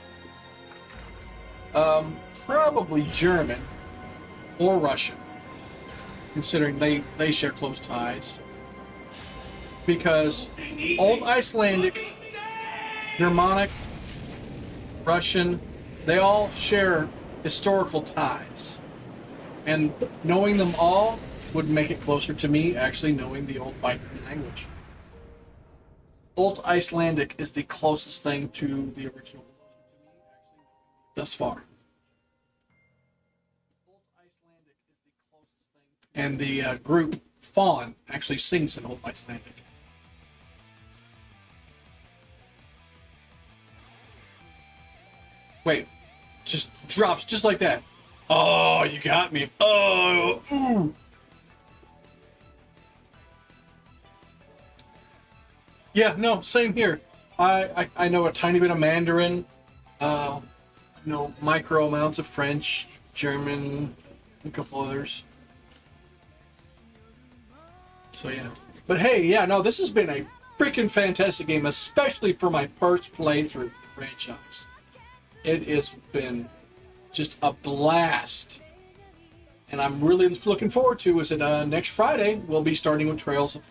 [SPEAKER 1] probably German or Russian, considering they share close ties. Because Old Icelandic, Germanic, Russian, they all share historical ties. And knowing them all would make it closer to me actually knowing the Old Viking language. Old Icelandic is the closest thing to the original thus far. And the group Fawn actually sings in Old Icelandic. Wait, just drops just like that. Oh, you got me. Oh, ooh. Yeah, no, same here. I know a tiny bit of Mandarin, know micro amounts of French, German, and a couple others. So yeah. But hey, yeah, no, this has been a freaking fantastic game, especially for my first playthrough of the franchise. It has been just a blast. And I'm really looking forward to is that next Friday we'll be starting with Trails of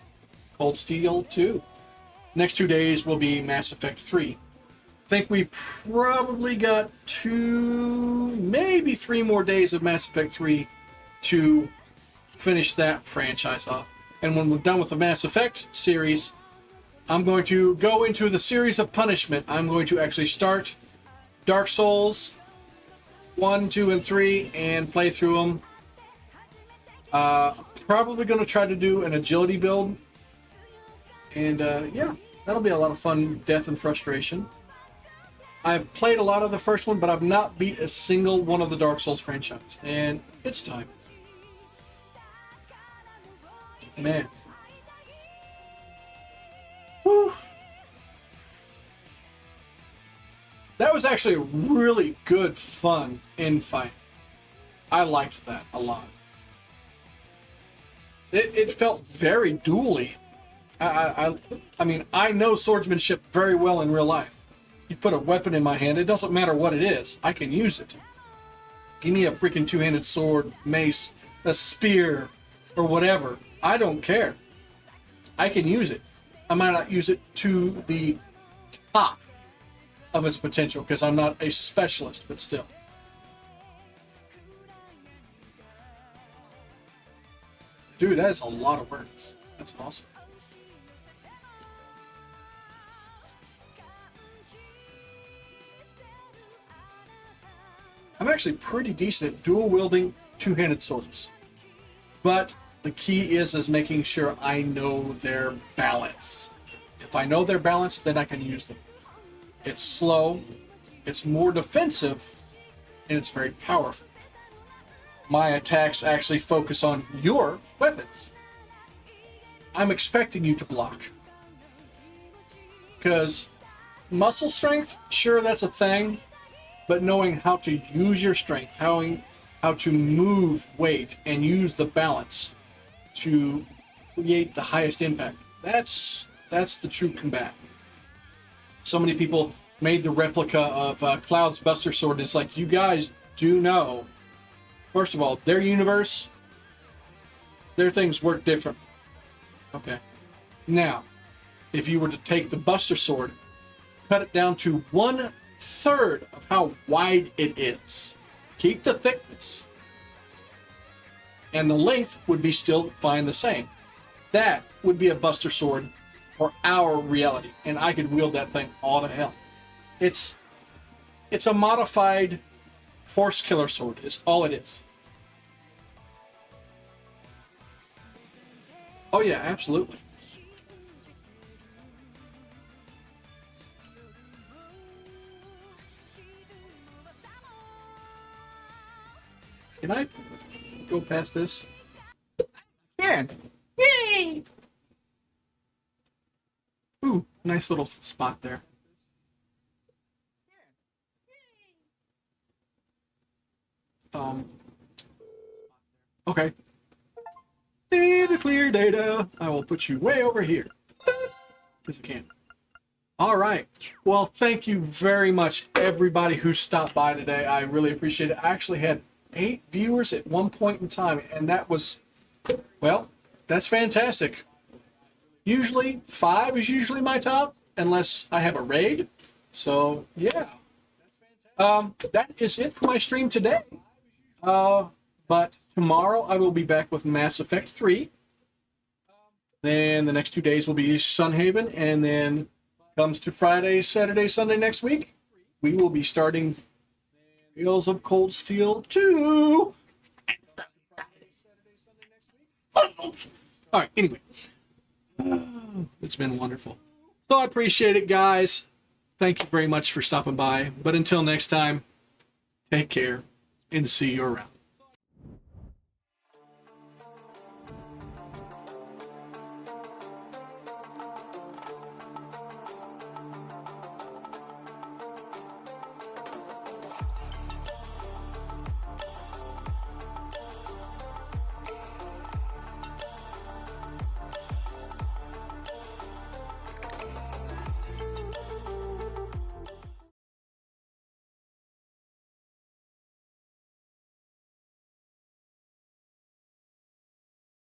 [SPEAKER 1] Cold Steel 2. Next 2 days will be Mass Effect 3. I think we probably got 2, maybe 3 more days of Mass Effect 3 to finish that franchise off. And when we're done with the Mass Effect series, I'm going to go into the series of punishment. I'm going to actually start Dark Souls 1, 2, and 3 and play through them. Probably going to try to do an agility build. And yeah, that'll be a lot of fun. Death and frustration. I've played a lot of the first one, but I've not beat a single one of the Dark Souls franchise. And it's time. Man. Whew. That was actually a really good, fun fight. I liked that a lot. It felt very dually. I mean, I know swordsmanship very well in real life. You put a weapon in my hand, it doesn't matter what it is. I can use it. Give me a freaking two-handed sword, mace, a spear, or whatever. I don't care. I can use it. I might not use it to the top of its potential because I'm not a specialist, but still. Dude, that is a lot of words. That's awesome. I'm actually pretty decent at dual wielding two-handed swords. But the key is making sure I know their balance. If I know their balance, then I can use them. It's slow, it's more defensive, and it's very powerful. My attacks actually focus on your weapons. I'm expecting you to block. Because muscle strength, sure, that's a thing, but knowing how to use your strength, how to move weight and use the balance to create the highest impact, that's the true combat. So many people made the replica of Cloud's Buster Sword, and it's like, you guys do know, first of all, their universe, their things work differently. Okay. Now, if you were to take the Buster Sword, cut it down to 1/3 of how wide it is, keep the thickness, and the length would be still fine the same. That would be a Buster Sword for our reality, and I could wield that thing all to hell. It's a modified horse killer sword, is all it is. Oh yeah, absolutely. Can I go past this? Yeah. Yay! Ooh, nice little spot there. Okay. See the clear data. I will put you way over here. Because you can. All right. Well, thank you very much, everybody who stopped by today. I really appreciate it. I actually had 8 viewers at one point in time, and that was, well, that's fantastic. Usually 5 is usually my top, unless I have a raid. So yeah, that is it for my stream today. But tomorrow I will be back with Mass Effect 3. Then the next 2 days will be Sunhaven, and then comes to Friday, Saturday, Sunday next week, we will be starting Tales of Cold Steel 2. All right, anyway. It's been wonderful. So I appreciate it, guys. Thank you very much for stopping by. But until next time, take care and see you around.